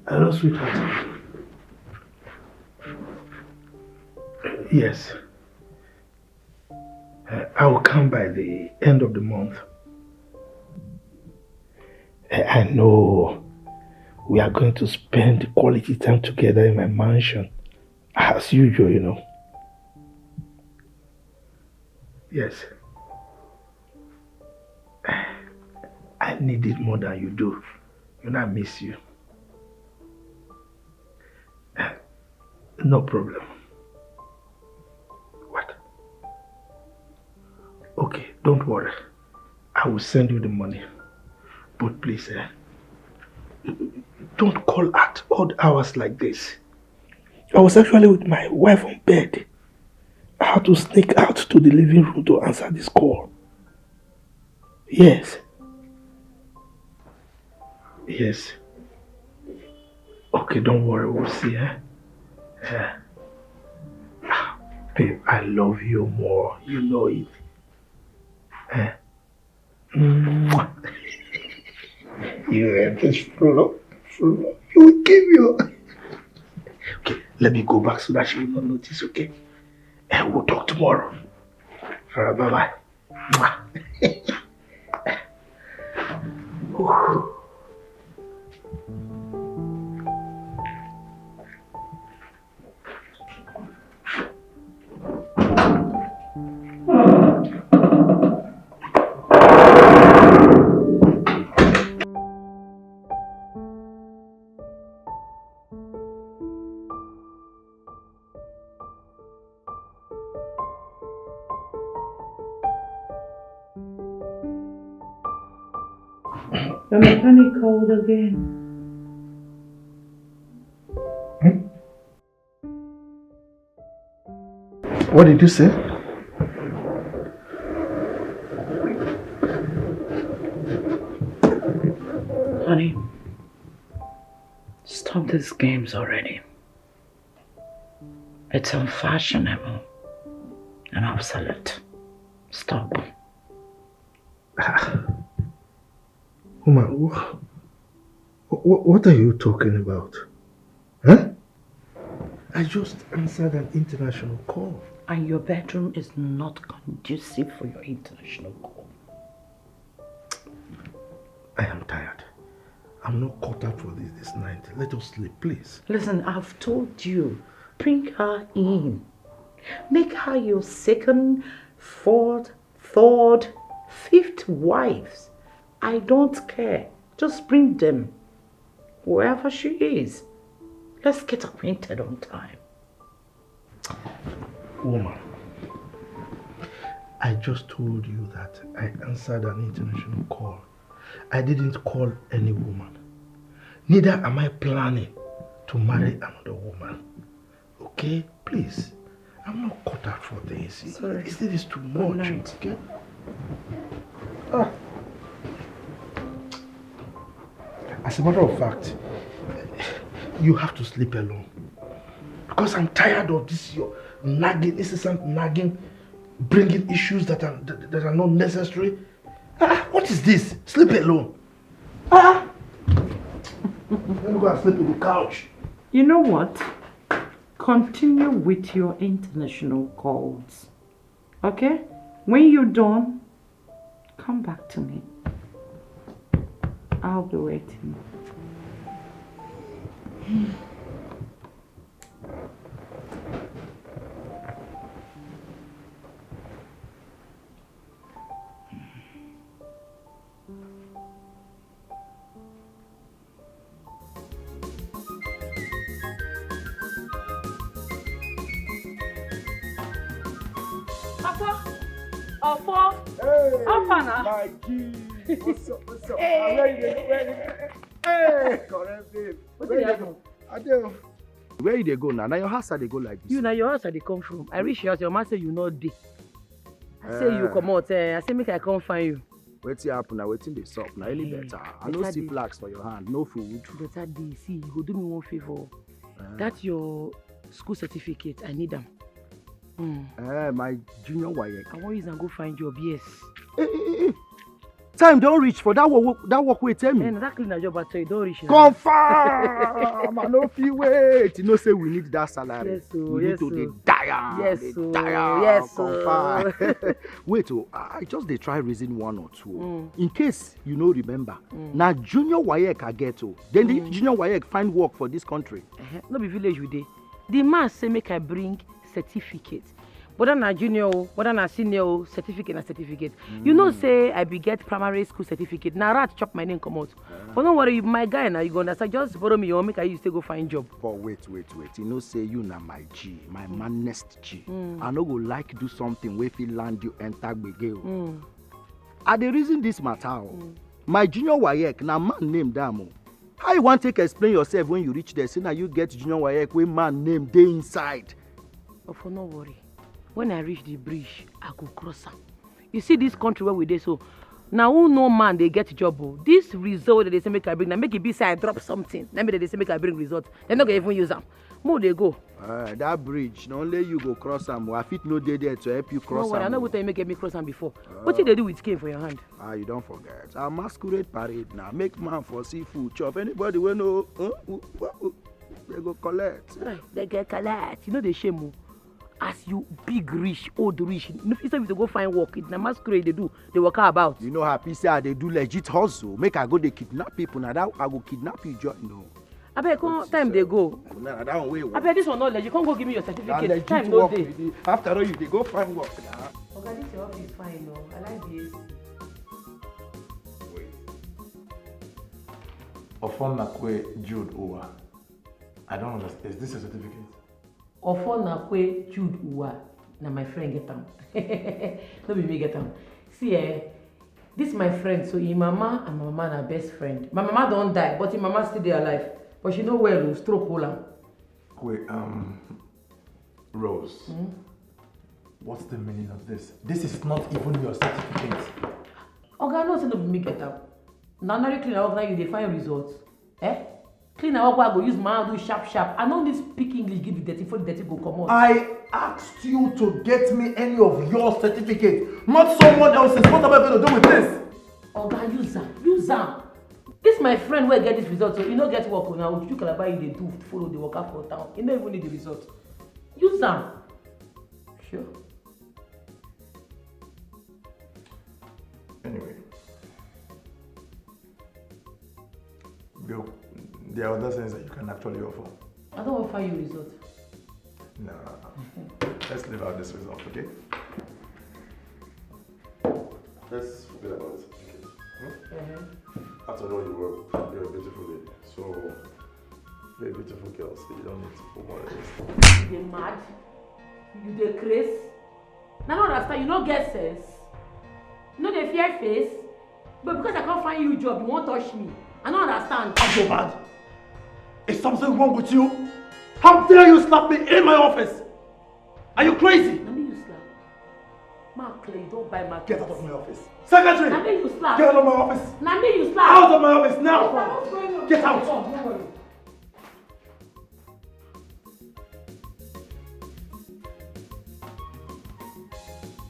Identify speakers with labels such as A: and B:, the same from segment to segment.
A: Hello, sweetheart. Yes. I will come by the end of the month. I know we are going to spend quality time together in my mansion. As usual, you know. Yes. I need it more than you do. You know I miss you. No problem. What? Okay, don't worry. I will send you the money. But please, don't call at odd hours like this. I was actually with my wife on bed. I had to sneak out to the living room to answer this call. Yes. Yes. Okay, don't worry, we'll see, Yeah. Babe, I love you more. You know it. Mwah. You have this flow. You will give you. Okay, let me go back so that she will not notice, okay? And we'll talk tomorrow. Alright, bye-bye.
B: The mechanic called again.
A: What did you say?
B: Honey, stop these games already. It's unfashionable and obsolete. Stop.
A: Woman, what are you talking about? Huh? I just answered an international call.
B: And your bedroom is not conducive for your international call.
A: I am tired. I'm not caught up for this night. Let us sleep, please.
B: Listen, I've told you, bring her in. Make her your second, fourth, third, fifth wives. I don't care. Just bring them. Wherever she is. Let's get acquainted on time.
A: Woman, I just told you that I answered an international call. I didn't call any woman. Neither am I planning to marry another woman. Okay? Please. I'm not cut out for this.
B: Sorry.
A: This is too much. Okay? As a matter of fact, you have to sleep alone. Because I'm tired of this your nagging, incessant nagging, bringing issues that are not necessary. What is this? Sleep alone. Let me go and sleep on the couch.
B: You know what? Continue with your international calls. Okay? When you're done, come back to me. I'll be waiting.
C: Hey, my G. What's up?
B: Hey.
C: I'm ready. Hey, correct babe. Where you go? I do. Where you go now? Now your house they go like this.
B: You know your house they come from. I reach your house, your man say you not dey. I say you come out. I say make I come find you.
C: Waiting happen now, waiting they sup now. Any better. I don't see flags for your hand, no food.
B: Better day. See, you go do me one favor. That's your school certificate. I need them.
C: My junior wife.
B: I want you to go find job. Yes.
C: Hey. Time don't reach for that work wait tell me.
B: And that cleaner job at you don't reach.
C: Confirm. I no fit wait. You know say we need that salary.
B: Yes, so,
C: we
B: yes,
C: need to
B: so.
C: dey die.
B: Yes,
C: dey
B: so.
C: die.
B: Yes,
C: confirm. Wait, I just dey try reason one or two. In case you no remember, na junior WAEC I get then the junior WAEC find work for this country.
B: No be village we dey. The man say make I bring certificate. Whether na junior, whether na senior, certificate na certificate. You know say I be get primary school certificate. Na rat chop my name come out. But don't worry, my guy now you go understand. Just borrow me your make I use to go find job.
C: But wait. You know say you na my G, my manest G. I no go like do something wey fit land you enter gbege. I dey reason this matter. My junior WAEC na man name dam. How you want take explain yourself when you reach there? Say na you get junior WAEC wey man name dey inside.
B: But for no worry. When I reach the bridge, I go cross am. You see this country where we dey so, now who no man they get job. This result that they say make I bring, now make it be say I drop something. Let me they say make I bring result. They not gonna even use them. More they go.
C: That bridge, not only you go cross am, I fit no dey there to help you cross am.
B: No, I know what you make me cross am before. What did they do with cane for your hand?
C: You don't forget. A masquerade parade now. Make man for seafood chop. Anybody will know, they go collect.
B: Right, they get collect. You know they shame. As you big rich, old rich, instead of to go find work, it's a masquerade they do. They work about.
C: You know happy say they do legit hustle. Make I go they kidnap people. Now that I go kidnap you, join. No.
B: I bet time they go.
C: Nah, that one way.
B: I bet this one not legit. You can't go give me your certificate.
C: Legit
B: Time no
C: work
B: day.
C: After all, you they go find work now.
B: Okay, this your office fine, no. I like the AC.
A: Wait. Ofonakwe Jude Uwa. I don't understand. Is this a certificate?
B: Ofonakwe Jude Uwa. Now my friend get them. No be me get them. See, this my friend. So his mama and my mama are best friend. My mama don't die, but his mama still there alive. But she know well, stroke hole.
A: Wait, Rose. What's the meaning of this? This is not even your certificate.
B: Okay, no say no be me get them. Now cleaner work now you dey find results. Cleaner work I go use my hand do sharp. I know this speak English give the dirty before the dirty go come out.
A: I asked you to get me any of your certificates, not someone else's. What am I going to do with this?
B: Okay, use them. This my friend where get this result, so you don't get work now. You can buy you they do follow the worker for town. You don't even need the result. Use them. Sure.
A: Anyway, there are other things that you can actually offer.
B: I don't offer you result.
A: No. Let's leave out this result, okay? Let's forget about this. After all, you're a beautiful lady. So, you're a beautiful girl, so you don't need to put more of this.
B: You dey mad? You dey craze? Now I understand, you don't get sense. You know they fear face. But because I can't find you a job, you won't touch me. I don't understand.
A: I'm so bad. Is something wrong with you? How dare you slap me in my office? Are you crazy?
B: Let me you slap. Mark Clay, don't buy my
A: Get out of my office. Secretary!
B: Let me you slap.
A: Get out of my office.
B: Let me you slap.
A: Out of my office now!
B: What's going on?
A: Get out!
B: Don't worry.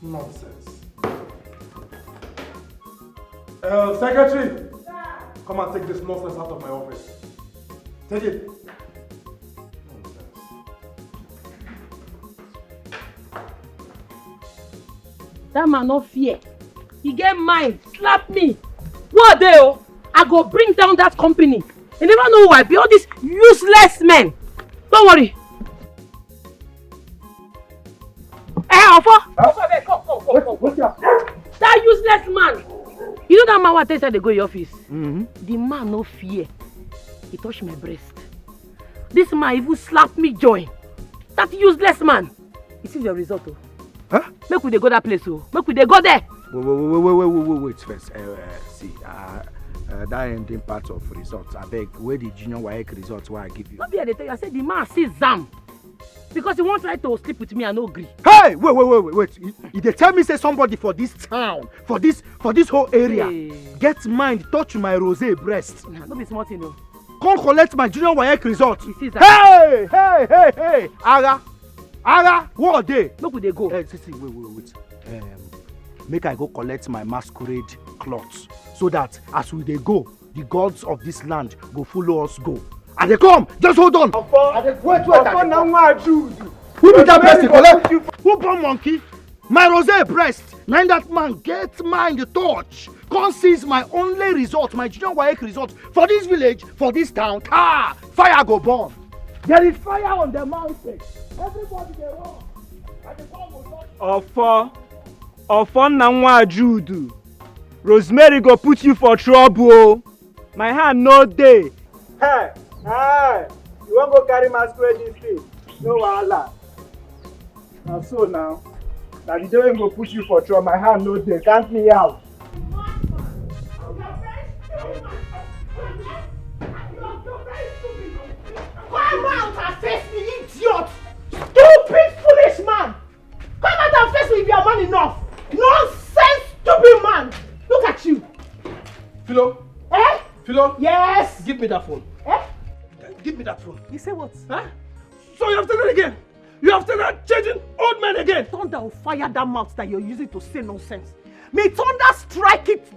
A: Nonsense. Secretary! Come and take this nonsense out of my office. Take it. Nonsense.
B: That man no fear. He get mind. Slap me. What they I go bring down that company. You never know who I be. All these useless men. Don't worry. Come. That useless man. You know that man what they said they go in your office? The man no fear. He touched my breast. This man even slapped me joy. That useless man. You see the result oh.
C: Huh?
B: Make we dey go that place oh. Make we dey go there.
C: Wait first. See, that ending part of results. I beg, where the junior WAEC results why I give you?
B: Not be I tell you. I said the man see Zam. Because he won't try to sleep with me and no agree.
C: Hey, wait. You dey tell me say somebody for this town, for this whole area, get mind touch my rosé breast.
B: Nah, don't be smart, you know.
C: Come collect my junior WAEC result.
B: You see that?
C: Hey, Ara, what day?
B: Look where they go.
C: See, wait. Make I go collect my masquerade cloth so that as we dey go, the gods of this land go follow us go. And they come, just hold on. Wait. Who be that person? Who born monkey? My rosé breast. Now that man get mine the touch. Come seize my only result, my junior WAEC result for this village, for this town. Fire go burn. There is fire on the mountain. Everybody dey run. And the bomb will not.
D: Ofo na nwa Jude. Rosemary go put you for trouble. My hand no dey. Hey, you wan go carry masquerade this thing? No wahala. Na so now. Na the day wey go put you for trouble. My hand no dey. Count me out.
B: Come out and face me, idiot! Stupid, foolish man! Come out and face me if you are man enough! Nonsense, stupid man! Look at you!
A: Philo?
B: Eh?
A: Philo?
B: Yes!
A: Give me that phone.
B: Eh?
A: Give me that phone.
B: You say what?
A: Huh? So you have done it again? You have started changing old men again?
B: Thunder will fire that mouth that you're using to say nonsense. May thunder strike it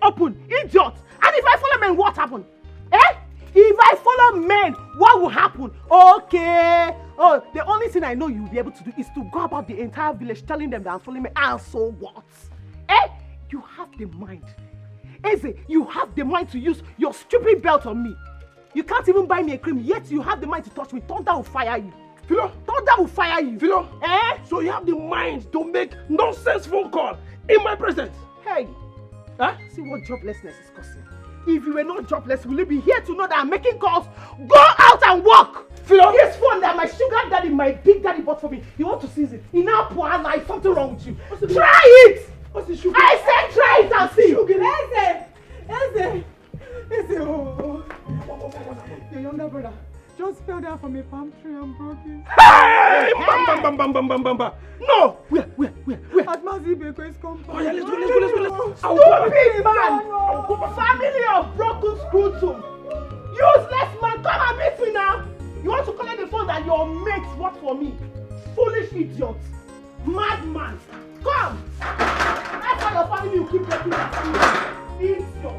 B: open, idiot! And if I follow men, what happen? Eh? If I follow men, what will happen? Okay. Oh, the only thing I know you'll be able to do is to go about the entire village telling them that I'm following men. And so what? Eh? You have the mind. Eze, you have the mind to use your stupid belt on me. You can't even buy me a cream, yet you have the mind to touch me. Thunder will fire you.
A: Philo?
B: Thunder will fire you.
A: Philo?
B: Eh?
A: So you have the mind to make nonsense phone call in my presence?
B: Hey.
A: Huh?
B: See what joblessness is causing. If you were not jobless, will you be here to know that I'm making calls? Go out and work!
A: Philo?
B: This phone that my sugar daddy, my big daddy bought for me, you want to seize it? In our poor life, something wrong with you. Try it!
A: What's the sugar?
B: I said try it and see!
E: Eze, oh. Your younger brother just fell down from a palm tree and broke his.
A: Hey! Bam! No! Where?
E: At Mazibeko's compound.
A: Oh yeah, let's go.
B: Stupid man! Family of broken screw tooth. Useless man, come and beat me now! You want to collect the phone that your mates bought for me? Foolish idiot! Madman! Come! That's why your family you keep getting at me. Idiot!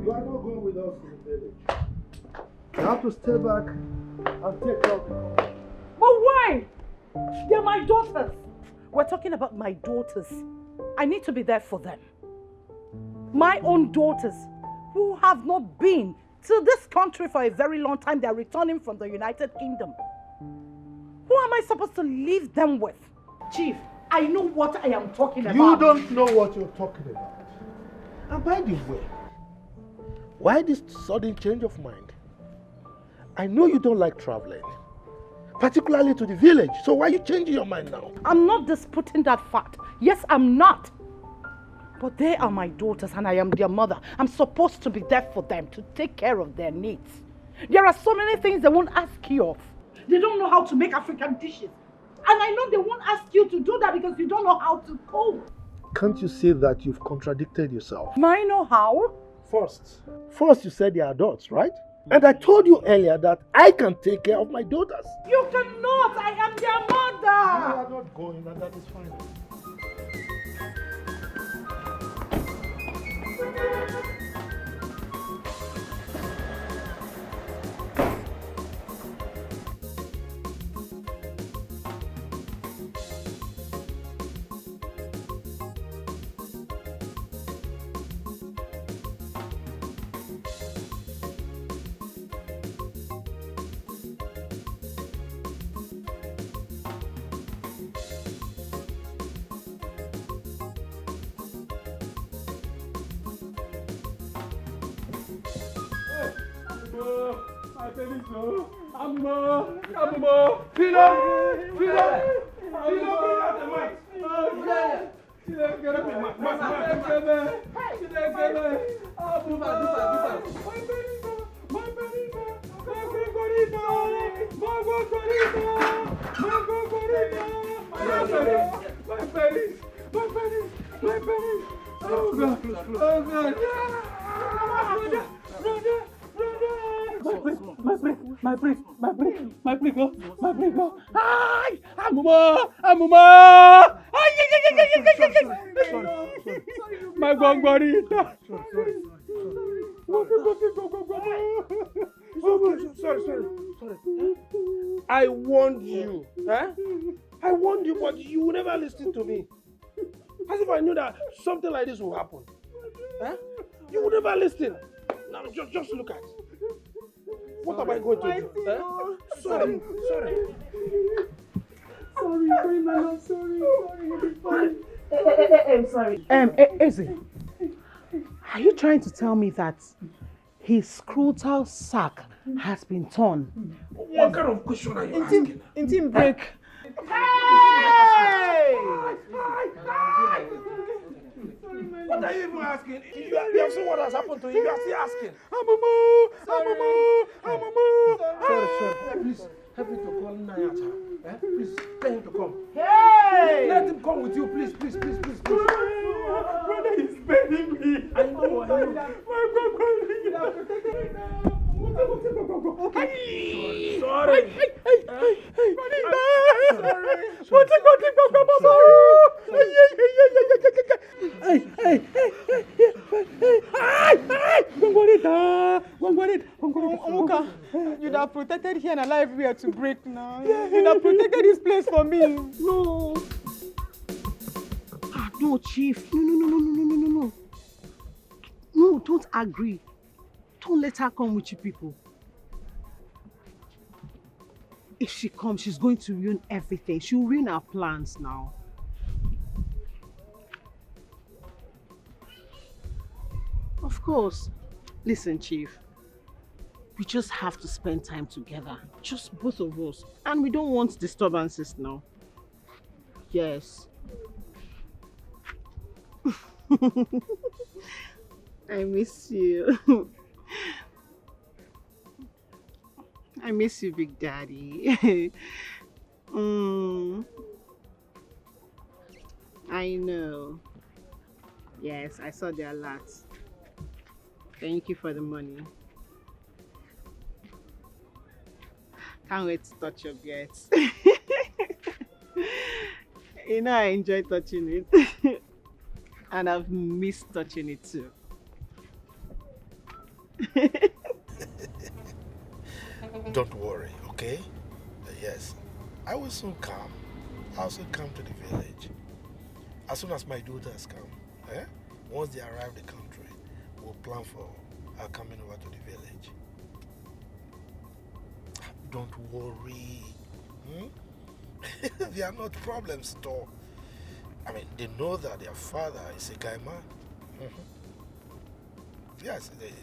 A: You are not going with us to the village. You have to stay back and take care of the car.
B: But why? They're my daughters. We're talking about my daughters. I need to be there for them. My own daughters who have not been to this country for a very long time. They're returning from the United Kingdom. Who am I supposed to leave them with? Chief, I know what I am talking about.
A: You don't know what you're talking about. And by the way, why this sudden change of mind? I know you don't like traveling, particularly to the village. So why are you changing your mind now?
B: I'm not disputing that fact. Yes, I'm not. But they are my daughters and I am their mother. I'm supposed to be there for them, to take care of their needs. There are so many things they won't ask you of. They don't know how to make African dishes. And I know they won't ask you to do that because you don't know how to cook.
A: Can't you see that you've contradicted yourself?
B: I know how.
A: First you said they are adults, right? And I told you earlier that I can take care of my daughters.
B: You cannot. I am their mother.
A: You are not going, and that is fine.
F: My baby, so. Amumo. Freedom. Bring out the mic. Get up in my pennies. Oh God. My break. Ay, Amuma. My gongorita. Sorry. I warned you. I warned you, but you would never listen to me. As if I knew that something like this will happen. You would never listen. Now just look at it. What am I going to do? Sorry. Sorry, my love. Sorry.
B: I'm sorry. Eze, are you trying to tell me that his scrotal sac has been torn?
F: What kind of question are you asking?
E: In team break.
B: Hey!
F: What are you even asking? You have seen what has happened to you. You are still asking. Sorry. Please, help me to call Naija. Please, tell him to come.
B: Hey!
F: Let him come with you, please.
E: Brother is begging me.
F: I know. Sorry.
E: Omuka, you'd have protected here and allow everywhere to break now. You'd have protected this place for me.
B: No. No, Chief. No. No, don't agree. Don't let her come with you people. If she comes, she's going to ruin everything. She'll ruin our plans now. Of course. Listen, Chief. We just have to spend time together. Just both of us. And we don't want disturbances now. Yes. I miss you. I miss you, Big Daddy. I know. Yes, I saw the alert. Thank you for the money. Can't wait to touch your beards. You know I enjoy touching it. And I've missed touching it too.
A: Don't worry, okay? Yes, I will soon come. I'll soon come to the village. As soon as my daughters come, once they arrive the country, we'll plan for our coming over to the village. Don't worry. They are not problems at all. I mean, they know that their father is a guy man. Yes, they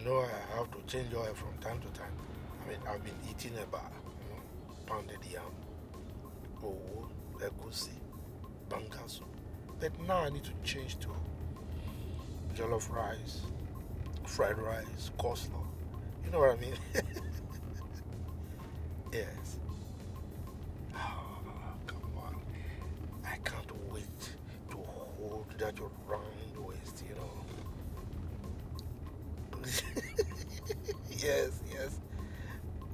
A: know I have to change oil from time to time. I mean, I've been eating eba, pounded yam, egusi, banga soup. But now I need to change to jollof rice, fried rice, coleslaw. You know what I mean? Yes. Oh, come on. I can't wait to hold that your round waist, you know. Yes.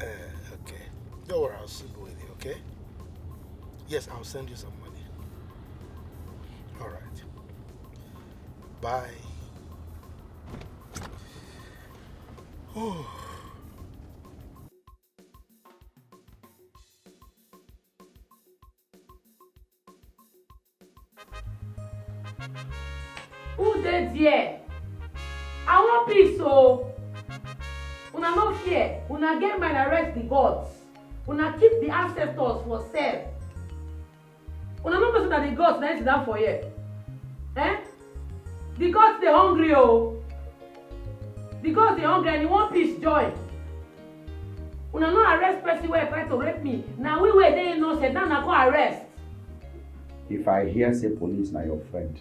A: Okay. Don't worry, I'll send with you, okay? Yes, I'll send you some money. All right. Bye. Oh.
G: Who dead here? I want peace, so una no fear. Una get mind arrest the gods. Una keep the ancestors for self. Una no know that the gods na sit down for here. The gods they hungry, oh. The gods they hungry and you want peace joy. Una no arrest person wey try to rape me. Na we wey dey innocent, now na go arrest.
H: If I hear say police na your friend,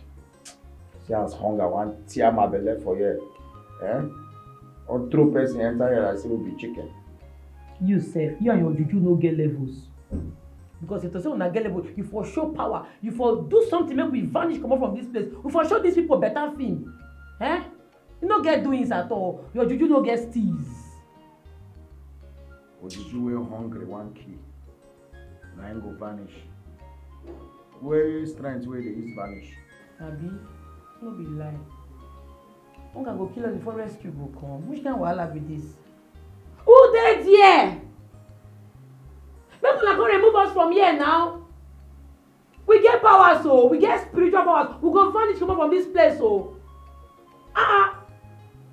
H: see as hunger wan tear my belle for here, or throw person enter here like say we be chicken.
G: You sef, you and your juju no get levels. Because if to say una get level, you for show power, you for do something make we vanish comot from this place. We for show these people better film. You no get doings at all. Your juju no get steez.
H: Ojuju wey hungry wan kill, na him go vanish. Where strength wey dey use vanish?
G: Abi, no be lie. Hunger go kill us before rescue go come. Which kind wahala be this? Who dey there? Make una go remove us from here now. We get power, so we get spiritual powers. We go vanish comot from this place, so.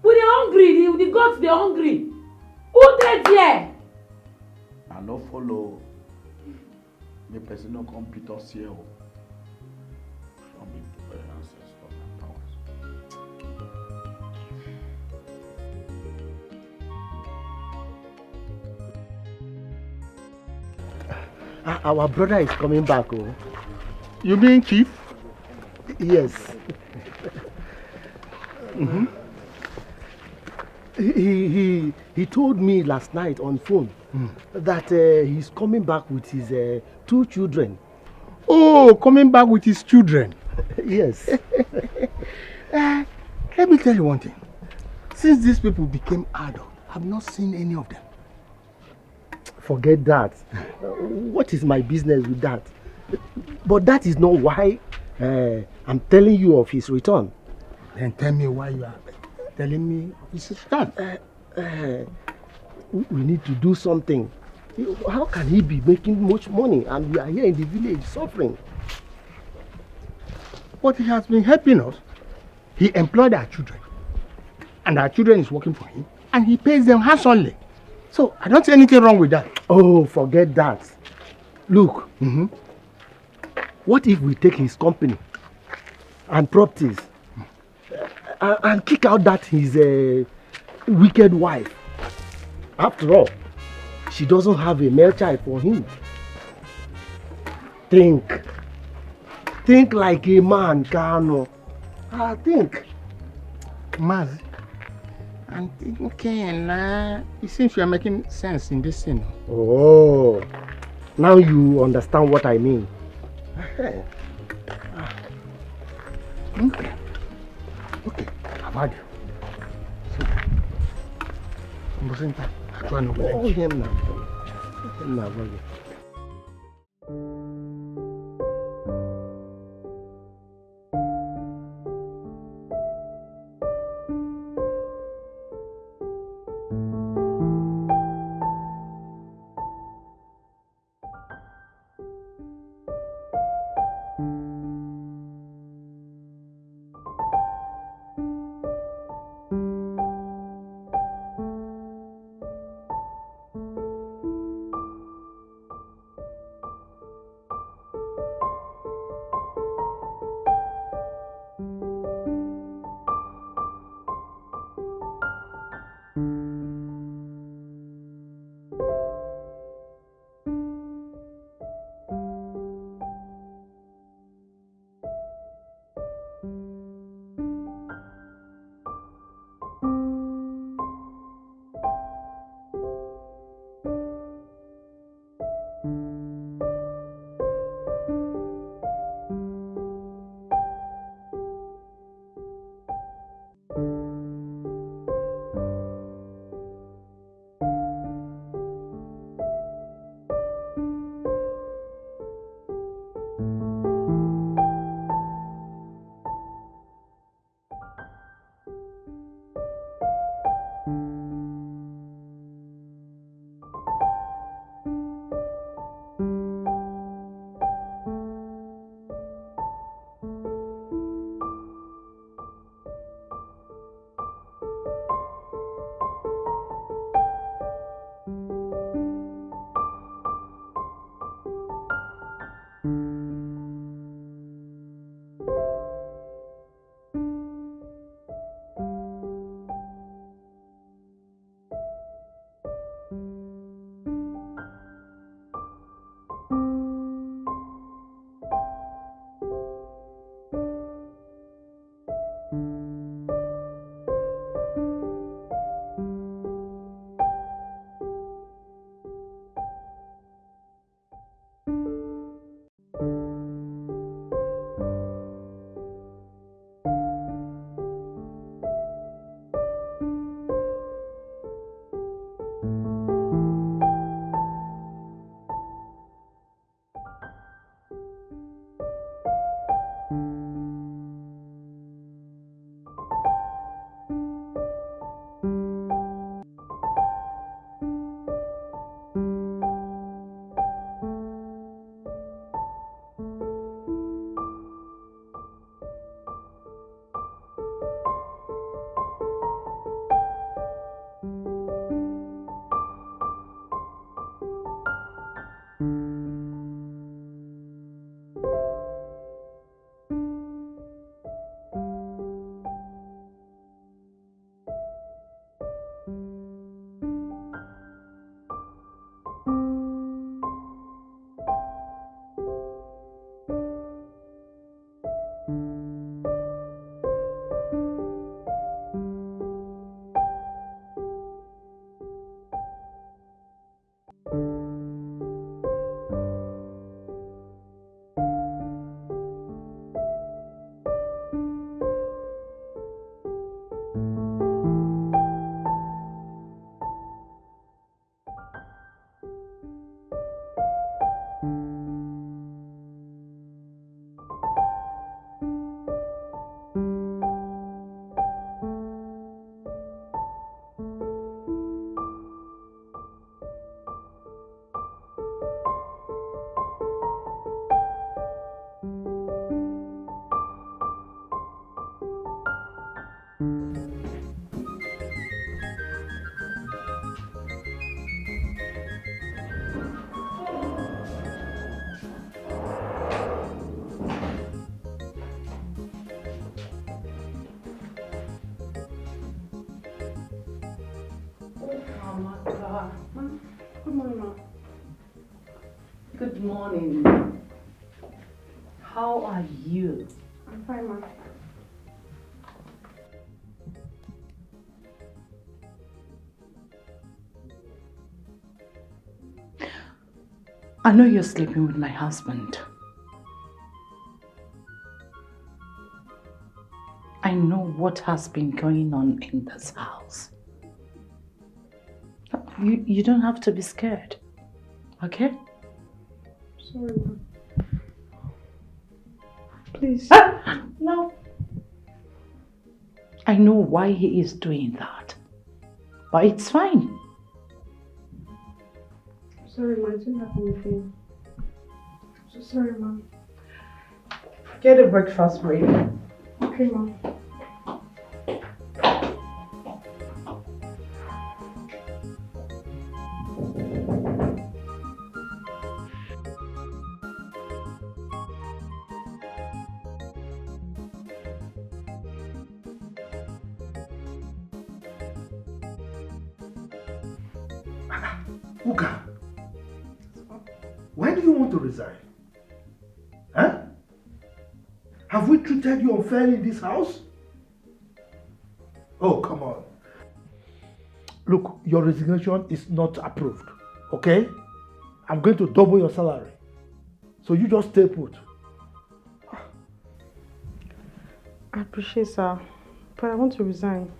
G: We dey hungry. The gods dey hungry. Who dey there?
H: I no follow. Make person no come beat us here. From the ancestors and powers.
I: Our brother is coming back. Oh.
A: You mean Chief?
I: Yes. He told me last night on phone that he's coming back with his 2 children.
A: Oh, coming back with his children.
I: Yes.
A: Let me tell you one thing. Since these people became adult, I've not seen any of them.
I: Forget that. What is my business with that? But that is not why I'm telling you of his return.
A: Then tell me why you are telling me of his return.
I: We need to do something. How can he be making much money and we are here in the village suffering?
A: But he has been helping us. He employed our children. And our children is working for him. And he pays them handsomely. So I don't see anything wrong with that.
I: Oh, forget that. Look, what if we take his company and properties and kick out that his wicked wife? After all, she doesn't have a male child for him. Think like a man, Kano. Think.
A: Maz, I'm thinking, it seems you are making sense in this scene.
I: Oh, now you understand what I mean.
A: Okay, I've had you. So,
I: oh, him now.
B: Amaka.
E: Good morning, ma.
B: Good morning. How are you?
E: I'm fine, ma.
B: I know you're sleeping with my husband. I know what has been going on in this house. You don't have to be scared, okay?
E: Sorry, ma. Please.
B: No. I know why he is doing that, but it's fine.
E: Sorry, ma. I didn't have anything. So sorry, ma.
B: Get a breakfast ready.
E: Okay, ma.
A: Uka, why do you want to resign? Huh? Have we treated you unfairly in this house? Oh, come on. Look, your resignation is not approved, okay? I'm going to double your salary. So you just stay put.
E: I appreciate, sir, but I want to resign.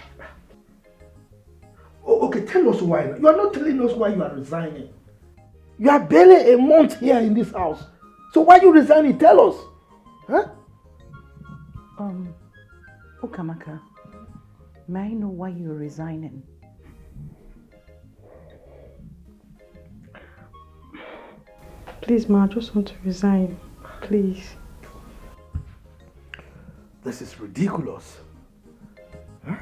A: Oh, okay, tell us why. You are not telling us why you are resigning. You are barely a month here in this house. So why are you resigning? Tell us. Huh?
B: Ukamaka, may I know why you're resigning?
E: Please, ma, I just want to resign. Please.
A: This is ridiculous. Huh?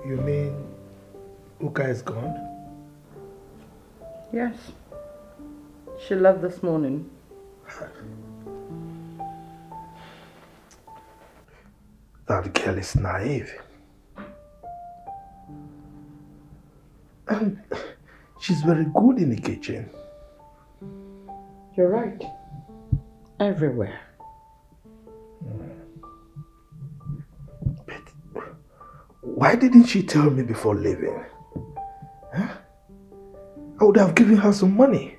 A: You mean Uka is gone?
B: Yes. She left this morning.
A: That girl is naive. And she's very good in the kitchen.
B: You're right. Everywhere.
A: But why didn't she tell me before leaving? Huh? I would have given her some money.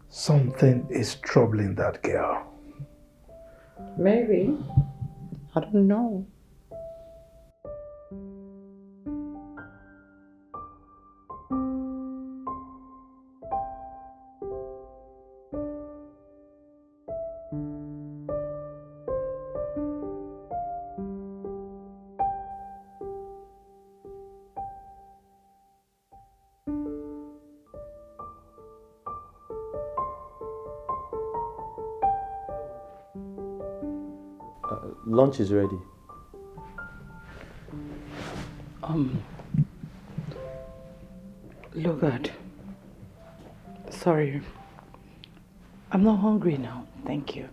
A: Something is troubling that girl.
B: Maybe. I don't know.
J: Lunch is ready.
B: Lizzygold. Sorry. I'm not hungry now. Thank you.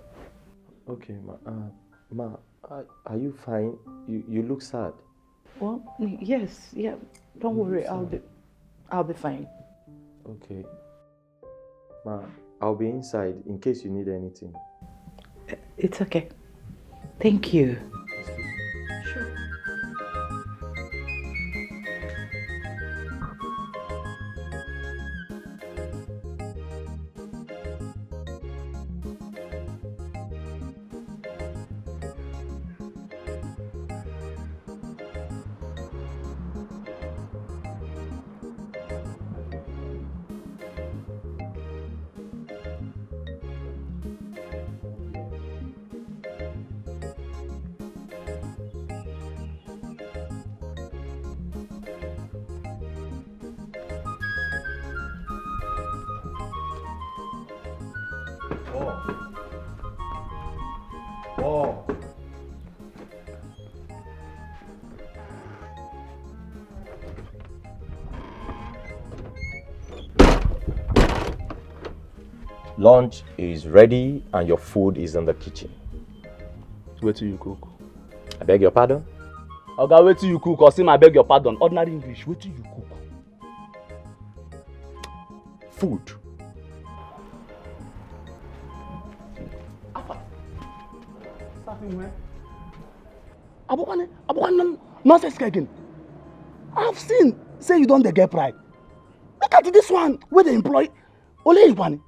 J: Okay, are you fine? You look sad.
B: Well, yes, yeah. Don't worry. I'll be fine.
J: Okay. Ma, I'll be inside in case you need anything.
B: It's okay. Thank you.
E: Sure.
C: Oh.
J: Lunch is ready and your food is in the kitchen.
A: Wait till you cook.
J: I beg your pardon?
A: Okay, wait till you cook or say I beg your pardon. Ordinary English, wait till you cook.
J: Food.
A: Abokwane, nonsense again. I've seen, say you don't get pride. Look at this one, where they employ. Ole Iwani.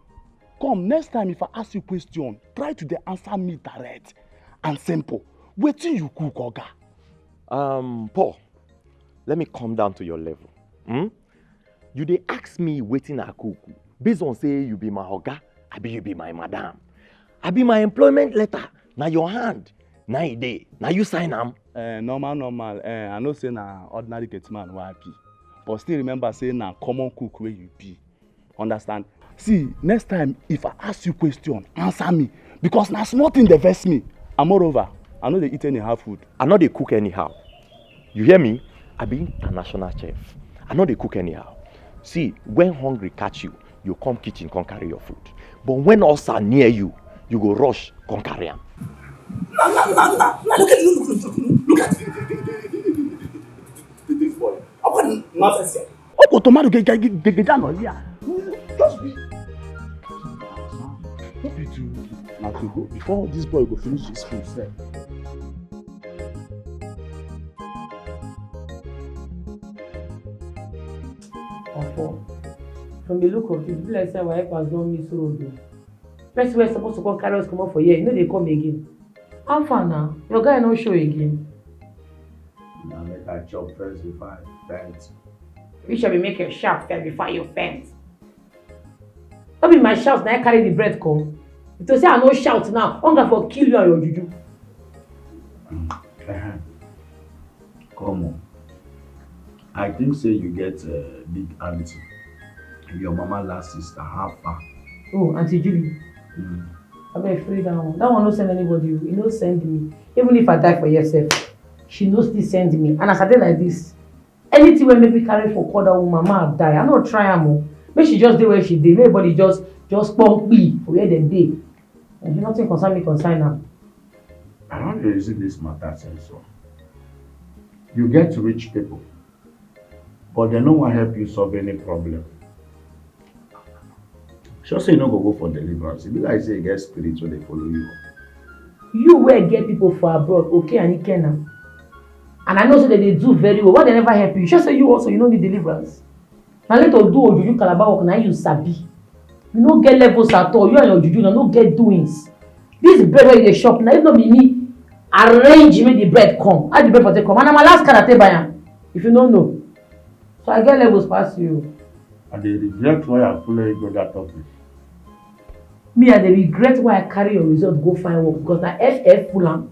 A: Come, next time if I ask you question, try to answer me direct and simple. Wait till you cook, Oga.
J: Paul, let me come down to your level. You dey ask me wetin I cook based on say you be my oga, abi you be my madam. Abi my employment letter, na your hand, na e dey, na you sign am.
A: Normal. I know say na ordinary man wey I be, but still remember say na common cook wey you be. Understand? See, next time if I ask you question, answer me because na small thing dey vex me. And moreover, I no dey eat anyhow food.
J: I no dey cook anyhow. You hear me? I be international chef. I no dey cook anyhow. See, when hungry catch you, you come kitchen, come carry your food. But when ulcer near you, you go rush, come carry am.
A: Now, look at this boy. I want nonsense. Oh, tomato get down here. Just be. Don't be too. Now to go before this boy go finish his food, sir.
G: From the look of it, people like say our wife has done miss road. Person wey supposed to come carry us come out for here, you know they come again. How far now? Your guy no show again.
H: Now make I chop first before I faint.
G: You shall be making sharp first before you faint. Don't be my shout, now I carry the bread come. If you say I no shout now, hunger for kill you and your juju.
H: Come on. I think say you get a big auntie. Your mama last sister, how far?
G: Oh, Auntie Julie. I beg free that one. That one no send anybody. He no send me. Even if I die for yourself, she no still send me. And as I dey like this, anything wey make me carry for call that woman, mama die. I no try am. Make she just dey where she dey. Everybody just pump me for where dem dey. And nothing concern me concern am.
H: I don't reason this matter sense. You get rich people, but they no wan help you solve any problem. Sure say you no go for deliverance. It be like say you get spirits when they follow you.
G: You wey get people for abroad, okay and Ikena. And I know say that they do very well. Why they never help you? Sure say you also you no need deliverance. Now let us do Ojuju Calabar work, now you sabi. You no get levels at all. You and your Juju no get doings. This bread wey dey shop now, if not be me, arrange make the bread come. How the bread for take come? And na my last card I take buy am. If you no know. So I get levels past you.
H: And they regret why I follow you go that office.
G: Me, I dey regret why I carry your result go find work because na FF full am.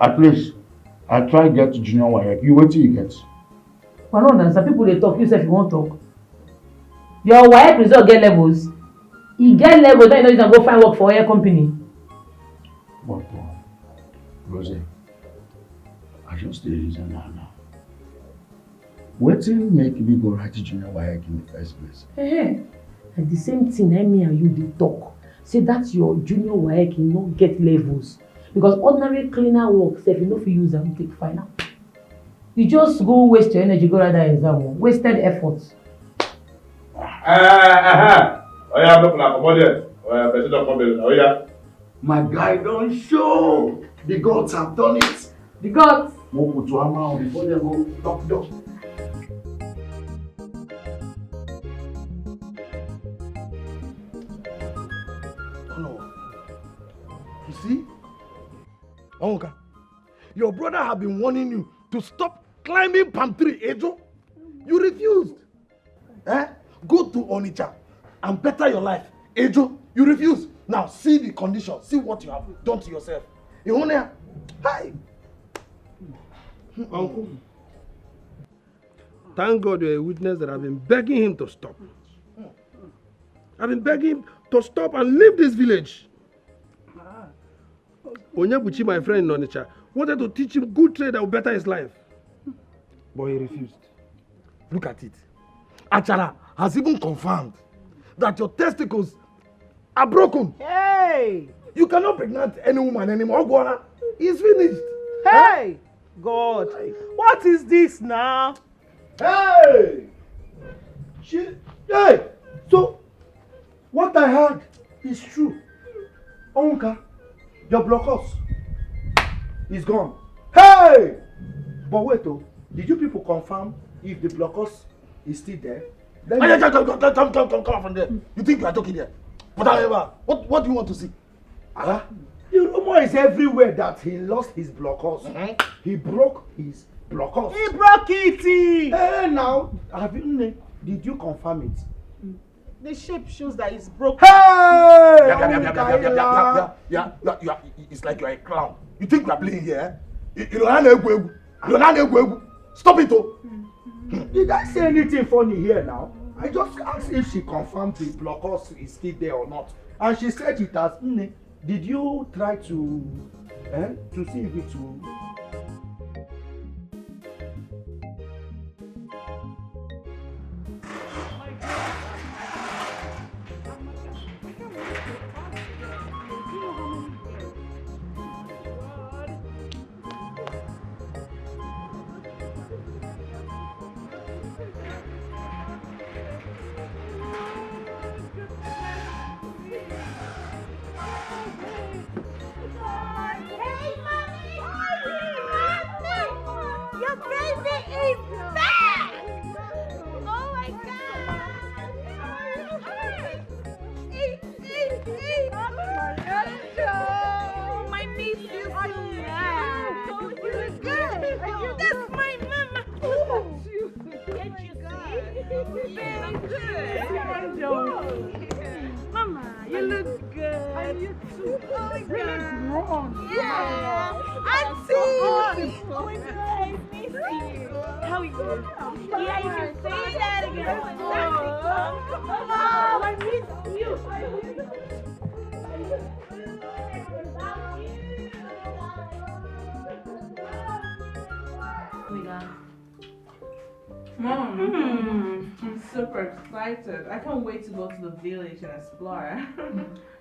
H: At least I try get to junior WAEC. You wetin you get?
G: I no understand. People dey talk. You sef you wan talk. Your WAEC result get levels. E get levels that you no use go find work for your company.
H: But Rosie, I just dey reason now. Wetin make me go write junior WAEC in the first place?
G: And the same thing me and you dey talk. Say that your junior WAEC no get levels. Because ordinary cleaner work sef you no fit use am take final. You just go waste your energy go write that exam. Wasted effort.
H: Oya, look na come there. Oya, person don come there. Oya. My guy don show. The gods have done it.
G: The gods.
H: Mo put to hammer on before they go knock door.
A: You see? Onka, your brother have been warning you to stop climbing palm tree, Ejo. You refused. Go to Onitsha and better your life. Ejo, you refused. Now see the condition. See what you have done to yourself. Ihonia, hi.
F: Uncle, thank God you're a witness that I've been begging him to stop. I've been begging him to stop and leave this village. Onyebuchi, my friend in Onitsha, wanted to teach him good trade that would better his life.
A: But he refused. Look at it. Achara has even confirmed that your testicles are broken.
B: Hey!
A: You cannot pregnant any woman anymore. Ogwara, it's finished.
B: Hey! God, what is this now?
I: Hey! Hey! So, what I heard is true. Onka, your blockhouse is gone. Hey! But wait, oh, did you people confirm if the blockhouse is still there?
A: Come from there. You think you are talking there? But however, what do you want to see?
I: The rumor is everywhere that he lost his blockhouse. He broke his blockhouse.
B: He broke it!
I: Hey, now, did you confirm it?
B: The shape shows that it's broken.
I: Hey!
A: Yeah. It's like you are a clown. You think we are playing here? You don't know. Stop it, oh.
I: Did I say anything funny here now? I just asked if she confirmed the blockhouse is still there or not. And she said it has. Did you try to see if it will?
K: I'm super excited. I can't wait to go to the village and explore.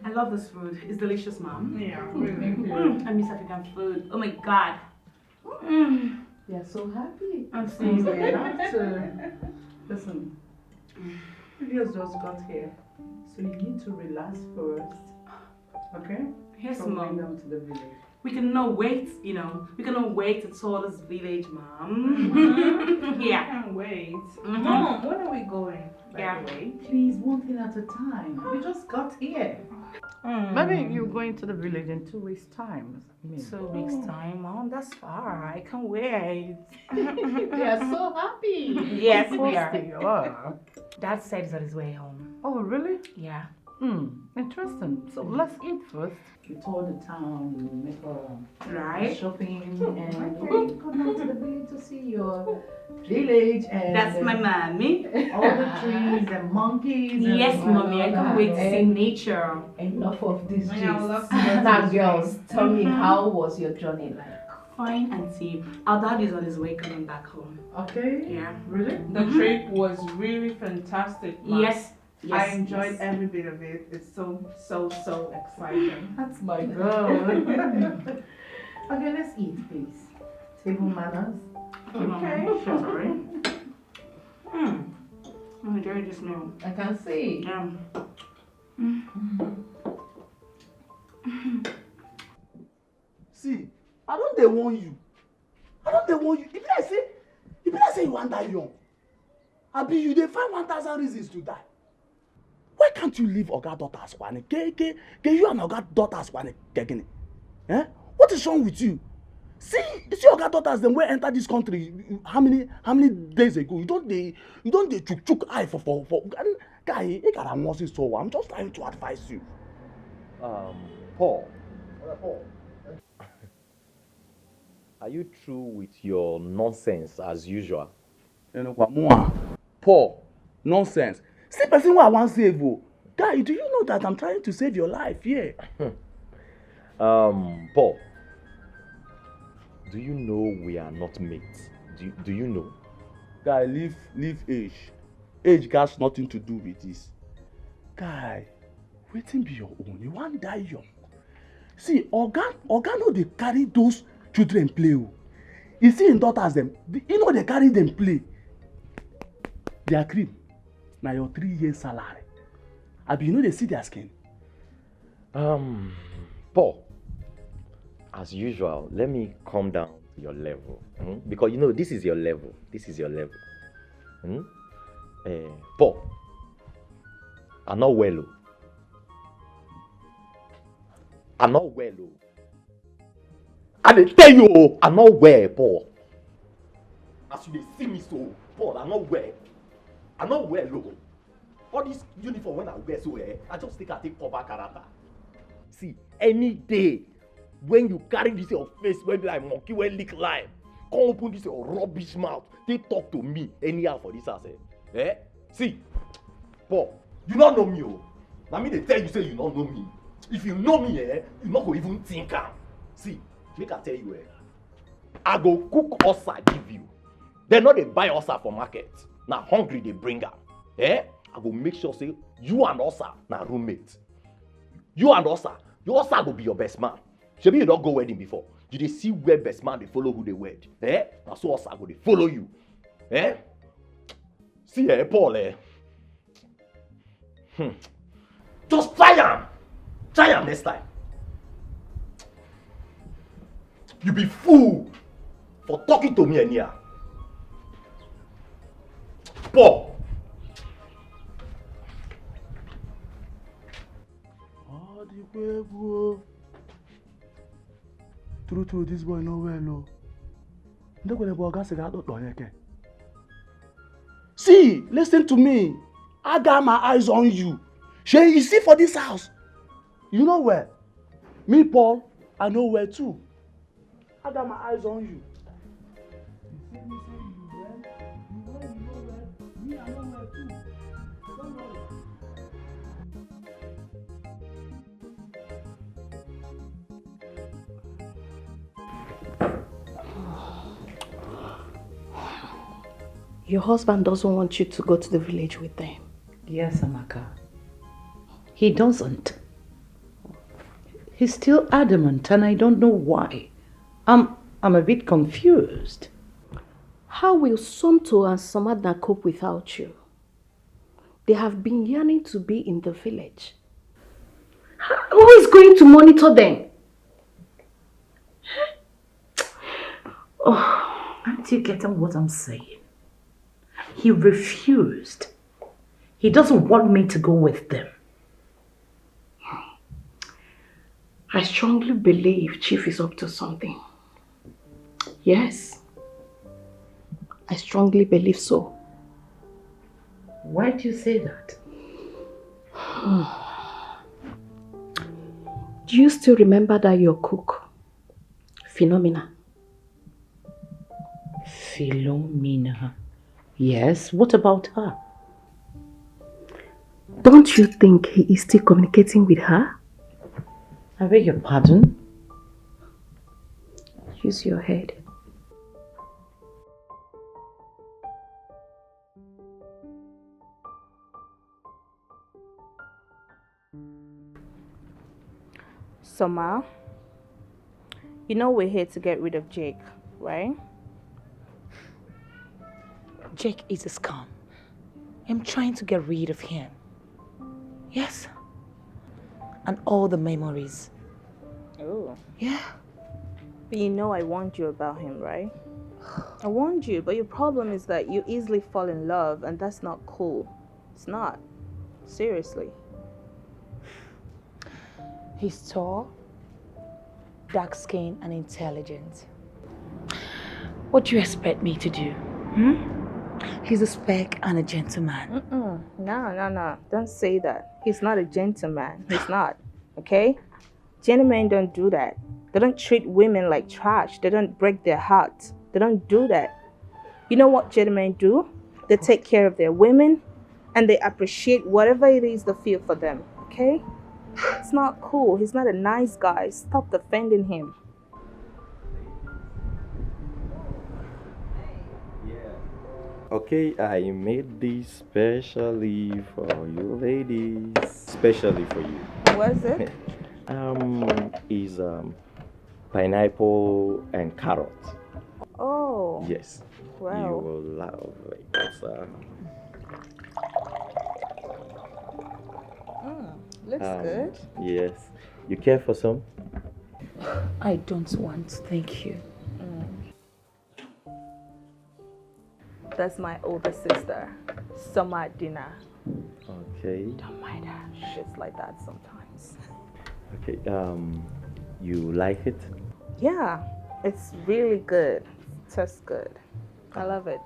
G: I love this food. It's delicious, Mom.
K: Yeah, really.
G: I miss African food. Oh my God.
K: They're so happy.
G: I'm seeing
K: Listen, you just got here, so you need to relax first. Okay?
G: Yes,
K: From
G: Mom.
K: going down to the village.
G: We cannot wait, We cannot wait to tour this village, Mom. Yeah.
K: I can't wait. Mom, when are we going? By the way? Please, one thing at a time. We just got here.
B: Maybe you're going to the village in 2 weeks' time.
G: 2 weeks' time, Mom. That's far. I can't wait.
K: We are so happy.
G: Yes,
B: Of
G: we
B: course
G: are.
B: they are.
G: Dad said he's on his way home.
B: Oh, really?
G: Yeah.
B: Interesting. So let's eat first.
K: We tour the town, we make
G: Right.
K: shopping, and we go down to the village to see your village and
G: That's my mommy.
K: all the trees and monkeys. And
G: Yes, Mommy. I can't wait to see
K: and
G: nature.
K: enough of this gist.
G: Yeah, I love to go to
K: Now,
G: this
K: girls, tell me, how was your journey like?
G: Fine, Auntie. Our dad is on his way coming back home.
K: Okay.
G: Yeah.
K: Really? The trip was really fantastic. Mom.
G: Yes.
K: I enjoyed every bit of it. It's so exciting.
B: That's my girl.
K: Okay, let's eat, please. Table manners.
G: Okay. Sorry. I'm enjoying this meal.
K: I can see.
G: Yeah.
A: See, I don't dey warn you. If I say you want die young, abi you dey find 1,000 reasons to die. Why can't you leave Oga daughters one? Ke you and Oga daughters one kegini? What is wrong with you? See Oga daughters them wey enter this country how many days ago? You don't dey chook eye for guy. You gotta want this so. I'm just trying to advise you.
J: Paul. Are you through with your nonsense as usual?
A: Paul, nonsense. See person wey I wan save o.
L: Guy, do you know that I'm trying to save your life here?
J: Paul, do you know we are not mates? Do you know?
L: Guy, leave age. Age has nothing to do with this. Guy, waiting be your own. You want die young. See, Oga no dey carry those children play. You see in daughters them, you know they carry them play. Their cream, now your 3 years salary. Abi, you know they see their skin.
J: Paul, as usual, let me come down to your level. Because you know, this is your level. This is your level. Paul, I'm not well. I'm not well. I dey tell you, I'm not well, Paul. As you dey see me so, Paul, I'm not well. I'm not well. All this uniform when I wear so, I just take cover character. See, any day when you carry this your face when like monkey when lick lime, come open this your rubbish mouth, they talk to me anyhow for this house. See, Paul, you don't know me. Now me they tell you say you don't know me. If you know me, you not go even think am. See, make I tell you, I go cook osa give you. They know they buy osa for market. Now hungry they bring am. I go make sure say you and osa na roommate. You and osa, your osa go be your best man. Shebi you don't go wedding before. You dey see where best man they follow who they wed. Now so osa go they follow you. See, Paul, just try am. Try am next time. You be fool for talking to me anyhow. Paul.
L: True, this boy no well. See, listen to me. I got my eyes on you. Shay, you see for this house. You know where? Me, Paul, I know where too. I got my eyes on you. You see me say you well, you know where. Me, I know where too. Don't worry.
B: Your husband doesn't want you to go to the village with them.
K: Yes, Amaka.
B: He doesn't. He's still adamant and I don't know why. I'm a bit confused.
M: How will Somto and Samadna cope without you? They have been yearning to be in the village.
B: Who is going to monitor them? Oh, aren't you getting what I'm saying? He refused. He doesn't want me to go with them.
M: I strongly believe Chief is up to something. Yes. I strongly believe so.
B: Why do you say that?
M: Do you still remember that your cook, Philomena?
B: Philomena? Yes, what about her?
M: Don't you think he is still communicating with her?
B: I beg your pardon?
M: Use your head.
N: Soma, you know we're here to get rid of Jake, right?
B: Jake is a scum. I'm trying to get rid of him. Yes. And all the memories.
N: Oh.
B: Yeah.
N: But you know I warned you about him, right? I warned you, but your problem is that you easily fall in love and that's not cool. It's not. Seriously.
B: He's tall, dark skinned and intelligent. What do you expect me to do? He's a spec and a gentleman.
N: No. Don't say that. He's not a gentleman. He's not. Okay? Gentlemen don't do that. They don't treat women like trash. They don't break their hearts. They don't do that. You know what gentlemen do? They take care of their women and they appreciate whatever it is they feel for them, okay? It's not cool. He's not a nice guy. Stop defending him.
J: Okay, I made this specially for you ladies. Specially for you.
N: What is it?
J: Is pineapple and carrot.
N: Oh.
J: Yes.
N: Wow.
J: You will love it.
N: Looks good.
J: Yes. You care for some?
K: I don't want, thank you.
N: That's my older sister. Summer dinner.
J: Okay.
N: Don't mind her. She's like that sometimes.
J: Okay. You like it?
N: Yeah, it's really good. Tastes good. I love it.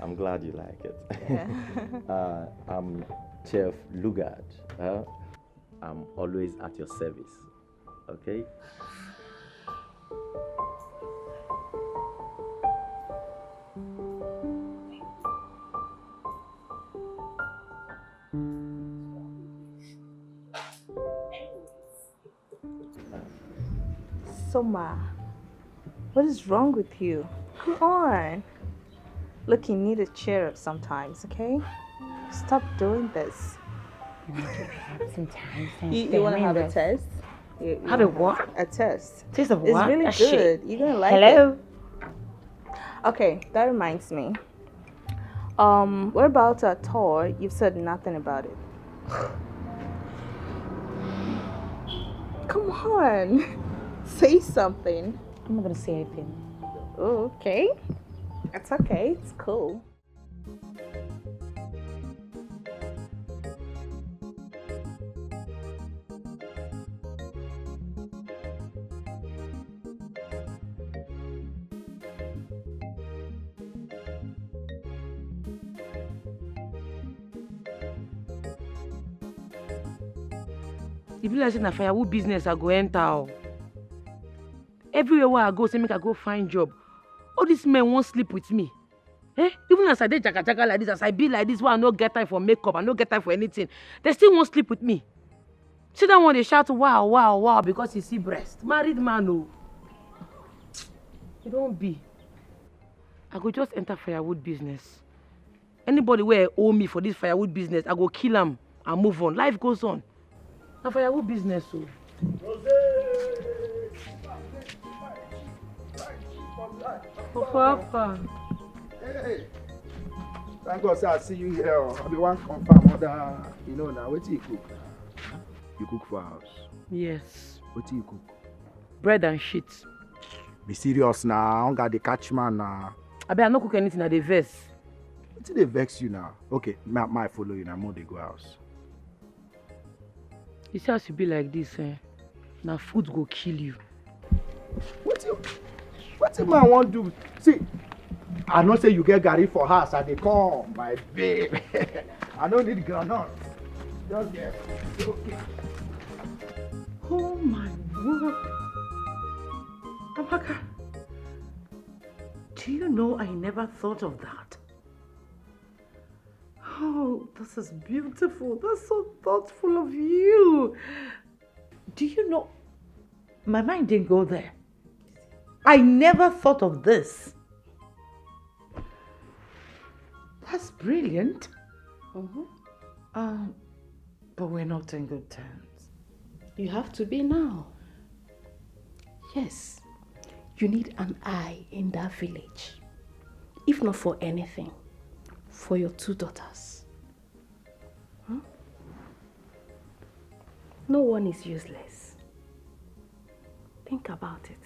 J: I'm glad you like it.
N: Yeah.
J: I'm Chef Lizzygold. I'm always at your service. Okay?
N: Soma, what is wrong with you? Come on. Look, you need to cheer up sometimes, okay? Stop doing this. You want to have a test?
K: Have a what?
N: A test.
K: Taste of
N: It's
K: what?
N: really
K: A
N: good.
K: shit.
N: You're gonna like
K: Hello?
N: it. Okay, that reminds me. What about our tour? You've said nothing about it. Come on. Say something.
K: I'm not gonna say anything.
N: Oh, okay. It's okay. It's cool.
G: If you like say na firewood business, I go enter. Everywhere where I go, say make I go find job. All these men won't sleep with me. Eh? Even as I dey jaga like this, as I be like this, where I no get time for makeup, I no get time for anything, they still won't sleep with me. See that one they shout wow, wow, wow because he see breast. Married man, oh. It don't be. I go just enter firewood business. Anybody where owe me for this firewood business, I go kill him and move on. Life goes on. Na firewood business, oh.
C: Papa. Hey. Thank God, sir, I see you here. I be one confirm other, you know now. What do you cook? You cook for house?
G: Yes.
C: What do you cook?
G: Bread and shit.
C: Be serious now. I don't got the catch man now.
G: I no cook anything at the vex.
C: What did they vex you now? Okay, my follow you now. More they go house.
G: You see, as you be like this, now food go kill you.
C: What the man want do? See, I know say you get Gary for house and they come, my babe. I don't need groundnut. Just get okay.
G: Oh my word. Amaka, do you know I never thought of that? Oh, this is beautiful. That's so thoughtful of you. Do you know, my mind didn't go there. I never thought of this. That's brilliant. But we're not in good terms.
M: You have to be now. Yes, you need an eye in that village. If not for anything, for your 2 daughters. Huh? No one is useless. Think about it.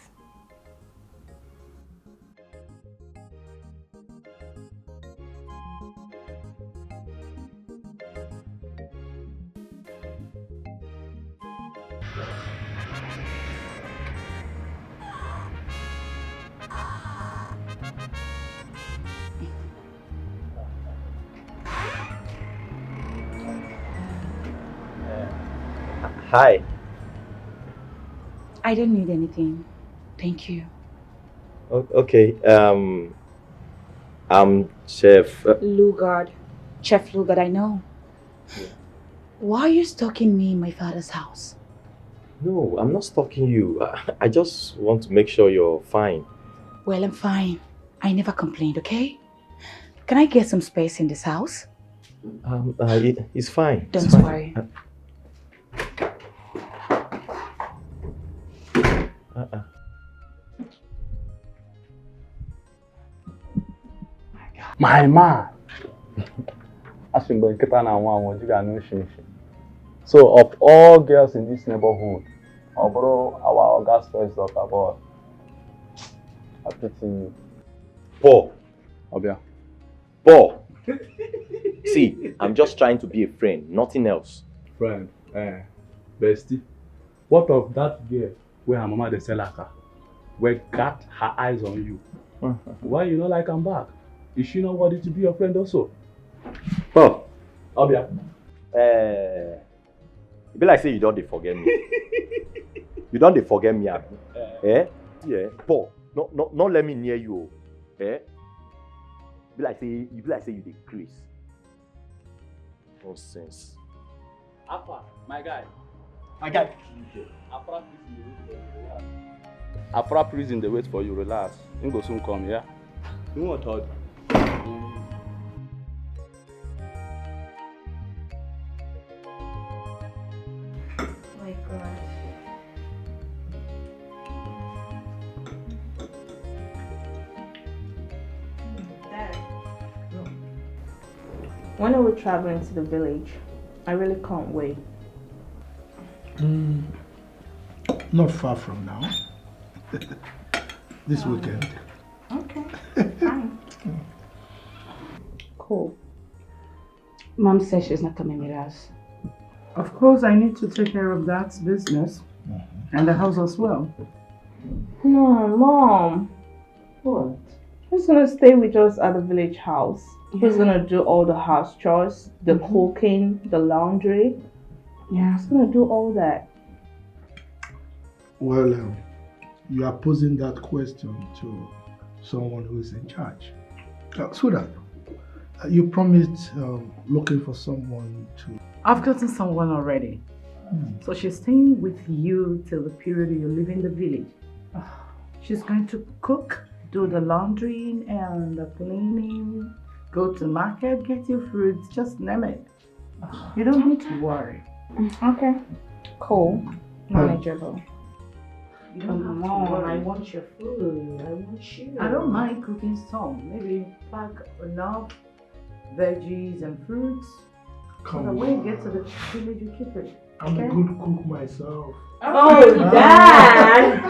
J: Hi.
K: I don't need anything. Thank you.
J: Okay. I'm Chef.
K: Lizzygold. Chef Lizzygold, I know. Why are you stalking me in my father's house?
J: No, I'm not stalking you. I just want to make sure you're fine.
K: Well, I'm fine. I never complained, okay? Can I get some space in this house?
J: It's fine.
K: Don't worry.
L: My man. So of all girls in this neighborhood, our gas first daughter, boy. I pity you.
J: Paul.
L: Obia.
J: Paul. See, I'm just trying to be a friend, nothing else.
L: Friend, bestie. What of that girl where her mama they sell her, where got her eyes on you? Why you not like I'm back? Is she not worthy to be your friend also?
J: Paul.
L: Obia.
J: It be like say you don't dey forget me. You don't dey forget me, abi? Yeah. Paul, not let me near you. Be like say you dey craze. Nonsense.
L: Alpha, my guy. Afra prison they wait for you. Relax. He go soon come, yeah? You want to
N: My God. Dad. When are we traveling to the village? I really can't wait.
A: Not far from now. This weekend.
N: Okay, fine.
B: Cool. Mom says she's not coming with us.
E: Of course, I need to take care of that business and the house as well.
N: No, Mom.
B: What?
N: Who's gonna stay with us at the village house? Who's gonna do all the house chores, the cooking, the laundry?
B: Yeah.
N: Who's gonna do all that?
A: Well, you are posing that question to someone who is in charge. So that you promised looking for someone to...
E: I've gotten someone already. So she's staying with you till the period you live in the village. She's going to cook, do the laundry and the cleaning, go to market, get you fruits, just name it. You don't need to worry.
N: Okay. Cool. Manageable.
B: Come on, I want your food. I want you.
E: I don't mind cooking some. Maybe pack enough veggies and fruits. So that when you get to the village, you keep it.
A: I'm a good cook myself.
N: Oh, Dad!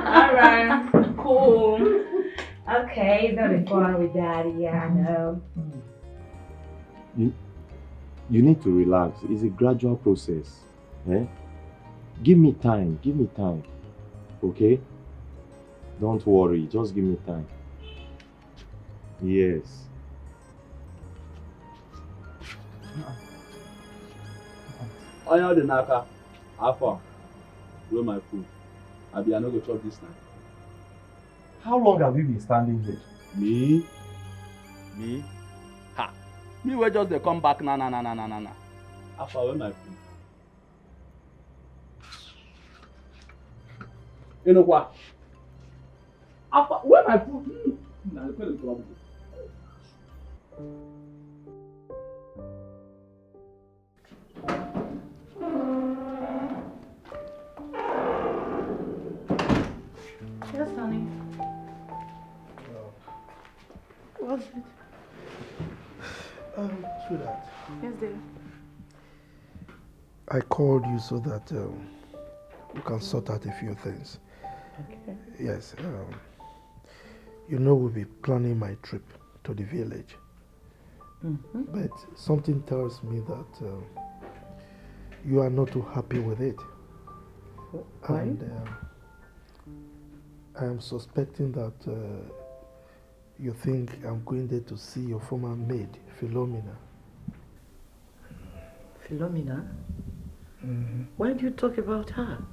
N: Alright, cool. Okay, that'll be fun with Daddy, yeah, I know.
J: You need to relax. It's a gradual process. Give me time. Okay? Don't worry. Just give me time. Yes.
L: I know the naka. Alpha. Where my food? I be no go chop this night.
J: How long have you been standing here?
L: Me? Ha! Me we just dey come back na. Alpha, where my food? You know what? Alpha, where my food? Nah, the problem.
E: Yes, honey. What's it?
A: Sweetheart.
E: Yes, dear.
A: I called you so that we can sort out a few things.
B: Okay.
A: Yes. You know we'll be planning my trip to the village. But something tells me that you are not too happy with it.
B: Why?
A: And I am suspecting that you think I'm going there to see your former maid, Philomena.
B: Philomena? Why do you talk about her?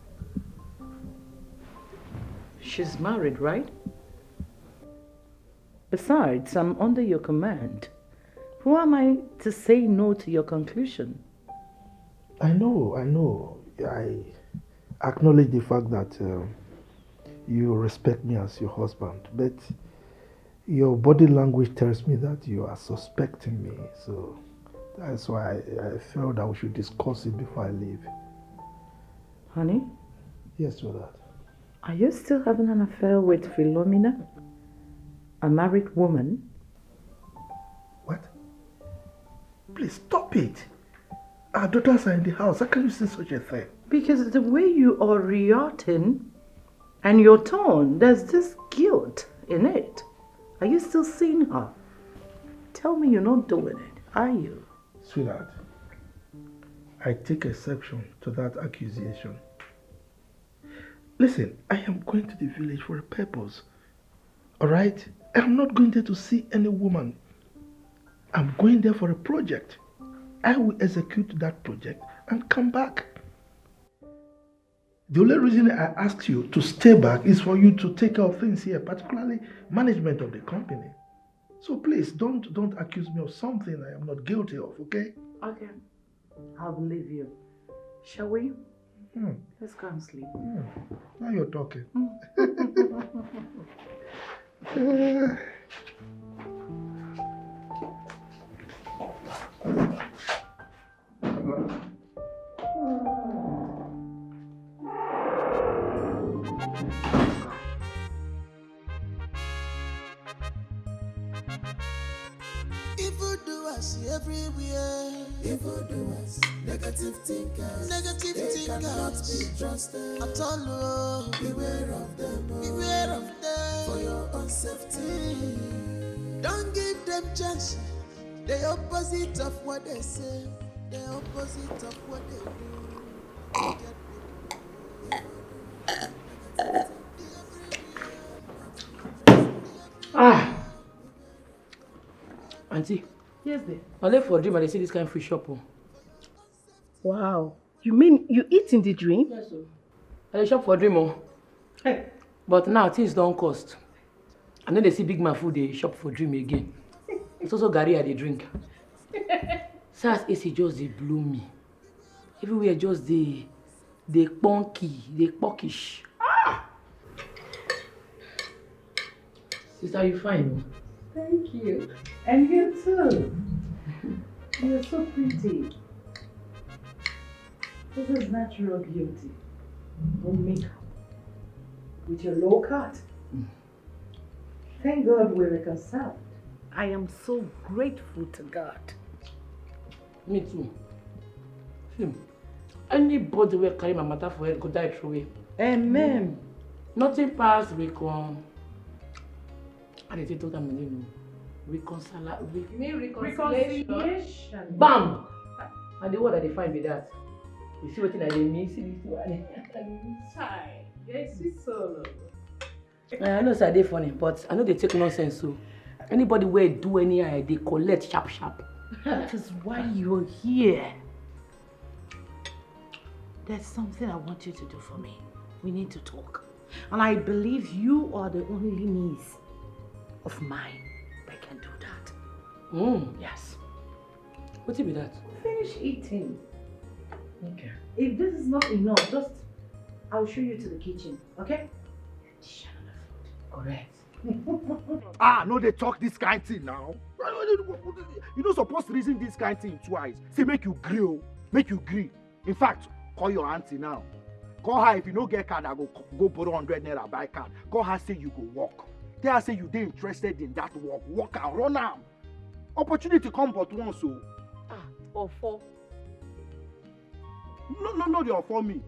B: She's married, right? Besides, I'm under your command. Who am I to say no to your conclusion?
A: I know. I acknowledge the fact that you respect me as your husband, but your body language tells me that you are suspecting me. So that's why I felt that we should discuss it before I leave.
B: Honey?
A: Yes, sweetheart.
B: Are you still having an affair with Philomena? A married woman?
A: What? Please stop it. Our daughters are in the house. How can you say such a thing?
B: Because the way you are reacting and your tone, there's this guilt in it. Are you still seeing her? Tell me you're not doing it, are you?
A: Sweetheart, I take exception to that accusation. Listen, I am going to the village for a purpose. Alright? I'm not going there to see any woman. I'm going there for a project. I will execute that project and come back. The only reason I asked you to stay back is for you to take care of things here, particularly management of the company. So please, don't accuse me of something I am not guilty of, okay?
B: Okay. I'll believe you. Shall we? Let's go and sleep.
A: Now you're talking.
O: Evildoers everywhere. Evildoers, negative thinkers. They cannot be trusted at all. Oh. Beware of them. Oh. Beware of them for your own safety. Don't give them chance. The opposite of what they say. The opposite of what they
G: do. Auntie.
B: Yes, dear.
G: I left for a dream and they see this kind of free shop. Oh.
B: Wow. You mean you eat in the dream?
G: Yes, sir. I shop for a dream. Oh. Hey. But now things don't cost. And then they see big man food, they shop for dream again. It's also Gary they drink. SARS AC just they blew me. Everywhere just they punky, they pockish. Sister, you fine?
B: Thank you. And you too. You're so pretty. This is natural beauty. No makeup. With your low cut. Thank God we're reconciled. I am so grateful to God.
G: Me too. Anybody will carry my matter for head go die through it.
B: Amen.
G: Nothing past recon. I didn't tell them you know. Reconciliation. Bam! And the word that they find be that. You see what I mean? See this one.
B: Yes, it's so.
G: I know they're funny, but I know they take nonsense. So anybody where do any they collect sharp.
B: That is why you're here. There's something I want you to do for me. We need to talk. And I believe you are the only niece of mine that can do that. Yes.
G: What be that?
B: Finish eating.
G: Okay.
B: If this is not enough, I'll show you to the kitchen, okay?
G: Correct.
C: No, they talk this kind of thing now. You don't supposed to reason this kind of thing twice. Say make you agree. In fact, call your auntie now. Call her if you don't get card, I go borrow 100 naira buy card. Call her say you go walk. Tell her say you dey interested in that work. Walk and run am. Opportunity come but once so.
G: Or four.
C: No, they offer me.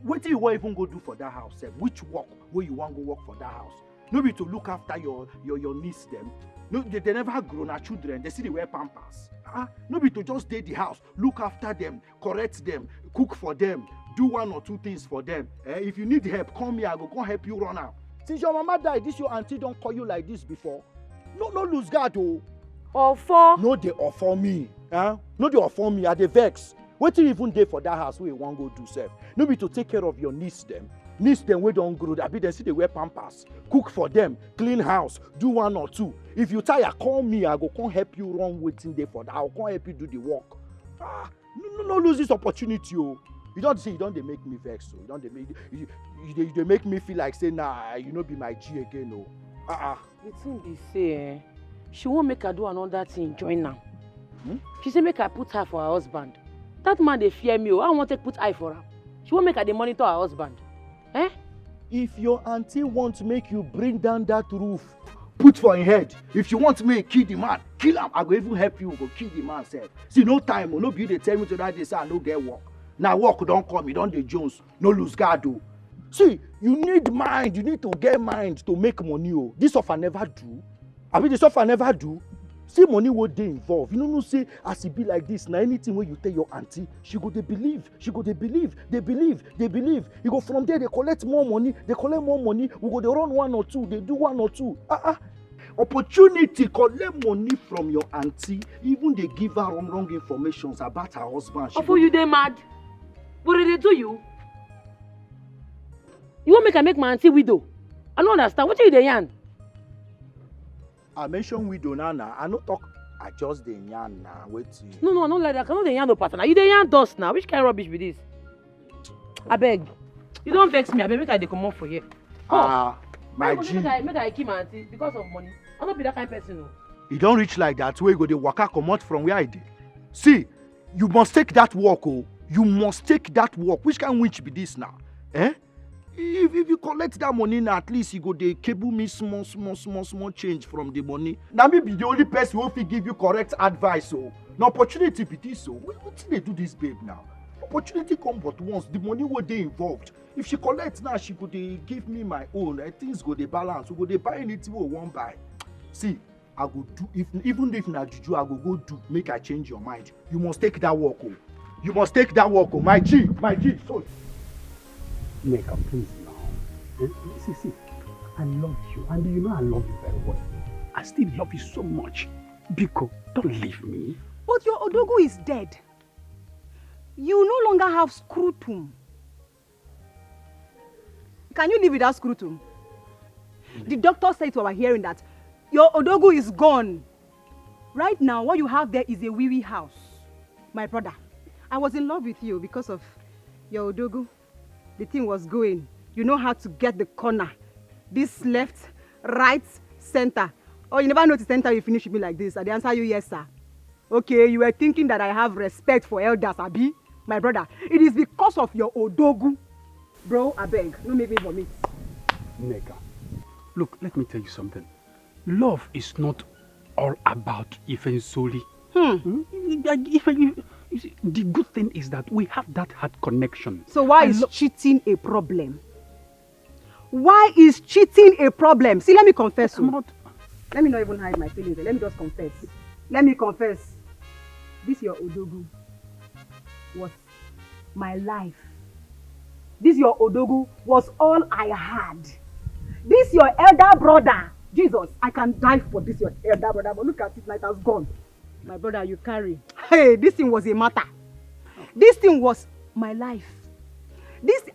C: What do you want even go do for that house? Which work where you want go work for that house? No be to look after your niece them. No, they never grown as children. They see they wear pampers. No be to just stay the house, look after them, correct them, cook for them, do one or two things for them. If you need help, call me. I go come help you run out. Since your mama died, this your auntie don't call you like this before. No lose guard oh.
G: Offer.
C: No they offer me. No they offer me. I dey vex. What you even dey for that house where you want go do self? No be to take care of your niece them. Niece them we don't grow. That be they see they wear pampers. Cook for them, clean house, do one or two. If you tire, call me. I go come help you run waiting there for that. I'll come help you do the work. No lose this opportunity, oh. You don't say you don't dey make me vex, so you don't they make me feel like say nah, you no be my G again, oh.
G: The thing be say, she won't make her do another thing, join her. She say make her put her for her husband. That man they fear me, oh. I want to put eye for her. She won't make her dey monitor her husband. Eh?
C: If your auntie wants to make you bring down that roof, put for your head. If you want me kill the man, kill him. I go even help you go kill the man sef. See, no time, no be they tell me to that day say I no get work. Now work don't come, you don't dey Jones, no lose guard oh. See, you need mind, you need to get mind to make money oh. This offer never do. I mean this offer never do. See money what they involve. You know say as it be like this, now anything where you tell your auntie, she go they believe, they believe. You go from there, they collect more money, we go they run one or two, they do one or two. Opportunity collect money from your auntie, even they give her wrong information about her husband.
G: For you they mad? What did they do you? You want make my auntie widow? I don't understand. What are you yarn?
C: I mentioned widow now. I no talk. I just the yarn now. Wait.
G: No, not like that. I cannot the yarn no partner. You the yarn dust now. Which kind of rubbish be this? I beg. You don't vex me. I beg make I dey come up for here.
C: My G.
G: Make I keep my auntie because of money. I don't be that kind of person. No.
C: You don't reach like that. Where you go the waka come out from where I did. See, you must take that walk, oh. You must take that walk. Which kind of witch be this now? Eh? If you collect that money now, at least you go they cable me small change from the money. Now me be the only person who will give you correct advice. Oh, no opportunity be this. So what did they do this, babe? Now opportunity come but once. The money what they involved. If she collects now, she go they give me my own. Things go they balance. We go they buy anything we want buy. See, I go do even if na juju, I go do. Make I change your mind. You must take that walk. Oh, you must take that walk. Oh, my G. So.
P: Neka, please now. See, I love you, and you know I love you very well. I still love you so much. Biko, don't leave me.
Q: But your Odogu is dead. You no longer have scrotum. Can you live without scrotum? The doctor said to our hearing that your Odogu is gone. Right now, what you have there is a wee house. My brother, I was in love with you because of your Odogu. The thing was going. You know how to get the corner. This left, right, center. Oh, you never noticed center you finish with me like this. I answer you, yes, sir. Okay, you were thinking that I have respect for elders, Abi. My brother, it is because of your Odogu. Bro, I beg, don't make me vomit.
P: Neka, look, let me tell you something. Love is not all about Ifen Soli. You see, the good thing is that we have that heart connection.
Q: So why is cheating a problem? Why is cheating a problem? See, let me confess. Let me not even hide my feelings. Let me just confess. Let me confess. This your Odogu was my life. This your Odogu was all I had. This your elder brother. Jesus, I can die for this your elder brother, but look at it, night has gone. My brother, you carry. Hey, this thing was a matter. This thing was my life.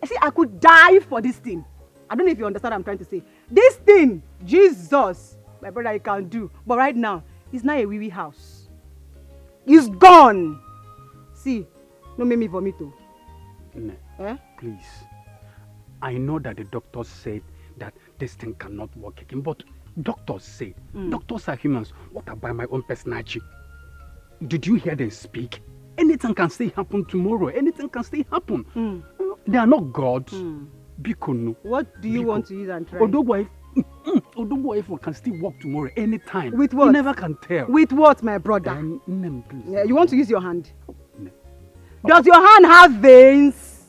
Q: See, I could die for this thing. I don't know if you understand what I'm trying to say. This thing, Jesus, my brother, you can do. But right now, it's not a wee house. It's gone. See, don't make me vomit.
P: Please. I know that the doctors said that this thing cannot work again, but doctors say, doctors are humans. What about my own personality? Did you hear them speak? Anything can still happen tomorrow. Anything can still happen. They are not gods. Biko.
Q: What do you want to use and try?
P: Odogo can still walk tomorrow anytime.
Q: With what?
P: You never can tell.
Q: With what, my brother?
P: Please.
Q: Yeah, you want to use your hand? Does your hand have veins?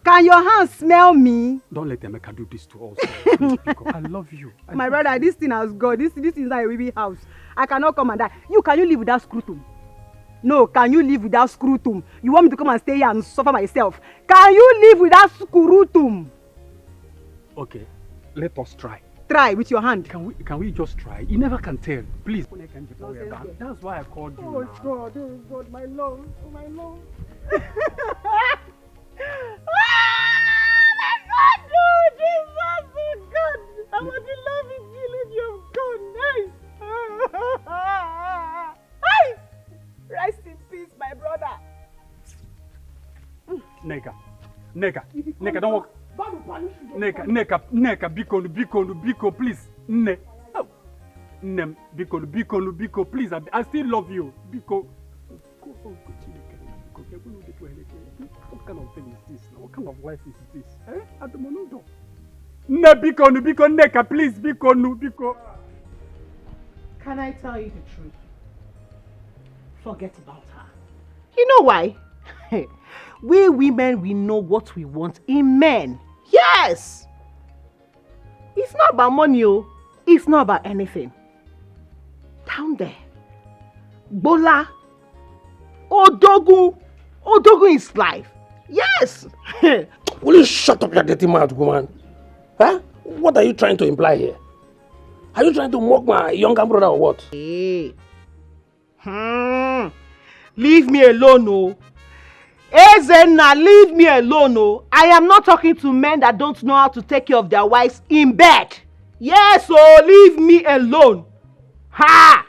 Q: Can your hand smell me?
P: Don't let Emeka do this to us. Please, Biko, I love you.
Q: My brother, this thing has gone. This is not a wee house. I cannot come and die. Can you live without scrotum? No, can you live without scrotum? You want me to come and stay here and suffer myself? Can you live without scrotum?
P: Okay, let us try.
Q: Try with your hand.
P: Can we just try? You never can tell. Please. That's why I called you.
Q: Oh God, my love, my love. Jesus, oh God. I want to love you, feeling you've gone. Hey! Rest in peace, my brother.
P: Neka, don't walk. Neka, Biko, please. Biko, please. I still love you. Biko. What kind of thing is this? What kind of life is this? At the moment, Biko, Neka, please, Biko.
B: Can I tell you the truth? Forget about her. You know why? We women, we know what we want in men. Yes! It's not about money, it's not about anything. Down there, Bola, Odogu is life. Yes!
F: Will you shut up your dirty mouth, woman? Huh? What are you trying to imply here? Are you trying to mock my younger brother or what?
B: Hey. Leave me alone, Ezenna, leave me alone, I am not talking to men that don't know how to take care of their wives in bed. Yes, leave me alone. Ha!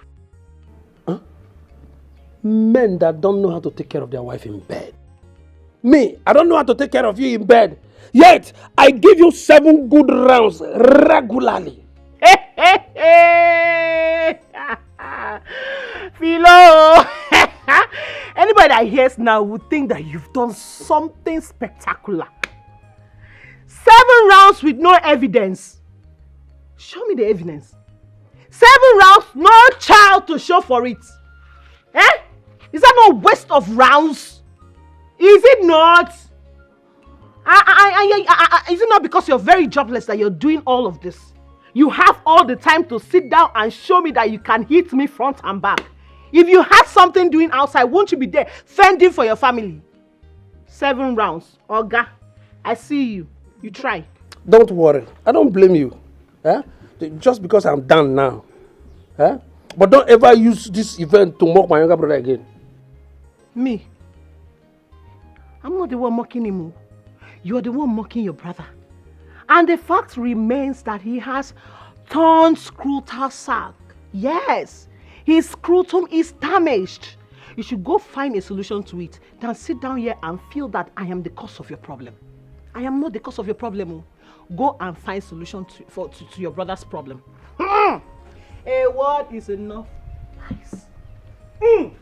F: Huh? Men that don't know how to take care of their wife in bed. Me, I don't know how to take care of you in bed. Yet, I give you 7 good rounds regularly.
B: Philo! Anybody that hears now would think that you've done something spectacular. 7 rounds with no evidence. Show me the evidence. 7 rounds, no child to show for it. Is that not a waste of rounds? Is it not? Is it not because you're very jobless that you're doing all of this? You have all the time to sit down and show me that you can hit me front and back. If you had something doing outside, won't you be there fending for your family? 7 rounds. Oga, I see you. You try.
F: Don't worry. I don't blame you. Just because I'm done now. But don't ever use this event to mock my younger brother again.
B: Me? I'm not the one mocking him. You're the one mocking your brother. And the fact remains that he has torn scrotal sac. Yes, his scrotum is damaged. You should go find a solution to it than sit down here and feel that I am the cause of your problem. I am not the cause of your problem. Go and find solution to your brother's problem. A word is enough. Nice. Give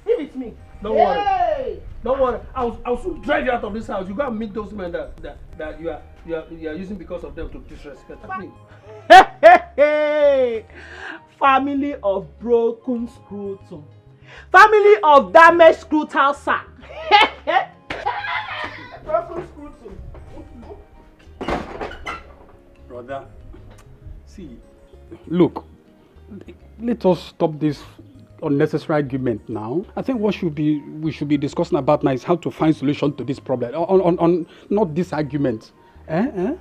B: it to me.
F: Don't worry. Don't worry. I'll soon drive you out of this house. You go and meet those men that you are using because of them to disrespect me.
B: Family of broken scrotum. Family of damaged scrotal sac. Broken scrotum.
P: Brother, see, look, let us stop this unnecessary argument now. I think we should be discussing about now is how to find solution to this problem. On not this argument. That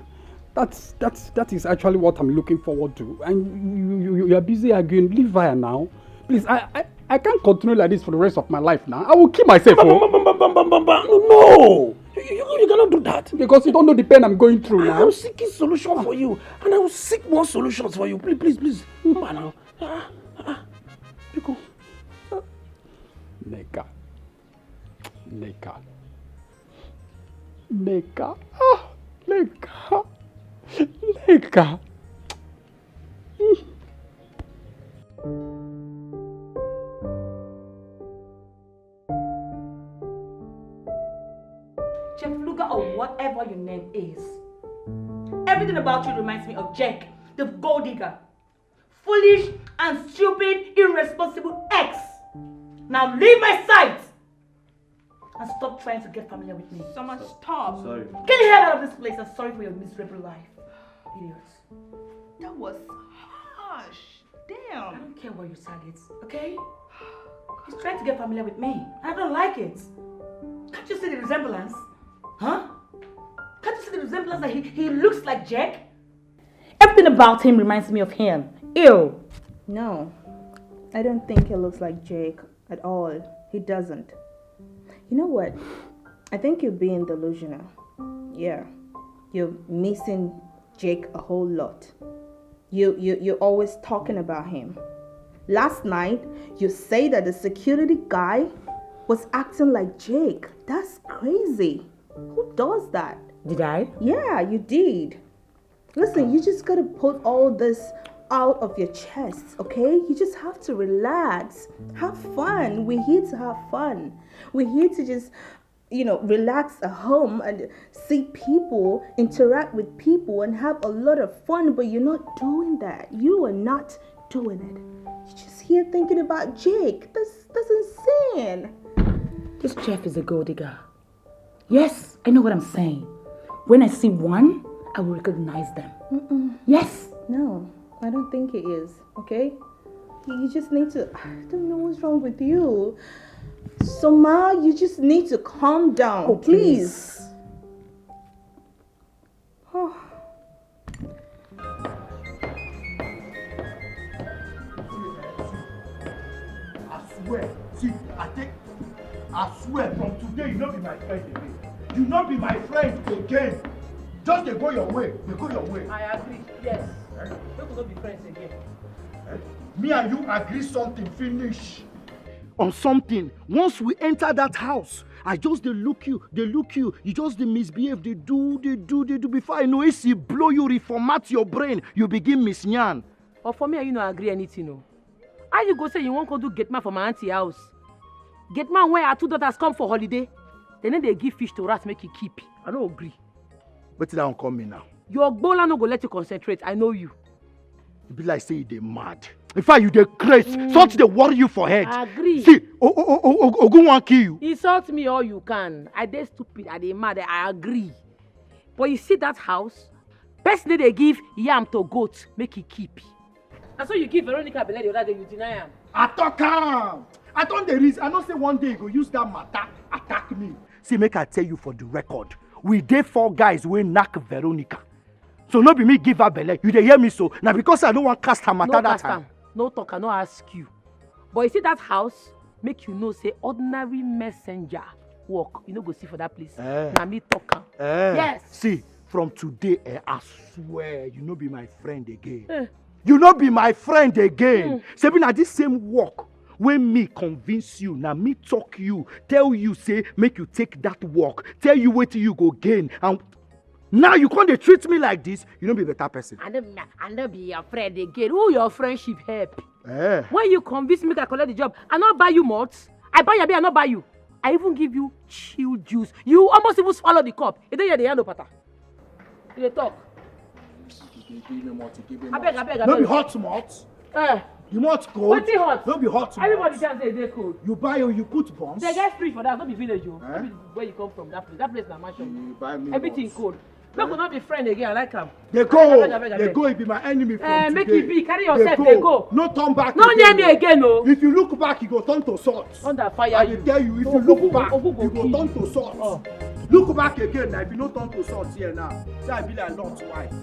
P: is actually what I'm looking forward to. And you are busy arguing. Leave her now, please. I can't continue like this for the rest of my life now. I will kill myself.
F: No, you cannot do that
P: because you don't know the pain I'm going through now.
F: I'm seeking solution for you, and I will seek more solutions for you. Please. Now. Because
P: Neka.
K: Jeff Luger or whatever your name is. Everything about you reminds me of Jack, the gold digger. Foolish and stupid, irresponsible ex. Now leave my sight and stop trying to get familiar with me.
N: Someone stop.
K: Sorry. Get the hell out of this place. I'm sorry for your miserable life. Idiots.
N: That was harsh. Damn.
K: I don't care what your side is, okay? He's trying to get familiar with me. I don't like it. Can't you see the resemblance? Huh? Can't you see the resemblance that he looks like Jack? Everything about him reminds me of him. Ew.
N: No, I don't think he looks like Jake at all. He doesn't. You know what? I think you're being delusional. Yeah, you're missing Jake a whole lot. You're always talking about him. Last night, you say that the security guy was acting like Jake. That's crazy. Who does that?
G: Did I?
N: Yeah, you did. Listen, you just gotta put all this out of your chest, okay? You just have to relax. Have fun. We're here to have fun. We're here to just, relax at home and see people, interact with people, and have a lot of fun. But you're not doing that. You are not doing it. You're just here thinking about Jake. That's insane.
G: This Jeff is a gold digger. Yes, I know what I'm saying. When I see one, I will recognize them. Yes.
N: No, I don't think it is, okay? You just need to, I don't know what's wrong with you. So, Ma, you just need to calm down,
G: Oh,
N: please. Oh.
I: I swear, from today, you not be my friend again. You not be my friend again. Just they go your way. They go your way.
G: I agree, yes. We could not be friends again.
I: Me and you agree something, finish. On something. Once we enter that house, I just they look you. You just they misbehave, they do. Before I know it, see blow you, reformat your brain. You begin misnyan.
G: But for me, you not agree anything, no. How you go say you won't go do get man for my auntie house? Get man where our two daughters come for holiday. Then they give fish to rats make you keep. I don't agree.
I: But that don't come me now.
G: Your bola no go let you concentrate. I know you.
I: You be like say you dey mad. In fact, you dey crazy. Something they worry you for head.
G: I agree.
I: See, Ogun wan kill you.
G: Insult me all you can. I dey stupid. I dey mad. I agree. But you see that house? Person they give yam to goat make he keep. And so you give Veronica belle the other day, you deny him.
I: I talk am. I don't the reason. I don't say one day you go use that matter attack me. See, make I tell you for the record. We dey 4 guys wey knack Veronica. So no be me give her belle. You dey hear me so? Now because I don't want cast her matter that time.
G: No talk, I no ask you. But you see that house, make you know say ordinary messenger work. You no go see for that place. Now me talk am. Yes.
I: See, from today, I swear you no be my friend again. You no be my friend again. Say na this same work. When me convince you, now me talk you, tell you say make you take that work, tell you what you go gain, and now you can't treat me like this. You don't be a better person.
G: I don't be your friend again. Who your friendship help? When you convince me to collect the job, I not buy you malts. I buy your beer, I not buy you. I even give you chill juice. You almost even swallow the cup. You don't hear the hand of pata. You talk. I beg.
I: Don't be hot malt. You want cold?
G: What's it hot?
I: Don't be hot.
G: Everybody can say they're cold.
I: You buy or you put bombs.
G: They get free for that. Don't be village, you. Don't be where you come from. That place is a mansion.
I: You buy me
G: everything cold. We could not be friends again. I like them.
I: They go. They go. It be my enemy from today.
G: Make it be. Carry yourself. They go.
I: No turn back.
G: No near me again, no.
I: If you look back, you go turn to salt.
G: Under fire.
I: I will tell you. If you look back, you go turn to salt. Look back again. Now, if you no turn to salt here now, say I be like Lord's wife.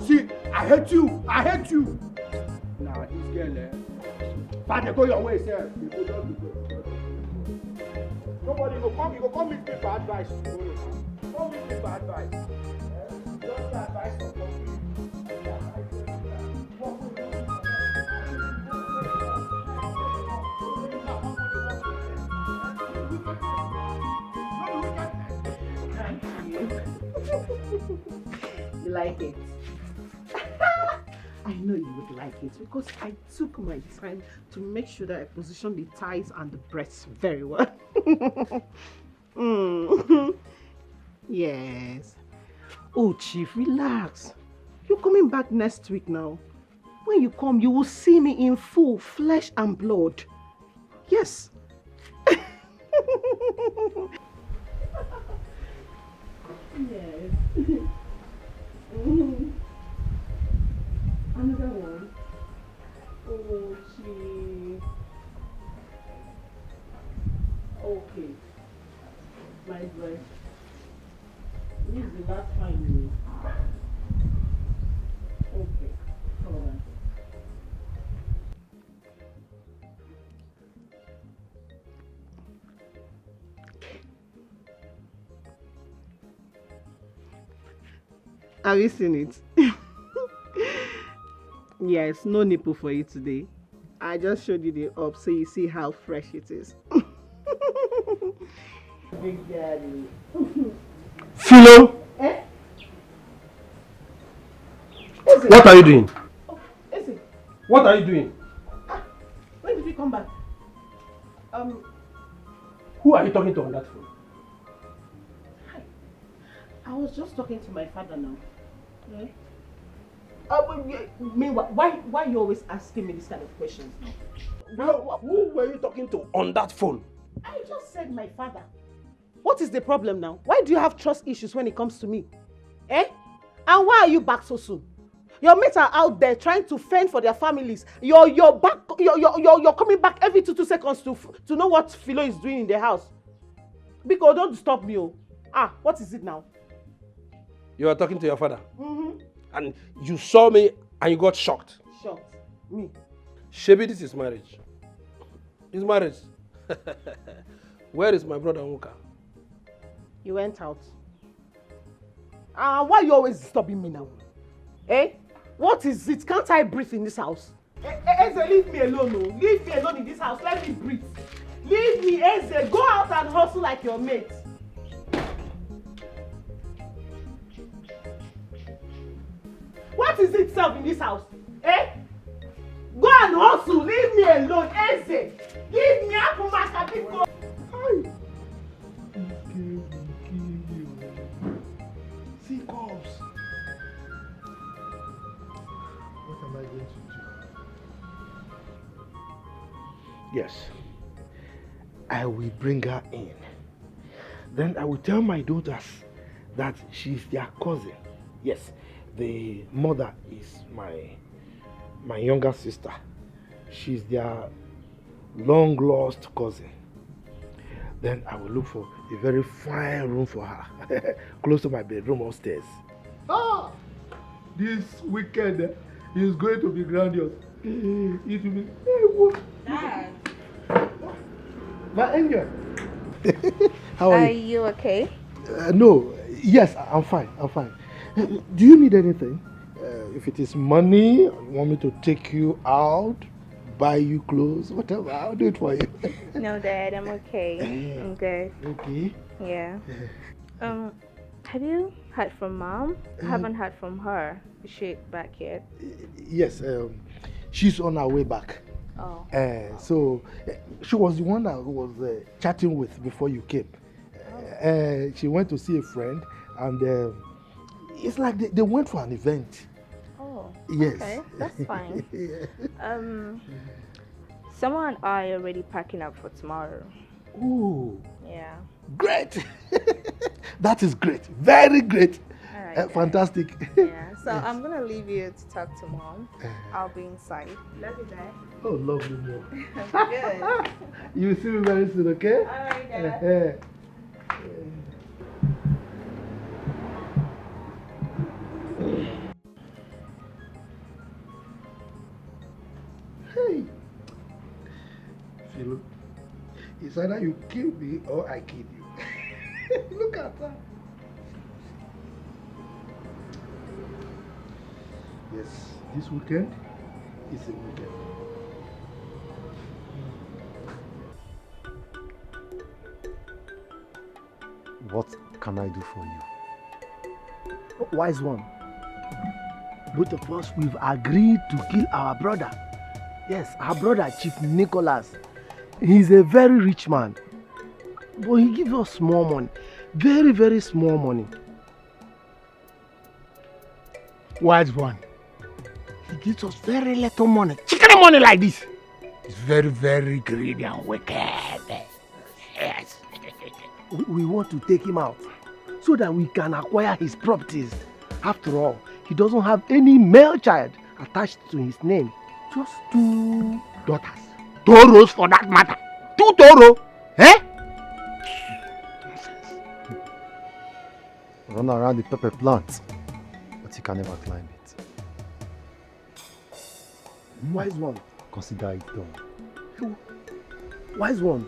I: See, I hate you. Nah, this girl, but they go your way, sir. They go just go. Nobody go come. You go come with me for advice. Come with me for advice. Just the advice of
B: You like it? I know you would like it because I took my time to make sure that I position the thighs and the breasts very well. Yes. Oh, Chief, relax. You're coming back next week now. When you come, you will see me in full flesh and blood. Yes. Yes. Another one. Oh, Chief. Okay. My boy. This is the last time. Okay. Hold on. Have you seen it? Yes, no nipple for you today. I just showed you the up so you see how fresh it is. Big daddy.
I: Philo,
B: Eh?
F: What are you doing?
B: Oh, Eze,
F: What are you doing?
B: when did you come back?
F: Who are you talking to on that phone?
B: I was just talking to my father now. Eh? Meanwhile, why you always asking me this kind of questions now?
F: Who were you talking to on that phone?
B: I just said my father. What is the problem now? Why do you have trust issues when it comes to me? Eh? And why are you back so soon? Your mates are out there trying to fend for their families. You're coming back every 2 seconds to know what Philo is doing in the house. Because don't disturb me. Oh. What is it now?
F: You are talking to your father.
B: Mm-hmm.
F: And you saw me and you got shocked.
B: Shocked? Me?
F: Shebi, this is marriage. It's marriage. Where is my brother Nwoka?
B: You went out. Why are you always disturbing me now? Eh? What is it? Can't I breathe in this house? Eze, leave me alone. Oh. Leave me alone in this house. Let me breathe. Leave me, Eze. Go out and hustle like your mate. What is it, self, in this house? Eh? Go and hustle. Leave me alone, Eze. Leave me up for my capital.
A: See, cops. What am I going to do? Yes, I will bring her in. Then I will tell my daughters that she's their cousin. Yes, the mother is my younger sister. She's their long lost cousin. Then I will look for a very fine room for her, close to my bedroom upstairs. This weekend is going to be grandiose. It will be.
N: Dad.
A: My angel. How are you?
N: Are you okay?
A: No. Yes, I'm fine. I'm fine. Do you need anything? If it is money, you want me to take you out, buy you clothes, whatever, I'll do it for you.
N: No, Dad, I'm okay. I'm good.
A: Okay.
N: Yeah. Have you heard from Mom? I haven't heard from her. Is she back yet?
A: Yes, she's on her way back.
N: Oh.
A: So she was the one I was chatting with before you came. She went to see a friend, and it's like they went for an event.
N: Oh.
A: Yes.
N: Okay, that's fine. Someone and I are already packing up for tomorrow.
A: Ooh.
N: Yeah.
A: Great. That is great. Very great.
N: All right,
A: fantastic.
N: Yeah. So
A: Yes.
N: I'm gonna leave you to talk to Mom. I'll be inside. Love you, Dad.
A: Oh, lovely mom.
N: Good.
A: You will see me very soon, okay?
N: All right, Dad.
A: Hey. Philo, it's either you kill me or I kill you. Look at that. Yes, this weekend is a weekend.
I: What can I do for you? Wise one. Both of us, we've agreed to kill our brother. Yes, our brother, Chief Nicholas. He's a very rich man. But he gives us small money. Very, very small money.
R: Wise one.
I: He gives us very little money. Chicken money like this.
R: He's very, very greedy and wicked. Yes.
I: We want to take him out so that we can acquire his properties. After all, he doesn't have any male child attached to his name. Just 2 daughters.
R: Toros for that matter. 2 toro. Eh?
S: Run around the pepper plant, but he can never climb it.
I: Wise one.
S: Consider it done.
I: Wise one.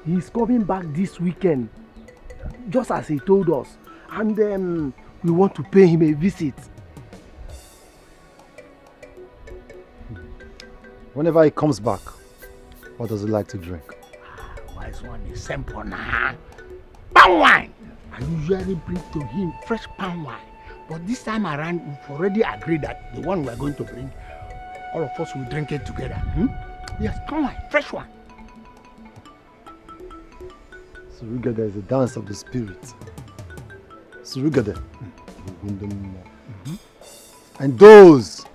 I: He's coming back this weekend, just as he told us. And we want to pay him a visit.
S: Whenever he comes back, what does he like to drink?
R: Wise one is simple now. palm wine. I usually bring to him fresh palm wine. But this time around, we've already agreed that the one we're going to bring, all of us will drink it together. Yes, palm wine, fresh one.
S: Surugada is a dance of the spirit. Surugada. And those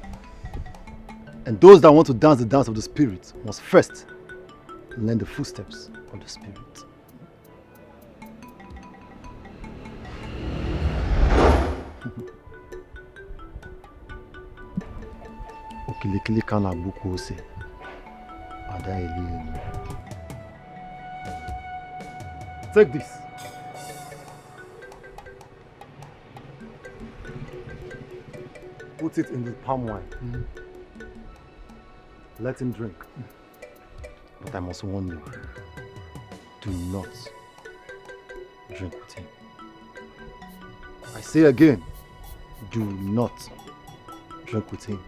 S: that want to dance the dance of the spirit must first learn the footsteps of the spirit. Okilikili kana buku ose. Ada eli. Take this. Put it in the palm wine. Let him drink. But I must warn you, do not drink with him. I say again, do not drink with him.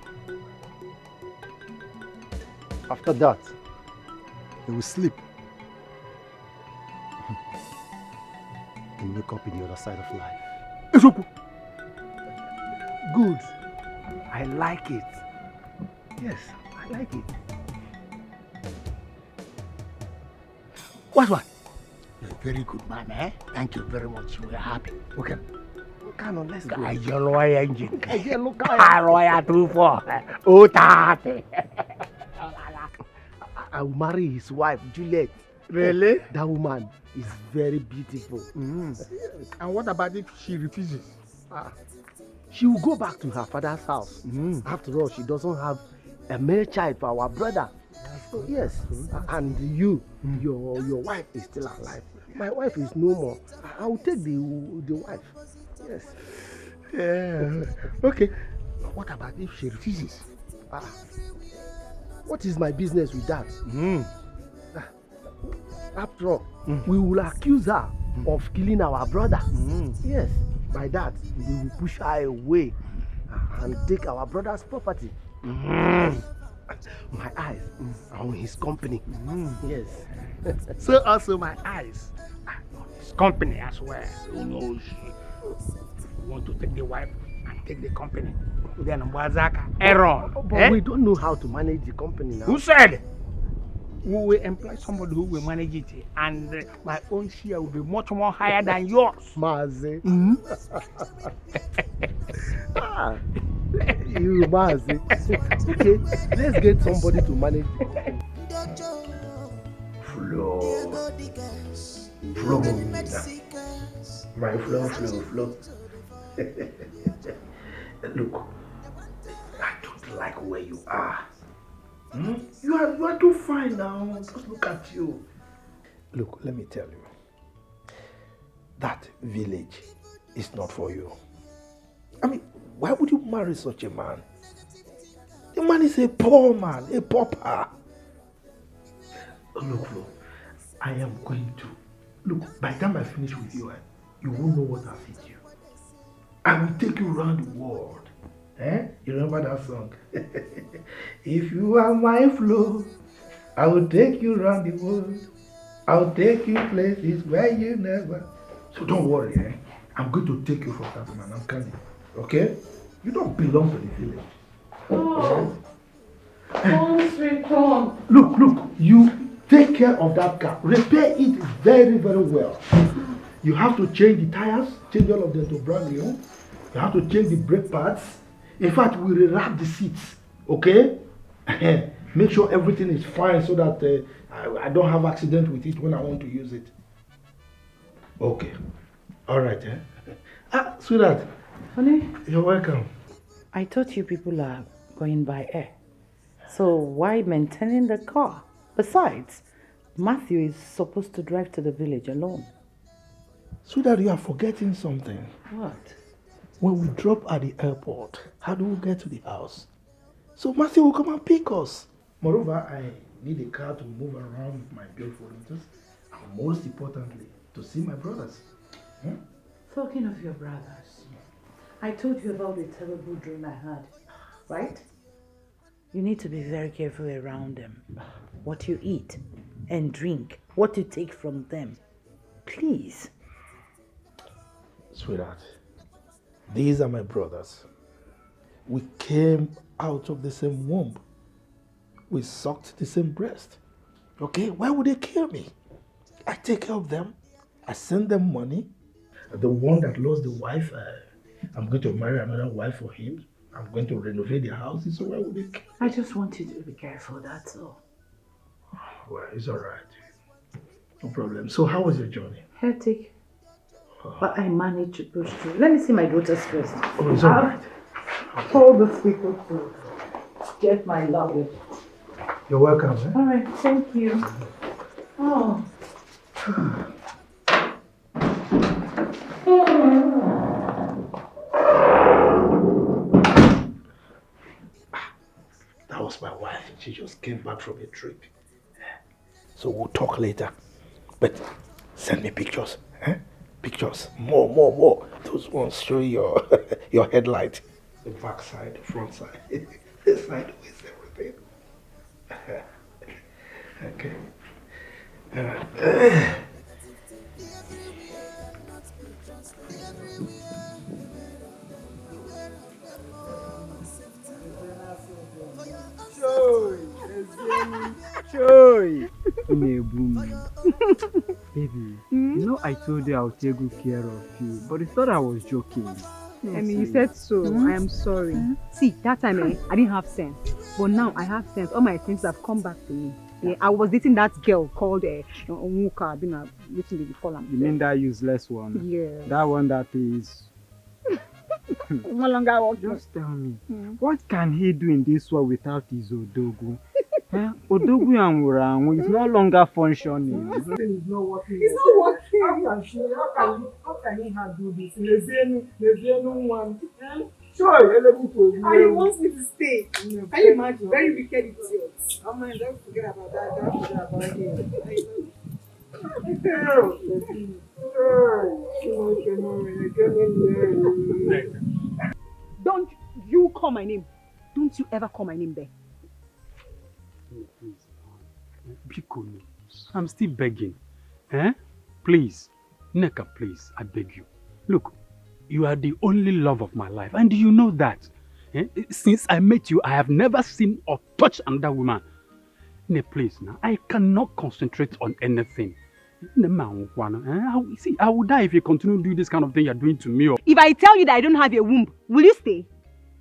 S: After that, he will sleep and wake up in the other side of life.
R: Good. I like it. Yes, I like it. What? You're a very good man, eh? Thank you very much. We're happy. Okay. Come on, let's go. Your lawyer engine. Lawyer 24. Oh, tate. I will marry his wife, Juliet. Really? That woman is very beautiful. And what about if she refuses? She will go back to her father's house. After all, she doesn't have a male child for our brother. So yes, and you, your wife is still alive. My wife is no more. I will take the wife. Yes. Yeah. Okay. What about if she refuses? What is my business with that? After all, we will accuse her of killing our brother. Yes. By that, we will push her away and take our brother's property. My eyes are on his company. Yes. So also my eyes are on his company as well. Who knows? You want to take the wife and take the company. Then Aaron. But we don't know how to manage the company now. Who said? We will employ somebody who will manage it, and my own share will be much more higher than yours. Mazi. You Mazi. Okay, let's get somebody to manage it.
A: Flow. My flow. Look, I don't like where you are. You are too fine now. Just look at you. Look, let me tell you. That village is not for you. I mean, why would you marry such a man? The man is a poor man, a pauper. Look, I am going to. Look, by the time I finish with you, you won't know what I'll feed you. I will take you around the world. You remember that song? If you are my flow, I will take you around the world. I will take you places where you never. So don't worry, I'm going to take you from that man. I'm coming. Okay? You don't belong to the village.
G: Oh, come, sweet come.
A: Look, you take care of that car. Repair it very, very well. You have to change the tires, change all of them to brand new. You have to change the brake pads. In fact, we rewrap the seats, okay? Make sure everything is fine so that I don't have accident with it when I want to use it. Okay. All right, sweetheart.
B: Honey?
A: You're welcome.
B: I thought you people are going by air. So why maintaining the car? Besides, Matthew is supposed to drive to the village alone.
A: Sweetheart, you are forgetting something.
B: What?
A: When we drop at the airport, how do we get to the house? So Matthew will come and pick us. Moreover, I need a car to move around with my beautiful daughters, and most importantly, to see my brothers.
B: Talking of your brothers, I told you about the terrible dream I had, right? You need to be very careful around them. What you eat and drink, what you take from them. Please.
A: Sweetheart, these are my brothers. We came out of the same womb. We sucked the same breast. Okay, why would they kill me? I take care of them. I send them money. The one that lost the wife, I'm going to marry another wife for him. I'm going to renovate their houses, so why would they kill me?
B: I just want you to be careful, that's all.
A: Well, it's all right. No problem. So how was your journey?
B: Hectic. But I managed to push through. Let me see my daughters first.
A: Oh, it's all right.
B: Hold the people to get my luggage.
A: You're welcome. Eh?
B: All right, thank you. Oh.
A: That was my wife. She just came back from a trip. So we'll talk later. But send me pictures. Eh? Pictures. More. Those ones show your your headlight. The back side, the front side. The sideways, everything. Okay.
D: Joy! Baby, you know I told you I would take good care of you, but you thought I was joking.
Q: I mean, you said so. I am sorry. See, that time I didn't have sense. But now I have sense. All my senses have come back to me. Yeah, I was dating that girl called Onwuka. I've been waiting to call him.
D: You mean that useless one?
Q: Yeah.
D: That one that is...
Q: No longer working.
D: Just tell me, what can he do in this world without his Odogu? Odogu and is no longer functioning.
F: It's not working.
Q: It's not working.
F: How can he handle this? Lezenu one. Sure,
Q: and he wants me to stay. Can you imagine? Very wicked idiot.
F: Oh man, don't forget about that. Don't forget about him.
Q: Don't you call my name. Don't you ever call my name there.
P: Bikono, I'm still begging. Please, Neka, please, I beg you. Look, you are the only love of my life, and you know that. Since I met you, I have never seen or touched another woman. Ne, please, now, I cannot concentrate on anything. See, I will die if you continue doing this kind of thing you're doing to me.
Q: If I tell you that I don't have a womb, will you stay?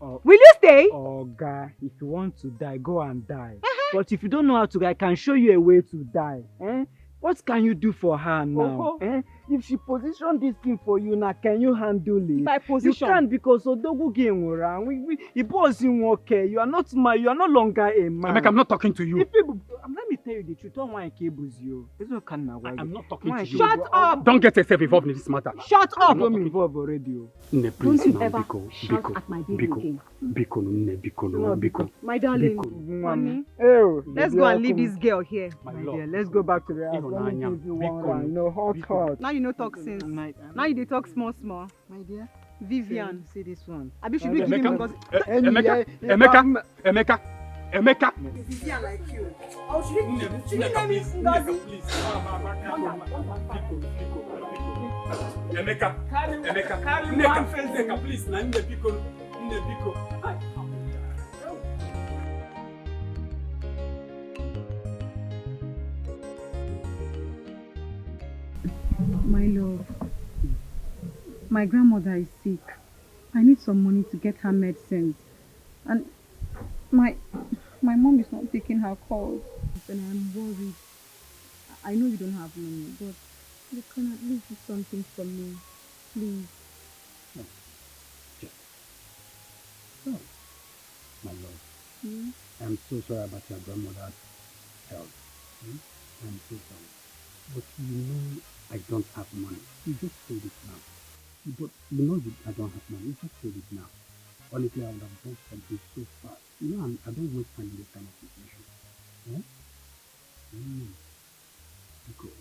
Q: Will you stay?
D: Oh, guy, if you want to die, go and die. But if you don't know how to die, I can show you a way to die. What can you do for her now? If she position this thing for you now, can you handle it?
Q: My position.
D: You can't because Odogu game around. It wasn't okay. You are not longer a man.
P: Emeka, I'm not talking to you.
D: If people, let me tell you the truth. Don't want to cables you.
P: I'm not talking to you.
Q: Shut up!
P: Don't get yourself involved in this matter.
Q: Shut up!
D: I'm involved already.
P: Ne, please,
Q: don't you
P: now,
Q: ever shout
P: Biko,
Q: at my baby again.
P: Biko.
Q: My darling, honey, let's go and leave this girl here.
D: My dear, let's go back to the house. Let me give you one round. No, hot.
Q: Now you know talk sense. Now you dey talk small.
D: My dear,
Q: Vivian,
D: see this one.
Q: Abi should we give him because
P: Emeka.
Q: Vivian like you. Oh, should we name him Ngozi?
P: Emeka, please, na nne biko.
E: My love, my grandmother is sick. I need some money to get her medicines. And my mom is not taking her calls. And I'm worried. I know you don't have money, but you can at least do something for me. Please.
P: No, my love. I'm so sorry about your grandmother's health. I'm so sorry. But you know I don't have money. You just said it now. But you know I don't have money. You just said it now. Honestly, I would have done something so fast. You know, I don't waste time in this kind of situation. Because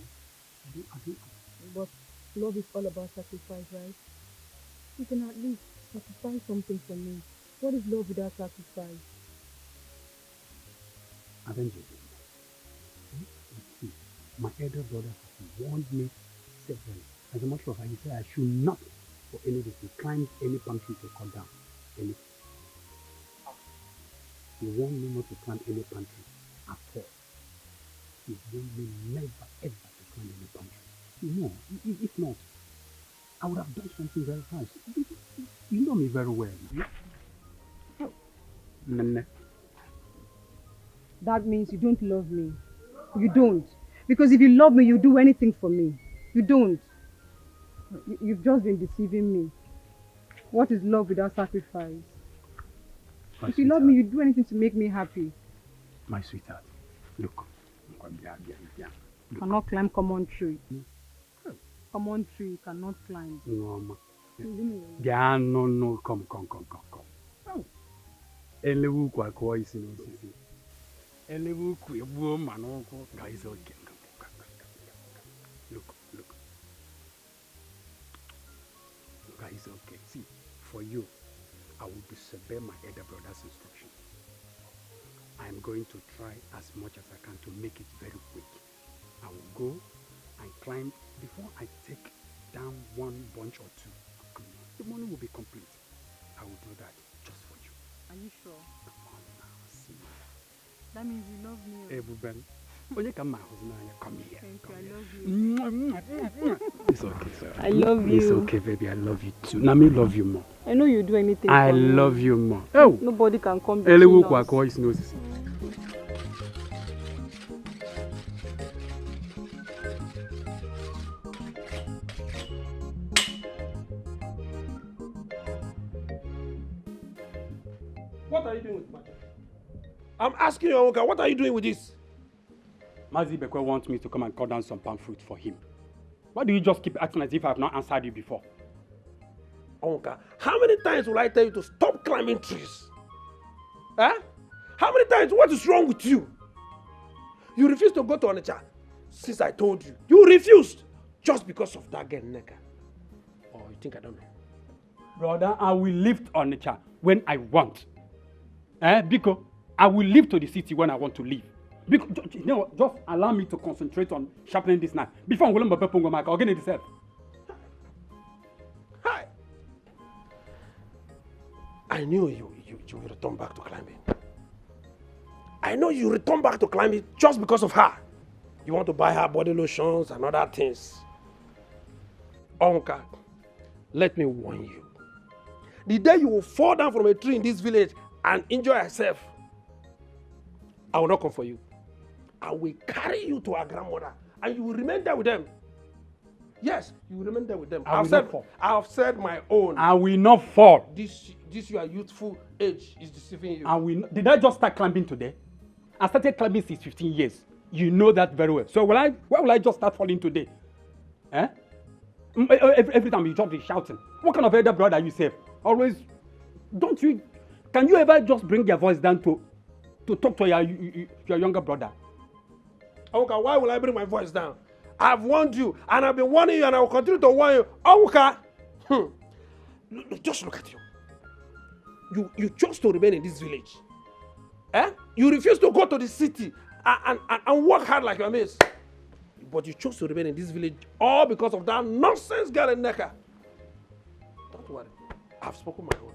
P: I don't.
E: But love is all about sacrifice, right? You can at least sacrifice something for me. What is love without sacrifice?
P: I don't do it. See, my elder brother has warned me severally. As a matter of fact, he said I should not for any reason, climb any palm tree to cut down. Any. You want me not to climb any palm tree at all. You want me never ever to climb any palm tree. No, if not, I would have done something very nice. You know me very well. Nene.
Q: That means you don't love me. You don't. Because if you love me, you do anything for me. You don't. You've just been deceiving me. What is love without sacrifice? If you love me, you do anything to make me happy.
P: My sweetheart, look.
Q: You cannot climb common tree. Common tree you cannot climb.
P: No, ma. Yeah, no, come. Elewu kwa kwa isi n'osisi. Elewu kwa egbuo ma n'ụkwụ. Guys, okay. Look. Guys, okay. See, for you, I will disobey my elder brother's instruction. I am going to try as much as I can to make it very quick. I will go and climb before I take down one bunch or two. The money will be complete. I will do that just for you.
Q: Are you sure?
P: Come on now, see.
Q: That means you love me.
P: Ebuben, onye ka mma ahụ n'anya, come here.
Q: Thank you, I love you.
P: It's okay, sir.
Q: I love you.
P: It's okay, baby. I love you too. Now me love you more.
Q: I know you do anything
P: I
Q: for me.
P: love you more. Oh,
Q: nobody can come between
P: Elewu
Q: us.
P: kwa kwa isi n'osisi.
F: What are you doing with Maja? I'm asking you, Onka, what are you doing with this?
P: Mazi Bekwe wants me to come and cut down some palm fruit for him. Why do you just keep acting as if I have not answered you before?
F: Onka, how many times will I tell you to stop climbing trees? Huh? How many times? What is wrong with you? You refused to go to Onitsha since I told you. You refused just because of that girl Neka. Oh, you think I don't know?
P: Brother, I will live on Onitsha when I want. Because I will leave to the city when I want to leave. Because, you know, just allow me to concentrate on sharpening this knife. Before I'm going to go back, I'll get it yourself.
F: Hi. I knew you will return back to climbing. I know you return back to climbing just because of her. You want to buy her body lotions and other things. Onka, let me warn you. The day you will fall down from a tree in this village and injure yourself, I will not come for you. I will carry you to our grandmother and you will remain there with them. Yes, you will remain there with them. I have said my own.
P: I will not fall.
F: This your youthful age is deceiving you.
P: Did I just start climbing today? I started climbing since 15 years. You know that very well. So why will I just start falling today? Every time you jump, you're shouting. What kind of elder brother are you, Seth? Always, can you ever just bring your voice down to talk to your younger brother?
F: Awuka, why will I bring my voice down? I've warned you, and I've been warning you, and I will continue to warn you. Awuka, just look at you. You chose to remain in this village. You refuse to go to the city and work hard like your mates. But you chose to remain in this village all because of that nonsense girl in Neka. Don't worry, I've spoken my own.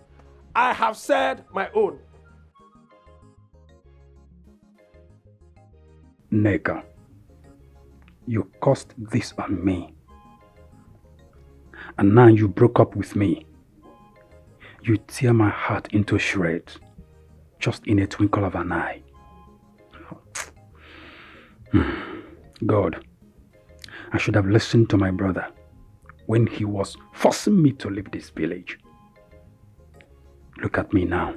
F: I have said my own.
P: Neka, you caused this on me. And now you broke up with me. You tear my heart into shreds, just in a twinkle of an eye. God, I should have listened to my brother when he was forcing me to leave this village. Look at me now.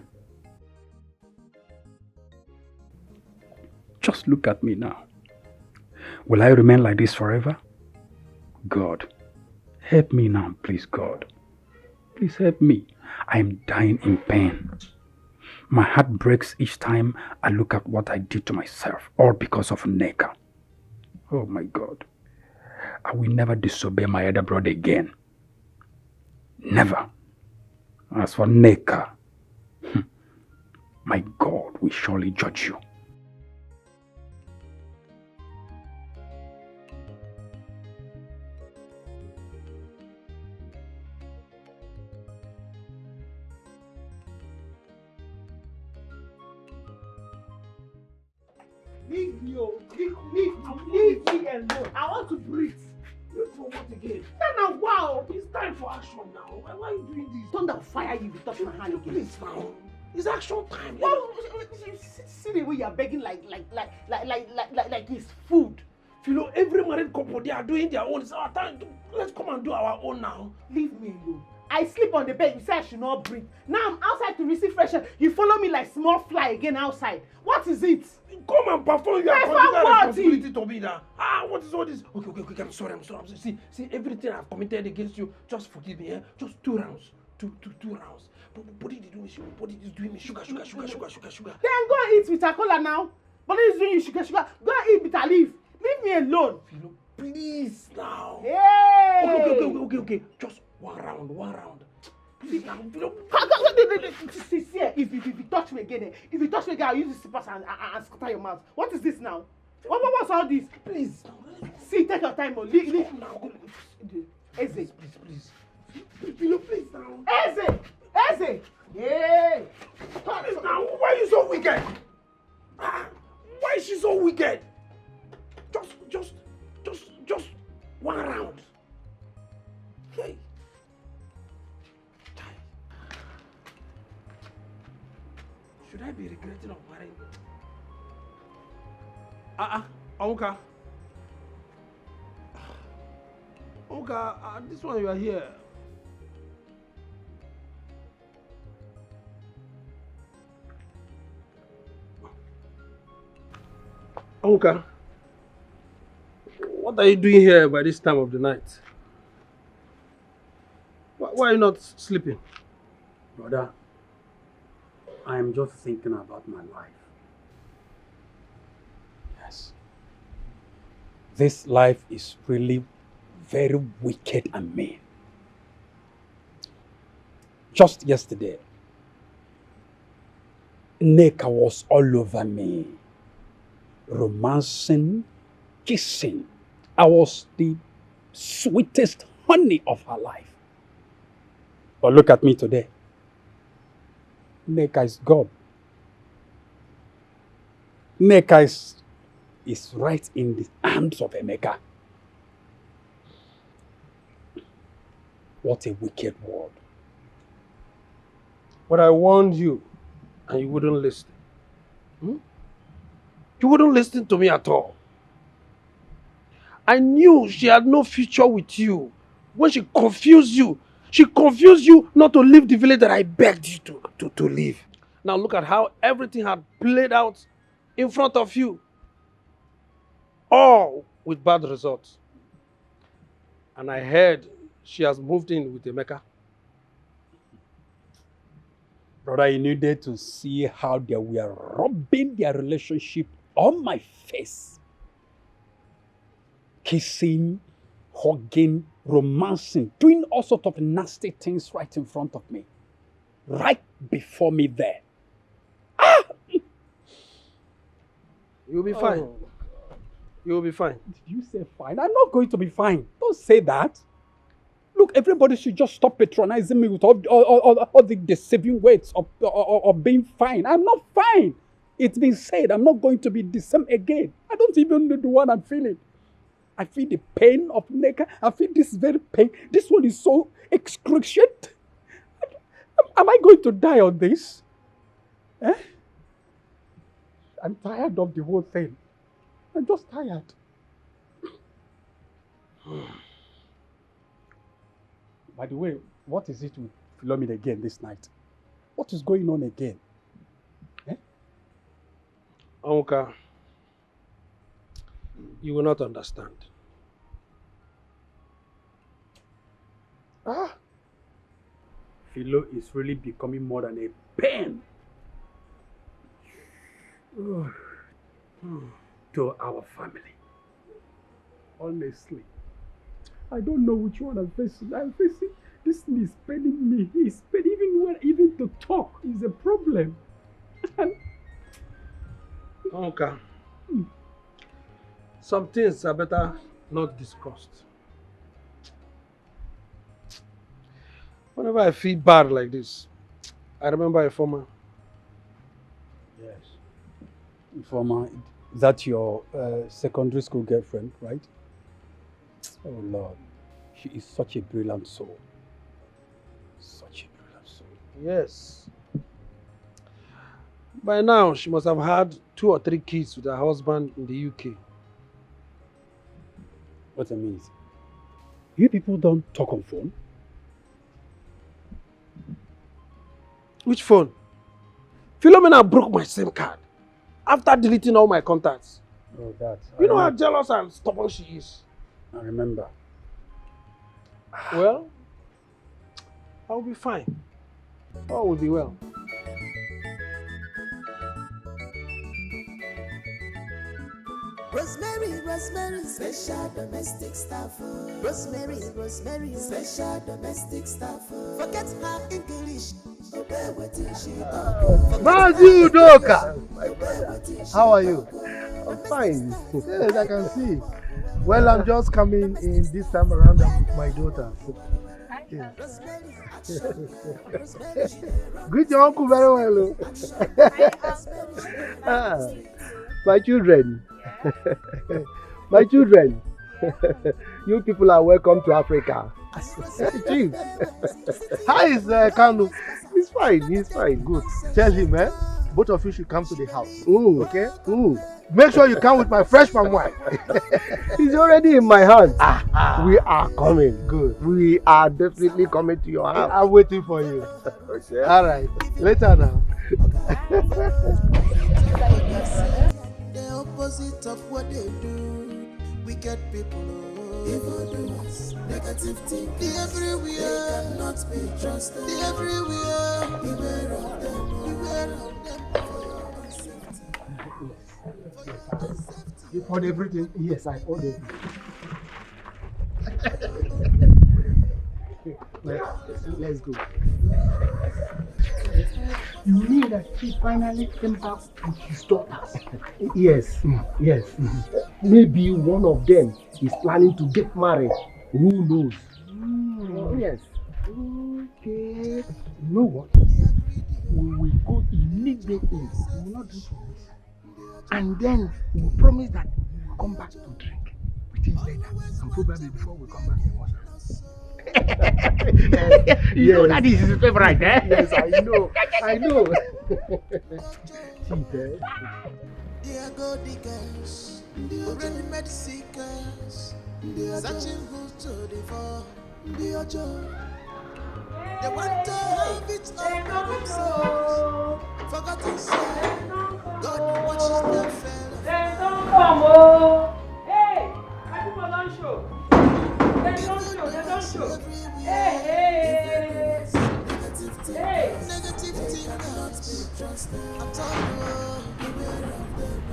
P: Just look at me now. Will I remain like this forever? God, help me now, please, God. Please help me. I am dying in pain. My heart breaks each time I look at what I did to myself, all because of Neka. Oh my God. I will never disobey my elder brother again. Never. As for Neka, my God will surely judge you.
F: Leave me, oh. Leave me alone.
B: I want to breathe.
F: Look for what again?
B: Now, wow.
F: It's time for action now. Why are you doing this?
B: Thunder will fire you if you touch my hand again.
F: Please now. It's action time.
B: Well, see the way you are begging like it's food.
F: You know, every married couple, they are doing their own. It's our time. Let's come and do our own now.
B: Leave me alone. I sleep on the bed. You say I should not breathe. Now I'm outside to receive fresh air. You follow me like small fly again outside. What is it?
F: Come and perform your responsibility to me now. What is all this? Okay. I'm sorry. See, everything I've committed against you, just forgive me. Just 2 rounds. Two rounds. But body is doing me sugar.
B: Then go and eat bitter cola now. Body is doing you sugar. Go and eat bitter leaf. Leave me alone.
F: Philo, please now.
B: Hey.
F: Okay. Just one round. Please now.
B: See, if you touch me again, I'll use the slippers and scatter your mouth. What is this now? What's all this?
F: Please.
B: See, take your time. Leave now. Eze.
F: Please. Philo, please now.
B: Eze. Yay.
F: Please now. Why are you so wicked? Why is she so wicked? Just one round. Hey. Should I be regretting of marrying? Onka. Onka, this one you are here. Onka. What are you doing here by this time of the night? Why are you not sleeping?
P: Brother, I am just thinking about my life. Yes. This life is really very wicked and mean. Just yesterday, Nneka was all over me, romancing, kissing. I was the sweetest honey of her life. But look at me today. Nneka is gone. Nneka is right in the arms of Emeka. What a wicked world.
F: But I warned you, and you wouldn't listen. You wouldn't listen to me at all. I knew she had no future with you. When she confused you not to leave the village that I begged you to leave. Now look at how everything had played out in front of you. All with bad results. And I heard she has moved in with Emeka.
P: Brother, you needed to see how they were rubbing their relationship on my face. Kissing, hugging, romancing, doing all sorts of nasty things right in front of me. Right before me there.
F: You'll be fine. You'll be fine.
P: Did you say fine? I'm not going to be fine. Don't say that. Look, everybody should just stop patronizing me with all the deceiving words of being fine. I'm not fine. It's been said I'm not going to be the same again. I don't even know the one I'm feeling. I feel the pain of Nneka. I feel this very pain. This one is so excruciating. Am I going to die on this? I'm tired of the whole thing. I'm just tired. By the way, what is it with Philomena again this night? What is going on again?
F: Onka, you will not understand.
P: Philo is really becoming more than a pain to our family. Honestly, I don't know which one I'm facing. I'm facing this thing is paining me. It's paining even to talk is a problem.
F: Onka, some things are better not discussed. Whenever I feel bad like this, I remember a former.
P: Yes. Informer, That's your secondary school girlfriend, right? Oh Lord, she is such a brilliant soul. Such a brilliant soul.
F: Yes. By now, she must have had 2 or 3 kids with her husband in the UK.
P: What I mean is, you people don't talk on phone?
F: Which phone? Philomena broke my SIM card after deleting all my contacts.
P: Oh, that.
F: You know how jealous and stubborn she is.
P: I remember.
F: Well, I'll be fine. All will be well.
O: Rosemary, Rosemary, special domestic staff. Rosemary, Rosemary, special domestic staff. Forget her English. Obey what she talk.
I: Matthew Doka! How are you? I'm fine. Yes, I can see. Well, I'm just coming in this time around with my daughter. Yes. Greet your uncle very well. My children. My children. You people are welcome to Africa. Chief. How is Kanu? He's fine. He's fine. Good. Tell him, both of you should come to the house. Ooh. Okay? Ooh. Make sure you come with my fresh palm wine. He's already in my hand. We are coming. Good. We are definitely coming to your house. I'm waiting for you. Okay. All right. Later now.
O: The opposite of what they do. Wicked people. Evil doers, negative thinking everywhere, cannot be trusted everywhere. Beware of them, beware of them for your own safety.
I: You poured everything? Yes, I poured everything. Let's go. You mean that he finally came back with his daughters? Yes, yes. Maybe one of them is planning to get married. Who knows? Yes. Okay. You know what? We will go immediately. We will not do for this. And then we will promise that we will come back to drink with him later. And probably before we come back, he was you know that is his favorite, eh? Yes, I know. I know.
O: They are go diggers, ready-made seekers, searching who to devour. They want to have it all by themselves. Forgotten self. God watches their fellow.
G: They don't come, oh! Hey! I do my lunch show. They don't show. Hey, hey! Hey!
O: Negative thing cannot be trusted. I'm telling you,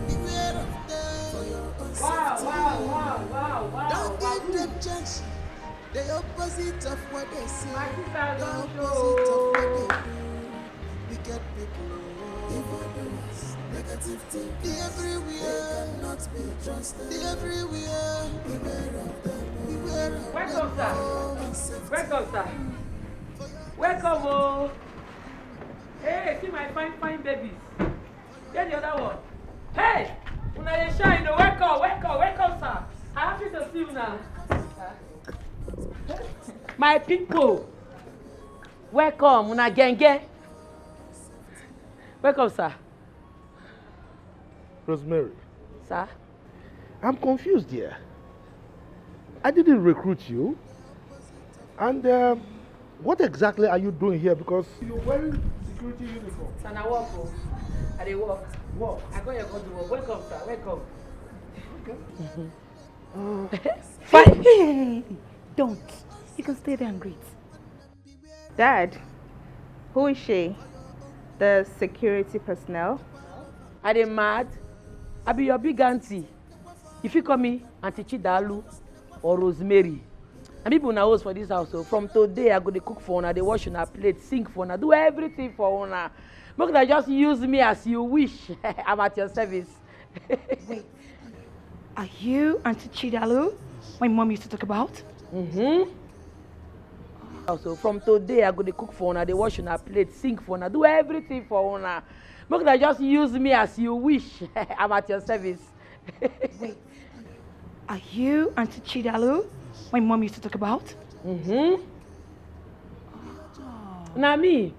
O: beware of them for your own safety.
G: Wow.
O: Don't give them chance. The opposite of what they say. The opposite of what they do. Wicked people, evil doers, negative thinking everywhere, cannot be trusted. Everywhere, beware of them. Beware of
G: Welcome,
O: them.
G: sir. Welcome, sir. Welcome, oh. Hey, see my fine babies. Get the other one. Hey, una dey shine. Welcome, sir. I'm happy to see you now. My people, welcome, una genge. Welcome, sir.
A: Rosemary.
G: Sir?
A: I'm confused here. I didn't recruit you. And what exactly are you doing here? Because you're wearing security uniform.
G: Sir, I walk. I dey walk. Walk. I go here go to work. Welcome, sir. Welcome.
N: Okay. Fine. Hey, don't. You can stay there and greet. Dad, who is she? The security personnel?
G: Are they mad? I be your big auntie. If you call me Auntie Chidalu or Rosemary, and people na host for this house. So from today, I go to cook for una, they wash una plate, sing for una, do everything for una. Make una just use me as you wish. I'm at your service.
K: Wait, are you Auntie Chidalu? My mom used to talk about?
G: So from today, I go to cook for una, they wash una plate, sing for una, do everything for una. Make una just use me as you wish. I'm at your service.
K: Wait. Are you Auntie Chidalu? My mom used to talk about?
G: Mm-hmm. Now me,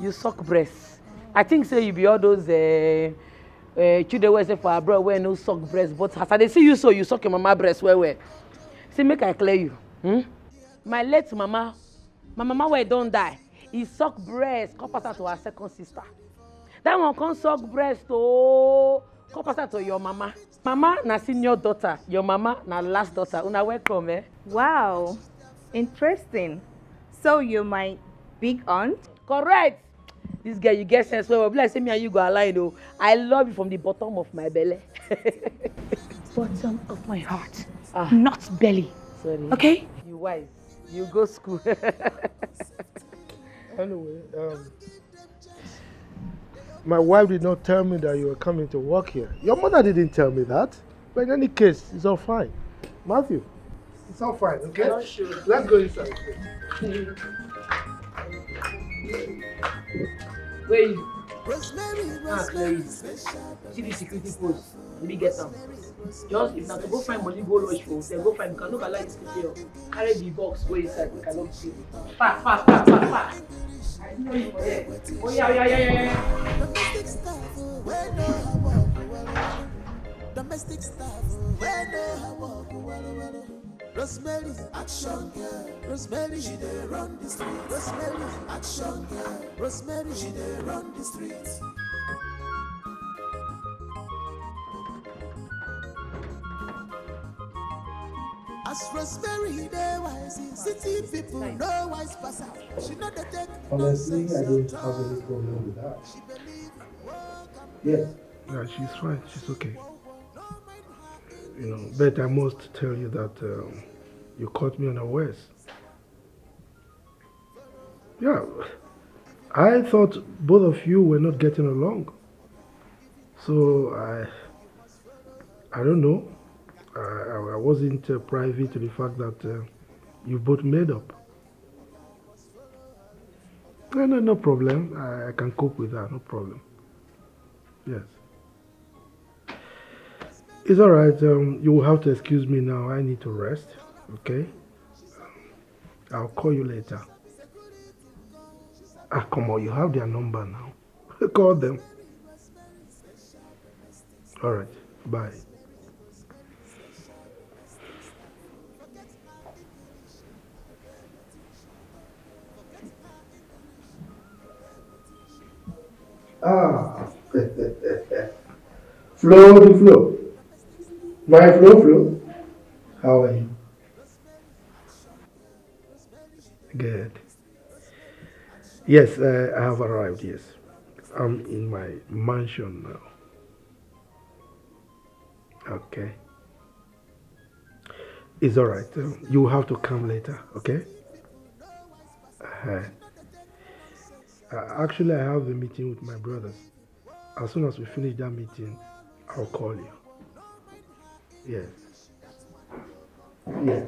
G: you suck breast. I think so you be all those children wey say for abroad wey no suck breast, but as I dey see you so, you suck your mama breast well. See, make I clear you. My late mama, my mama wey don die, he suck breast, come pass her to her second sister. That one come suck breast come pass her to your mama. Mama na senior daughter, your mama na last daughter. Una welcome, eh?
N: Wow, interesting. So you're my big aunt?
G: Correct. This girl, you get sense well. Be like say me and you go align though. I love you from the bottom of my belly.
K: Bottom of my heart, not belly.
G: Sorry.
K: Okay?
G: You wise. You go school.
A: Anyway, my wife did not tell me that you were coming to work here. Your mother didn't tell me that. But in any case, it's all fine. Matthew, it's all fine, okay?
G: Sure.
A: Let's go inside.
G: Where you? Clary. See the security post. Let me get them. Just if not to go find money, go lodge for hotel. Go find. You cannot allow this to here. Carry the box. Go inside. We cannot see. Fast. I know you for there. Oh yeah.
O: Domestic staff, Rosemary, action girl. Rosemary, she dey run the street. Rosemary, action girl. Rosemary, she dey run the street. As Rosemary, they wise, city people no wise pass out. She know the take.
A: Honestly, I don't have any problem with that. Yes. Yeah, she's fine. She's okay. You know, but I must tell you that you caught me unawares. Yeah, I thought both of you were not getting along. So I don't know. I wasn't privy to the fact that you both made up. No problem. I can cope with that. No problem. Yes. It's all right. You will have to excuse me now. I need to rest. Okay? I'll call you later. Come on. You have their number now. Call them. All right. Bye. Flow. My Flo. How are you? Good. Yes, I have arrived, yes. I'm in my mansion now. Okay. It's alright. You have to come later, okay? Actually, I have a meeting with my brothers. As soon as we finish that meeting, I'll call you. Yes. Yes.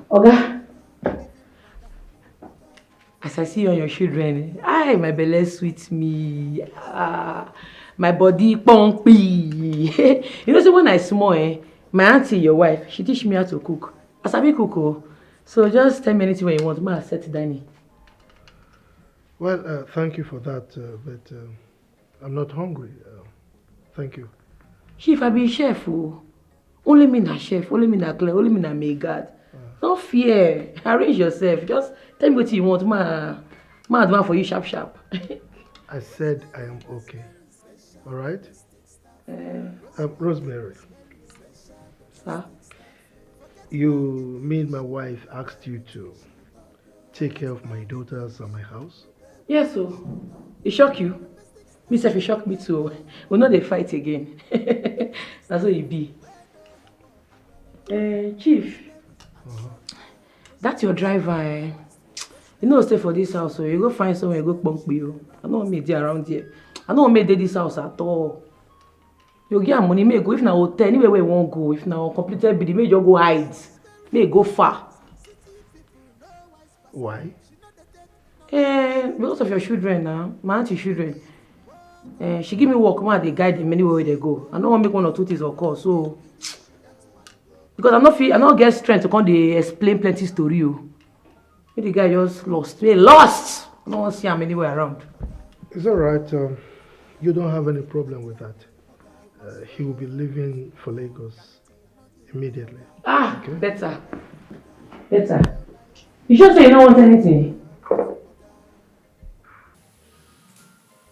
G: Oga, as I see you and your children, my belly sweet me. My body pumpy. You know, so when I small, my auntie, your wife, she teach me how to cook. I sabi cook. So just tell me anything when you want. Ma set dining.
A: Well, thank you for that, but I'm not hungry. Thank you.
G: Chief, I be chef. Only me na chef, only me na clean, only me na make God. Don't fear. Arrange yourself. Just tell me what you want. Ma advance for you sharp.
A: I said I am okay. All right? Rosemary.
G: Sir?
A: You mean my wife asked you to take care of my daughters and my house?
G: Yes, so. It shock you? Me self, it shock me too. We'll not dey fight again. That's what it be. Chief. That's your driver. You know, stay for this house, so you go find somewhere, you go pump you. I don't want me there around here. I don't want me there this house at all. You get money, may go. If na hotel, anywhere where you won't go. If na completed bidding, may you go hide. May go far.
A: Why?
G: Because of your children now, my auntie children, she give me work, man, they guide them anywhere they go. I don't want to make one or two things occur, so because I not get strength to come they explain plenty story. The guy just lost. He lost. I don't want to see him anywhere around.
A: It's all right. You don't have any problem with that. He will be leaving for Lagos immediately.
G: Okay? Better. You sure say you don't want anything?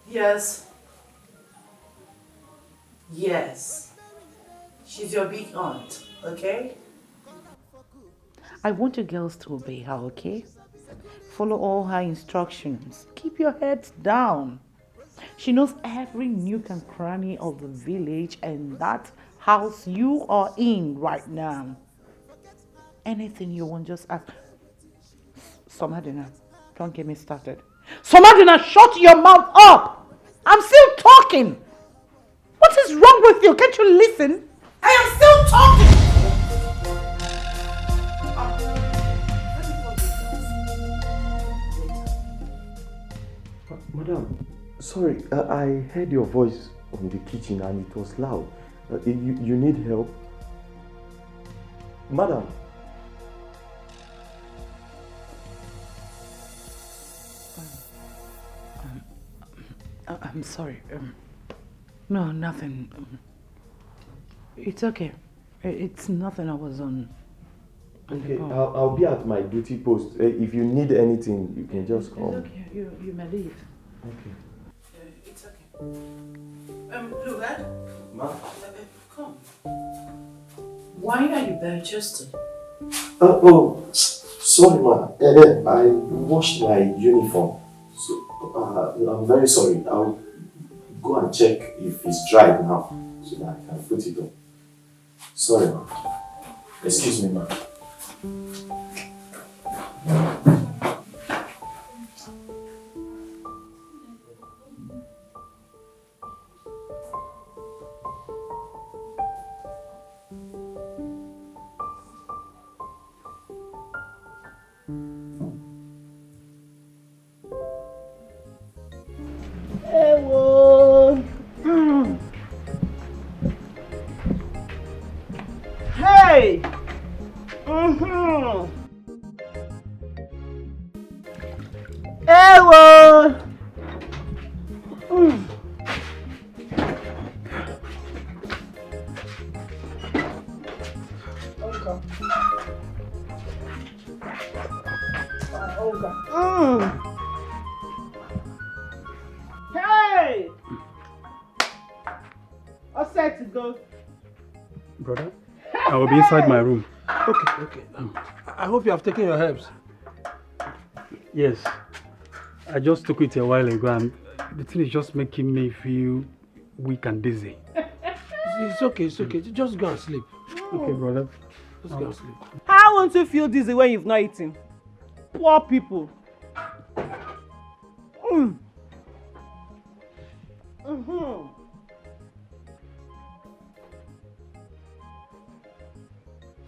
B: Yes. She's your big aunt, okay?
E: I want you girls to obey her, okay? Follow all her instructions. Keep your heads down. She knows every nook and cranny of the village and that house you are in right now. Anything you want, just ask. Somadina, don't get me started. Somadina, shut your mouth up! I'm still talking! What is wrong with you? Can't you listen? I am still talking!
J: Madam, sorry, I heard your voice in the kitchen and it was loud. You need help? Madam.
E: I'm sorry. No, nothing. It's okay. It's nothing. I was on.
J: Okay, I'll be at my duty post. If you need anything, you can just come.
E: It's okay. You may leave.
J: Okay.
B: It's okay. Luga?
J: Ma?
B: Come. Why are you bare chested?
T: Sorry, ma. I washed my uniform. So, I'm very sorry. I'll go and check if it's dried now so that I can put it on. Sorry, ma. Excuse me, ma.
B: Hey! Ewo! Hey! All set to go.
P: Brother, I will be inside my room.
F: Okay. I hope you have taken your herbs.
P: Yes. I just took it a while ago and the thing is just making me feel weak and dizzy.
F: It's okay. Just go and sleep.
P: Okay, brother.
F: Just go and sleep.
B: How won't you feel dizzy when you've not eaten? Poor people.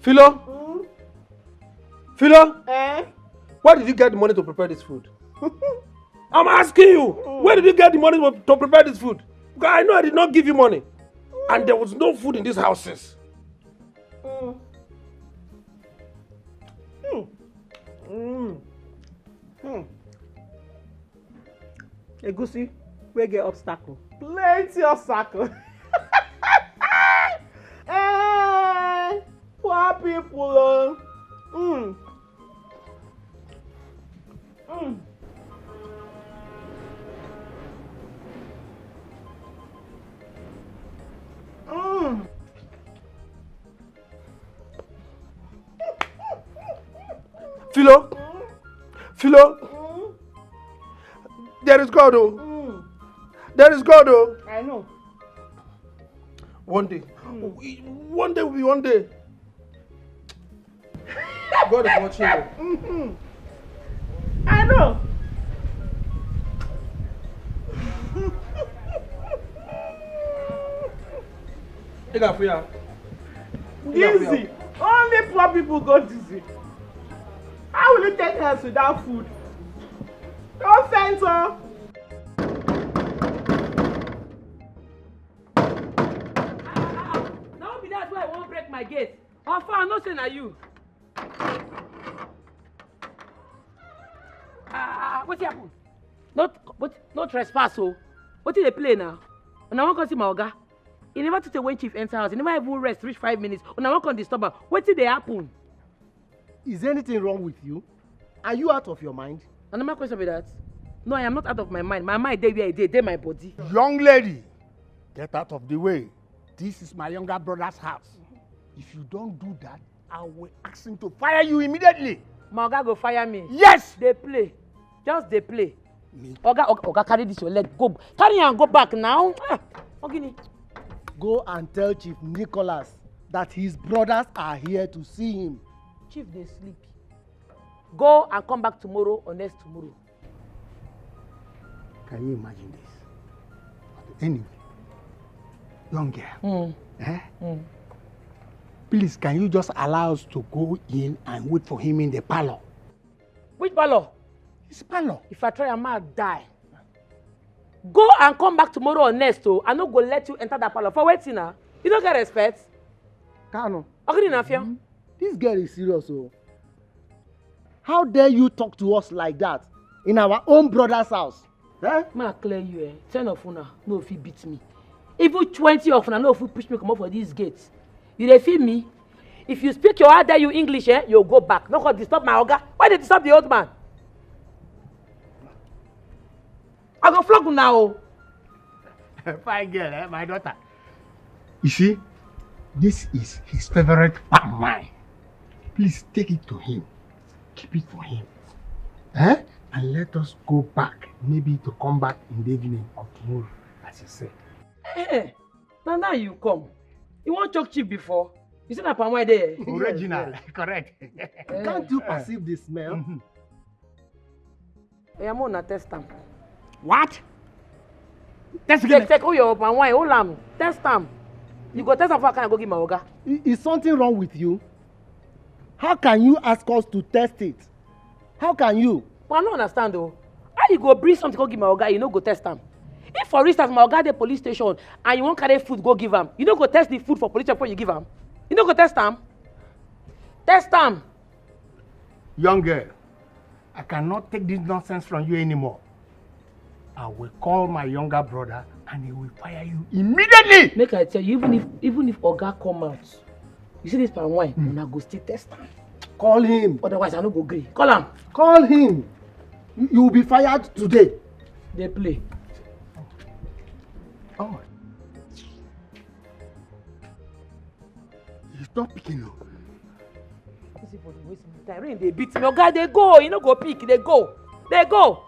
F: Philo? Philo? Where did you get the money to prepare this food? I'm asking you, where did you get the money to prepare this food? Because I know I did not give you money. And there was no food in these houses.
B: Egusi, we get obstacle. Plenty of obstacle. Poor people.
F: Philo? There is God, oh. There is God, oh.
B: I know.
F: One day will be one day. God is watching you.
B: I know. Dizzy. Only poor people go dizzy. How will you take health without food?
D: Don't send her.
G: Now be that why I won't break my gate. How far? I'm not saying are you. What happened? No trespass, so. What did they play now? And I won't come see my oga. He never took when chief enter house. He never even rest, reach 5 minutes. And I won't come disturb her. What did they happen?
I: Is anything wrong with you? Are you out of your mind?
G: And my question be that? No, I am not out of my mind. My mind, they where they my body.
P: Young lady, get out of the way. This is my younger brother's house. If you don't do that, I will ask him to fire you immediately.
G: My oga go fire me.
P: Yes!
G: They play. Just they play. Oga, carry this your leg. Go. Carry and go back now. Okay.
I: Go and tell Chief Nicholas that his brothers are here to see him.
G: Chief, they sleep. Go and come back tomorrow or next tomorrow.
P: Can you imagine this? Anyway, young girl, please, can you just allow us to go in and wait for him in the parlor?
G: Which parlor?
P: His parlor.
G: If I try, I might die. Go and come back tomorrow or next, so I no go let you enter that parlor. For waiting now. You don't get respect.
I: Kano.
G: This
I: girl is serious, oh. How dare you talk to us like that in our own brother's house?
G: Eh? Ma clear you, 10 of una no fit beat me. Even 20 of una no fit push me come up for these gates. You dey feel me? If you speak your how dare you English, you'll go back. No go disturb my oga. Why they disturb the old man? I go flog now.
P: Fine girl, my daughter. You see, this is his favorite palm wine. Please take it to him. Keep it for him. And let us go back. Maybe to come back in the evening or tomorrow, as you said.
G: Now you come. You want choke chip before? You said that palm wine there.
P: Original, correct.
I: Can't you perceive the smell?
G: I'm on a test them.
P: What?
G: Take all your palm wine, hold am. Test them. You go test them before I can go give my oga.
I: Is something wrong with you? How can you ask us to test it? How can you?
G: Well, I don't understand though. How you go bring something go give my oga, you no go test them? If for instance my oga dey police station and you wan carry food go give am, you no go test the food for police before you give am? You no go test am? Test am.
P: Young girl, I cannot take this nonsense from you anymore. I will call my younger brother and he will fire you immediately.
G: Make I tell you, even if oga come out, you see this palm wine, una go still test am.
I: Call him.
G: Otherwise I no go gree. Call am.
I: Call him. You will be fired today.
G: They play.
P: Oh. He's not picking up.
G: Rain they beat me. Oga, they go. You no go pick. They go. They go.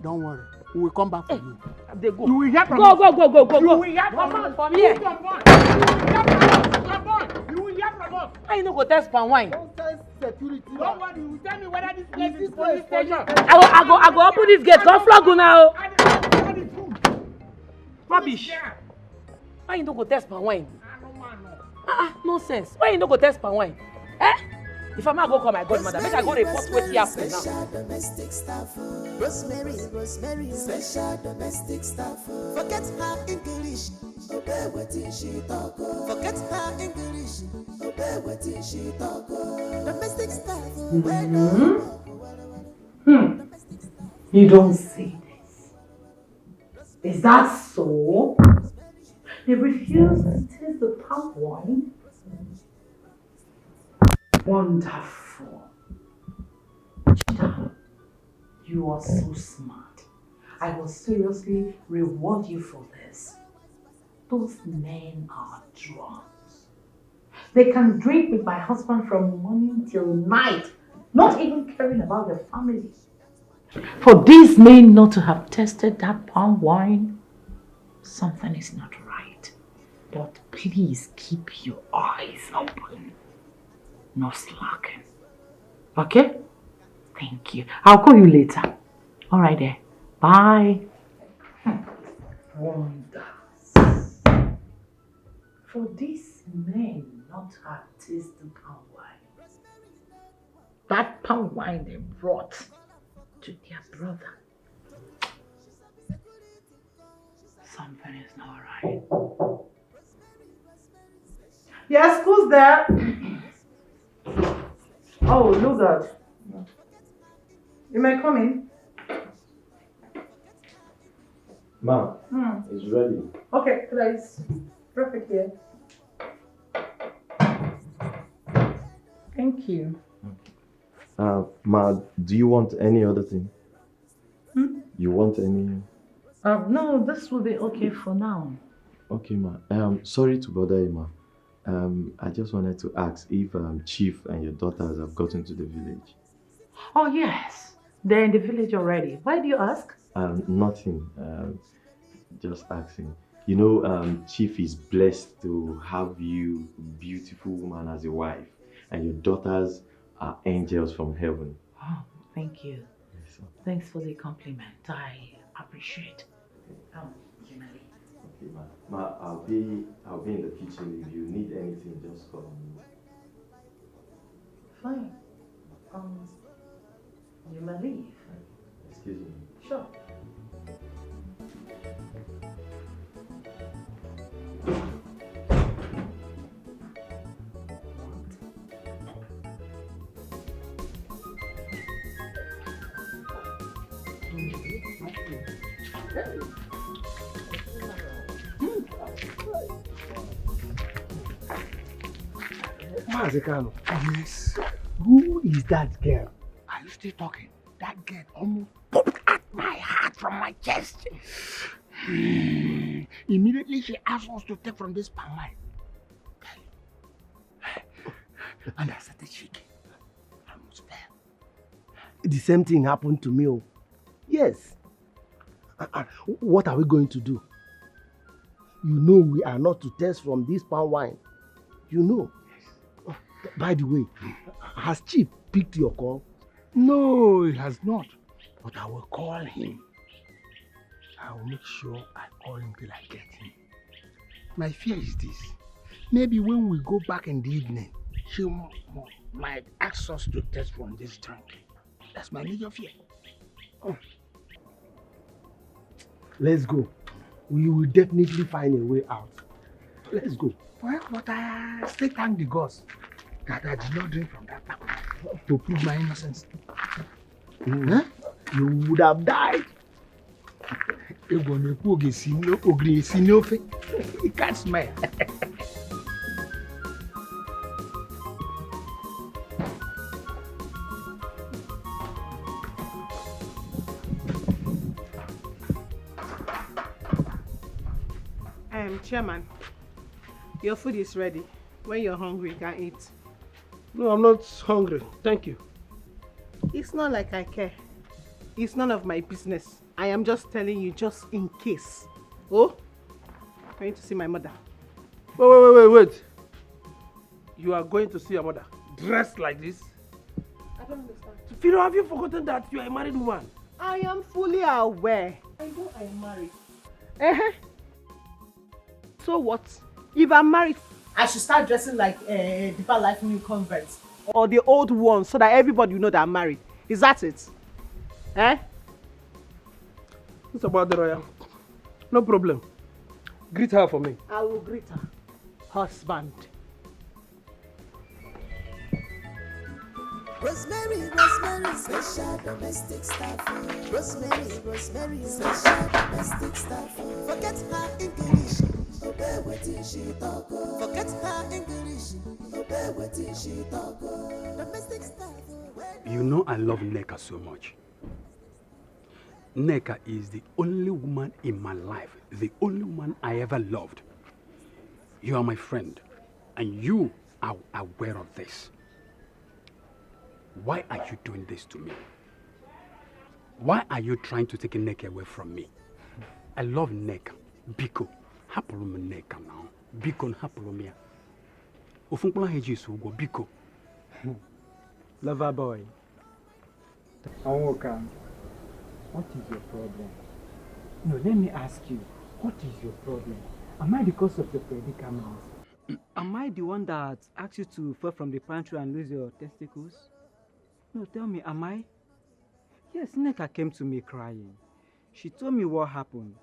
P: Don't worry. We will come back for you.
G: They go.
P: You will hear from
G: go,
P: us.
G: go.
P: You will hear
G: Come
P: from
G: on,
P: us.
G: from here.
P: You will hear from us.
G: Why you no go test palm wine?
I: Don't test security.
P: Don't worry. You will tell me whether this place is police station.
G: I go open this gate. Come flog you now. Rubbish. Why you no go test palm wine? Nonsense. Why you no go test palm wine? If I'm not go call my godmother, make I go report wetin happen now.
O: Domestic staff. Rosemary, special domestic staff. Forget her English, obey wetin she talk. Forget her English, obey wetin she talk. Domestic staff.
B: You don't say this. Is that so? They refuse to taste the palm wine? Wonderful. Chita, you are so smart. I will seriously reward you for this. Those men are drunks. They can drink with my husband from morning till night, not even caring about their families. For these men not to have tasted that palm wine, something is not right. But please keep your eyes open. No slacking. Okay? Thank you. I'll call you later. Alright then. Bye. Wonders. For these men not to have tasted palm wine, that palm wine they brought to their brother something is not right.
E: Yes, who's there? Oh, Lizzygold. You may come in.
T: Ma, it's ready.
E: Okay, please. Perfect here. Thank you.
T: Ma, do you want any other thing? You want any?
B: No, this will be okay for now.
T: Okay, ma. Sorry to bother you, ma. I just wanted to ask if Chief and your daughters have gotten to the village.
B: Oh, yes. They're in the village already. Why do you ask?
T: Nothing. Just asking. You know, Chief is blessed to have you, beautiful woman, as a wife, and your daughters are angels from heaven.
B: Oh, thank you. Thanks for the compliment. I appreciate. Generally.
T: Okay, ma. Ma, I'll be in the kitchen. If you need anything, just call me.
B: Fine. You may leave.
T: Excuse me.
B: Sure.
I: Mazekano.
P: Yes.
I: Who is that girl?
P: Are you still talking? That girl almost popped at my heart from my chest. Immediately she asked us to take from this palm wine. And I started shaking. I almost fell.
I: The same thing happened to me. Oh. Yes. What are we going to do? You know we are not to test from this palm wine. You know. Oh, by the way, has Chief picked your call?
P: No, he has not. But I will call him. I will make sure I call him till I get him. My fear is this. Maybe when we go back in the evening, she might ask us to test from this drink. That's my major fear. Oh.
I: Let's go. We will definitely find a way out. Let's go.
P: Well, but I still thank the gods that I did not drink from that tap to prove my innocence.
I: Huh? You would have died.
P: You can't smell.
U: Chairman, your food is ready. When you're hungry, you can eat.
F: No, I'm not hungry. Thank you.
U: It's not like I care. It's none of my business. I am just telling you just in case. Oh, I'm going to see my mother.
F: Wait. You are going to see your mother dressed like this?
U: I don't understand.
F: Philo, have you forgotten that you are a married woman?
U: I am fully aware. I know I am married. So what? If I'm married, I should start dressing like Deeper Life new converts or the old ones so that everybody will know that I'm married. Is that it?
F: It's about the royal. No problem. Greet her for me.
U: I will greet her. Husband.
O: Rosemary, special domestic staff. Rosemary, special domestic staff. Forget her English, obey what she talk. Forget her English, obey what she talk. Domestic staff.
P: You know I love Nneka so much. Nneka is the only woman in my life, the only woman I ever loved. You are my friend, and you are aware of this. Why are you doing this to me? Why are you trying to take Nneka away from me? I love Nneka. Biko, hapụrụ m Nneka now. Biko, hapụrụ m ya. Ofunkpụla heji so go biko.
D: Lover boy. Anwoka, what is your problem? No, let me ask you, what is your problem? Am I the cause of your predicament?
V: Am I the one that asked you to fall from the pantry and lose your testicles? No, tell me, am I? Yes, Nneka came to me crying. She told me what happened.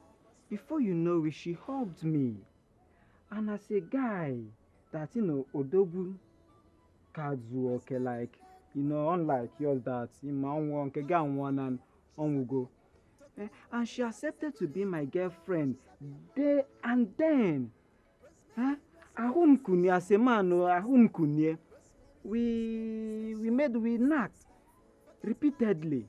V: Before you know it, she hugged me. And as a guy that, Odogu Kazu, okay, like, unlike yours that, one and on will go. And she accepted to be my girlfriend there and then. Ahun kunie as a man, ahun kunie. We knocked repeatedly.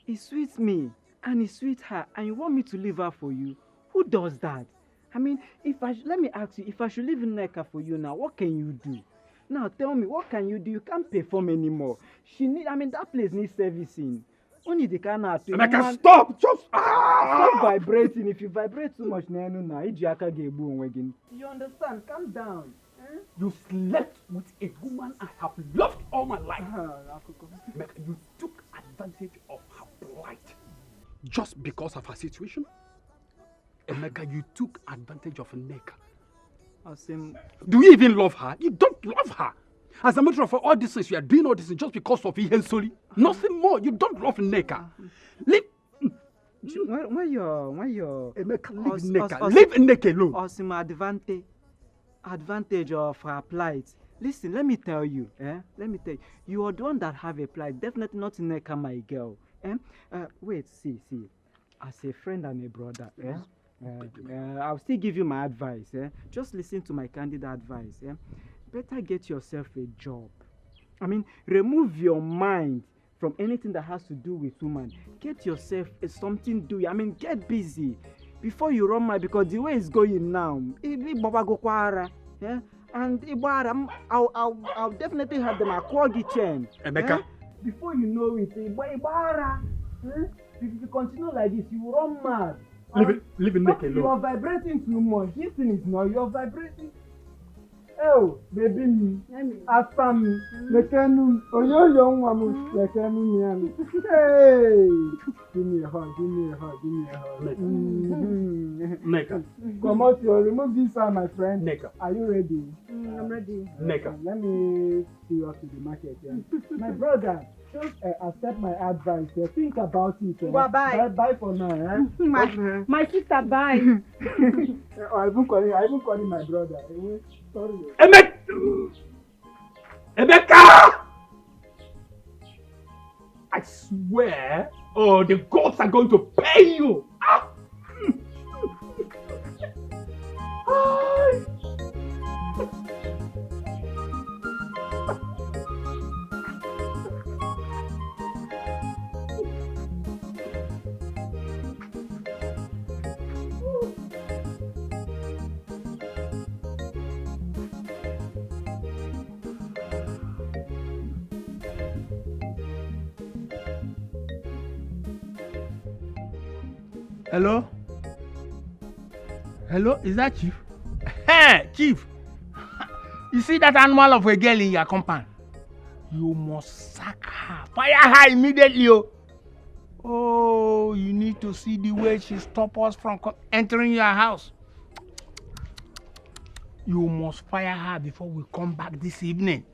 V: He sweets me and he sweets her, and you want me to leave her for you? Who does that? I mean, let me ask you, if I should live in Neka for you now, what can you do? Now tell me, what can you do? You can't perform anymore. That place needs servicing. Only the kind of thing.
P: Stop! Just
V: stop vibrating. If you vibrate too much, you understand? Calm down.
P: You slept with a woman I have loved all my life. You took advantage of her plight just because of her situation. Emeka, you took advantage of Neka. Do you even love her? You don't love her. As a matter of fact, all this is you are doing all this just because of Ihensoli. Nothing more. You don't love Neka. Leave.
V: When you're
P: Emeka, leave Neka. Leave Neka alone.
V: Awesome advantage of her plight. Listen, let me tell you. Let me tell you. You are the one that have a plight. Definitely not Neka, my girl. Wait, see. As a friend and a brother, I'll still give you my advice. Just listen to my candid advice. Better get yourself a job. Remove your mind from anything that has to do with woman. Get yourself something doing. Get busy before you run mad, because the way it's going now, and I'll definitely have them acquagi chain.
P: Emeka.
V: Before you know it, if you continue like this, you will run mad.
P: Leave Neka alone.
V: You are vibrating too much. This thing is not. You are vibrating. Oh, baby me, after me, lekenu, oyo young woman, lekenu me. Hey, give me a hug.
P: Neka.
V: Come out here, remove this side, my friend.
P: Neka.
V: Are you ready?
N: I'm ready.
P: Neka.
V: Let me see you up to the market. My brother, just accept my advice. Think about it.
N: Bye.
V: Bye for now.
N: My sister, bye.
V: I even calling my brother. Sorry.
P: Emeka! I swear, the gods are going to pay you.
A: Hello? Hello, is that Chief? Hey, Chief! You see that animal of a girl in your compound? You must sack her. Fire her immediately. Oh, you need to see the way she stopped us from entering your house. You must fire her before we come back this evening.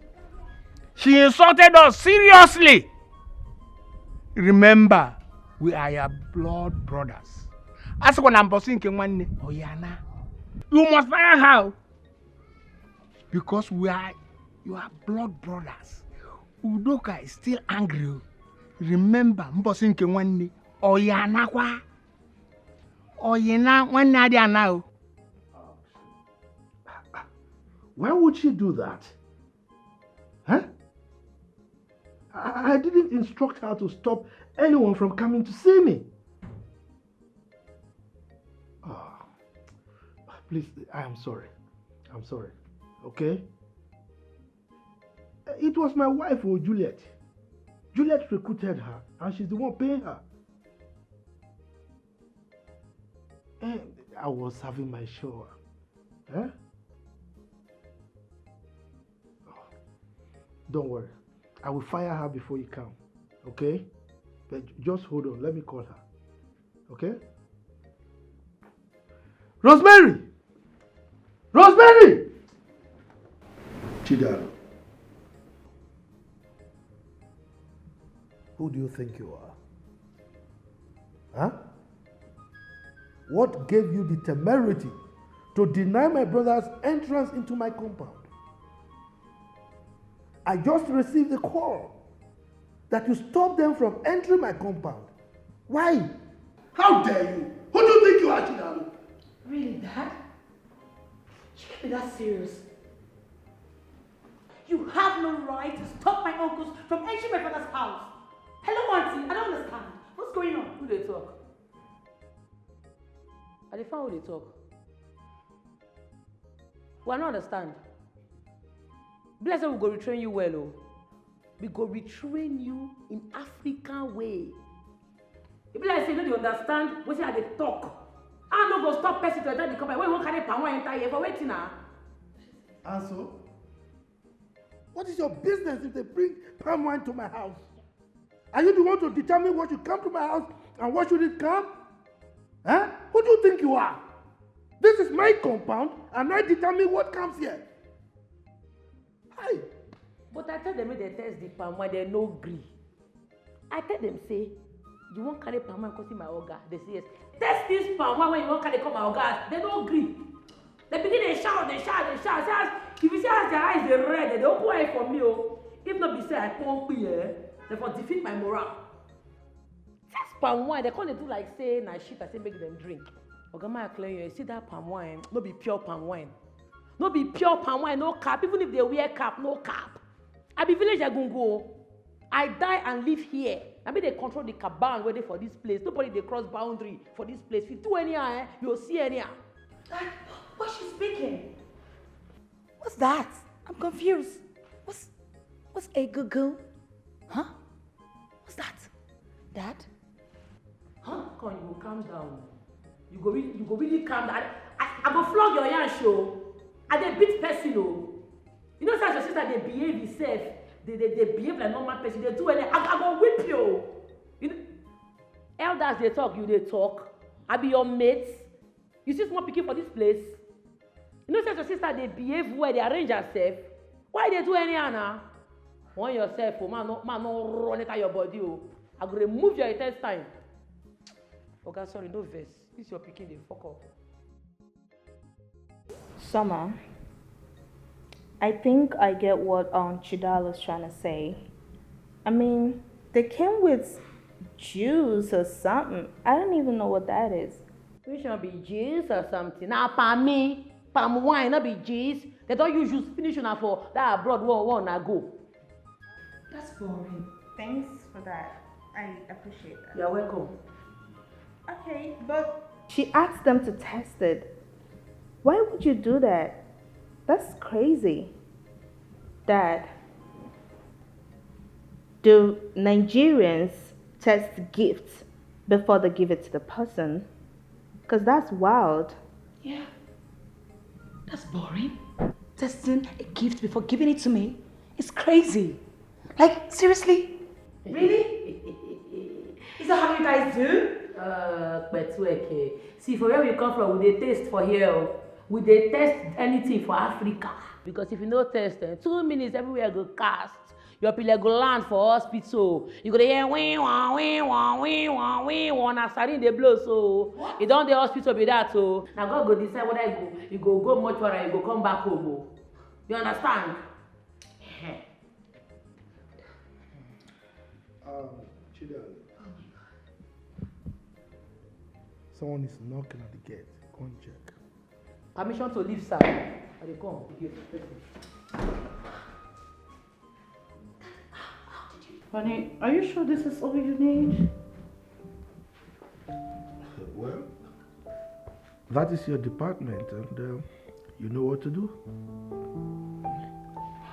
A: She insulted us seriously. Remember, we are your blood brothers. As when I'm bossing Kemwane, Oyana, you must fire her. Because you are blood brothers. Udoka is still angry. Remember, Mbosin Kemwane, Oyana kwa. Oyana one nadia now.
I: Why would she do that? Huh? I didn't instruct her to stop anyone from coming to see me. Oh, please, I am sorry. I'm sorry. Okay? It was my wife, Juliet. Juliet recruited her, and she's the one paying her. And I was having my shower. Huh? Don't worry. I will fire her before you come. Okay? But just hold on. Let me call her. Okay? Rosemary! Rosemary! Chidaro. Who do you think you are? Huh?
A: What gave you the temerity to deny my brothers entrance into my compound? I just received a call that you stopped them from entering my compound. Why? How dare you? Who do you think you are, Chidalo?
G: Really, Dad? You can't be that serious. You have no right to stop my uncles from entering my father's house. Hello, Auntie. I don't understand. What's going on? Who they talk? I dey find who they talk. Well, I don't understand. Bless them, we go retrain you well, oh. We go retrain you in African way. If like say you no dey understand wetin I dey talk, I no go stop person to enter the company. When you wan carry palm wine enter here for wetin na?
A: And so, what is your business if they bring palm wine to my house? Are you the one to determine what should come to my house and what shouldn't come? Huh? Who do you think you are? This is my compound and I determine what comes here. Hi.
G: But I tell them make they test the palm wine, they no gree. I tell them say, you won't carry palm wine come see my oga. They say yes. Test this palm wine when you won't carry come my oga. They don't gree. They begin to shout. If you see as their eyes they red, they open eye for me. Oh. If not be say I can't be here, they for defeat my morale. Test palm wine, they can't do like say na shit. I say make them drink. Oga ma clear you see that palm wine, no be pure palm wine. No be pure palm wine, no cap. Even if they wear cap, no cap. I be village Agungo. I die and live here. I mean they control the caban where they for this place. Nobody they cross boundary for this place. If you do anyhow, you'll see anyhow. What's she speaking? What's that? I'm confused. What's a good girl? Huh? What's that? Dad? Huh? Come on, you go calm down. You go really calm down. I go flog your yarn show. I dey beat person oh. You know such your sister they behave itself. They behave like normal person. They do anything. I go whip you. You know, elders they talk, you they talk. I be your mates. You see small pikin for this place. You know such your sister they behave well. They arrange herself. Why they do anyhow now? Want yourself oh man no run it out your body oh. I go remove your intestine. Okay, sorry, no verse. This your pikin they fuck up.
N: Summer, I think I get what Chidalo's trying to say. I mean, they came with juice or something. I don't even know what that is.
G: Which one be juice or something? Now, palm wine, not be juice. They don't use juice finish una for that abroad one na go. That's boring.
N: Thanks for that. I appreciate that.
G: You're welcome.
N: Okay, but she asked them to test it. Why would you do that? That's crazy. Dad, do Nigerians test gifts before they give it to the person? Because that's wild.
K: Yeah. That's boring. Testing a gift before giving it to me is crazy. Like, seriously? Really? Is that how you guys do?
G: See, for where we come from, we dey taste for here. We dey test anything for Africa. Because if you no test, 2 minutes everywhere go cast. Your pillar go land for hospital. You go hear wing wah wing wah wing wah wing wah. Na sarin dey blow so. You don dey hospital be that so. Now God go decide whether you go mortuary, you go come back home. You understand?
A: Chidalo. Someone is knocking at the gate. Go and check.
G: Permission to leave, sir. I dey come.
E: Honey, are you sure this is all you need?
A: Well, that is your department, and you know what to do.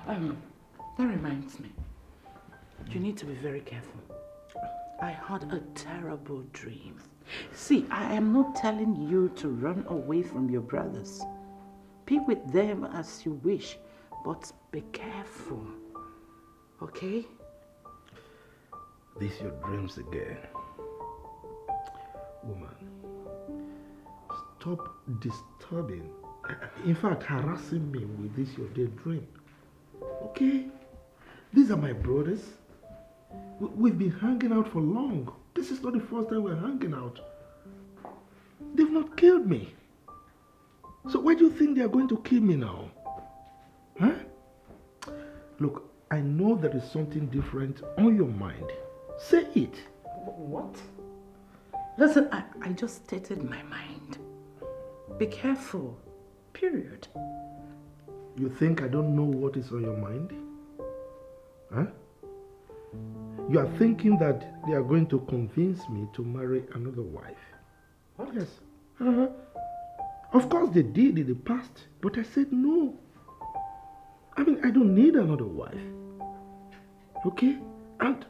E: That reminds me. You need to be very careful. I had a terrible dream. See, I am not telling you to run away from your brothers. Be with them as you wish, but be careful. Okay?
A: These your dreams again. Woman, stop disturbing, in fact harassing me with this your daydream. Okay? These are my brothers. We've been hanging out for long. This is not the first time we're hanging out. They've not killed me. So why do you think they are going to kill me now? Huh? Look, I know there is something different on your mind. Say it.
B: What? Listen, I just stated my mind. Be careful. Period.
A: You think I don't know what is on your mind? Huh? You are thinking that they are going to convince me to marry another wife.
B: What?
A: Yes. Of course they did in the past, but I said no. I mean, I don't need another wife. Okay? And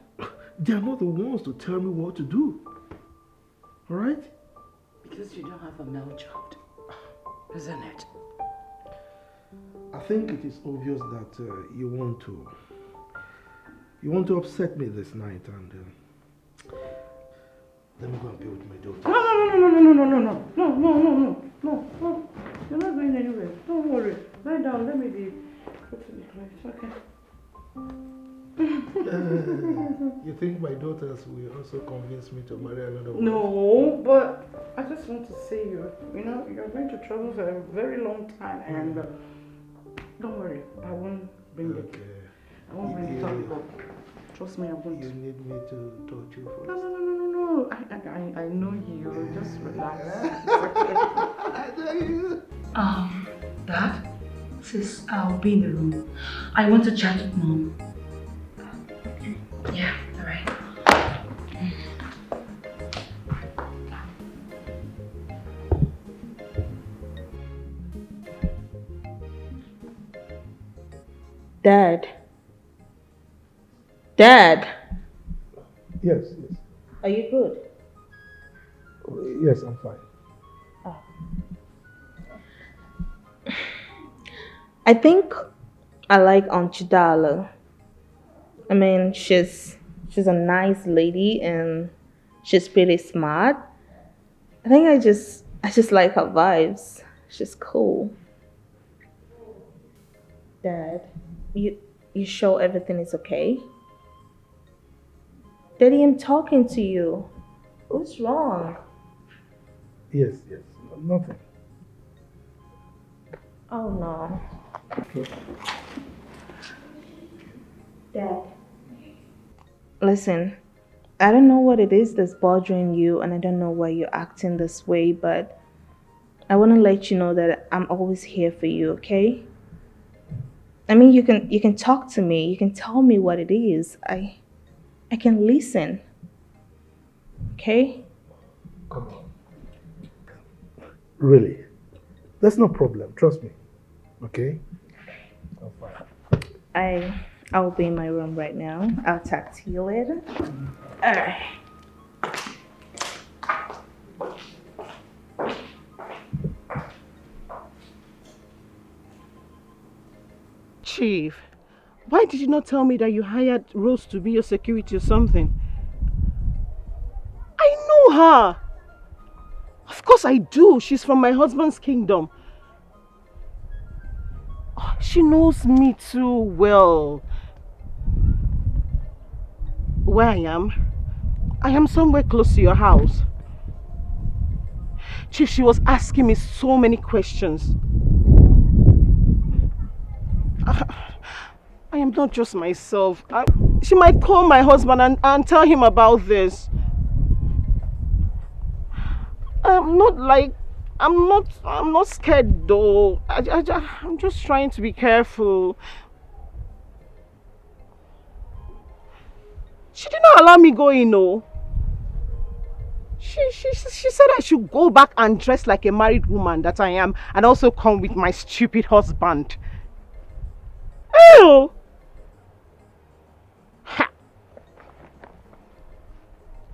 A: they are not the ones to tell me what to do. Alright?
B: Because you don't have a male child, isn't it?
A: I think it is obvious that you want to upset me this night, and let me go and be with my daughter.
B: No. You're not going anywhere. Don't worry. Lie down. Let me be. Okay.
A: You think my daughters will also convince me to marry another wife?
B: No, but I just want to see you. You know, you're going to travel for a very long time, and don't worry, I won't bring it. I won't bring it up. Trust me, I won't.
A: You need me to touch you first?
B: No. I know you. Just relax.
K: Dad, sis, I'll be in the room. I want to chat with Mom. Yeah, alright.
N: Dad. Dad.
A: Yes.
N: Are you good?
A: Yes, I'm fine.
N: I think I like Aunt Chidala. I mean, she's a nice lady and she's pretty smart. I think I just like her vibes. She's cool. Dad, you sure everything is okay? Daddy, I'm talking to you. What's wrong?
A: Yes, nothing.
N: Oh no.
A: Okay.
N: Dad. Listen, I don't know what it is that's bothering you, and I don't know why you're acting this way, but I want to let you know that I'm always here for you, okay? I mean, you can talk to me. You can tell me what it is. I can listen. Okay?
A: Come on. Really? That's no problem. Trust me. Okay? I'm fine.
N: I'll be in my room right now. I'll talk to you later. Alright.
U: Chief, why did you not tell me that you hired Rose to be your security or something? I know her. Of course I do. She's from my husband's kingdom. Oh, she knows me too well. Where I am somewhere close to your house. Chief, she was asking me so many questions. I am not just myself. She might call my husband and tell him about this. I'm not scared though. I'm just trying to be careful. She did not allow me go in, no. She said I should go back and dress like a married woman that I am, and also come with my stupid husband. Ew! Ha.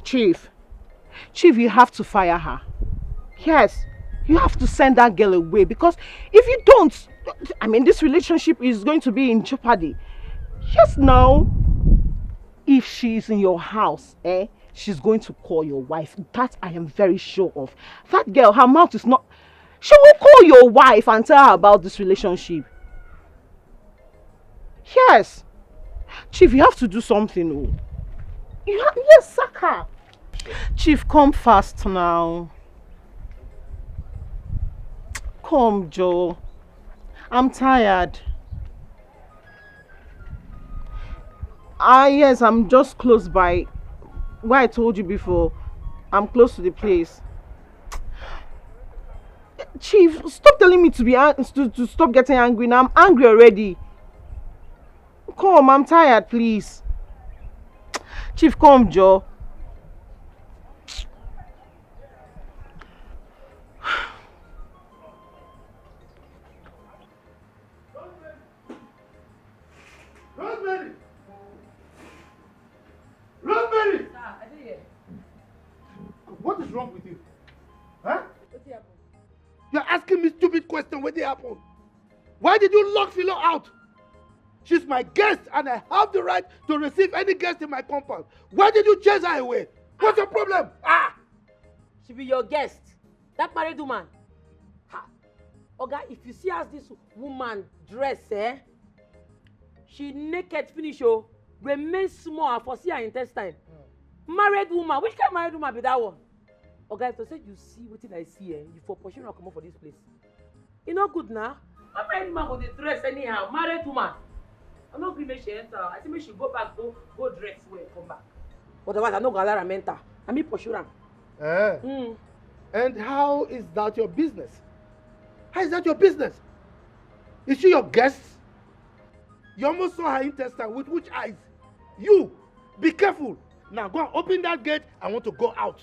U: Chief, you have to fire her. Yes, you have to send that girl away, because if you don't, I mean, this relationship is going to be in jeopardy. Yes, now, if she's in your house, she's going to call your wife. That I am very sure of. That girl, her mouth is not... She will call your wife and tell her about this relationship. Yes. Chief, you have to do something. Oh. Yes, sack her. Chief, come fast now. Come, Joe. I'm tired. Yes, I'm just close by. Where I told you before, I'm close to the place. Chief, stop telling me to stop getting angry now. I'm angry already. Come, I'm tired, please. Chief, come, Joe.
A: Rosemary! Rosemary! What is wrong with you? Huh? You're asking me stupid questions. What did happen? Why did you lock Philo out? She's my guest and I have the right to receive any guest in my compound. Why did you chase her away? What's your problem?
G: She be your guest. That married woman. Ha. Oga, if you see as this woman dress, she naked finish, remain small for see her intestine. Married woman. Which kind of married woman be that one? Oga, if to say you see what I see, you for pushing her come up for this place. You know good now. That married woman go dey dress anyhow. Married woman. I'm not going to make she enter. I think she go back, go dress well, come back. Otherwise, I'm not going to allow her enter. I mean, pursue her.
A: And how is that your business? How is that your business? Is she your guest? You almost saw her intestine with which eyes? You, be careful. Now go and open that gate. I want to go out.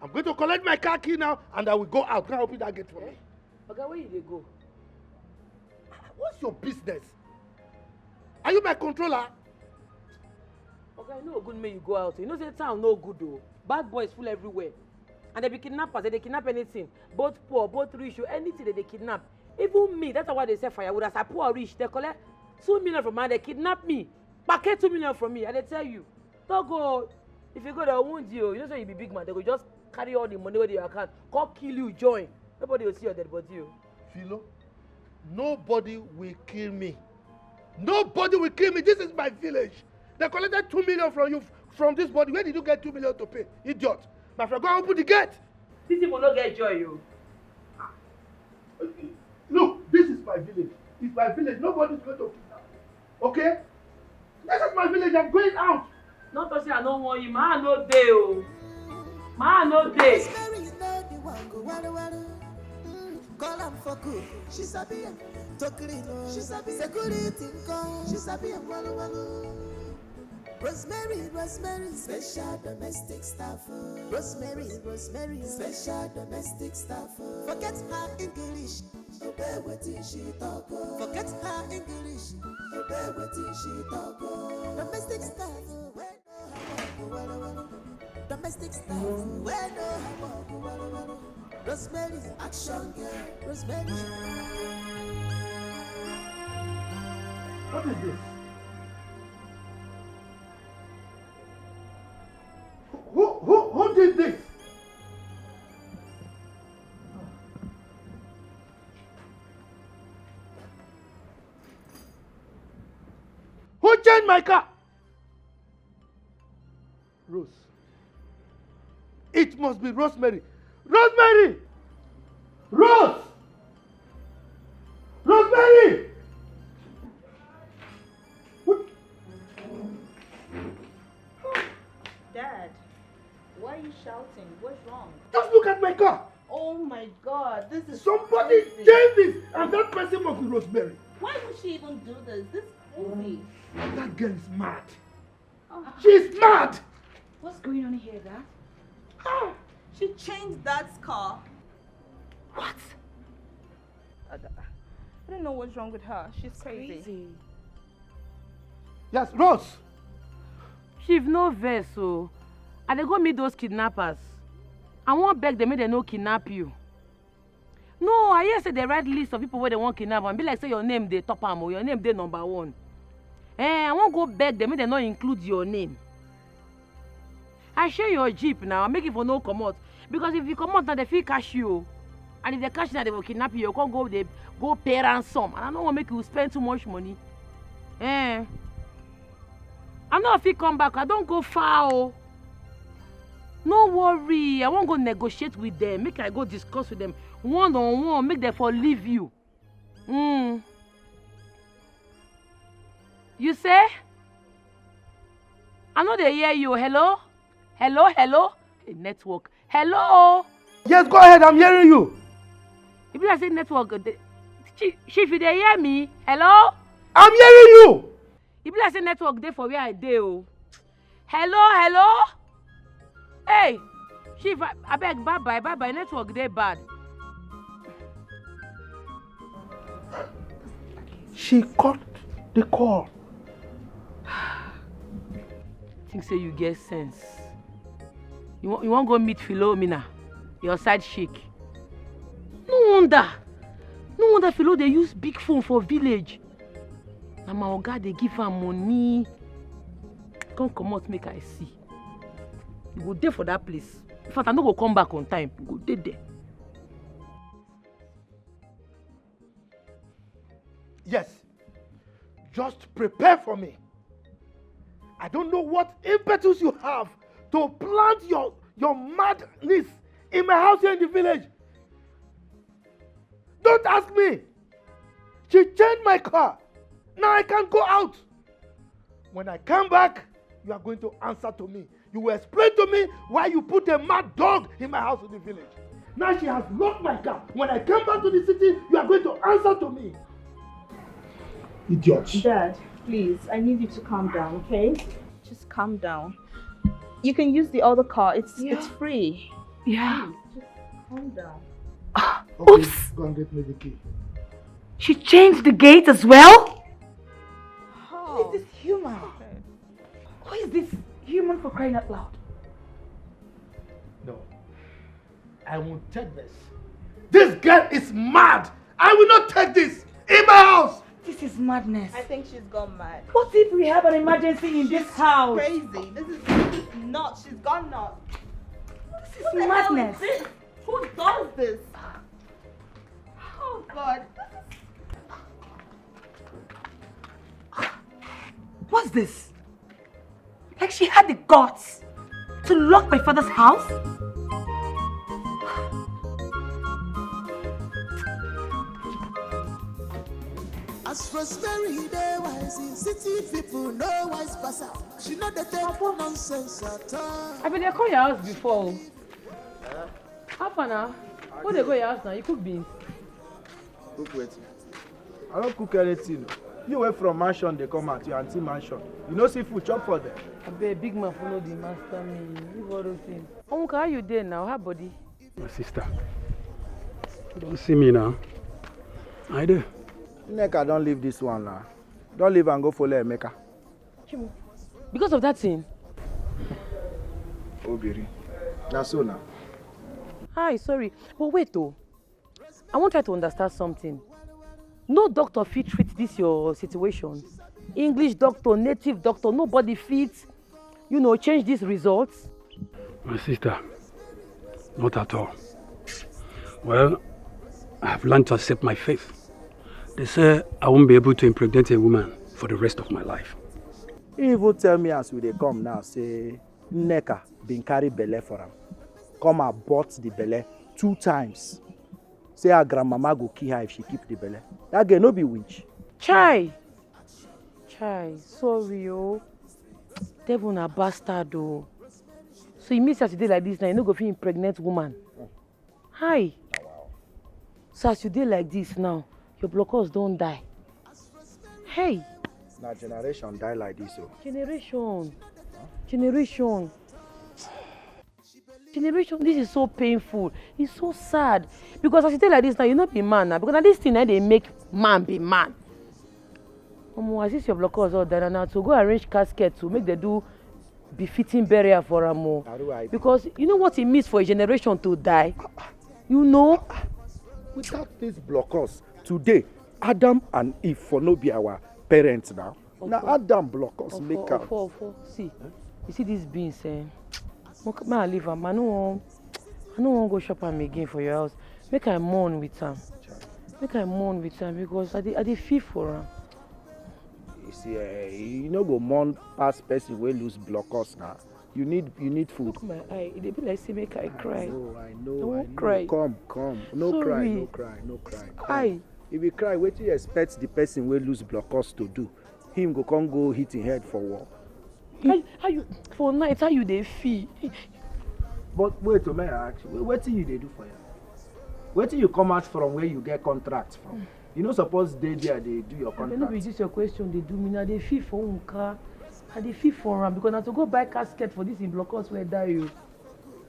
A: I'm going to collect my car key now and I will go out. Go and open that gate for me.
G: Okay, where you go?
A: What's your business? Are you my controller?
G: Okay, I know good may you go out. You know the town no good though. Bad boys full everywhere. And they be kidnappers, they kidnap anything. Both poor, both rich, or anything that they kidnap. Even me, that's why they say firewood. As I poor or rich, they collect 2 million from me, they kidnap me. Packet 2 million from me, and they tell you, don't go. If you go, they won't you. You know, so you be big man, they will just carry all the money with your account. Come kill you, join. Nobody will see your dead body.
A: Philo, nobody will kill me. Nobody will kill me. This is my village. They collected 2 million from you, from this body. Where did you get 2 million to pay? Idiot. My friend, go and open the gate.
G: These people don't get joy, you.
A: Look, this is my village. It's my village. Nobody's going to kidnap me. Okay? This is my village. I'm going out.
G: Not to say I don't want you. Man, no day, oh. Man, no day.
O: Call am for good. She sabi am. Tokirino. She sabi security. She sabi am. Walu walu. Rosemary, Rosemary, special domestic staff. Rosemary, Rosemary, special domestic staff. Forget her English. Obey wetin she talk. Forget her English. Obey wetin she talk. Domestic staff. Domestic staff. Rosemary's action girl. Rosemary.
A: What is this? Who did this? Who changed my car? Rose. It must be Rosemary. Rosemary! Rose! Rosemary!
N: Dad, why are you shouting? What's wrong?
A: Just look at my car.
N: Oh my God, this is
A: Somebody
N: crazy.
A: changed this, and that person must be Rosemary.
N: Why would she even do this? This is crazy.
A: That girl is mad.
N: Oh.
A: She's mad.
N: What's going on here, Dad? She changed Dad's car. What? I don't know what's wrong with her. She's crazy.
A: Yes, Rose.
G: Chief, no verse, so. And they go meet those kidnappers. I won't beg them, make they no kidnap you. No, I hear say they write list of people where they want kidnap and be like say your name they top am or your name they number 1. I won't go beg them, make they not include your name. I share your jeep now, make it for no come out. Because if you come out now, they feel cash you. And if they cash now, they will kidnap you. You can't go, they go pay ransom. And I don't want to make you spend too much money. I know if you come back, I don't go far. Oh. No worry, I won't go negotiate with them. Make I go discuss with them one-on-one. Make them for leave you. You say? I know they hear you. Hello? Hello? Hello? A network. Hello?
A: Yes, go ahead. I'm hearing you.
G: If I say network, Chief, you dey hear me? Hello?
A: I'm hearing you.
G: If I say network, dey for where I dey. Oh. Hello? Hey, Chief, I beg, bye-bye. Network dey bad.
A: She cut the call.
G: Think say you get sense. You want go meet Philomena, your side chick. No wonder Philo they use big phone for village. Na my oga they give her money. Come out make I see. You go there for that place. In fact, I no go come back on time. You go there.
A: Yes. Just prepare for me. I don't know what impetus you have to plant your madness in my house here in the village. Don't ask me. She changed my car. Now I can't go out. When I come back, you are going to answer to me. You will explain to me why you put a mad dog in my house in the village. Now she has locked my car. When I come back to the city, you are going to answer to me. Idiot.
N: Dad, please, I need you to calm down, okay? Just calm down. You can use the other car. It's free.
G: Yeah.
N: Please, just calm down.
A: Okay,
G: Oops.
A: go and get me the key.
G: She changed the gate as well?
N: Who is this human?
G: Who is this human, for crying out loud?
A: No. I won't take this. This girl is mad. I will not take this in my house.
G: This is madness.
N: I think she's gone mad.
G: What if we have an emergency in this house?
N: Crazy. This is nuts. She's gone nuts.
G: This is madness.
N: Who does this? Oh God.
G: What's this? Like she had the guts to lock my father's house?
O: As Rosemary, they wise in city people, no wise pass out. She know they take nonsense at all.
G: I've been there call your house before. How far now? When they go your house now, you cook beans.
F: Cook what? I don't cook anything. You went from mansion, they come out, your auntie mansion. You know see food, chop for them.
G: I be a big man follow the master me. Leave all those things. Uncle, how you there now? How body?
P: My sister, you don't see me now. I do.
F: Neka, don't leave this one now. Don't leave and go follow Emeka.
G: Because of that thing?
F: Obiri. That's so now.
G: Hi, sorry. But wait though. I want to try to understand something. No doctor fit treat this your situation. English doctor, native doctor, nobody fits, change these results.
P: My sister, not at all. Well, I have learned to accept my faith. They say I won't be able to impregnate a woman for the rest of my life.
F: You even tell me as they come now, say, Neka been carry belle for him. Come and bought the belle 2 times. Say her grandmama go kill her if she keep the belle. That girl no be witch.
G: Chai, sorry oh. Devil na bastard oh. So you miss as you dey like this now, you no go fit impregnate woman. Hi. So as you dey like this now, your blockers don't die. Hey.
F: Now generation die like this oh.
G: Generation, this is so painful. It's so sad. Because as you tell like this now, you not be man now. Because now this thing now they make man be man. As this your blockers all done now to go arrange casket to make them do befitting burial for Amo. Because you know what it means for a generation to die? You know?
F: Without these blockers, today, Adam and Eve for no be our parents now. Now Adam blockers make out.
G: See, you see these beans, may I leave am? I no want go shop am again for your house. Make I mourn with am. Because I dey feel for am.
F: You see, you no go mourn past person wey lose blockers now.
A: You need food.
G: Look my eye. It be like say make I cry.
A: I know.
G: I won't cry.
A: Come. No
G: Sorry.
A: cry.
G: Aye.
A: If you cry, what do you expect the person will lose Blockbuster to do? Him go hit him head for war.
G: How you for night? How you dey feel?
A: But wait, may I ask you, what do you do for you? Where do you come out from where you get contracts from? You know, suppose they do your contract.
G: No be this your question. They do me now. They feel for one car. I dey feel for am because na to go buy casket for this in Blockbuster where die you.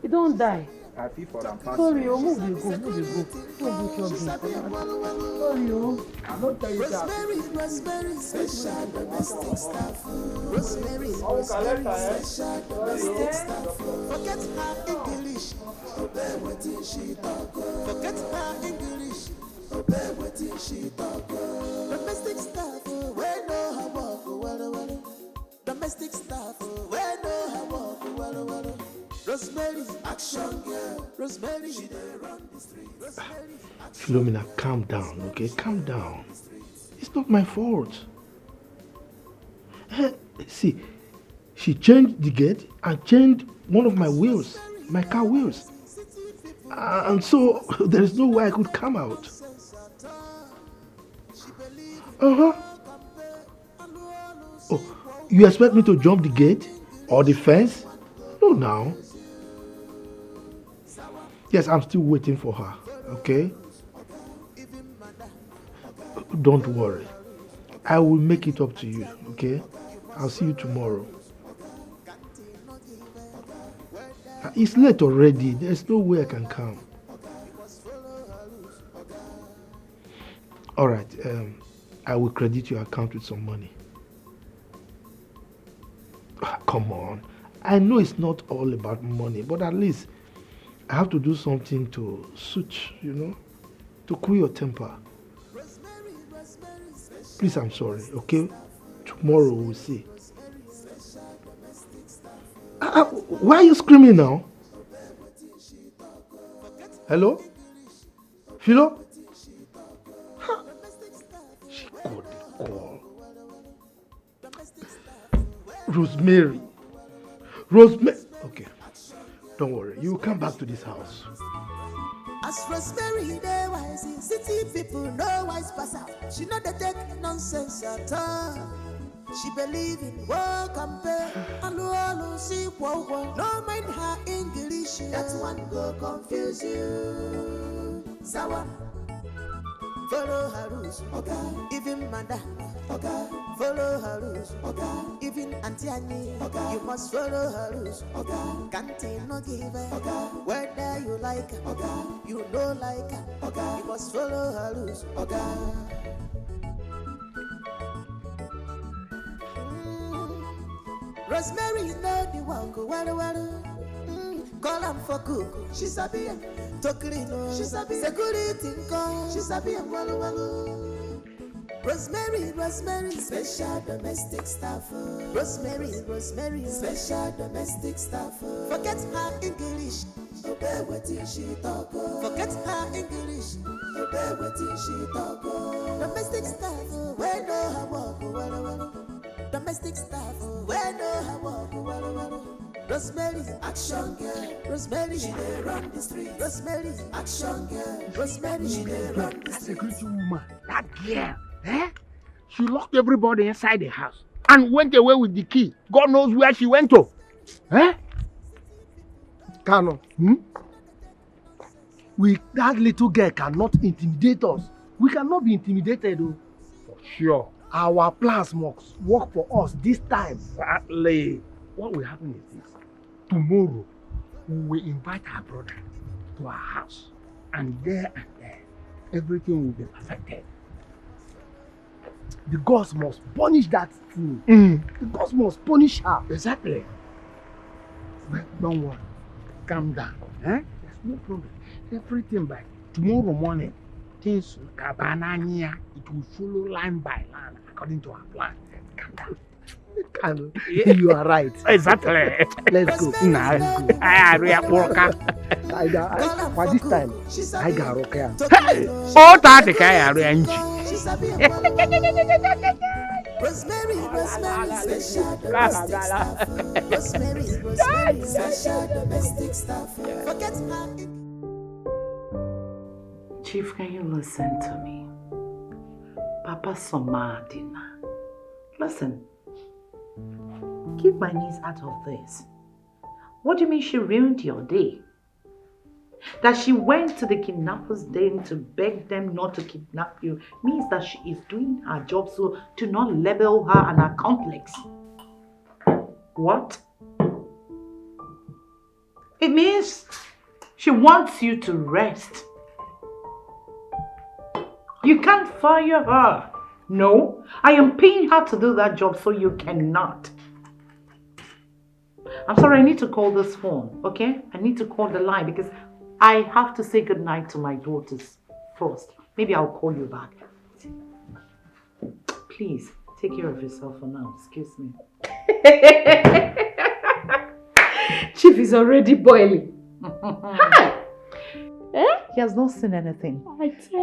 G: He don't die.
A: I feel for am pass.
G: Sorry, move dey go. Don't do your thing. Sorry,
A: I'm not telling you that.
O: Rosemary, special domestic staff. Rosemary, special domestic staff. Forget her English, obey what she talk. Forget her English, obey what she talk. Domestic staff, we know her walk, domestic staff, we know her walk, Rosemary, action girl. Rosemary, she dey run the street. Rosemary,
A: Philomena, calm down, okay? Calm down. It's not my fault. See, she changed the gate and changed one of my wheels, my car wheels. And so there is no way I could come out. Oh, you expect me to jump the gate or the fence? No, now. Yes, I'm still waiting for her, okay? Don't worry. I will make it up to you, okay? I'll see you tomorrow. It's late already. There's no way I can come. All right. I will credit your account with some money. Come on. I know it's not all about money, but at least I have to do something to suit, to cool your temper. Please, I'm sorry, okay? Tomorrow we'll see. Why are you screaming now? Hello? Philo? She got the call. Rosemary. Okay. Don't worry. You will come back to this house.
O: as Rosemary, they wise, city people no wise pass out. She know they take nonsense at all. She believe in work and pay. Hello, see, whoa. No mind her English. That one go confuse you. Sawa. Follow her rules, okay. Even madam, okay. Follow her rules, okay. Even Auntie Annie, okay. You must follow her rules, okay. Can't no give, okay. Whether you like, okay. You don't like, okay. You must follow her rules, okay. Rosemary know the walk, call am for cook, she sabi to clean, she sabi security call, she sabi Rosemary, special domestic staff. Rosemary, special domestic staff. Forget her English, obey what she talk. Forget her English, obey what she talk. Domestic staff, we know her walk, domestic staff, we know her walk, Rosemary, action girl. Rosemary, she dey run the street. Rosemary, action girl. Rosemary, she dey run the street.
H: Security woman, that girl, she locked everybody inside the house and went away with the key. God knows where she went to.
I: Kano, that little girl cannot intimidate us. We cannot be intimidated, though.
H: For sure.
I: Our plans must work for us this time.
H: Exactly. What will happen is this. Tomorrow, we will invite our brother to our house. And there, everything will be perfected.
I: The gods must punish that fool. The gods must punish her.
H: Exactly. But don't worry. Calm down. There's no problem. Everything by tomorrow morning, things it will follow line by line according to our plan. Calm down.
I: You are right.
H: Exactly.
I: Let's go.
H: By
I: this time, I got okay.
H: Oh, that the guy
O: Rosemary, special domestic staff. Rosemary, special domestic staff. Forget her.
B: Chief, can you listen to me? Papa Somadina. Listen. Keep my niece out of this. What do you mean she ruined your day? That she went to the kidnappers' den to beg them not to kidnap you means that she is doing her job, so to not label her an accomplice. What? It means she wants you to rest. You can't fire her. No, I am paying her to do that job, so you cannot. I'm sorry, I need to call this phone, okay? I need to call the line because I have to say goodnight to my daughters first. Maybe I'll call you back. Please, take care of yourself for now. Excuse me. Chief is already boiling. Hi! He has not seen anything.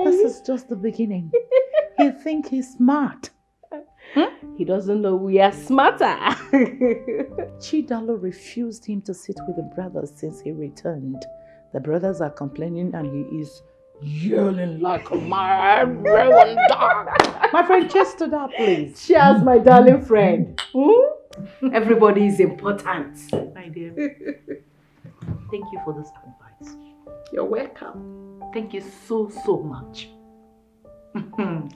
B: This is just the beginning. He thinks he's smart.
G: He doesn't know we are smarter.
B: Chidalo refused him to sit with the brothers since he returned. The brothers are complaining and he is yelling like a mad dog. My friend, cheers to that, please.
G: Cheers, my darling friend. Everybody is important.
B: My dear. Thank you for this advice.
G: You're welcome.
B: Thank you so, so much.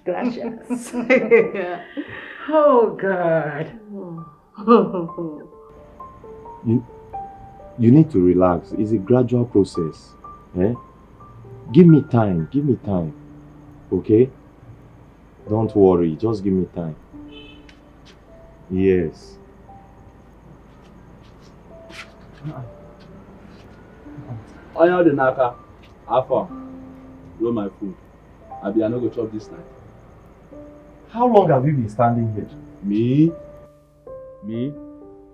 G: Gracias.
B: Oh, God.
J: You need to relax. It's a gradual process. Eh? Give me time. Give me time. Okay? Don't worry. Just give me time. Yes.
L: Onya the naka. How far? Roll my food. I no go chop this night.
J: How long have you been standing here?
L: Me?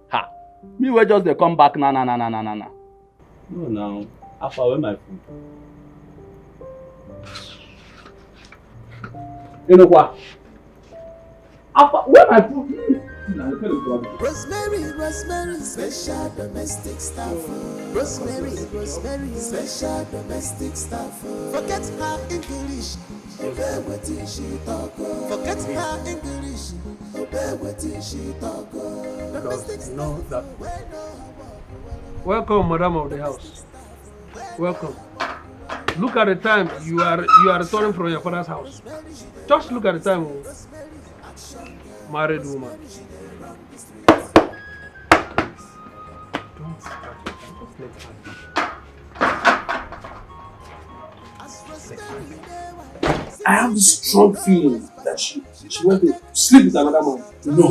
L: Ha! Me will just dey come back na. No now. How far? Where my food? You know what? How far? Where my food?
O: Rosemary, special domestic staff. Rosemary, special domestic staff. Forget her English, obey what she talk. Forget her English, obey what she talk. Domestic staff.
F: Welcome, Madam of the house. Welcome. Look at the time. You are returning from your father's house. Just look at the time. Married woman. Don't start it. Just let her be. I have this strong feeling that she went to sleep with another man. No.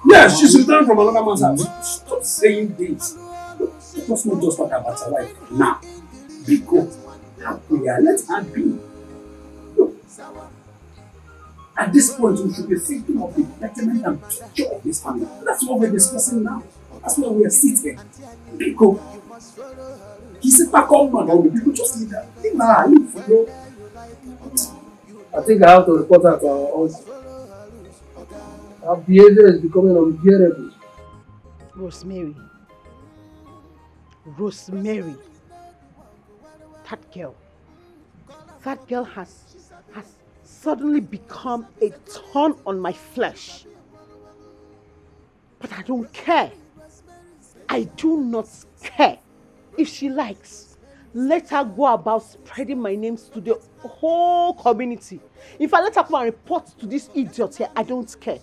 F: Yes, she's returning from another man's house. Stop saying this. Let us not just talk about her life now. Because we are let her be. Look. At this point, we should be thinking of the betterment and future of this family. That's what we're discussing now. That's why we are sitting. Because he's a back up man. All the people just need that. I think I have to report her to our house. Her behavior is becoming unbearable.
Q: Rosemary. That girl has suddenly become a thorn on my flesh. But I don't care. I do not care. If she likes, let her go about spreading my names to the whole community. If I let her come and report to this idiot here, I don't care.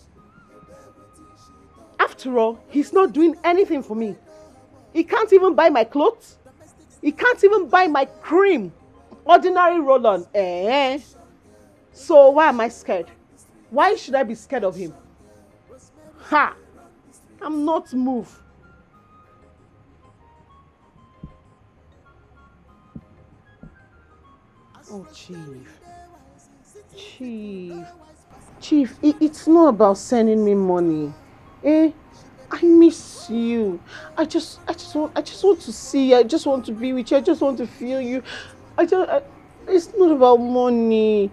Q: After all, he's not doing anything for me. He can't even buy my clothes. He can't even buy my cream. Ordinary roll-on. So why am I scared? Why should I be scared of him? Ha! I'm not moved. Oh, Chief, it's not about sending me money. I miss you. I just want to see you. I just want to be with you. I just want to feel you. It's not about money.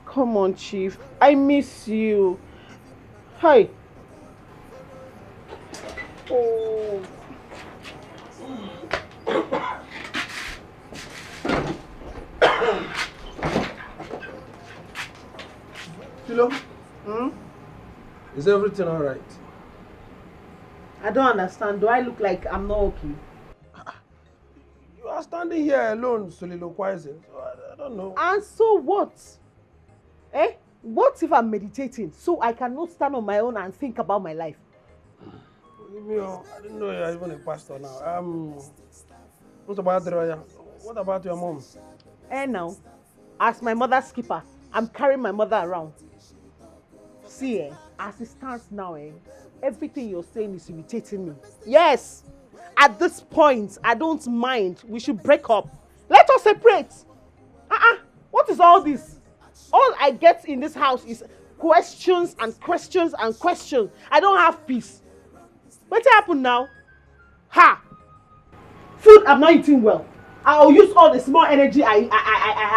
Q: Come on, Chief. I miss you.
U: Hi. Oh.
F: Philo? Is everything alright?
U: I don't understand. Do I look like I'm not okay?
F: You are standing here alone soliloquizing. So I don't know.
U: And so what? Eh? What if I'm meditating so I cannot stand on my own and think about my life?
F: Forgive me, I didn't know you're even a pastor now. What about your mom?
U: Now, as my mother's keeper, I'm carrying my mother around. See, as it stands now, everything you're saying is irritating me. Yes, at this point, I don't mind. We should break up. Let us separate. What is all this? All I get in this house is questions and questions and questions. I don't have peace. What happened now? Ha! Food I'm not eating well. I'll use all the small energy I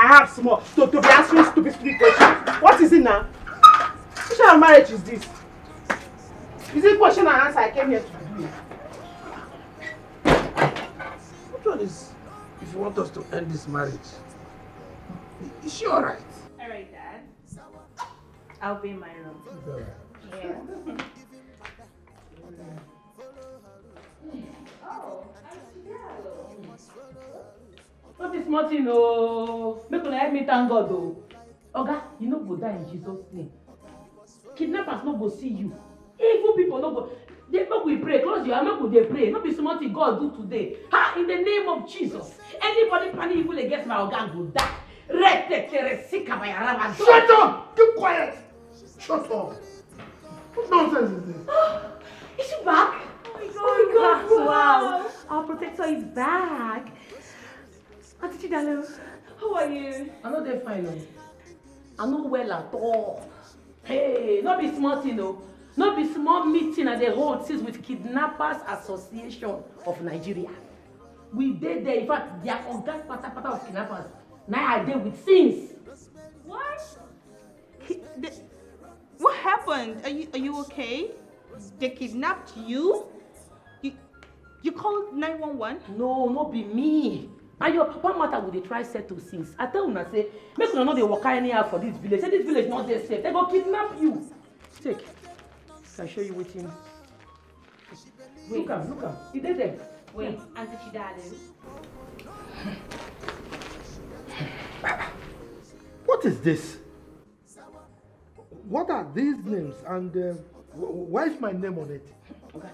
U: have small to be answering stupid questions. What is it now? Which kind of marriage is this? Is it question and answer I came here to do?
F: Which one is, if you want us to end this marriage? Is she alright?
K: Alright, Dad. I'll be in my room. Yeah.
G: Not this morning, oh. Make una help me thank God, oh. Oga, you no go die in Jesus' name. Kidnappers no go see you. Evil people no go. They make we pray. Close your eye, make we dey pray. No be small thing God do today. Ha! In the name of Jesus. Anybody planning evil against my Oga go die.
A: Shut up! Keep quiet! Shut up! What nonsense is this?
K: Is she back? Oh my God! Wow! Our protector is back. Auntie Chidalo, how are you?
G: I'm not there fine, no. I'm not well at all. Hey, not be small thing, no. Not be small meeting at the hold since with Kidnappers Association of Nigeria. We did there, in fact, they are on that part of kidnappers. Now I deal with since.
N: What? What happened? Are you okay? They kidnapped you? You called 911?
G: No, not be me. And your papa matter will they try settle since. I tell una say, make una know they walk anyhow for this village. Say this village not there safe. They go kidnap you. Take. I'll show you waiting. Look am. He did there.
K: Wait, Auntie Chidalo.
A: What is this? What are these names and why is my name on it?
G: Okay.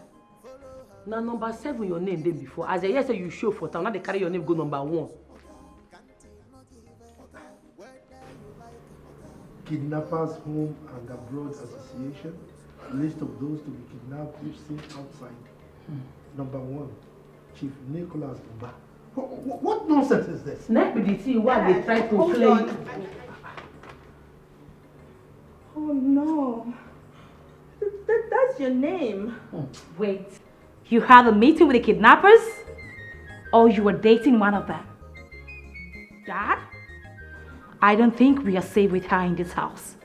G: Now number 7 your name there before. As I hear say you show for town, now they carry your name go number 1.
A: Kidnappers Home and Abroad Association. List of those to be kidnapped if seen outside. Number 1, Chief Nicholas Mba. What nonsense is this?
G: Next be the thing why they try to play.
N: Oh no. That's your name.
K: Wait. You had a meeting with the kidnappers? Or you were dating one of them? Dad? I don't think we are safe with her in this house.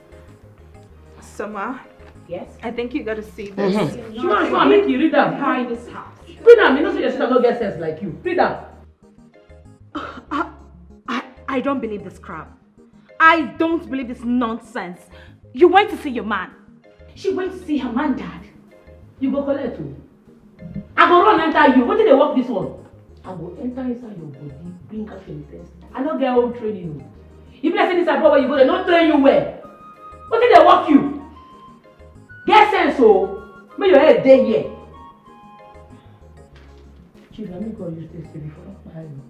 N: Summer.
K: Yes?
N: I think you gotta see this.
G: Sure, make you read them.
N: Her in this house.
G: Read them. You know, so your sister don't get sense like you. Read them.
K: I don't believe this crap. I don't believe this nonsense. You went to see your man. She went to see her man, Dad.
G: You go collect too. I go run enter you. What did they work this one? I go enter inside your body, bring out your test. I don't get home training. If I say this abroad where you go, they don't train you well. What did they work you? Get sense, so make your head day here. Chief, let me go use this before I marry you.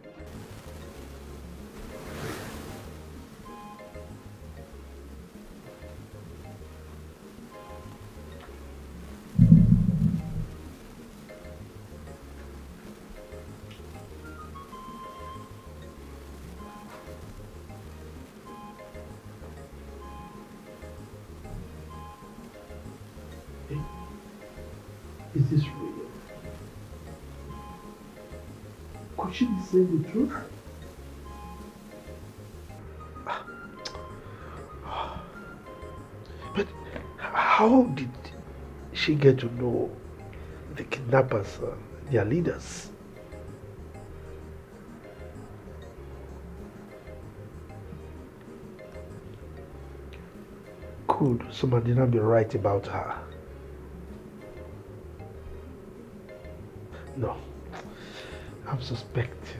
A: Is this real? Could she be saying the truth? But how did she get to know the kidnappers, their leaders. Could somebody not be right about her? No. I'm suspecting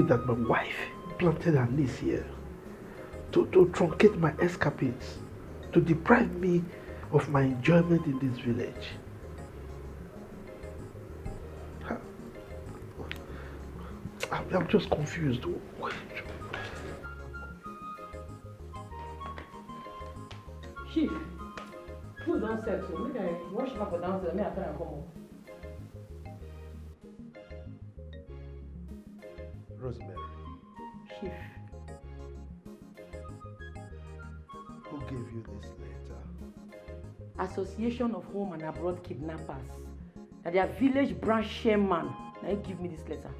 A: that my wife planted her niece here to truncate my escapades, to deprive me of my enjoyment in this village. I'm just confused.
G: Chief, food don't settle. Make I wash up for downstairs. Make I try and come up.
A: Rosemary.
G: Chief.
A: Who gave you this letter?
G: Association of Home and Abroad Kidnappers. That their village branch chairman. Now he give me this letter.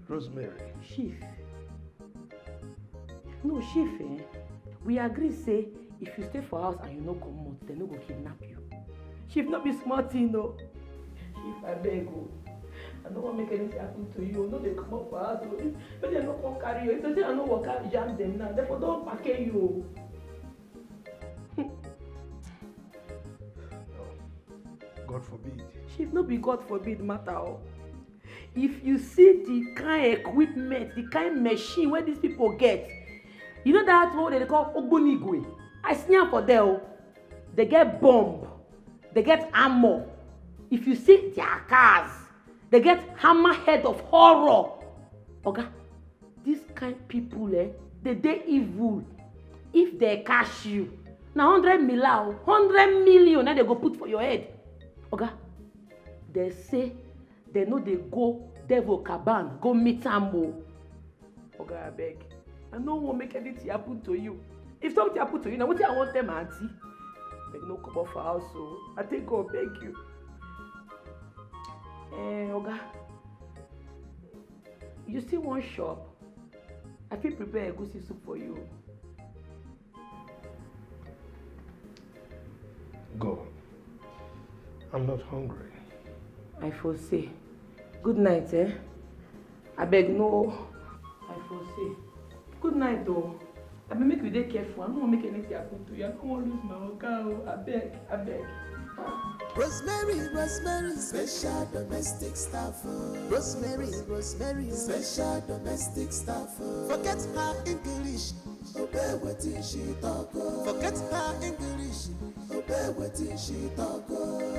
A: Rosemary.
G: Chief. No, Chief, we agree say if you stay for house and you no come out, they no go kidnap you. Chief, not be smart, you know. Chief, I beg you. I don't want to make anything happen to you. No, they come up for us. But they don't come carry you. If they say I no work out, jam them now. Therefore, don't pack you.
A: God forbid.
G: Chief, no be God forbid matter. If you see the kind equipment, the kind machine where these people get, you know that what they call Ogbonigwe? I see them for there. They get bomb, they get armor. If you see their cars, they get hammerhead of horror. Okay, these kind people, they evil. If they catch you, now 100 million, now they go put for your head. Okay, they say they know they go devil caban, go meet Ambo. Okay, I beg. I don't want to make anything happen to you. If something happen to you, now what I want them, auntie? Beg no come off for house, so I think God beg you. Oga, you see one shop? I feel prepare a goosey soup for you.
A: Go. I'm not hungry.
G: I foresee. Good night, I beg no. I foresee. Good night, though. I beg make you dey careful. I don't want to make anything happen to you. I don't want to lose my oga. I beg.
O: Rosemary, special domestic staff. Rosemary, special domestic staff. Forget her English, obey what she talk. Forget her English, obey what she talk.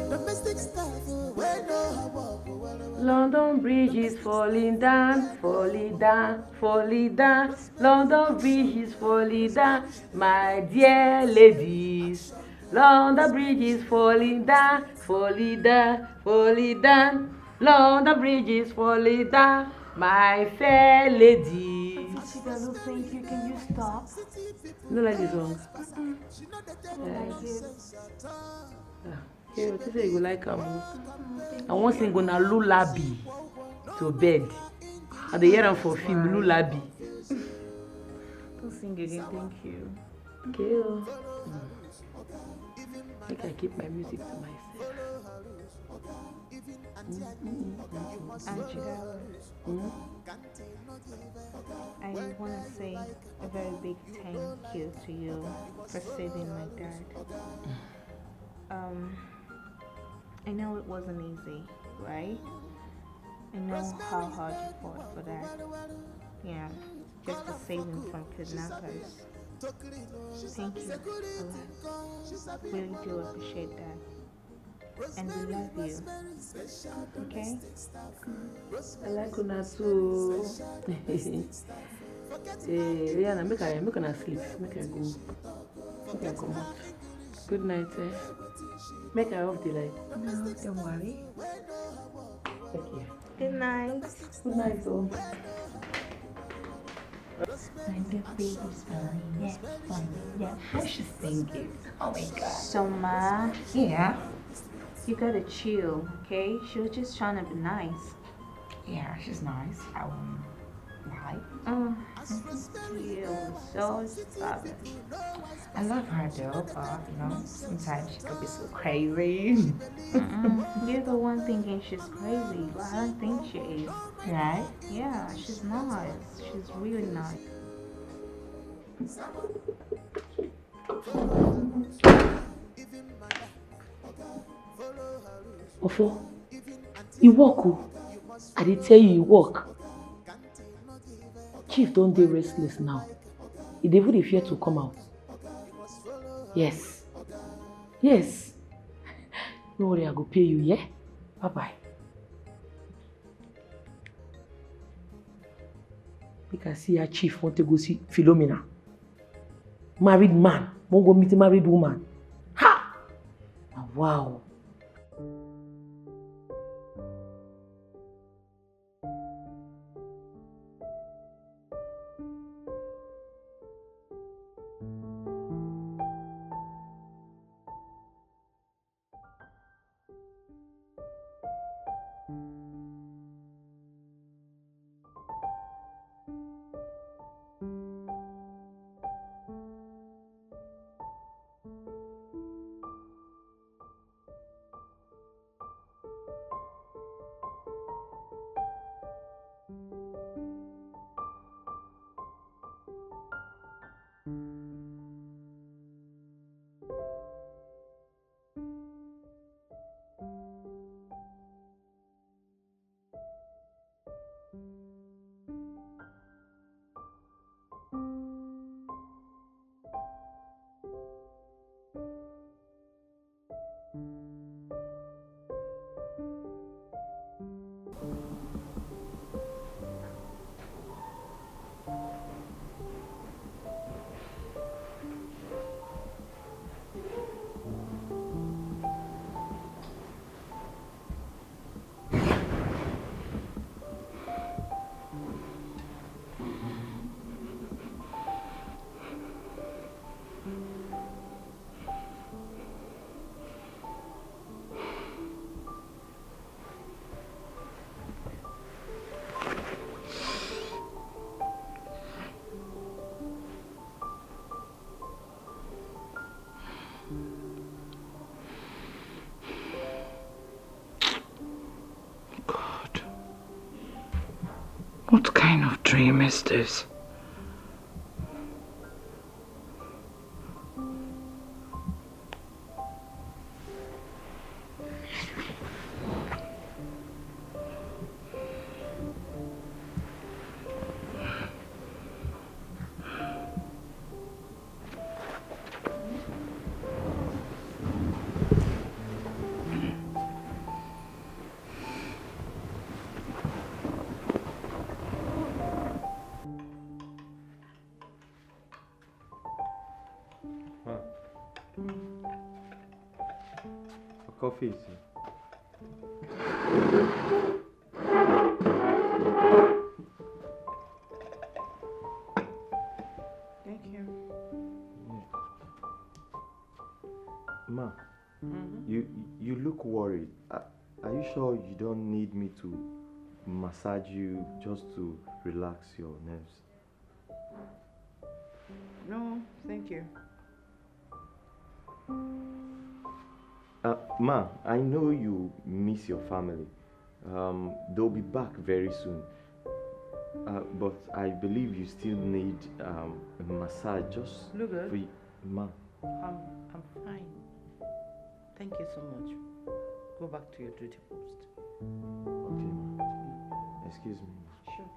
O: Domestic staff, where no her walk.
G: London Bridge is falling down, falling down, falling down. London Bridge is falling down, my dear ladies. London Bridge is falling down, falling down, falling down. London Bridge is falling down, my fair ladies.
K: No, thank you. Can you stop?
G: You don't like this song? Okay, what you say you go like I want sing on a lullaby to bed. And they hear them for film lullaby.
K: Don't sing again, thank you.
G: Okay. I think I keep my music to myself.
N: Angela, I want to say a very big thank you to you for saving my dad. I know it wasn't easy, right? I know how hard you fought for that. Yeah, just to save him from kidnappers. Thank you a lot. Really do appreciate that. And we love you. Okay?
G: I like una too. Rihanna, make her sleep. Make her go. Make her come out. Good night, Make her off the light.
N: No, don't worry.
G: Thank you.
N: Good night.
G: Good night, though.
K: How she singing? Oh my god.
N: Soma.
K: Yeah.
N: You gotta chill, okay? She was just trying to be nice.
K: Yeah, she's nice.
B: Why? You're so stubborn. I love her though, but sometimes she could be so crazy. You're the one thinking she's crazy, but I don't think she is. Right? Yeah, she's nice. She's really nice.
G: Ofo, you walk o. I dey tell you walk. Chief don't dey restless now. He dey even dey fear to come out. Yes. Yes. No worry, I go pay you, yeah? Bye-bye. Make I see your chief want to go see Philomena. Married man. Won't go meet a married woman. Ha! Wow. What kind of dream is this?
J: Coffee.
B: Thank you.
J: Ma, you look worried. Are you sure you don't need me to massage you just to relax your nerves?
B: No, thank you.
J: Ma, I know you miss your family. They'll be back very soon. But I believe you still need a massage just
B: Look good.
J: for you. Ma.
B: I'm fine. Thank you so much. Go back to your duty post.
J: Okay, ma. Excuse me.
B: Sure.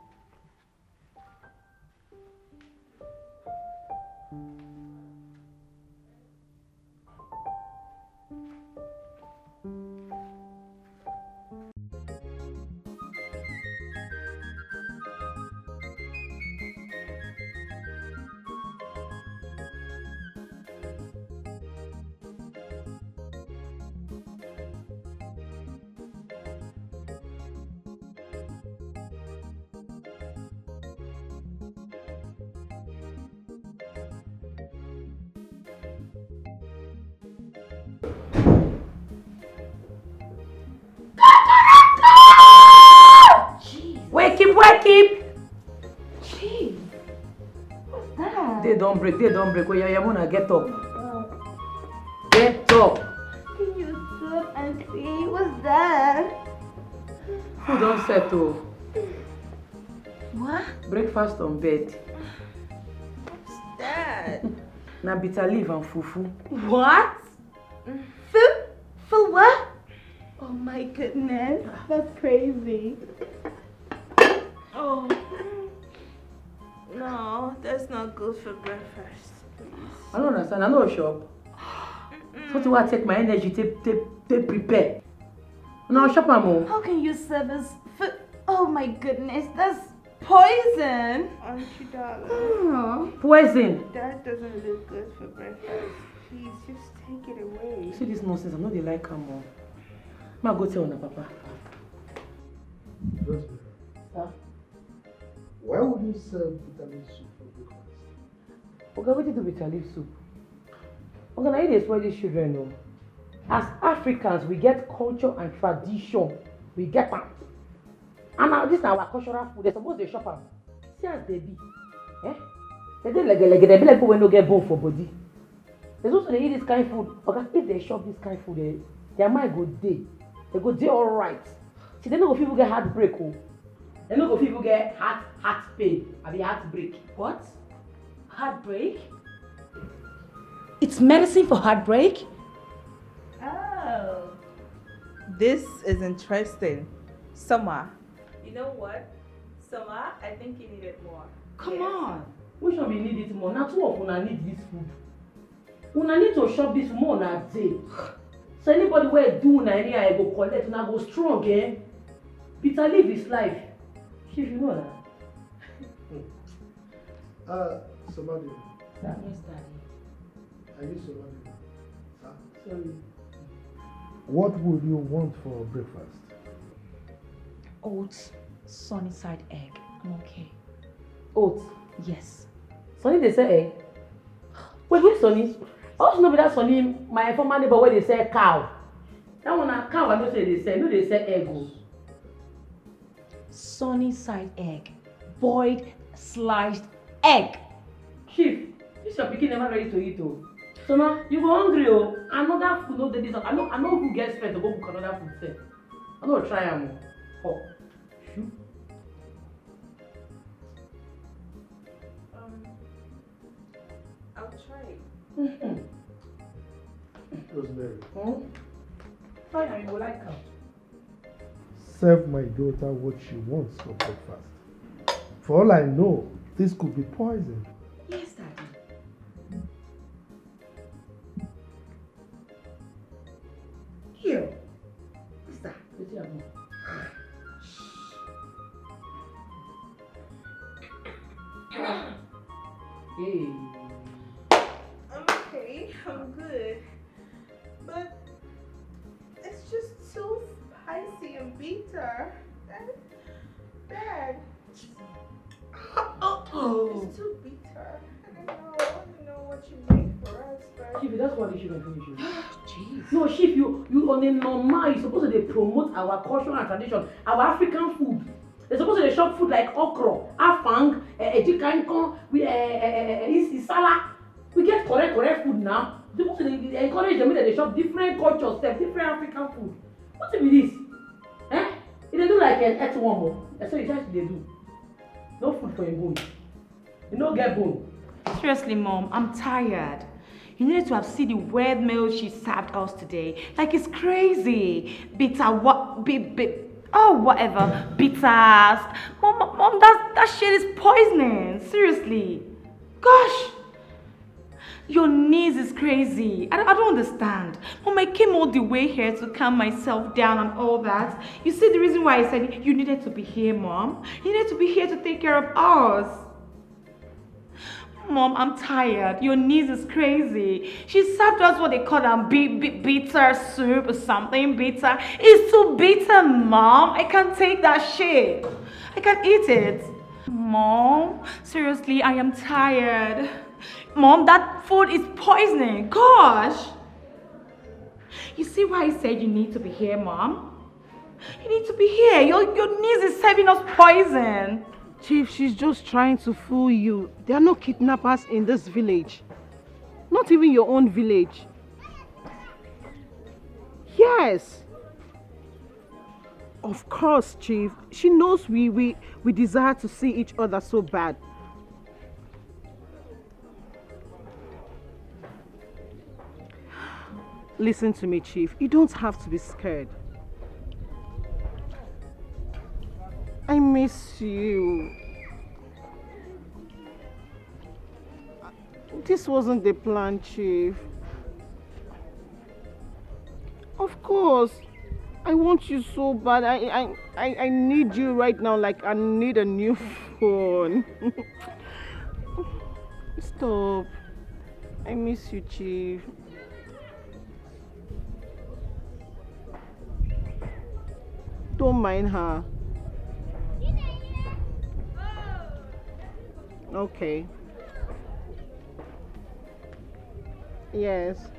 G: Wake up, wake up! Day don't break. Oh, yeah, you wanna get up. Get up.
N: Can you soup and see? What's that?
G: Food don't settle.
N: What?
G: Breakfast on bed.
N: What's that?
G: Now bitter leaf and fufu.
N: What? For what? Oh my goodness, that's crazy. Oh. No, that's not good for breakfast.
G: I don't understand. I know a shop. So what take my energy to prepare. No shop am.
N: How can you serve us food? Oh my goodness, that's poison. Aren't you, darling?
G: Poison.
N: That doesn't look good for breakfast. Please, just take it away.
G: See this nonsense. I know they like am more. Ma go tell na papa.
A: Rosemary.
G: Sir?
A: Why would you serve bitter leaf soup for breakfast?
G: Okay, what did you do bitter leaf soup? Okay, now you dey spoil these children, no. As Africans, we get culture and tradition. We get them. And now this is our cultural food. They're supposed to shop them. See as they be. Eh? They be like people when no get bone for body. They're supposed to eat this kind of food. Okay, if they shop this kind of food, their mind go day. They go day all right. See, they no go people get heartbreak. Oh. They no go people get heart pain. I mean heartbreak.
K: What? Heartbreak? It's medicine for heartbreak?
N: Oh. This is interesting. Summer.
K: You know what? Summer, I think you need it more.
G: Come on. Which one we need it more? Now two of una need this food. Una need to shop this more na day. So anybody where do na anyhow go collect, una go strong, eh? Bitter leaf is life. Chief, you know that.
A: Somebody.
G: Yes, Daddy.
A: Are you somebody? Sir?
G: Sorry.
A: What would you want for breakfast?
K: Oats, sunny side egg. I'm okay.
G: Oats?
K: Yes.
G: Sunny they say egg? Wait, Sunny? I also know that Sunny, my former neighbor where they say cow. That one a cow, I don't say they say. No, they say egg.
K: Sunny side egg. Boiled, sliced egg.
G: Chief, this your pikin never ready to eat oh. So now you go hungry oh. Another food no dey this. I know who gets fed to go cook another food sef. I no try am oh. Shoot.
N: I'll try.
A: Rosemary.
G: Try am, you go like am.
A: Serve my daughter what she wants for breakfast. For all I know, this could be poison.
K: Yes, Daddy.
G: Here. What's that? What's that? Hey.
N: I'm okay. I'm good. But it's just too spicy and bitter. Dad. It's too bitter. I don't know what you make for us, but...
G: Chief, that's what you should finish. Jeez. No, Chief, you on a normal, you're supposed to promote our culture and tradition, our African food. They're supposed to shop food like okra, afang, ejikankon, isala. We get correct food now. They're supposed to encourage them that they shop different cultures, different African food. What is this? Eh? If they do like an earthworm, that's what they do. No food for your bone. You don't get bone.
K: Seriously, Mom, I'm tired. You needed to have seen the weird meal she served us today. Like, it's crazy. Bitter, what? Whatever. Bitters. Mom, that shit is poisoning. Seriously. Gosh. Your niece is crazy. I don't understand. Mom, I came all the way here to calm myself down and all that. You see the reason why I said you needed to be here, Mom? You needed to be here to take care of us. Mom, I'm tired. Your niece is crazy. She served us what they call bitter soup or something bitter. It's too bitter, Mom. I can't take that shit. I can't eat it. Mom, seriously, I am tired. Mom, that food is poisoning. Gosh. You see why I said you need to be here, Mom? You need to be here. Your niece is serving us poison.
U: Chief, she's just trying to fool you. There are no kidnappers in this village. Not even your own village. Yes. Of course, Chief. She knows we desire to see each other so bad. Listen to me, Chief. You don't have to be scared. I miss you. This wasn't the plan, Chief. Of course. I want you so bad. I need you right now like I need a new phone. Stop. I miss you, Chief. Don't mind her. Okay. Yes.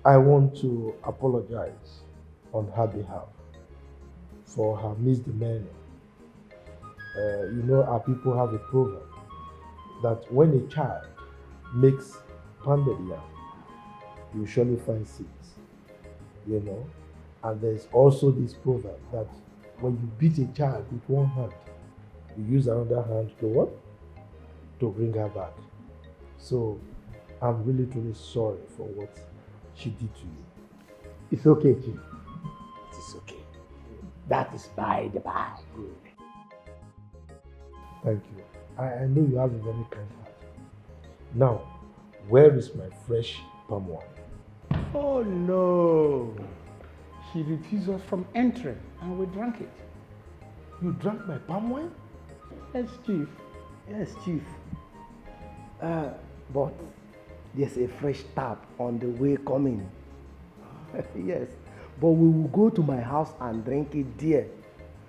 A: I want to apologize on her behalf for her misdemeanor. You know, our people have a proverb that when a child makes pounded yam, you surely find seeds, you know. And there's also this proverb that when you beat a child with one hand, you use another hand to what? To bring her back. So I'm really truly sorry for what she did to you.
R: It's okay, Chief. It is okay. That is by the by. Good.
A: Thank you. I know you have a very kind heart. Now, where is my fresh palm wine?
H: Oh no. She refused us from entering and we drank it.
A: You drank my palm wine?
H: Yes, Chief.
R: Yes, Chief. But there's a fresh tap on the way coming. Yes. But we will go to my house and drink it there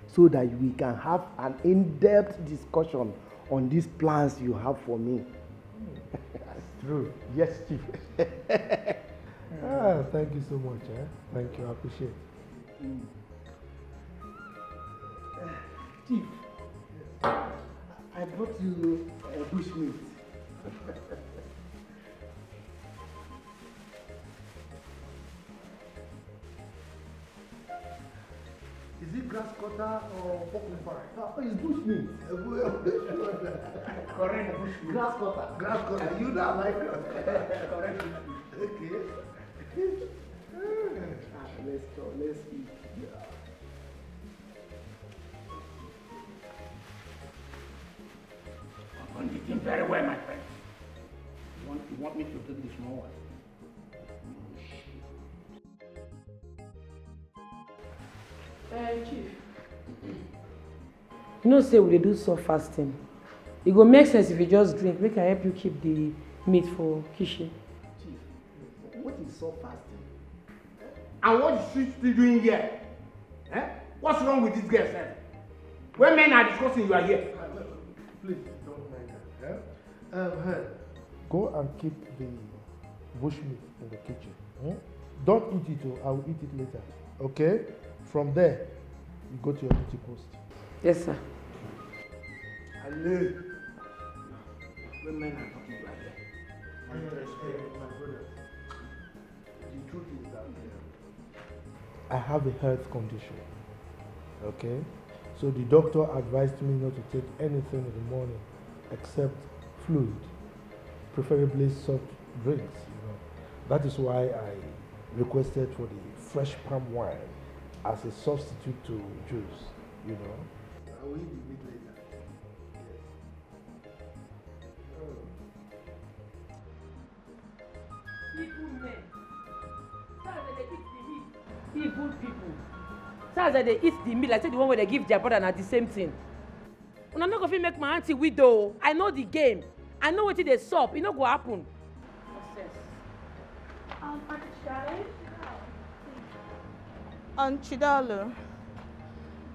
R: so that we can have an in-depth discussion on these plans you have for me.
H: That's true. Yes, Chief.
A: Thank you so much. Thank you. I appreciate it.
R: Chief, I brought you bushmeat.
A: Is it grass cutter or pork pie?
R: It's bushmeat.
A: Correct bushmeat.
R: Grass cutter.
A: Grass cutter. You don't like grass cutter. Correct bushmeat. Okay.
R: Let's go. Let's eat. Yeah.
H: I'm eating very well, my friend. You want me to take the small one?
G: Chief. You know, say we dey do soft fasting. It go make sense if you just drink. Make I help you keep the meat for kitchen.
R: Chief, what is so fasting?
H: And what is she still doing here? What's wrong with this girl, sir? When men are discussing, you are here.
A: Please don't mind her. Go and keep the bushmeat in the kitchen. Don't eat it, I will eat it later. Okay? From there, you go to your duty post.
G: Yes, sir.
H: Hello. When men are talking, you are here.
A: My brother, the truth is that I have a health condition. Okay? So the doctor advised me not to take anything in the morning except fluid, preferably soft drinks, you know. That is why I requested for the fresh palm wine as a substitute to juice, you know. I will eat the meat later.
G: Evil men. That's why they eat the meat. Evil people. That's why they eat the meat. Like say the one where they give their brother na the same thing. And I'm not going to make my auntie widow. I know the game. I know what they sup. It no go happen.
N: Chidalo,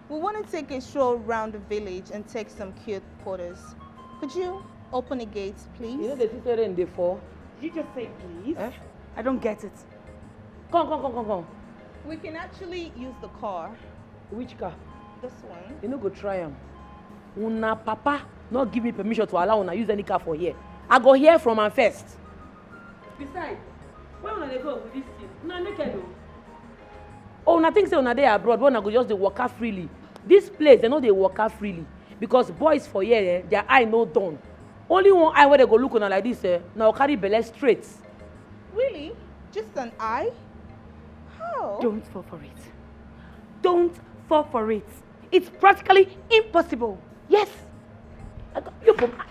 N: we want to take a stroll around the village and take some cute photos. Could you open the gates, please?
G: You know the sister in the four.
K: Did you just say please? I don't get it.
G: Come.
N: We can actually use the car.
G: Which car?
N: This one.
G: You no go try am. Una papa not give me permission to allow una use any car for here. I go hear from am first. Besides, where una dey go with this thing? Una naked o. Oh, una think say una dey abroad, but una go just dey waka freely. This place, they know they waka freely. Because boys for here, their eye no done. Only one eye where they go look on like this, now carry belle straight.
N: Really? Just an eye? How?
K: Don't fall for it. Don't fall for it. It's practically impossible. Yes.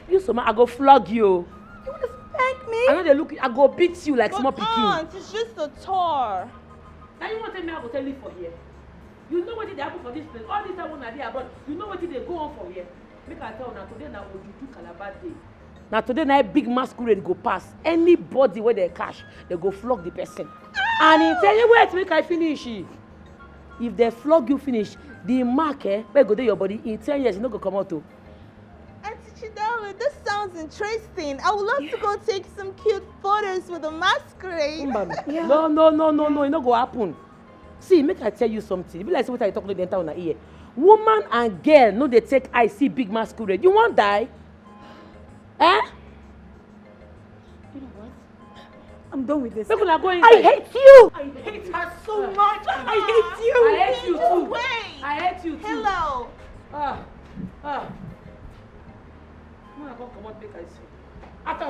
G: You Soma, I go flog you.
N: You want to spank me?
G: I know they look. I go beat you like small pikin.
N: Aunt, it's just a tour.
G: Now you want to tell me I go tell you for here? You know what did happen for this place? All this time when I dey abroad, you know what did they go on for here? Make I tell you now today na Ojuju Calabar day. Now today na big masquerade go pass. Anybody where they cash, they go flog the person. And he tell you wait make I finish. If they flog you finish, the mark where go dey your body in 10 years you no go come out to.
N: Auntie Chidera, this sounds interesting. I would love to go take some cute photos with a masquerade.
G: Yeah. No, it no go happen. See, make I tell you something. It be like what I talk to the entire una ear. Woman and girl no dey take eye see big masquerade. You wan die? Eh?
K: You know what? I'm done with this.
G: Make una go
K: I
G: inside.
K: hate you. I hate her so much. I hate you.
G: I hate you too.
N: Wait.
G: I hate you too.
N: Hello.
G: Una come comot make I see. After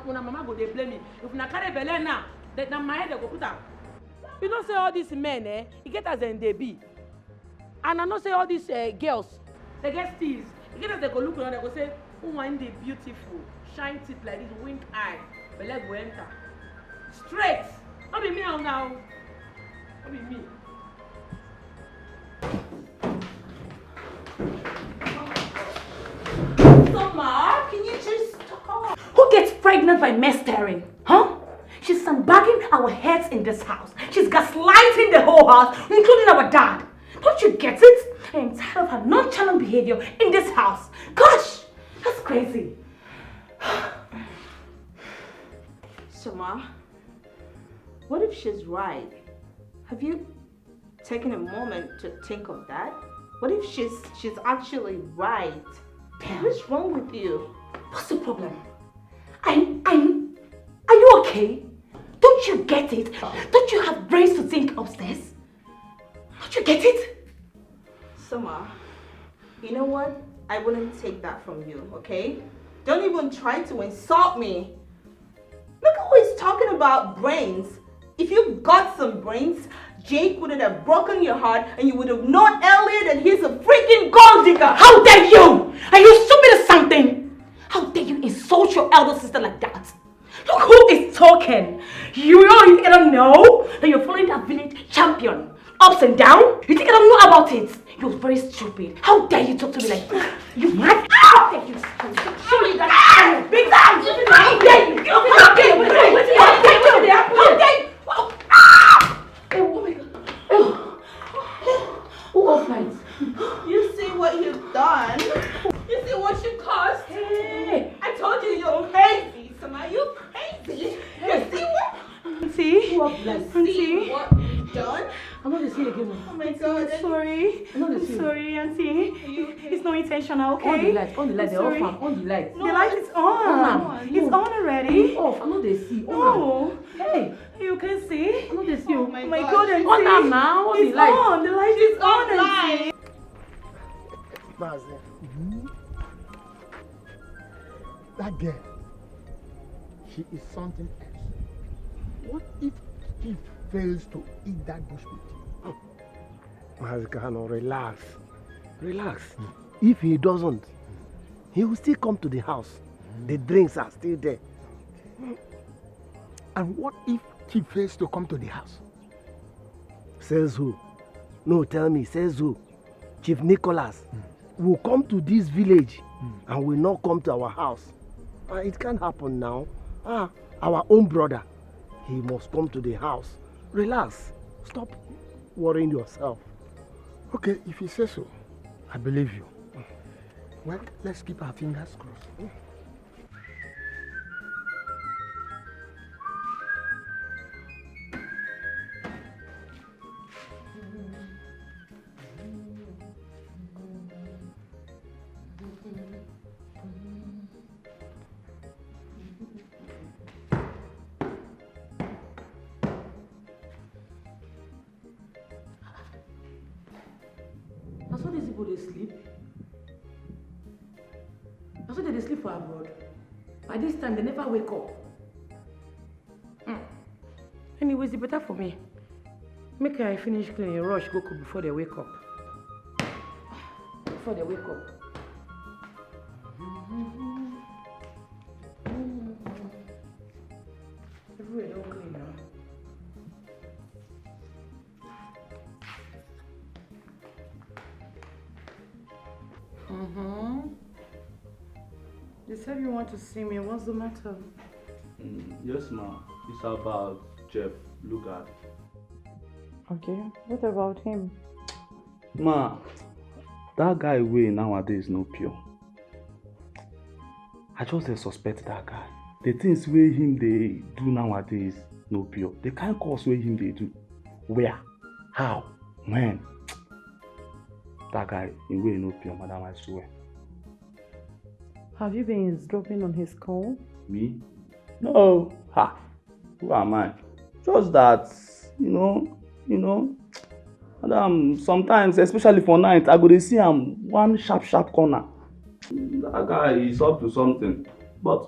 G: una mama go dey blame me. If una carry belle now, na my head dey go put am. You know say all these men, e get as dem dey be. And I know say all these girls, they get steals. E get as they go look around, they go say, who want the beautiful, shine teeth like this, wink eye, belle go enter. Straight. No be me now. No be me.
K: Soma, can you just stop? Who gets pregnant by mess staring? Huh? She's sandbagging our heads in this house. She's gaslighting the whole house, including our dad. Don't you get it? I am tired of her nonchalant behavior in this house. Gosh, that's crazy.
N: Soma, what if she's right? Have you taken a moment to think of that? What if she's actually right? What's wrong with you?
K: What's the problem? Are you okay? Don't you get it? Don't you have brains to think upstairs? Don't you get it?
N: Soma, you know what? I wouldn't take that from you, okay? Don't even try to insult me. Look who is talking about brains. If you got some brains, Jake wouldn't have broken your heart and you would have known earlier that he's a freaking gold digger.
K: How dare you? Are you stupid or something? How dare you insult your elder sister like that? Look who is talking. You don't know that you're following that village champion. Ups and down? You think I don't know about it? You're very stupid. How dare you talk to me like that? You mad? How dare you? Surely that's big time. How dare you? How dare you? How dare you? Oh my God. Who offline?
N: You see what you've done? You see what you caused?
K: Hey.
N: I told you you're crazy, Soma. You're crazy. You see what?
K: Auntie?
N: See what you've done?
G: I'm not the see again.
N: Oh my God.
K: I'm sorry. I'm sorry, Auntie. It's not intentional, okay?
G: On the light, they're
K: sorry.
G: off. On the light.
K: The light is on. It's on already.
G: Off. I'm not the see.
K: No.
G: Hey.
K: You can see.
G: I'm not the see.
K: Oh my God, Auntie.
G: On them now. On the light.
K: On. The light is on, Auntie.
H: That girl, she is something else. What if he fails to eat that bush meat?
I: Mazikano, relax. Relax. If he doesn't, he will still come to the house. The drinks are still there.
H: And what if he fails to come to the house?
I: Says who? No, tell me, says who? Chief Nicholas will come to this village and will not come to our house. It can't happen now. Our own brother, he must come to the house. Relax. Stop worrying yourself.
H: Okay, if you say so, I believe you. Well, let's keep our fingers crossed.
G: people they sleep. Also they sleep for abroad. By this time they never wake up. Anyways, it's better for me. Make I finish cleaning, rush, go cook before they wake up. Before they wake up. Everywhere don't clean now. You said you want to see me. What's the matter?
L: Yes, ma. It's about Jeff Lugard.
E: Okay, what about him?
L: Ma, that guy way nowadays no pure. I just suspect that guy. The things wey him they do nowadays no pure. The kind course wey him they do. Where? How? When? That guy in way no pure, madam, I swear.
E: Have you been eavesdropping on his call?
L: Me? No. Ha. Who am I? Just that, madam, sometimes, especially for night, I go to see him one sharp corner. That guy is up to something. But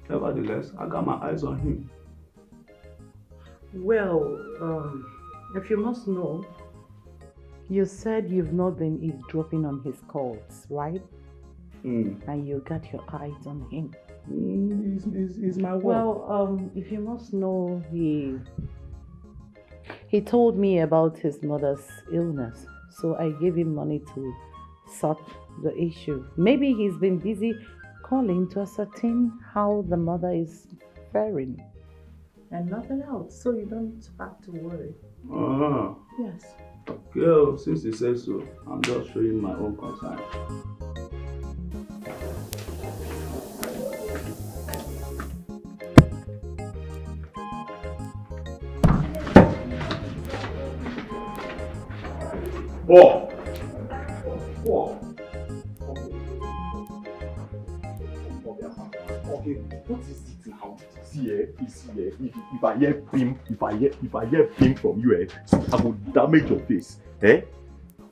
L: nevertheless, I got my eyes on him.
E: Well, if you must know, you said you've not been eavesdropping on his calls, right? And you got your eyes on him.
L: It's my work.
E: Well, if you must know, he told me about his mother's illness, so I gave him money to sort the issue. Maybe he's been busy calling to ascertain how the mother is faring. And nothing else, so you don't have to worry. Yes.
L: Girl, since he says so, I'm just showing my own concern.
J: Oh! Okay, what is it now? See, if I hear ping from you, I will damage your face.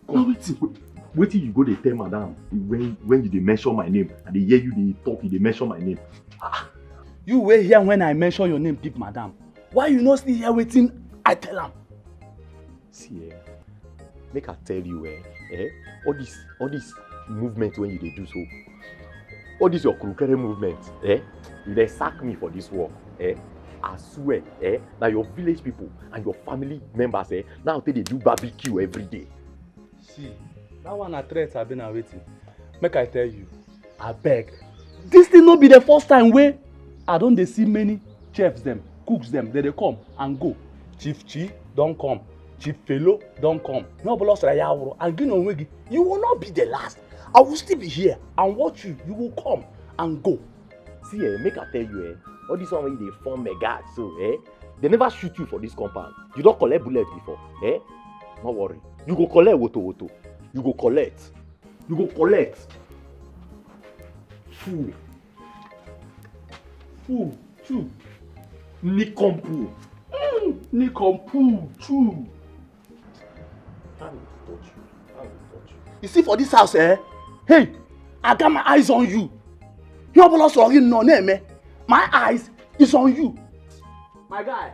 J: Now wait till you go to tell madam when you dey mention my name and they hear you they talk, they mention my name.
L: You were here when I mention your name, big madam. Why you not still here waiting? I tell him.
J: See, make I tell you, all this movement when you dey do so, all this your krukere movement, you dey sack me for this work, I swear, now your village people and your family members, now they do barbecue every day.
L: See, that one a threat I've been waiting. Make I tell you, I beg. This thing not be the first time where I don't dey see many chefs them, cooks them, they come and go. Chief Chi don't come. Chief Fellow don't come. No bolos rayawro and Ginonwegi. You will not be the last. I will still be here and watch you. You will come and go.
J: See, make I tell you, all this one when they form a guard, so they never shoot you for this compound. You don't collect bullet before, no worry. You go collect woto. You go collect. Fool. Choo. Nikompu. Choo. I will touch you.
L: You see for this house, hey, I got my eyes on you. You have lost your no name, My eyes is on you. My guy,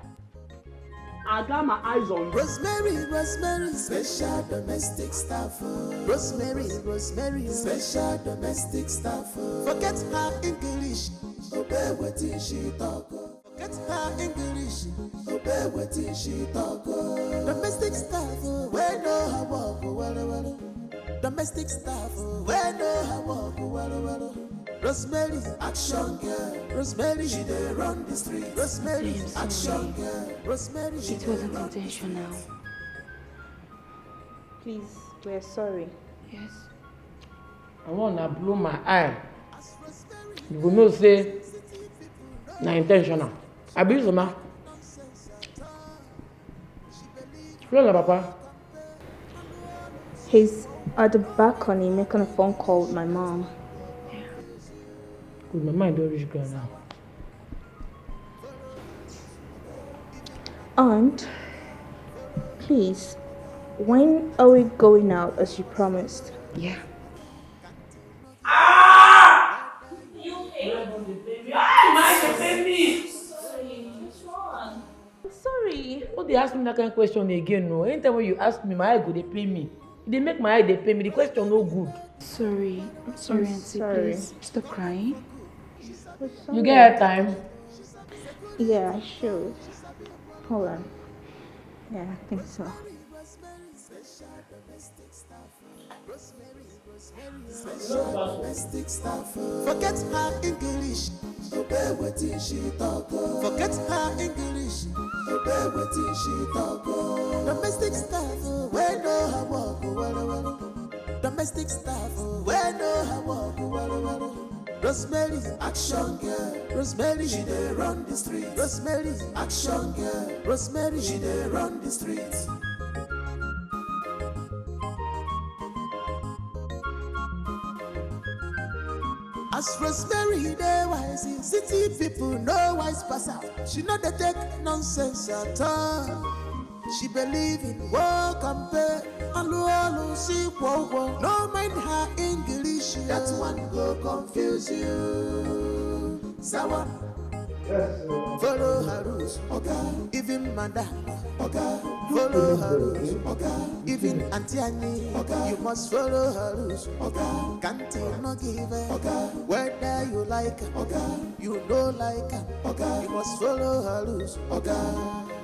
L: I got my eyes on you.
O: Rosemary, special domestic staff. Rosemary, special domestic staff. Forget her English, obey what she talk. Forget her English, obey what she talk. Domestic staff, where no her walk, well. Domestic staff, where no her walk, well. Rosemary, action girl. Rosemary, she dey run the street. Rosemary, action girl. Rosemary,
N: it wasn't intentional. Please, we're sorry.
G: Yes. I wanna blow my eye. You will not say na intentional. I believe so, ma. Where's Papa?
N: He's at the balcony making a phone call with my mom.
G: Good, my mind don't reach girl now.
N: Aunt, please, when are we going out as you promised?
B: Yeah.
G: You pay me. Ah, you pay me. Sorry, which one? Sorry. What they ask me that kind of question again? No. Anytime when you ask me, my eye go they pay me. They make my eye they pay me. The question no good.
E: Sorry. I'm sorry, Auntie. Please stop crying.
G: You get her time?
N: Yeah, I should. Hold on. Yeah, I think so.
O: Forget her English, obey what she talk. Forget her English, obey what she talk. Domestic staff, where no her walk, domestic staff, where no her walk, Rosemary, action girl. Rosemary, she dey run the street. Rosemary, action girl. Rosemary, she dey run the street. As Rosemary dey wise, city people no wise pass out. She no dey take nonsense at all. She believe in work and pay. Alu see wo. No mind her English. That one go confuse you. Sawa. Follow her rules, okay. Even madam, okay. Follow her rules, okay. Even Auntie Annie, okay. You must follow her rules, okay. Can't you no give it, okay. Whether you like it, okay. You don't like it, okay. You must follow her rules, okay.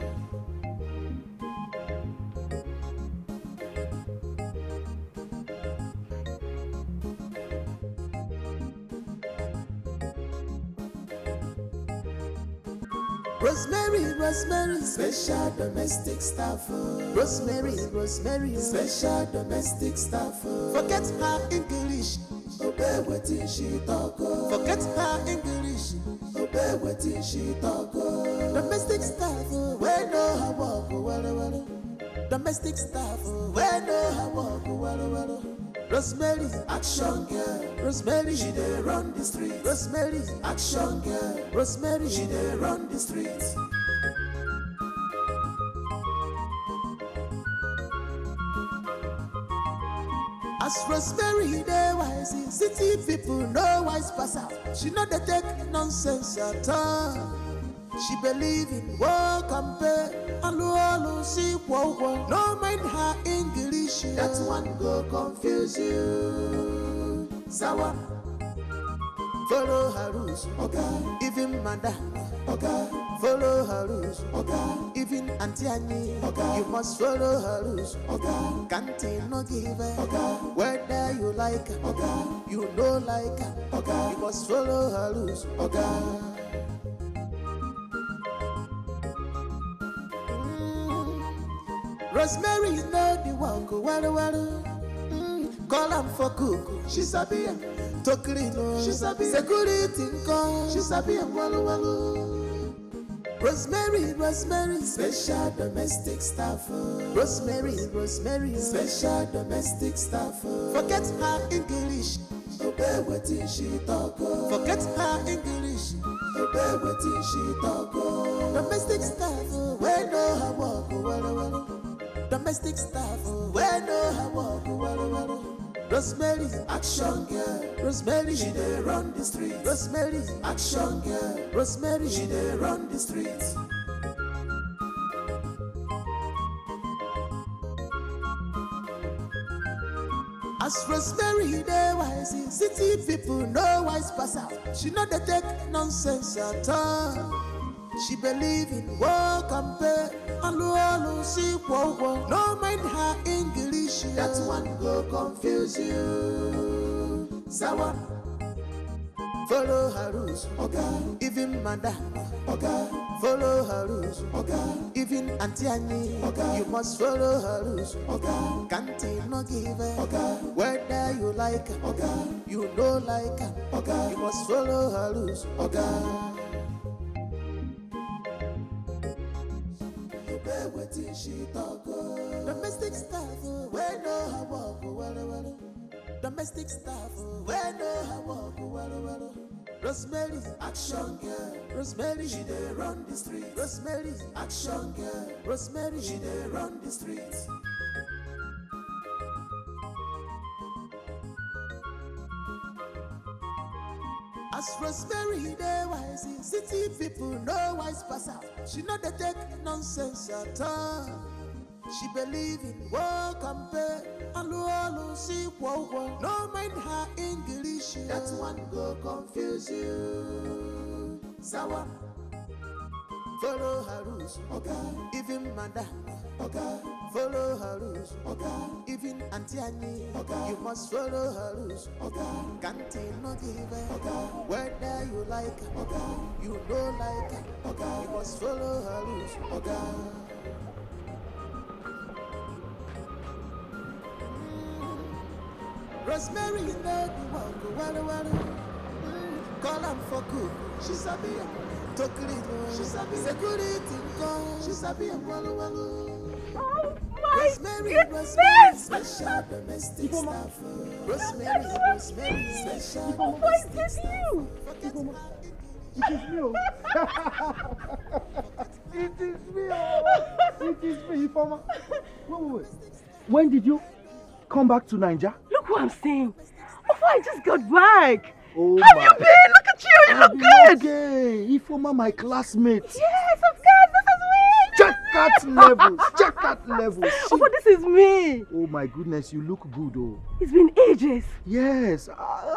O: Rosemary, special domestic staff. Rosemary, special domestic staff. Forget her English, obey what she talk. Forget her English, obey what she talk. Domestic staff, where no her walk, domestic staff, where no her walk, Rosemary, action girl. Rosemary, she dey run the street. Rosemary, action girl. Rosemary, she dey run the street. As Rosemary dey wise, city people no wise pass out. She no dey take nonsense at all. She believe in work and pay. Alu see wo. No mind her English. That one go confuse you. Sawa. Follow her rules, okay. Even madam, okay. Follow her rules, okay. Even Auntie Annie, okay. You must follow her rules, okay. Can't you no give it, okay. Whether you like it, okay. You don't like it, okay. You must follow her rules, okay. Rosemary know the walk, call am for cook, she sabi him. To clean, she sabi security call, she sabi him Rosemary, special domestic staff. Rosemary, special domestic staff. Forget her English, obey what she talk. Forget her English, obey what she talk. Domestic staff, where no her walk, domestic staff, where no her walk, Rosemary, action girl. Rosemary, she dey run the street. Rosemary, action girl. Rosemary, she dey run the street. As Rosemary dey wise, city people no wise pass out. She no dey take nonsense at all. She believe in work and pay. Alu see wo. No mind her English. That one go confuse you. Sawa. Follow her rules, okay. Even madam, okay. Follow her rules, okay. Even Auntie Annie, okay. You must follow her rules, okay. Can't you no give it, okay. Whether you like it, okay. You don't like it, okay. You must follow her rules, okay. Obey what she talk. Domestic staff, where no her walk, domestic staff, where no her walk, Rosemary, action girl. Rosemary, she dey run the street. Rosemary, action girl. Rosemary, she dey run the street. As Rosemary, they wise, city people no wise pass out. She not the take nonsense at all. She believe in work and pay. Alu see wow. No mind her English. That one go confuse you. Sawa. Follow her rules, okay. Even madam, okay. Follow her rules, okay. Even Auntie Annie, okay. You must follow her rules, okay. Can't not give her, okay. Whether you like her, okay. You don't like her, okay. You must follow her rules, okay. Rosemary, you know the walk, call her for cook, she's a beer. She's a security girl. She's a be a wallow. Oh my goodness! Special domestic staff. Rosemary, special.
U: What is you?
R: It is you. It is me. It is me, Ifoma. Wait. When did you come back to Naija?
U: Look what I'm saying. Before I just got back.
R: Oh
U: Have you been? Look at you. You look good.
R: Okay. Ifoma, my classmate.
U: Yes, of course. This is me.
R: Check that levels. Check that levels.
U: Oh, but this is me.
R: Oh my goodness, you look good, oh.
U: It's been ages.
R: Yes.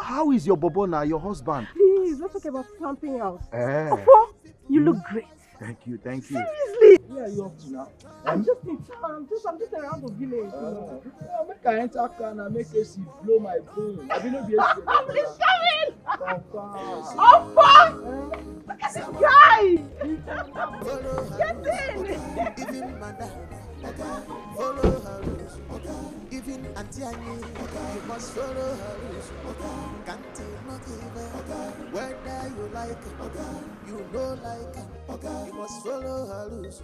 R: How is your bobo now, your husband?
U: Please, let's talk about something else.
R: Oh,
U: you look great.
R: Thank you.
U: Seriously.
R: Where are you up to now?
U: I'm just in town. I'm just around the village.
R: Make I enter car and make AC blow my brain. I will not be able to.
U: Somebody's coming. Opa! Look at this guy. Get in.
O: Even madam, follow her rules. Even Auntie Annie, you must follow her rules. Can't not give her. Whether you like her, you don't like her. You must follow her rules.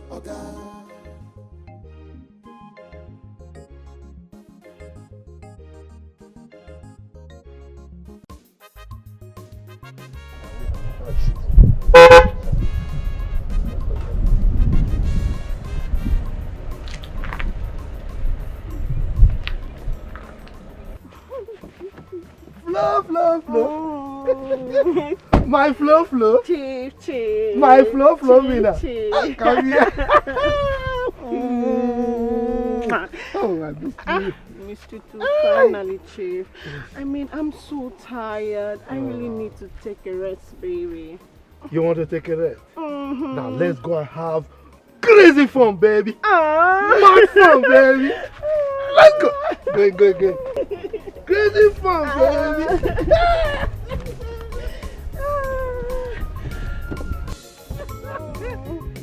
R: Flow.
U: Oh.
R: My flow.
U: Chief.
R: My flow, Mina.
U: Chief.
R: Come here. Oh, I missed you.
U: Missed you too, finally, Chief. I mean, I'm so tired. I really need to take a rest, baby.
R: You want to take a rest? Now let's go and have crazy fun, baby. Mad fun, baby. Let's go. Go. Crazy fun, baby.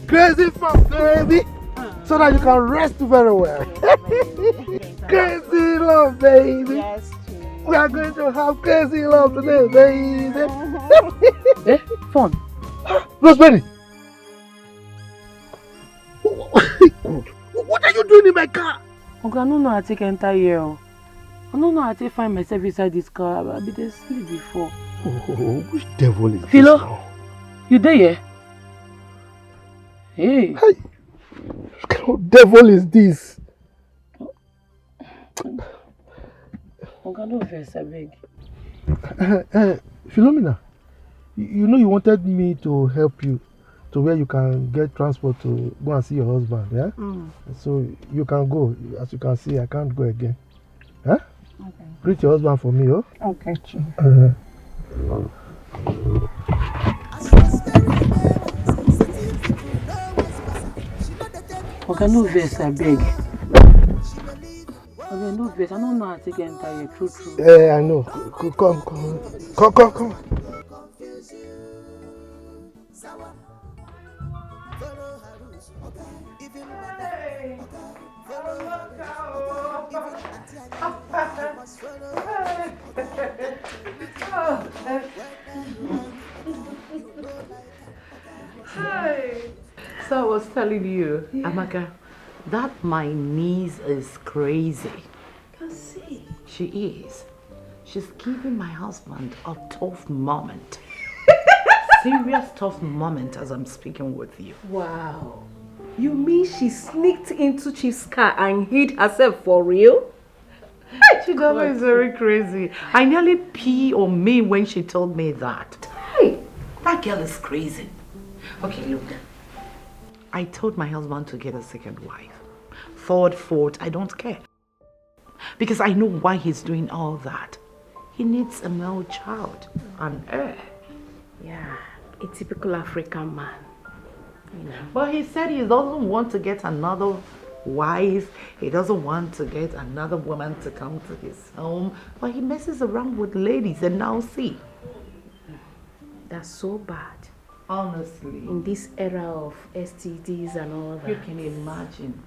R: Crazy fun, baby. So that you can rest very well. Crazy love, baby.
U: Yes,
R: we are going to have crazy love today, baby.
U: Fun.
R: Rosemary. What are you doing in my car?
G: Okay, I don't know how to enter here. I don't know how to find myself inside this car. I've been asleep before.
R: Oh, which devil is
G: Philo,
R: this now?
G: You there? Yeah? Hey.
R: What kind of devil is this?
G: Okay, no offense, I beg.
R: Philomena, you know you wanted me to help you to where you can get transport to go and see your husband, yeah? So you can go. As you can see, I can't go again. Huh?
U: Okay.
R: Greet your husband for me, oh?
U: Okay, Chief.
G: Okay, no verse, I beg. Okay, no verse. I don't know how to enter here. True.
R: Yeah, I know. Come.
B: So I was telling you, Amaka, that my niece is crazy.
G: See.
B: She is. She's giving my husband a tough moment. Serious tough moment as I'm speaking with you.
U: Wow. You mean she sneaked into Chief's car and hid herself for real?
B: She is very crazy. I nearly pee on me when she told me that. That girl is crazy. Okay, look. I told my husband to get a second wife. Third, fourth, I don't care. Because I know why he's doing all that. He needs a male child, an heir.
G: Yeah, a typical African man. You know.
B: But he said he doesn't want to get another wife. He doesn't want to get another woman to come to his home. But he messes around with ladies and now see.
G: That's so bad.
B: Honestly.
G: In this era of STDs and all that.
B: You can imagine.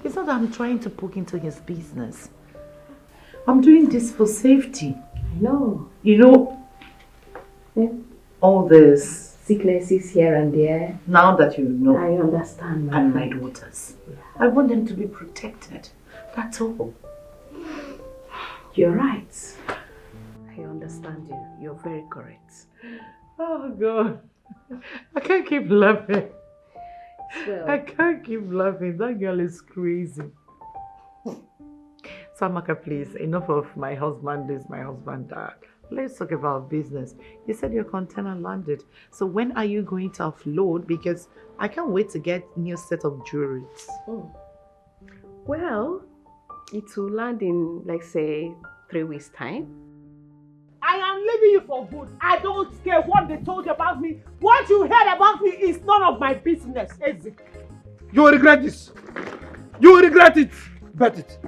B: It's not that I'm trying to poke into his business. I'm doing this for safety.
G: I know.
B: You know, all this
G: sicknesses here and there.
B: Now that you know.
G: I understand.
B: And my daughters. Yeah. I want them to be protected. That's all.
G: You're right. I understand you. You're very correct.
B: Oh God. I can't keep laughing.
G: Well,
B: I can't keep laughing. That girl is crazy. Samaka, please, enough of my husband is my husband dad. Let's talk about business. You said your container landed. So when are you going to offload? Because I can't wait to get new set of jewelry.
G: Well, it will land in, like, say, 3 weeks' time.
U: I am leaving you for good. I don't care what they told you about me. What you heard about me is none of my business, is it?
F: You will regret this. You will regret it. Bet it.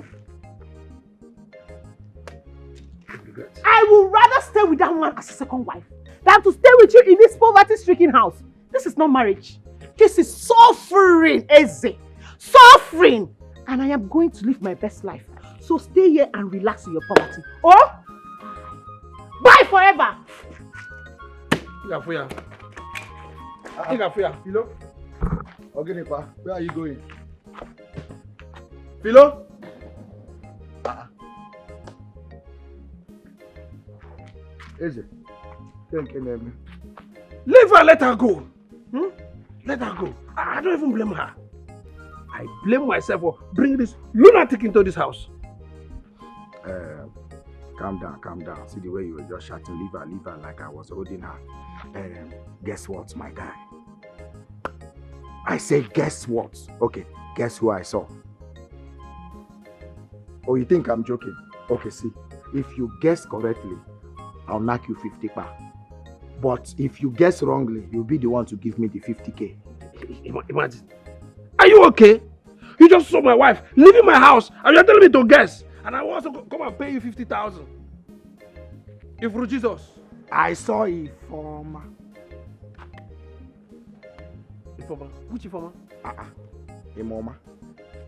U: I would rather stay with that man as a second wife than to stay with you in this poverty-stricken house. This is not marriage. This is suffering, Eze. Suffering. And I am going to live my best life. So stay here and relax in your poverty. Oh? Bye forever.
F: Igafuya.
R: Philo? Ogenipa, where are you going? Philo? Eze,
F: leave her, let her go. Let her go. I don't even blame her. I blame myself for bringing this lunatic into this house.
R: Calm down. See the way you were just shouting, leave her like I was holding her. Guess what, my guy? I said, guess what? Okay, guess who I saw? Oh, you think I'm joking? Okay, see, if you guess correctly, I'll knock you 50 pa. But if you guess wrongly, you'll be the one to give me the 50K.
F: Imagine. Are you okay? You just saw my wife leaving my house and you're telling me to guess. And I want to come and pay you 50,000. If through Jesus.
R: I saw Ifoma.
F: Ifoma? Which Ifoma?
R: Imoma.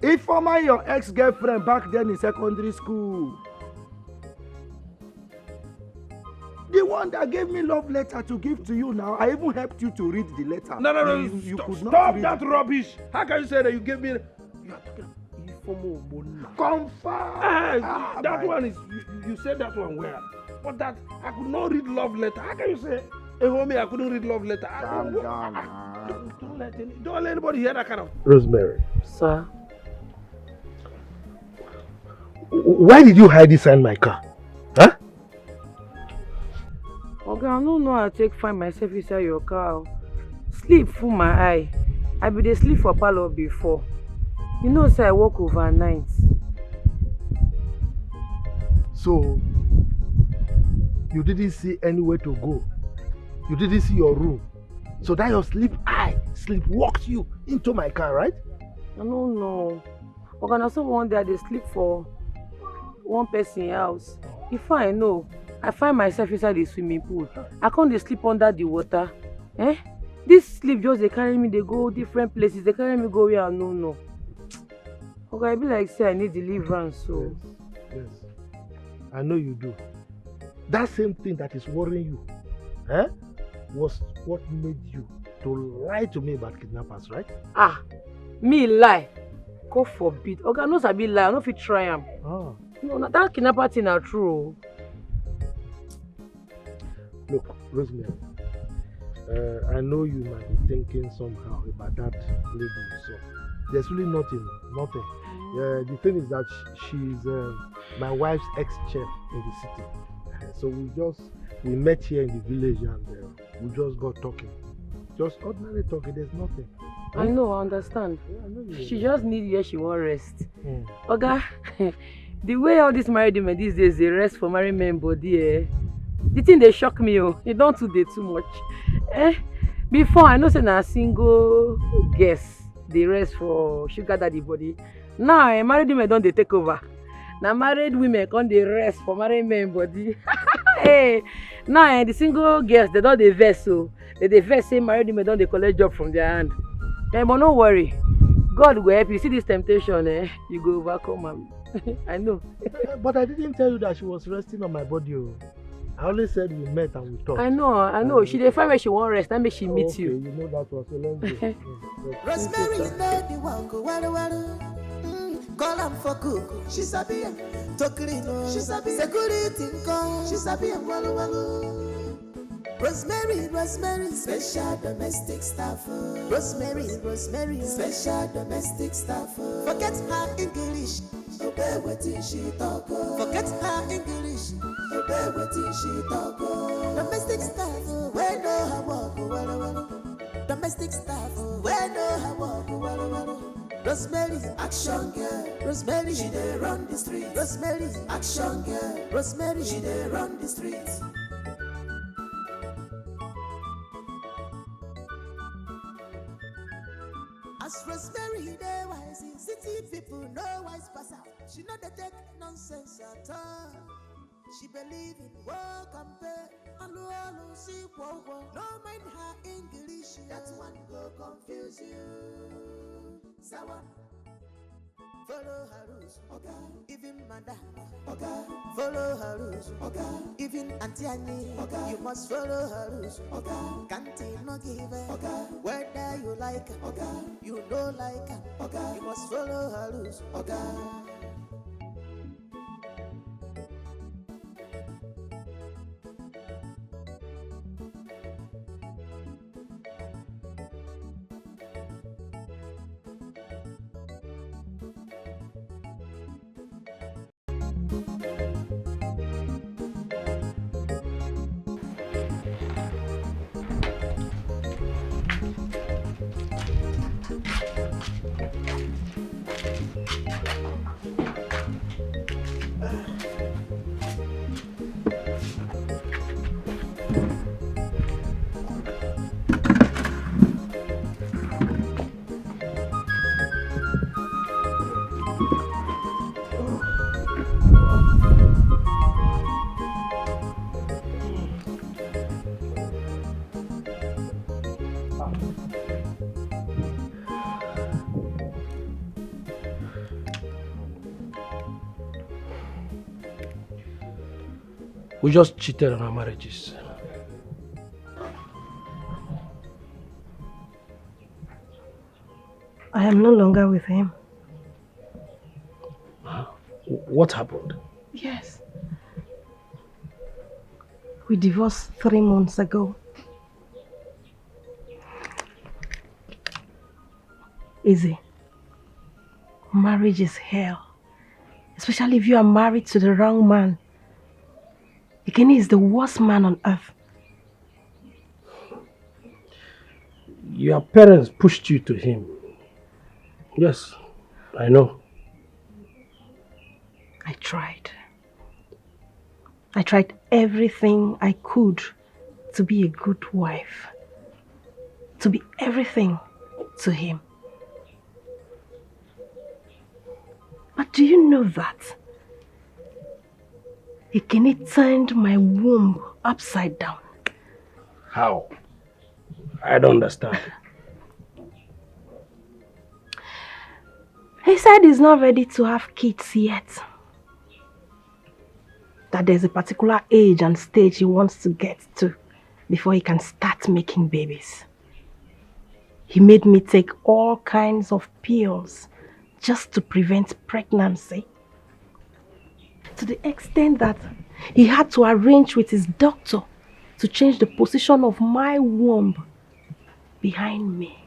R: Ifoma, your ex-girlfriend back then in secondary school. The one that gave me love letter to give to you now. I even helped you to read the letter.
F: No.
R: You could not
F: stop
R: read
F: that rubbish. How can you say that you gave me... You are talking
R: confirm.
F: That one is... You said that one where? But that... I could not read love letter. How can you say... Hey, homie, I couldn't read love letter.
R: Calm down.
F: Don't let anybody hear that kind of...
A: Rosemary.
G: Sir?
A: Why did you hide inside my car? Huh?
G: Okay, I don't know how to take find myself inside your car. Sleep full my eye. I be dey sleep for parlor before. You know, say I work overnight.
A: So, you didn't see anywhere to go. You didn't see your room. So that your sleep walked you into my car, right?
G: I don't know. Okay, now so one day I dey sleep for one person house. If I know, I find myself inside the swimming pool. I can't dey sleep under the water. This sleep just they carry me, they go different places. They carry me go where I no know. Okay, I be like say I need deliverance. So
A: yes. I know you do. That same thing that is worrying you, was what made you to lie to me about kidnappers, right?
G: Me lie? God forbid. Okay, I know I be lie. I know if you try am. No, that kidnapper thing are true.
A: Look, Rosemary, I know you might be thinking somehow about that lady you saw. There's really nothing. The thing is that she's my wife's ex-chef in the city. So we met here in the village and we just got talking. Just ordinary talking, there's nothing.
G: I know, I understand.
A: Yeah, I know
G: She just needs where she won't rest. Oga, the way all these married women these days, they rest for married men body, the thing they shock me, it don't do too much. Before, I know say na single guess, they rest for sugar daddy body. Now, married women don't they take over. Now married women can't they rest for married men body. Hey, now the single girls they don't they vex so they vex say married women don't they collect job from their hand. But no worry, God will help you. See this temptation, you go overcome am. I know.
A: But I didn't tell you that she was resting on my body. I only said we met and we talked.
G: I know. She dey find where she won't rest. That makes she meet you.
A: You know that was so let's go.
O: Rosemary, you know the one go waru. Call am for cook, she sabi am. To clean, she sabi. Security come, she sabi am walu. Rosemary, special domestic staff. Rosemary, special domestic staff. Forget her English, obey wetin she talk. Forget her English, obey wetin she talk. Domestic staff, we know her work, walu. Domestic staff, we know her work, walu. Rosemary, action girl. Rosemary, she dey run the street. Rosemary, action girl. Rosemary, she dey run the street. As Rosemary, dey wise, city people no wise pass her. She no dey take nonsense at all. She believe in work and pay. Alu, see, whoa. No mind her English, that one go confuse you. Sawa. Follow her rules, okay. Even madam, okay. Follow her rules, okay. Even Auntie Annie, okay. You must follow her rules, okay. Can't no give her, okay. Whether you like her, okay. You don't like her, okay. You must follow her rules, okay.
A: We just cheated on our marriages.
C: I am no longer with him.
A: What happened?
C: Yes. We divorced 3 months ago. Easy. Marriage is hell. Especially if you are married to the wrong man. Ikene is the worst man on earth.
A: Your parents pushed you to him. Yes, I know.
C: I tried. I tried everything I could to be a good wife. To be everything to him. But do you know that Ikene turned my womb upside down?
A: How? I don't understand.
C: He said he's not ready to have kids yet. That there's a particular age and stage he wants to get to before he can start making babies. He made me take all kinds of pills just to prevent pregnancy. To the extent that he had to arrange with his doctor to change the position of my womb behind me.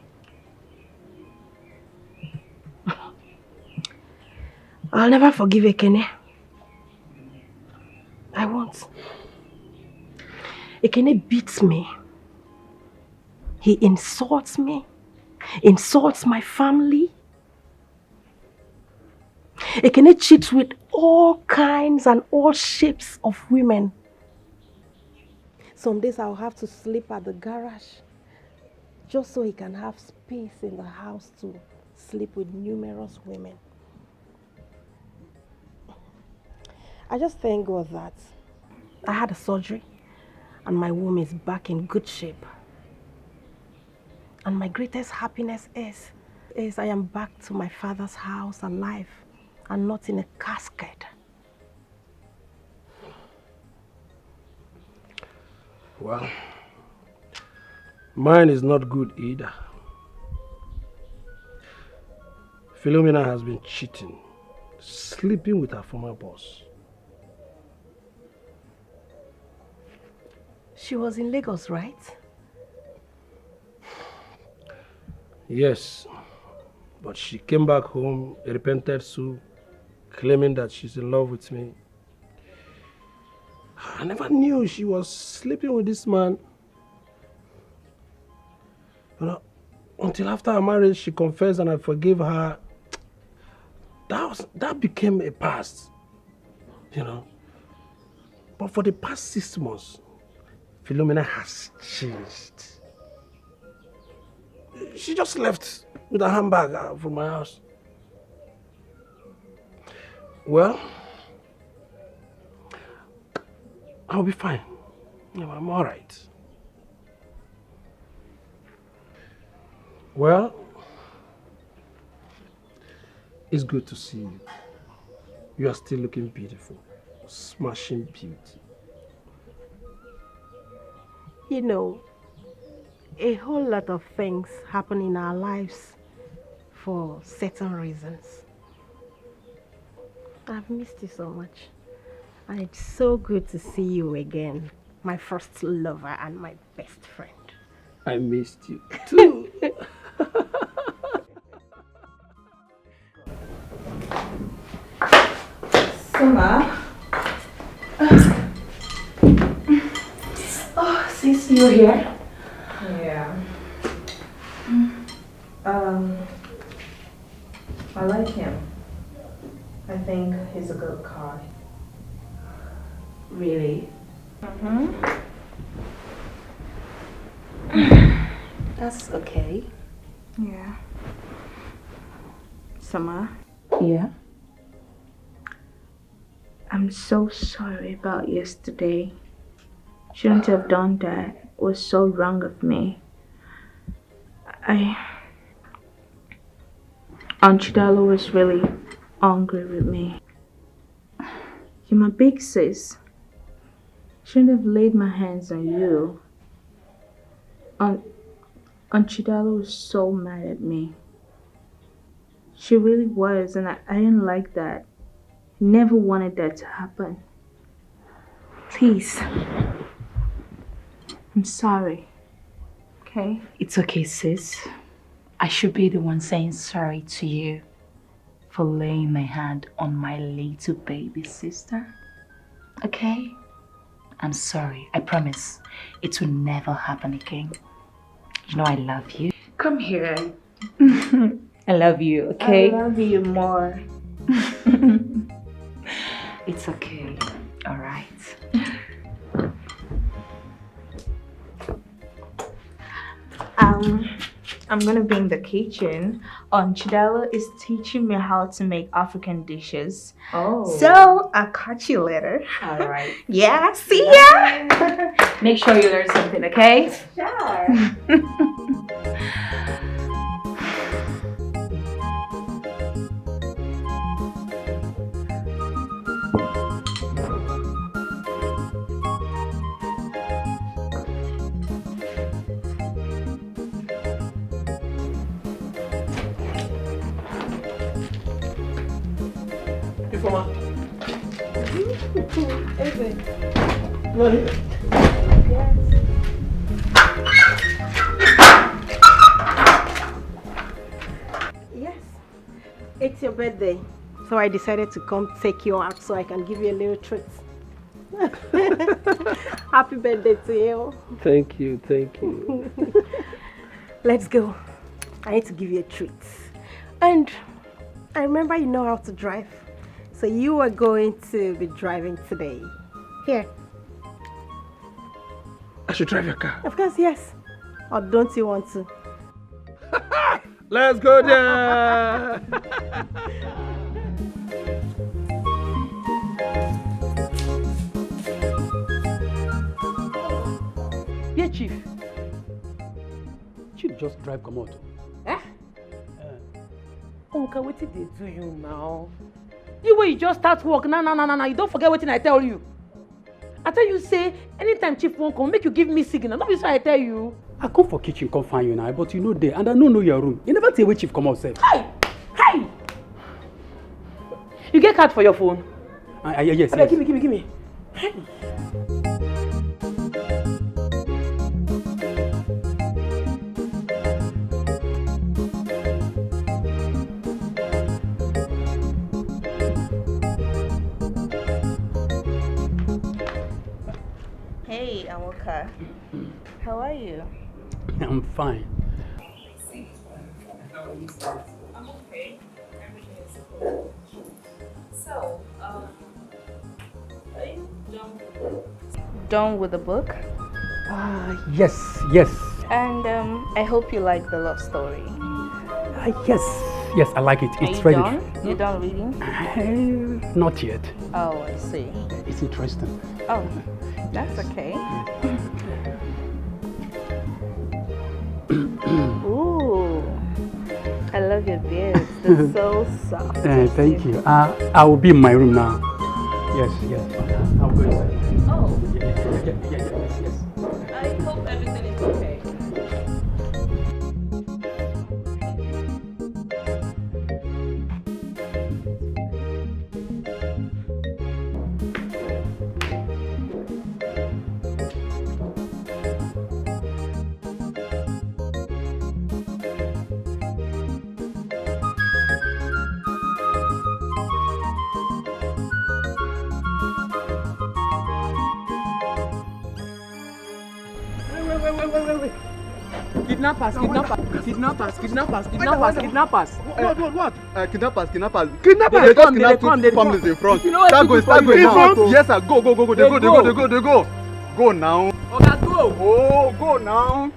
C: I'll never forgive Ekene. I won't. Ekene beats me. He insults me, insults my family. Ekene cheats with all kinds and all shapes of women. Some days I'll have to sleep at the garage just so he can have space in the house to sleep with numerous women. I just thank God that I had a surgery and my womb is back in good shape. And my greatest happiness is I am back to my father's house alive and not in a casket.
A: Well, mine is not good either. Philomena has been cheating, sleeping with her former boss.
C: She was in Lagos, right?
A: Yes, but she came back home, repented so, claiming that she's in love with me. I never knew she was sleeping with this man. You know, until after our marriage, she confessed and I forgave her. That became a past, you know. But for the past 6 months, Philomena has changed. She just left with a handbag from my house. Well, I'll be fine. Yeah, I'm all right. Well, it's good to see you. You are still looking beautiful. Smashing beauty.
C: You know, a whole lot of things happen in our lives for certain reasons. I've missed you so much. And it's so good to see you again. My first lover and my best friend.
A: I missed you too.
K: Summer. Oh, sis, you're here? Yeah. I like him. I think he's a good guy. Really?
N: That's okay.
K: Yeah.
N: Summer,
K: Yeah?
N: I'm so sorry about yesterday. Shouldn't have done that. It was so wrong of me. Aunt Chidalo was really angry with me. You're my big sis. Shouldn't have laid my hands on you. Aunt Chidalo was so mad at me. She really was, and I didn't like that. Never wanted that to happen. Please. I'm sorry. Okay?
K: It's okay, sis. I should be the one saying sorry to you for laying my hand on my little baby sister. Okay? I'm sorry. I promise it will never happen again. You know I love you. Come here. I love you, okay?
N: I love you more.
K: It's okay. All right.
N: I'm gonna be in the kitchen. Aunt Chidalo is teaching me how to make African dishes.
K: Oh.
N: So I'll catch you later.
K: All right.
N: Yeah, see ya!
K: Make sure you learn something, okay?
N: Sure.
A: Ifoma.
C: Eze.
A: You are here.
C: Yes. It's your birthday. So I decided to come take you out so I can give you a little treat. Happy birthday to you.
F: Thank you, thank you.
C: Let's go. I need to give you a treat. And I remember you know how to drive. So you are going to be driving today. Here.
F: I should drive your car.
C: Of course, yes. Or don't you want to?
F: Let's go there.
P: Yeah, Chief. Chief just drive come out.
G: Eh? Uncle, what did they do you now? You way you just start work. No. You don't forget what I tell you. I tell you, say, anytime Chief won't come, make you give me signal. Not this I tell you.
P: I come for kitchen, come find you now, but you know there, and I don't know your room. You never tell where Chief come out, say.
G: Hey! You get card for your phone?
P: Yes.
G: Okay, give me. Hey.
N: Hey, Amoka. How are you?
P: I'm fine.
N: I'm okay. Everything is cool. So, are you done with the book?
P: Yes.
N: And I hope you like the love story.
P: Yes, I like it. It's
N: Are
P: very.
N: you done? You done reading?
P: Not yet.
N: Oh, I see.
P: It's interesting.
N: Oh, that's okay. Ooh, I love your beard. It's so soft.
P: Thank you. I will be in my room now. Yes. I'll go inside.
N: Oh.
P: Yes.
N: I hope everything is okay.
V: Wait. Kidnappers.
F: What?
V: Kidnappers.
F: Kidnappers.
V: Kidnappers.
F: They
V: come
F: families in front.
V: You know what
F: Start going now. Yes, sir. Go. They go. Go now.
V: Okay, go.
F: Oh, go now.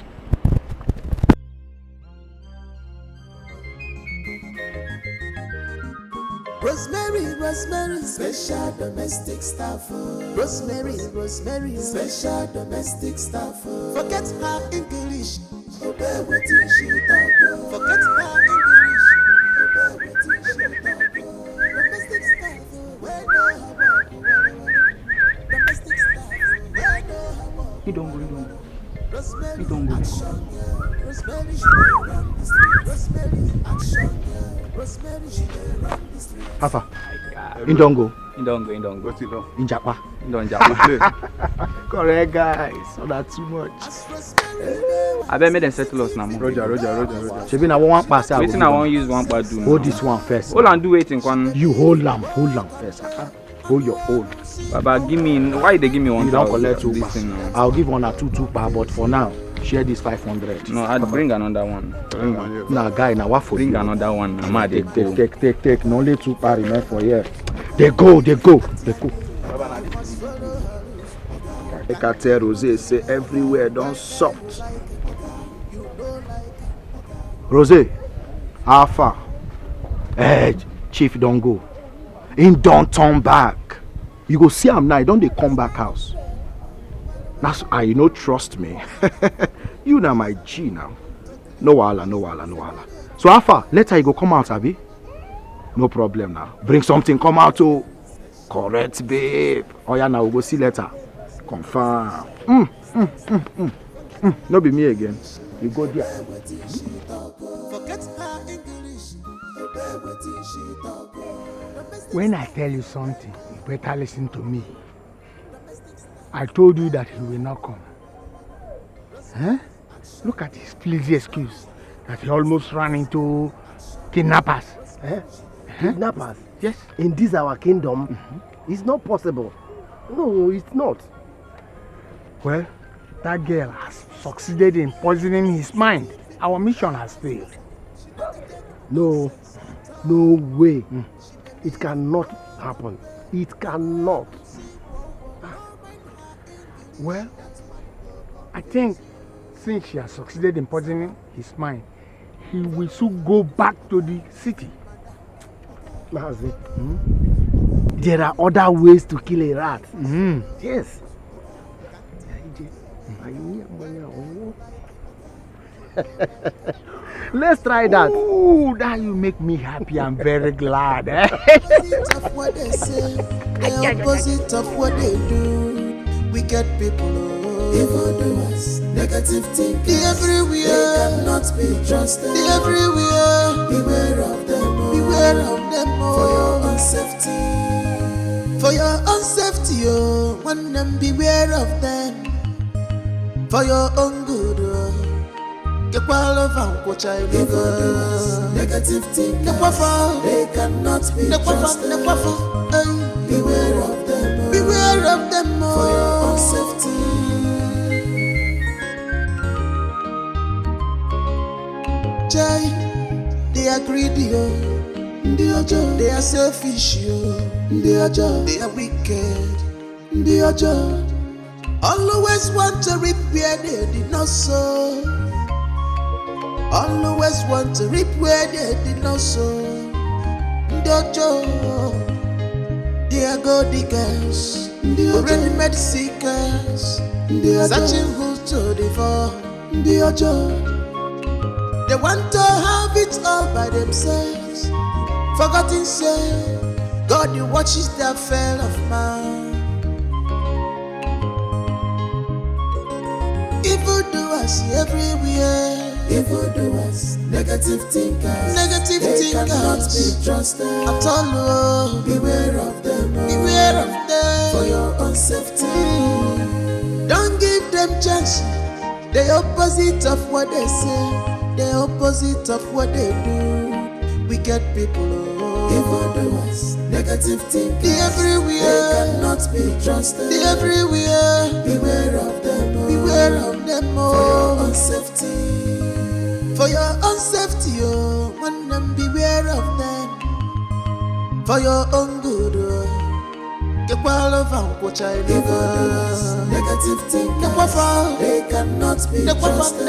O: Rosemary, special domestic staff. Rosemary, special domestic staff. Forget her English, obey what she talk. Forget her English, obey what she talk. Domestic staff, where no her work. Domestic staff, where no her work.
V: You don't go.
O: Rosemary, action, girl. Rosemary, she run the street. Rosemary, action, girl. Rosemary, she run the street.
R: Hafa. Indongo.
L: What's it on?
R: Injapa.
L: Indongo.
R: Correct, guys. So that's too much.
L: I bet me them settle us now.
R: Roger. Shebi na one pass.
L: Waiting, I won't use one part do.
R: Hold this one first.
L: Hold on, do waiting, one.
R: You hold lamb first. Hold your own.
L: Baba, give me. Why they give me 1,000?
R: You don't collect 2 pa. I'll give 1 or 2 pa, but for now, share this 500.
L: No, I'd bring another one.
R: Nah, guy, now what for?
L: Bring another one.
R: Take. No only 2 pa remain for here. They go. I can tell Rose say everywhere don't soft. Rose, how far? Chief don't go. Him don't turn back. You go see him now, don't they come back house? That's why you no trust me. You now my G now. No wahala. So how far? Later you go come out, Abi? No problem now. Bring something, come out to correct, babe. Oh yeah, now we go see later. Confirm. No be me again. You go there.
H: When I tell you something, you better listen to me. I told you that he will not come. Huh? Look at his flimsy excuse that he almost ran into kidnappers.
I: Kidnappers?
H: Yes.
I: In this our kingdom, it's not possible. No, it's not.
H: Well, that girl has succeeded in poisoning his mind. Our mission has failed.
I: No, no way. It cannot happen. It cannot.
H: Well, I think since she has succeeded in poisoning his mind, he will soon go back to the city.
I: Mazi, there are other ways to kill a rat. Yes. Let's try that.
H: Ooh, that you make me happy. I'm very glad.
O: Opposite of what they say, the opposite of what they do. Wicked people, evildoers, negative thinkers. The everywhere, they cannot be trusted. The everywhere, beware of them. Beware of them. For your own safety. For your own safety, oh, one them beware of them. For your own good, oh. Negative thing, they cannot be trusted. Beware of them, beware of them for your own safety. Jai, they are greedy, they are selfish, they are wicked, always want to reap where they did not sow. Always want to reap where they did not sow. Dojo, they are gold diggers, already made seekers, searching who to devour. They want to have it all by themselves, forgetting say God you watches the affair of man. Evildoers everywhere. Evildoers, negative thinkers, they cannot be trusted at all. Oh. Beware of them, beware of them for your own safety. Don't give them chance. The opposite of what they say, the opposite of what they do. Wicked people, evildoers, negative thinkers, the everywhere, they cannot be trusted. The everywhere, beware of them, beware of them for your own safety. For your own safety, oh, one them beware of them. For your own good, oh, get well of what I live. Negative thinkers, they cannot be trusted.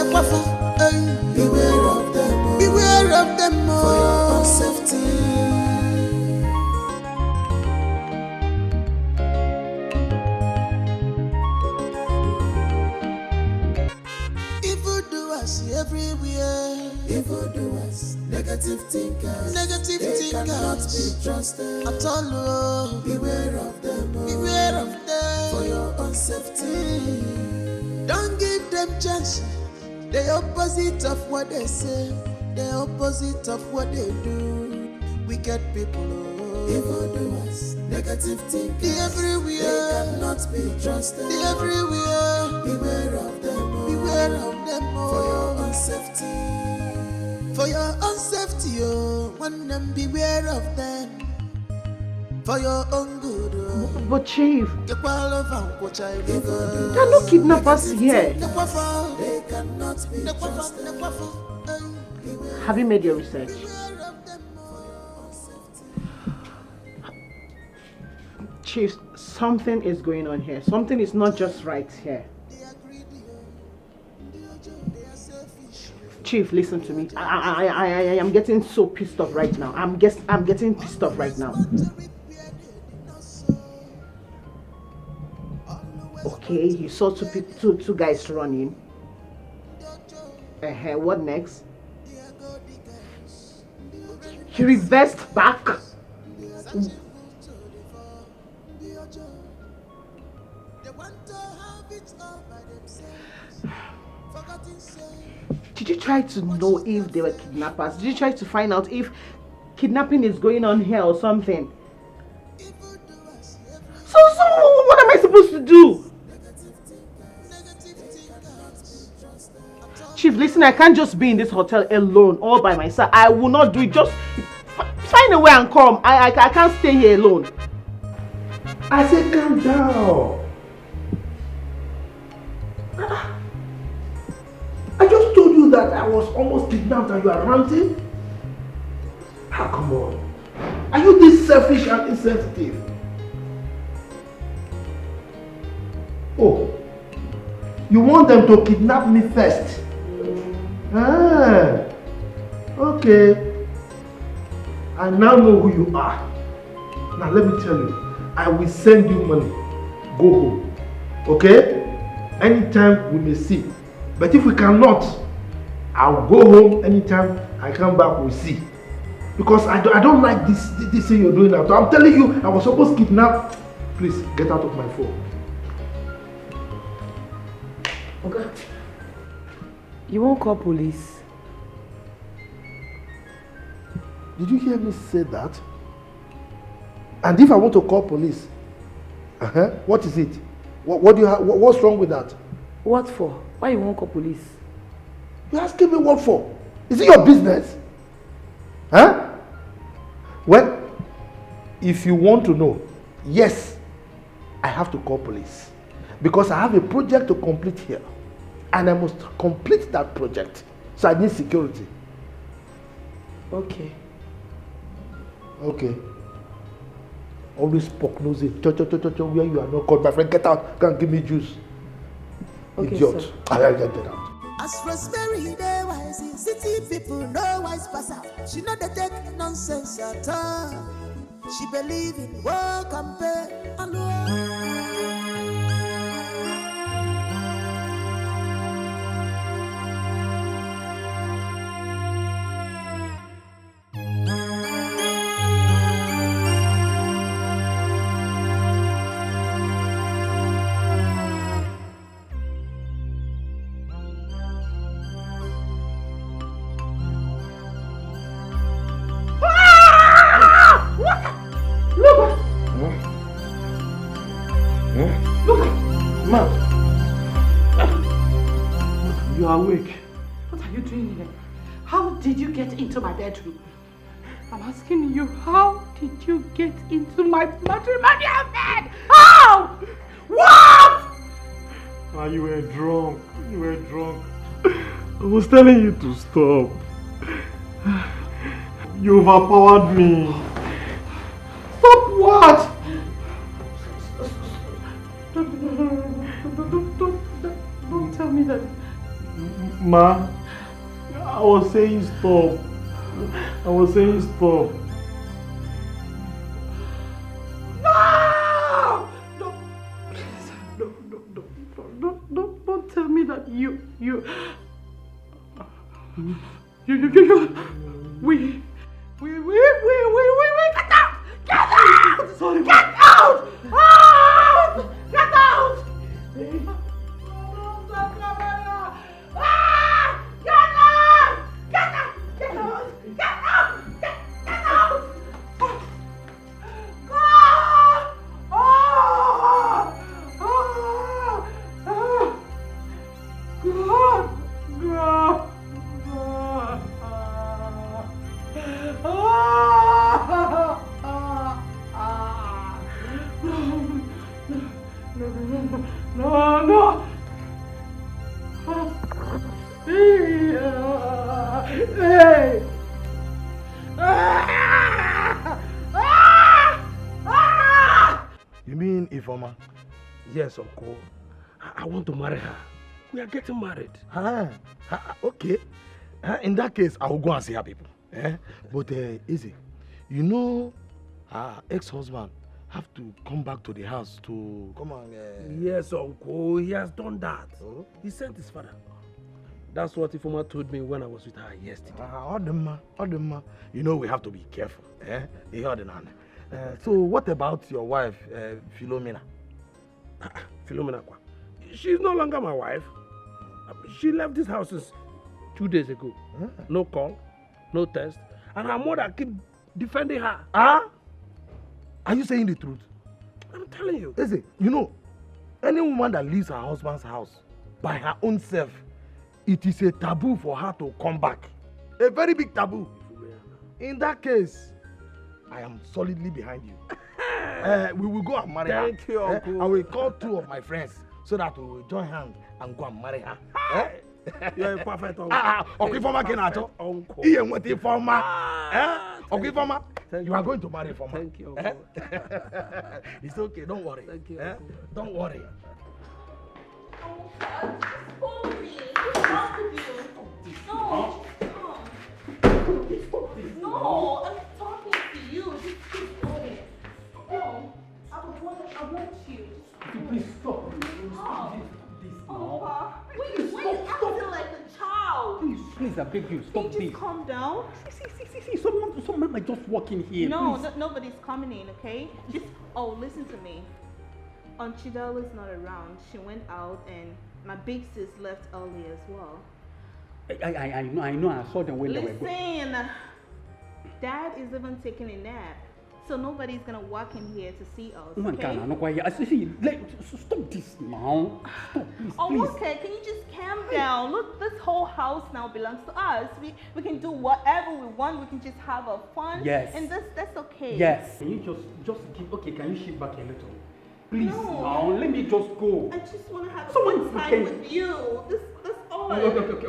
O: Beware of them, beware of them, oh, for your own safety. Everywhere, evildoers, negative thinkers, they cannot be trusted at all. Oh. Beware of them, beware of them for your own safety. Don't give them chance. The opposite of what they say, the opposite of what they do. Wicked people, evildoers, negative thinkers, the everywhere, they cannot be trusted. The everywhere, beware of them, beware of them for your own safety. For your own safety, oh, one them beware of them. For your own good, oh.
B: But Chief,
O: there
B: are no kidnappers here.
O: They cannot be trusted.
B: Have you made your research? Chief, something is going on here. Something is not just right here. Chief, listen to me. I am getting so pissed off right now. I'm getting pissed off right now. Okay, you saw two guys running. What next? He reversed back. Did you try to know if they were kidnappers? Did you try to find out if kidnapping is going on here or something? So what am I supposed to do? Chief, listen, I can't just be in this hotel alone all by myself. I will not do it. Just find a way and come. I can't stay here alone.
A: I said calm down. Oh. I just told you that I was almost kidnapped and you are ranting? Ah, come on. Are you this selfish and insensitive? Oh. You want them to kidnap me first? Ah. Okay. I now know who you are. Now let me tell you. I will send you money. Go home. Okay? Anytime we may see. But if we cannot, I'll go home anytime I come back, we'll see. Because I don't like this thing you're doing now. So I'm telling you, I was supposed to kidnap. Please, get out of my phone.
G: Okay. You won't call police?
A: Did you hear me say that? And if I want to call police, what is it? What do you have? What's wrong with that?
G: What for? Why you won't call police?
A: You're asking me what for? Is it your business? Huh? Well, if you want to know, yes, I have to call police. Because I have a project to complete here. And I must complete that project. So I need security.
G: Okay.
A: Okay. Always poke nosy. Where you are not called. My friend, get out. Can't give me juice.
G: Okay,
A: Idiot.
G: sir.
A: I get out.
O: As Rosemary, they wise, city people no wise pass out. She know they take nonsense at all. She believe in work and pay alone.
A: You are awake.
E: What are you doing here? How did you get into my bedroom? I'm asking you, how did you get into my matrimonial bed? How? What?
I: Ah, you were drunk. You were drunk. I was telling you to stop. You overpowered me.
A: Stop what?
E: Don't tell me that.
I: Ma, I was saying stop. I was saying stop.
E: No! No! Please, don't tell me that you, we, get out! Get out!
I: Sorry,
E: get out! Out! Get out! No. Hey.
A: You mean Ifoma?
F: Yes, Uncle. I want to marry her. We are getting married.
A: Okay. In that case, I will go and see her people. But easy. You know, her ex-husband have to come back to the house to come on.
F: Yes, Uncle. He has done that. Oh? He sent his father. That's what Ifoma told me when I was with her yesterday.
A: Odema. You know we have to be careful. So what about your wife, Philomena?
F: Philomena, she's no longer my wife. She left this house 2 days ago. No call, no test, and her mother keep defending her.
A: Are you saying the truth?
F: I'm telling you.
A: Listen, you know, any woman that leaves her husband's house by her own self, it is a taboo for her to come back. A very big taboo. In that case, I am solidly behind you. We will go and marry her.
F: Thank you, Uncle.
A: I will call 2 of my friends so that we will join hands and go and marry her.
F: You're a perfect uncle.
A: Okay, Former Kenato.
F: Uncle.
A: Ian, what if Former? Okay, Former. You are going to marry Former.
F: Thank you, Uncle.
A: It's okay, don't worry.
F: Thank you,
A: Don't worry.
K: No, I'm talking to you. Just keep going. No, I want you.
P: Please stop.
K: Stop.
P: No.
K: Why you acting like a child?
P: Please, I beg you, stop
K: Can you
P: this.
K: just calm down?
P: See, someone might just walk in here.
N: No,
P: please.
N: nobody's coming in, okay? Just, listen to me. Chidela's not around. She went out and my big sis left early as well.
P: I know. I saw them when they were going.
N: Listen, Dad is even taking a nap. So nobody's gonna walk in here to see us, okay?
P: Stop this now. Stop, please, please.
N: Okay, can you just calm down? Look, this whole house now belongs to us. We can do whatever we want. We can just have a fun.
P: Yes.
N: And that's okay.
P: Yes. Can you just give, okay, can you shift back a little? Please,
N: No.
P: now, let me just go.
N: I just want to have
P: Someone
N: some time
P: can-
N: with you. That's all.
P: Okay,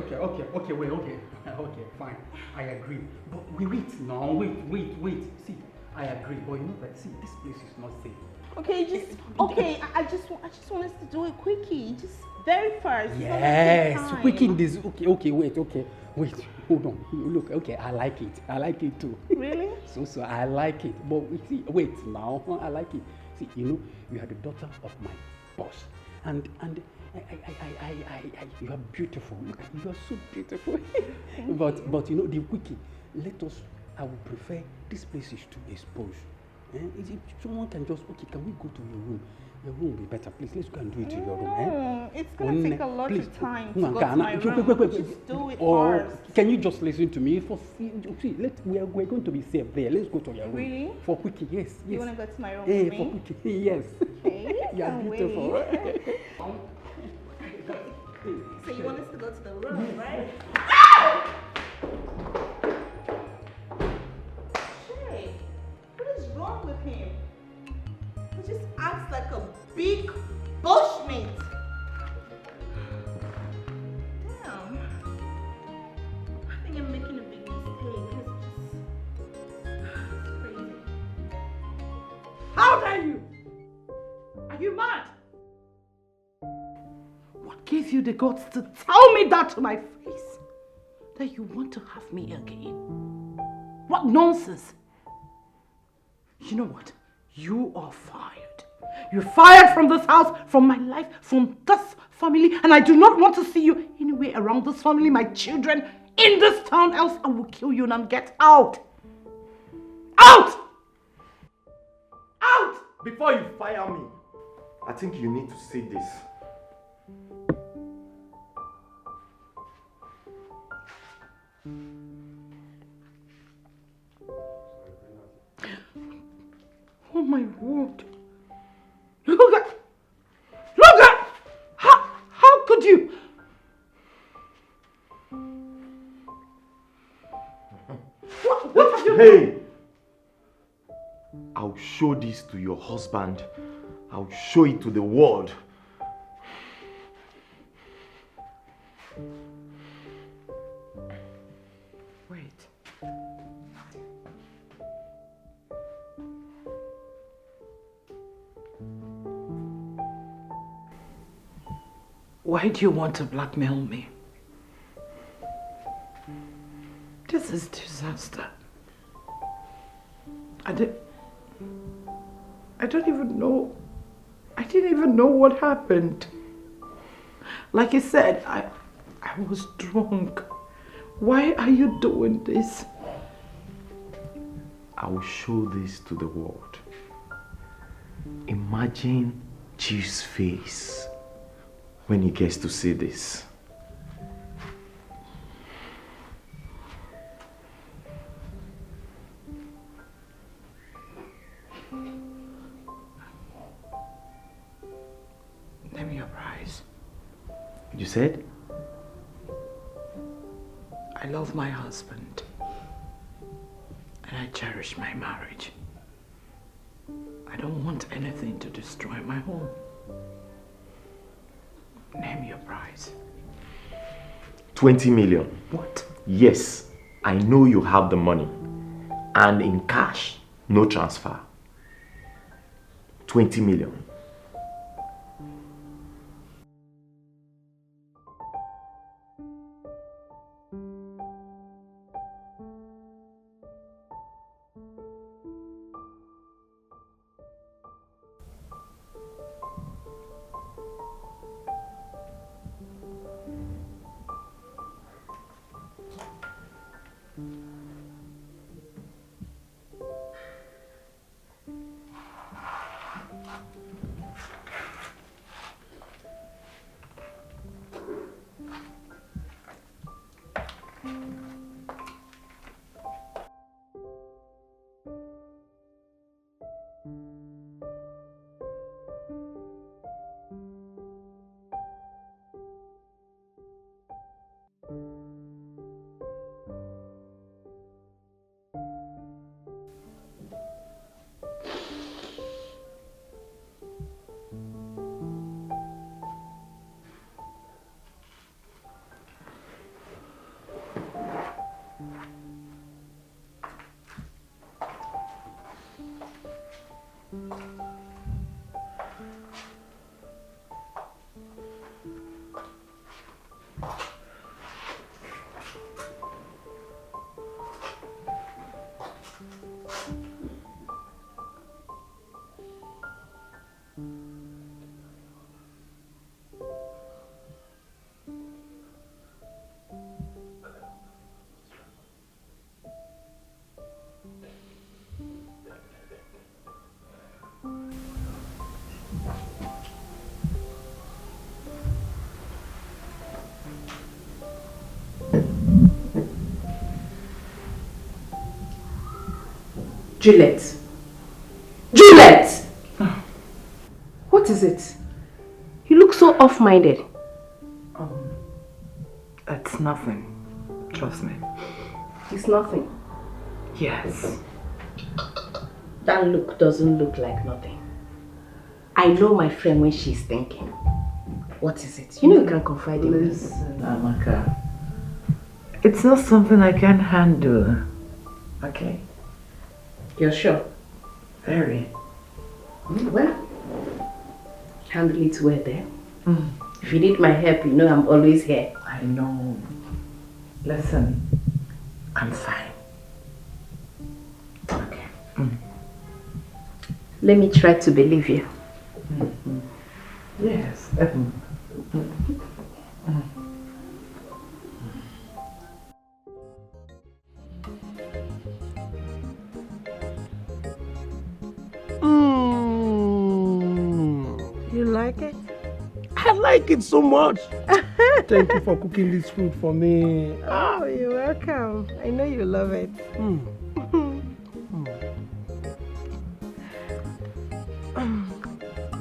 P: fine. I agree. But wait now, wait. See, I agree. But you know that, see, this place is not safe.
N: Okay, I just want us to do it quickie. Just very fast.
P: Yes, quick this. Okay, wait. Hold on. Look, okay, I like it too.
N: Really?
P: So I like it. But see, wait now, I like it. See, you are the daughter of my boss, and you are beautiful. Look, you are so beautiful. but the quickie, I would prefer this place is too exposed. If someone can just, can we go to your room? Your room will be better. Please, let's go and do it in your room.
N: It's going to take a lot of time to go to my room.
P: Wait.
N: Just do it
P: Or
N: first.
P: can you just listen to me? We're going to be safe there. Let's go to your room.
N: Really?
P: For quickie, yes.
N: You want to go to my room
P: Hey,
N: with me?
P: for quickie, yes.
N: Okay,
P: You are
N: can't
P: beautiful.
N: wait. So you want us to go to the room, right? Shay, what is wrong with him? He just acts like a big bushmeat. Damn. I think I'm making a big mistake. It's crazy.
B: How dare you? Are you mad? What gave you the guts to tell me that to my face? That you want to have me again? What nonsense! You know what? You are fired. You're fired from this house, from my life, from this family, and I do not want to see you anywhere around this family, my children, in this town, else I will kill you and get out! Out! Out!
J: Before you fire me, I think you need to see this.
B: Oh my word! Look at! How could you? What have you
J: Hey! I'll show this to your husband. I'll show it to the world.
B: Wait. Why do you want to blackmail me? This is disaster. I didn't even know. I didn't even know what happened. Like I said, I was drunk. Why are you doing this?
J: I will show this to the world. Imagine Chief's face when he gets to see this.
B: Name your price.
J: You said?
B: I love my husband. And I cherish my marriage. I I don't want anything to destroy my home. Name your price.
J: 20 million.
B: What?
J: Yes, I know you have the money. And in cash, no transfer. 20 million.
B: Juliet! Juliet! What is it? You look so off-minded.
M: It's nothing. Trust me.
B: It's nothing.
M: Yes.
B: That look doesn't look like nothing. I know my friend when she's thinking. What is it? You know you can confide in me.
M: Listen, Amaka. It's not something I can handle. Okay?
B: You're sure?
M: Very.
B: Well, handle it well then. If you need my help, you know I'm always here.
M: I know. Listen, I'm fine.
B: Okay. Let me try to believe you.
M: Yes.
U: You like it?
F: I like it so much. Thank you for cooking this food for me.
U: Oh, you're welcome. I know you love it.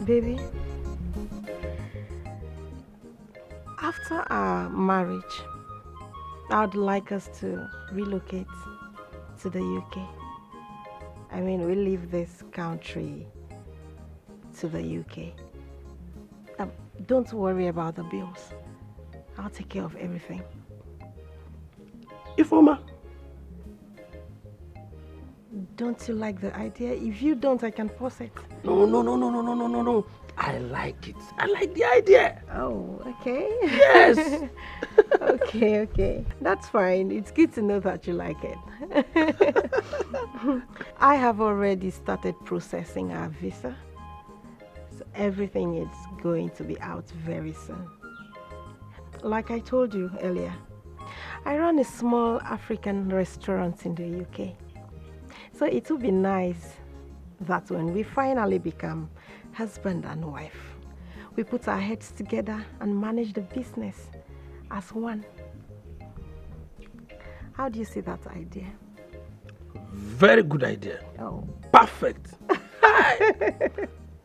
U: Baby, after our marriage, I'd like us to relocate to the UK. I mean, we leave this country to the UK. Don't worry about the bills. I'll take care of everything.
F: Ifoma,
U: don't you like the idea? If you don't, I can force it.
F: No. I like it. I like the idea.
U: Oh, okay.
F: Yes.
U: Okay. That's fine. It's good to know that you like it. I have already started processing our visa. So everything is going to be out very soon. Like I told you earlier, I run a small African restaurant in the UK. So it would be nice that when we finally become husband and wife, we put our heads together and manage the business as one. How do you see that idea?
F: Very good idea.
U: Oh.
F: Perfect.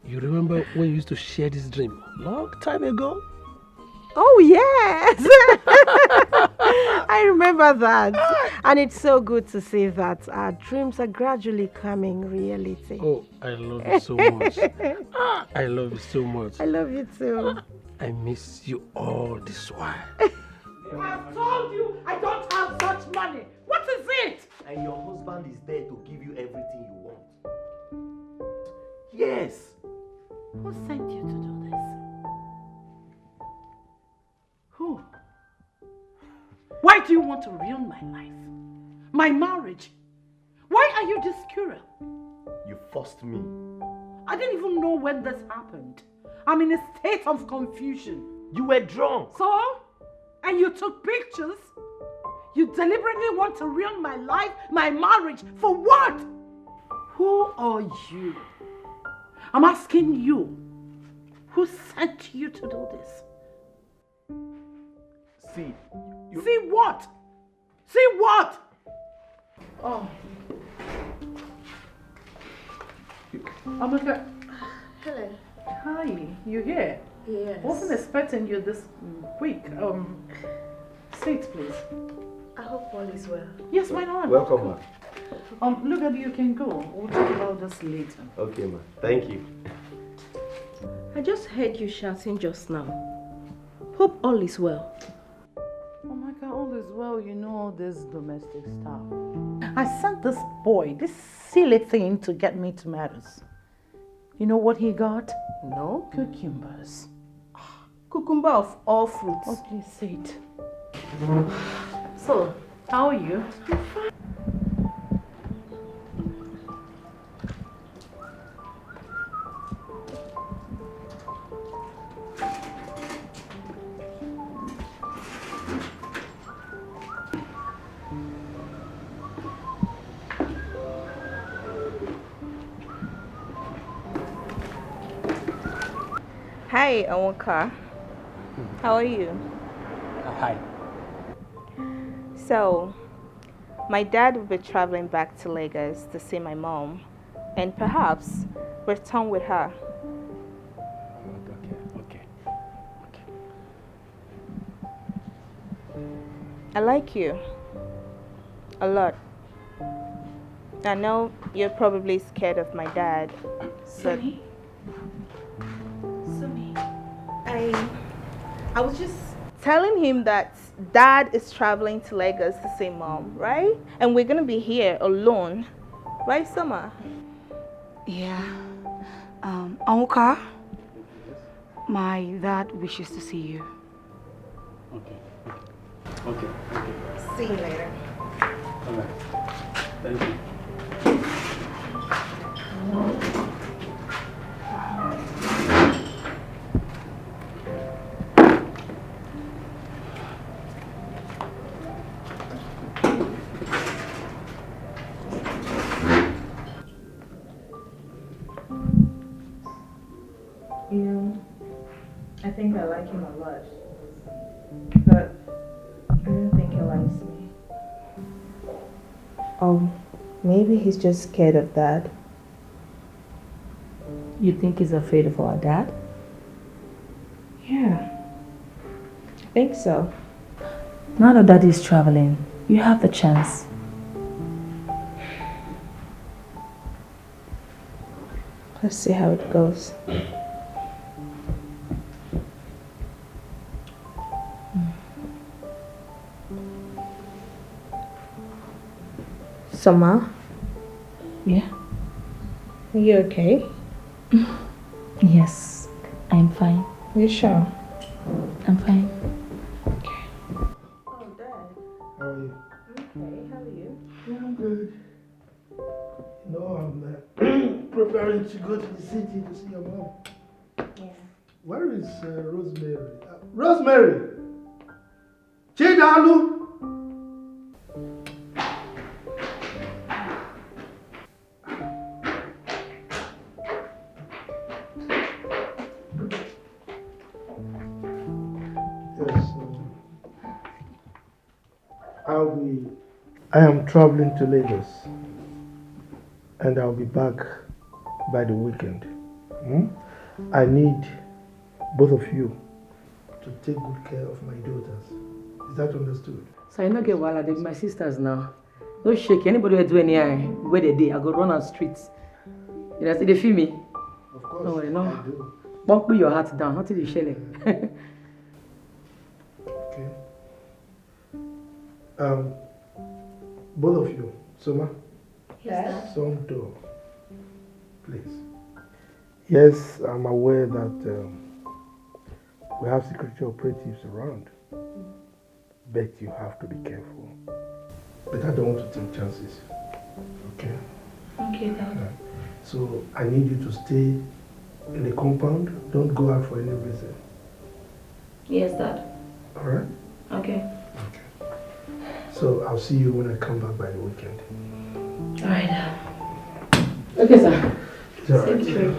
F: You remember when you used to share this dream long time ago?
U: Oh, yes. I remember that.
C: And it's so good to see that our dreams are gradually becoming reality.
F: Oh, I love you so much. I love you so much.
C: I love you too.
F: I miss you all this while.
B: I've told you I don't have such money. What is it?
J: And your husband is there to give you everything you want. Yes.
B: Who sent you to do this? Who? Why do you want to ruin my life? My marriage? Why are you this cruel?
J: You forced me.
B: I didn't even know when this happened. I'm in a state of confusion.
J: You were drunk.
B: So? And you took pictures? You deliberately want to ruin my life, my marriage, for what? Who are you? I'm asking you. Who sent you to do this?
J: See.
B: See what? See what? Oh. Amaka.
G: Hello.
B: Hi, you here?
G: Yes.
B: Wasn't expecting you this quick. Sit, please.
G: I hope all is well.
B: Yes, why not?
J: Welcome, ma.
B: Look at you can go. We'll talk about this later.
J: Okay, ma. Thank you.
C: I just heard you shouting just now. Hope all is well.
B: Oh my God, all is well. You know all this domestic stuff. I sent this boy, this silly thing, to get me tomatoes. You know what he got? No cucumbers.
N: Cucumber of all fruits.
B: Oh, please say it. So, how are you?
N: Hi, Onwaka. How are you?
P: Hi.
N: So, my dad will be traveling back to Lagos to see my mom and perhaps return with her.
P: Okay.
N: I like you a lot. I know you're probably scared of my dad.
B: Sunny?
N: I was just telling him that dad is traveling to Lagos to see mom, right? And we're gonna be here alone. Right, Summer?
K: Yeah. Onwuka, my dad wishes to see you.
P: Okay.
N: See you later.
P: All right. Thank you.
N: I think I like him a lot. But I don't think he likes me. Maybe he's just scared of dad.
E: You think he's afraid of our dad?
N: Yeah. I think so.
E: Now that daddy is traveling, you have the chance.
N: Let's see how it goes. Summer?
E: Yeah?
N: Are you okay?
E: Yes, I'm fine.
N: You sure?
E: I'm fine.
N: Oh, Dad.
A: How are you?
N: Okay, how are you?
A: Yeah, I'm good. You know, I'm preparing to go to the city to see your mom.
N: Yeah.
A: Where is Rosemary? Rosemary! Chidalu! I am traveling to Lagos and I'll be back by the weekend. I need both of you to take good care of my daughters. Is that understood?
G: So I no get wahala, they be my sisters now. No shake, anybody will do any where they dey, I go run on streets. You know, see they feel me?
A: Of course,
G: no worry, no.
A: I do.
G: Don't put your heart down, nothing is shelling.
A: Okay. Both of you, Soma.
N: Yes.
A: Some door, please. Yes, I'm aware that we have security operatives around, but you have to be careful. But I don't want to take chances. Okay?
N: Okay, Dad.
A: So I need you to stay in the compound. Don't go out for any reason.
N: Yes, Dad.
A: All right?
N: Okay.
A: So I'll see you when I come back by the weekend.
N: All right, Dad.
G: Okay, sir.
A: It's all right.
N: Safe trip.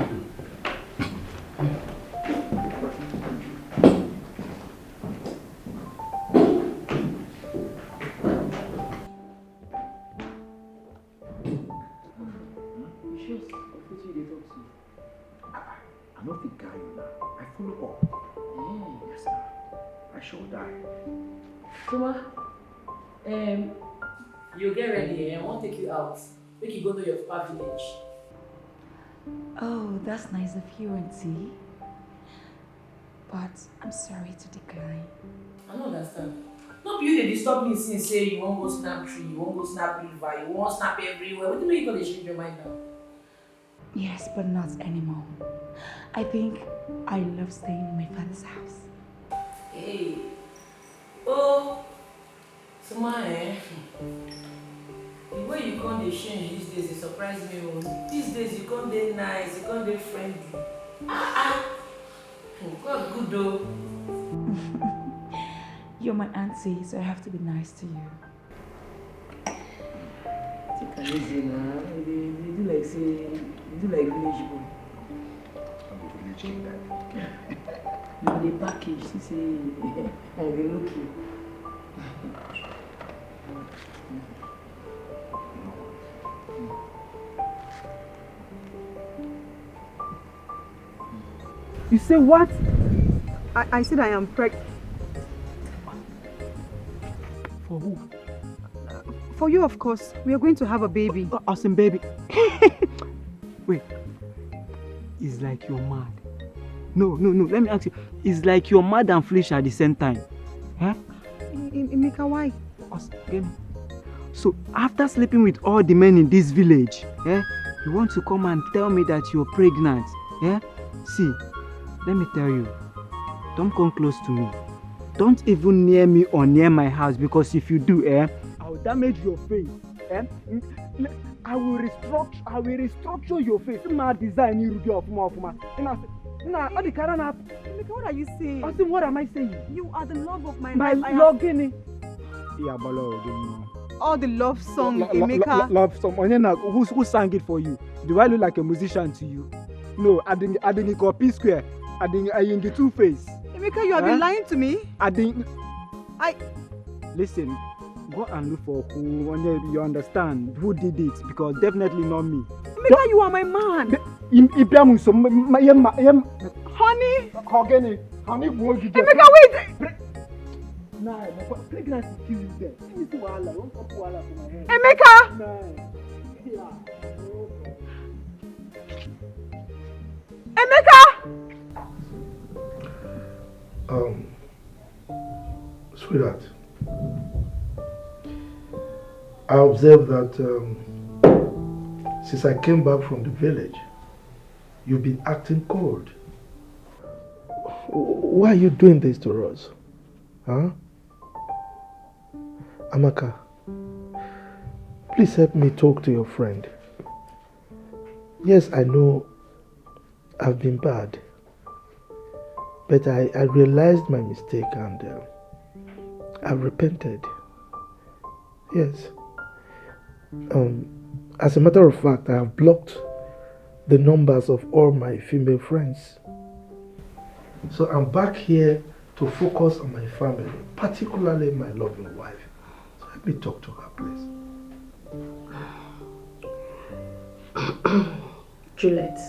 R: I don't think I you now. I follow up. Yes, sir. I shall die.
G: Soma, you get ready, I want to take you out. Make you go to your papa village.
S: Oh, that's nice of you, Auntie. But I'm sorry to decline.
G: I don't understand. No be you dey disturb me since say you won't go snap tree, you won't go snap river, you won't snap everywhere. What do you mean you gonna change your mind now?
S: Yes, but not anymore. I think I love staying in my father's house.
G: Hey. Oh. Soma, the way you come dey change these days, it surprise me. These days you come dey nice, you come dey friendly. God good though.
S: You're my auntie, so I have to be nice to you.
G: Take it easy now. They do like say, you do like village boy.
R: I'm a village king, Dad.
G: You dey package, she say, they look you.
Q: You say what? I said I am pregnant.
L: For who?
Q: For you, of course. We are going to have a baby.
L: Awesome baby. Wait. It's like you're mad. No. Let me ask you. It's like you're mad and foolish at the same time. Huh?
Q: Emeka, why?
L: So after sleeping with all the men in this village, you want to come and tell me that you're pregnant? See, let me tell you. Don't come close to me. Don't even near me or near my house, because if you do, I will damage your face. I will restructure your face. My design you do of my.
Q: Emeka, what are you saying?
L: What am I saying?
Q: You are the love of my
L: life.
Q: My
L: love.
Q: All the love song, Emeka.
L: Love song. Who sang it for you? Do I look like a musician to you? No, I didn't copy square. I in the two-face.
Q: Emeka, you have been lying to me.
L: Listen, go and look for who, you understand who did it, because definitely not me.
Q: Emeka, you are my man. Honey. Emeka, wait.
L: Nah, pregnancy kills you there.
Q: Emeka. Emeka.
A: Sweetheart, I observed that since I came back from the village, you've been acting cold. Why are you doing this to us? Huh? Amaka, please help me talk to your friend. Yes, I know I've been bad, but I realized my mistake and I've repented. Yes. As a matter of fact, I have blocked the numbers of all my female friends. So I'm back here to focus on my family, particularly my loving wife. So let me talk to her, please.
B: Juliet.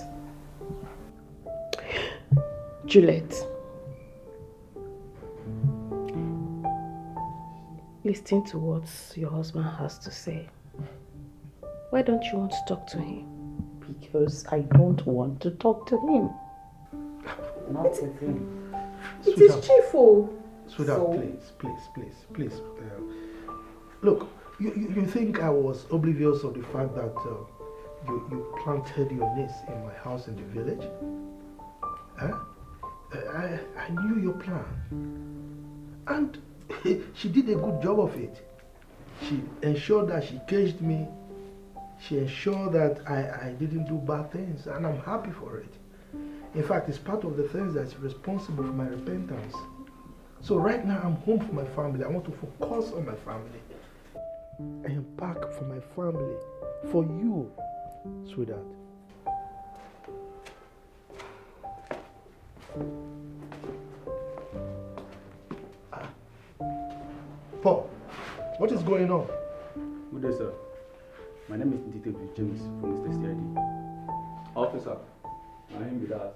B: listen to what your husband has to say. Why don't you want to talk to him? Because I don't want to talk to him.
P: Not with him.
B: It is cheerful.
A: Sweetheart, please. Look, you think I was oblivious of the fact that you planted your niece in my house in the village? Huh? I knew your plan. And she did a good job of it. She ensured that she caged me. She ensured that I didn't do bad things, and I'm happy for it. In fact, it's part of the things that's responsible for my repentance. So right now, I'm home for my family. I want to focus on my family. I am back for my family, for you, sweetheart. Paul, what is going on?
L: Good day, sir. My name is Etiko James from Mr. CID. Officer, my name is that.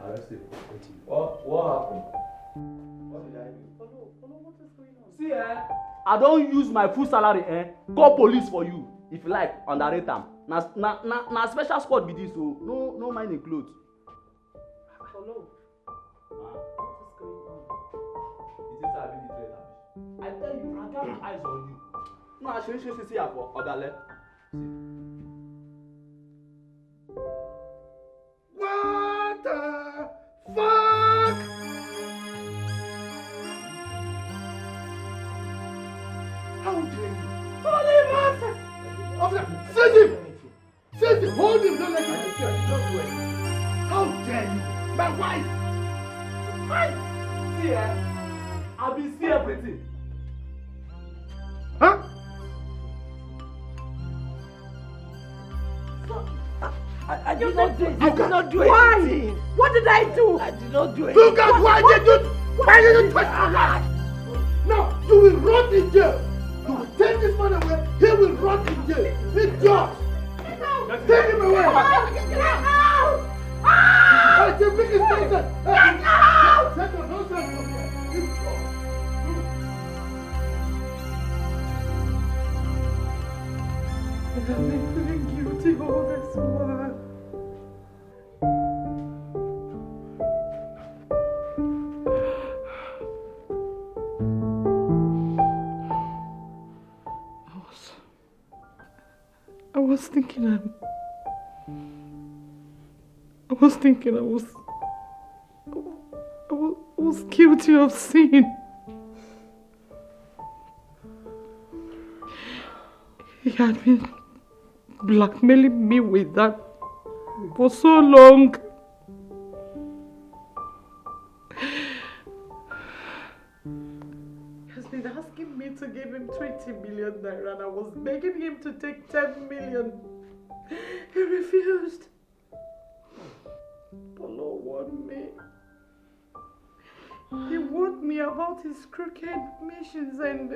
L: Arrested. What happened? What did I do? What is going on? See, I don't use my full salary, call police for you. If you like, underrate them. Na special squad with this, so no mind include. Hello. What is going on? It is I being betrayed. I tell you, I got my eyes on you. No, I should see for Odale.
A: What the fuck? How dare you? Holy Master! Officer, send him! Send him! Hold him! Don't let him kill him. Don't do it. How dare you? My wife! Why?
L: See, I've been seeing everything.
A: Huh?
G: I did not do it.
A: I did not do it.
G: Why? What did I do? I did not do it.
A: Look at why did you touch my wife? Now, you will rot in jail. You will take this man away, he will rot in jail. Idiot! Take him away!
G: Get out!
A: Hey, the biggest nonsense!
G: Get out!
A: Take the nonsense from here.
G: I've been feeling guilty all this while. I was thinking I was guilty of sin. He had been blackmailing me with that for so long. He has been asking me to give him 20 million naira and I was begging him to take 10 million. He refused. Polo warned me. He warned me about his crooked missions and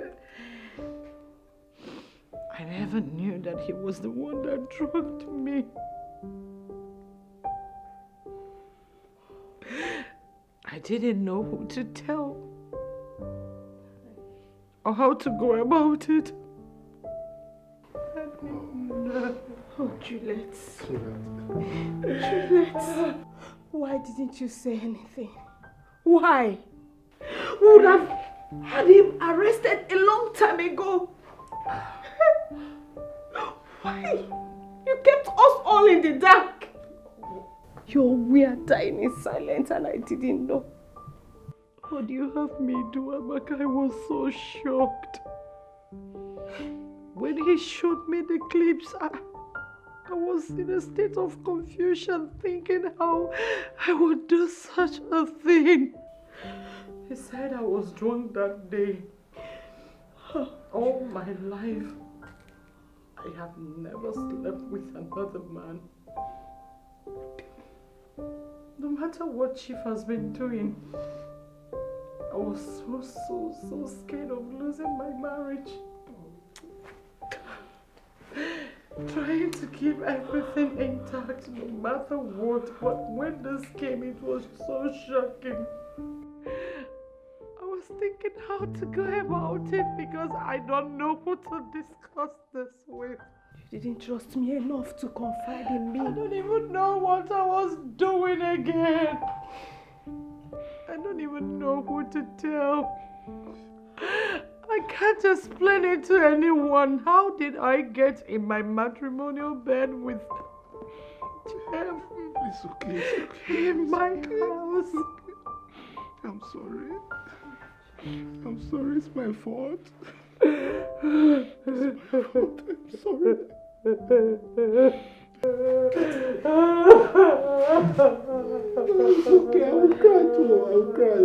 G: I never knew that he was the one that drugged me. I didn't know who to tell or how to go about it. Oh, Juliet. Juliet. Why didn't you say anything? Why? We would have had him arrested a long time ago. Why? You kept us all in the dark. Your weird dying in silence and I didn't know. What do you have me do, Amaka? I was so shocked. When he showed me the clips, I was in a state of confusion, thinking how I would do such a thing. He said I was drunk that day. All my life, I have never slept with another man. No matter what Chief has been doing, I was so scared of losing my marriage. Trying to keep everything intact no matter what, but when this came, it was so shocking. I was
B: thinking how to go about it because I don't know who to discuss this with.
C: You didn't trust me enough to confide in me.
B: I don't even know what I was doing again. I don't even know who to tell. I can't explain it to anyone. How did I get in my matrimonial bed with Jeff?
A: It's okay, it's okay.
B: In my house.
A: I'm sorry. I'm sorry, it's my fault. It's my fault. I'm sorry. It's okay, I will cry too. I will cry.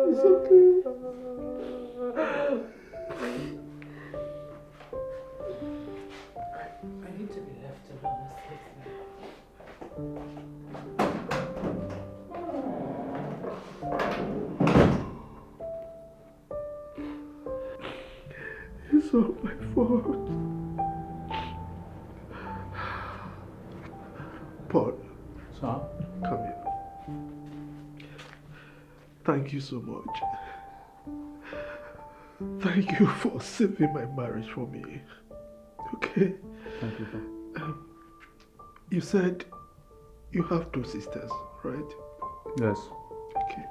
A: It's okay.
B: I need to be left alone.
A: It's all my fault. Paul.
L: Sir?
A: Come here. Thank you so much. Thank you for saving my marriage for me. Okay?
L: Thank you, sir.
A: You said you have 2 sisters, right?
L: Yes.
A: Okay.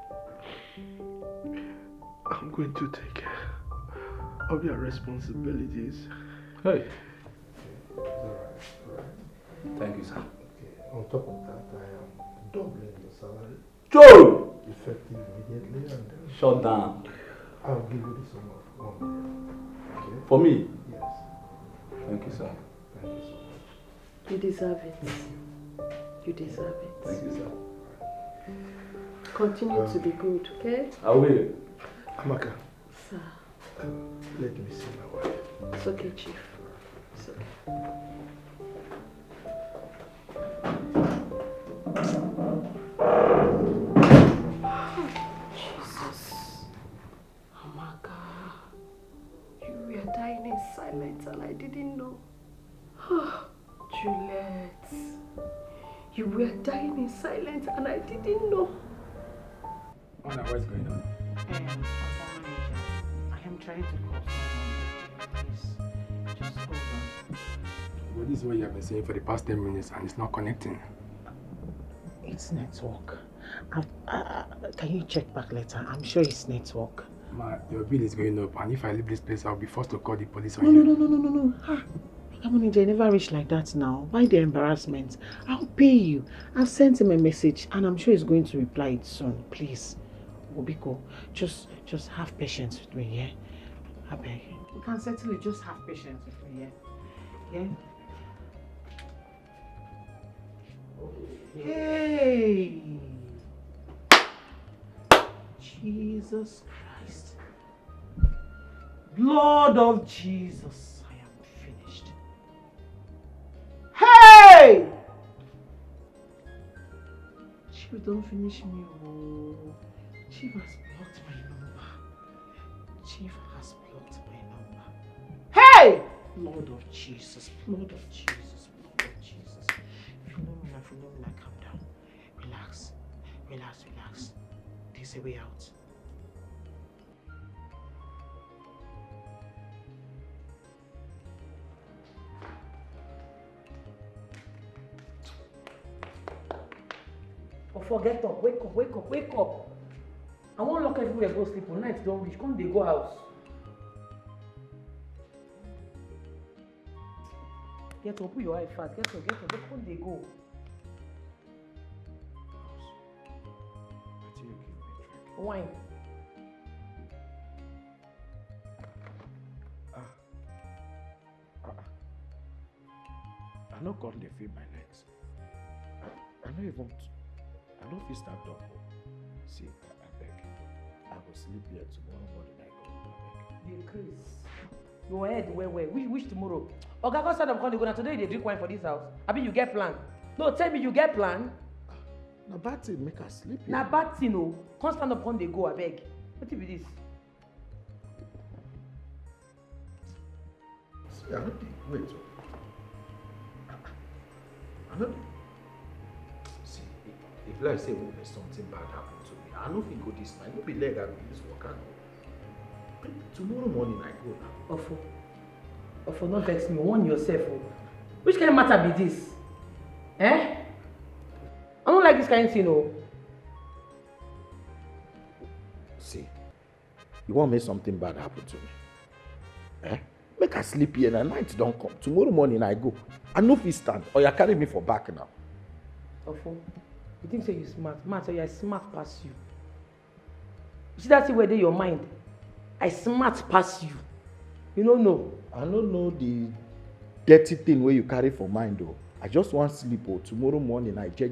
A: I'm going to take care of their responsibilities.
L: Hey.
A: Alright.
L: Thank you, sir.
A: Okay. On top of that, I am doubling your salary.
L: Joe!
A: Effective immediately, and then
L: Shut down.
A: I'll give you the sum of 1 million. Okay?
L: For me?
A: Yes.
L: Thank you, sir.
A: Thank you so much.
C: You deserve it. You deserve it.
L: Thank you, sir.
C: Continue to be good, okay?
L: I will.
A: Amaka.
C: Sir.
A: Let me see my wife.
C: It's okay, Chief. It's okay. Jesus. Amaka. You were dying in silence and I didn't know. Juliet. You were dying in silence and I didn't know.
P: Mona, what's going on?
B: I am trying to call someone. Please, just hold on.
P: Well, this is what you have been saying for the past 10 minutes and it's not connecting.
B: It's network. Can you check back later? I'm sure it's network.
P: Ma, your bill is going up and if I leave this place, I'll be forced to call the police on
B: No.
P: you.
B: No. Come on, I never reach like that now. Why the embarrassment? I'll pay you. I've sent him a message and I'm sure he's going to reply it soon. Please. Obiko, just have patience with me, yeah? I beg. You can certainly just have patience with me, yeah? Yeah? Hey! Jesus Christ. Blood of Jesus. I am finished. Hey! Chief, don't finish me. Oh. Chief has blocked my number. Chief has blocked my number. Hey! Blood of Jesus. Blood of Jesus. Blood of Jesus. Phenomenal, calm down. Relax. There's a way out. Oh, get up, wake up. I won't lock everywhere, go sleep. When night don't reach, come they go house. Get up, put your eye fast. Get up, come they go. Wine.
A: I no come dey feel my legs. I no fit stand up. See, I beg. I go sleep here tomorrow morning. I go.
B: The Chris. Your head where? Which tomorrow? Oga, go stand up, come dey go. Now today they drink wine for this house. Abi you get plan? No, tell me you get plan.
A: Na bad thing make her sleep here.
B: Na bad thing o. Come stand up, come dey go. Abeg. Wetin be this?
A: See, I no dey wait. I no dey. See, if Let's say when something bad happened to me. I know if you go this night, no be leg I go this work. I go. Tomorrow morning I go now.
G: Ofo, not vex me. Warn yourself. Oh. Which kind of matter be this? Eh? I don't like this kind of thing, oh.
A: See, you want make something bad happen to me? Eh? Make I sleep here and night don't come. Tomorrow morning I go. I know if you stand or you carry me for back now.
G: Ofo, you think say you smart? Man, so you smart past you. You see that thing where they your mind? I smart past you. You don't know.
A: I don't know the dirty thing where you carry for mind though. I just want sleep or tomorrow morning I go.
G: I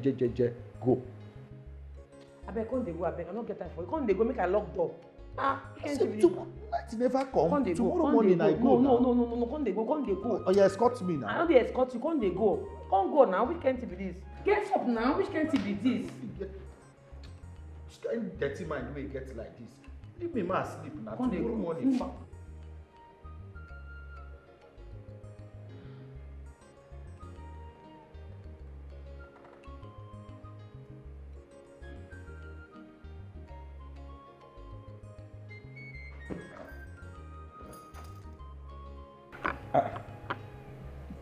G: beg, come they go, I beg. I don't get time for you. Come they go, make a lock door. Ah, you can't
A: night never come.
G: Come they
A: Tomorrow
G: go.
A: morning I go.
G: No, come they go.
A: Oh, you escort me now.
G: I don't dey escort you, come they go. Come go now, which can't be this? Get up now, which can't be this?
A: Which kind of dirty mind wey get like this? Leave me ma sleep now.
G: Come they
A: Tomorrow
G: go.
A: morning.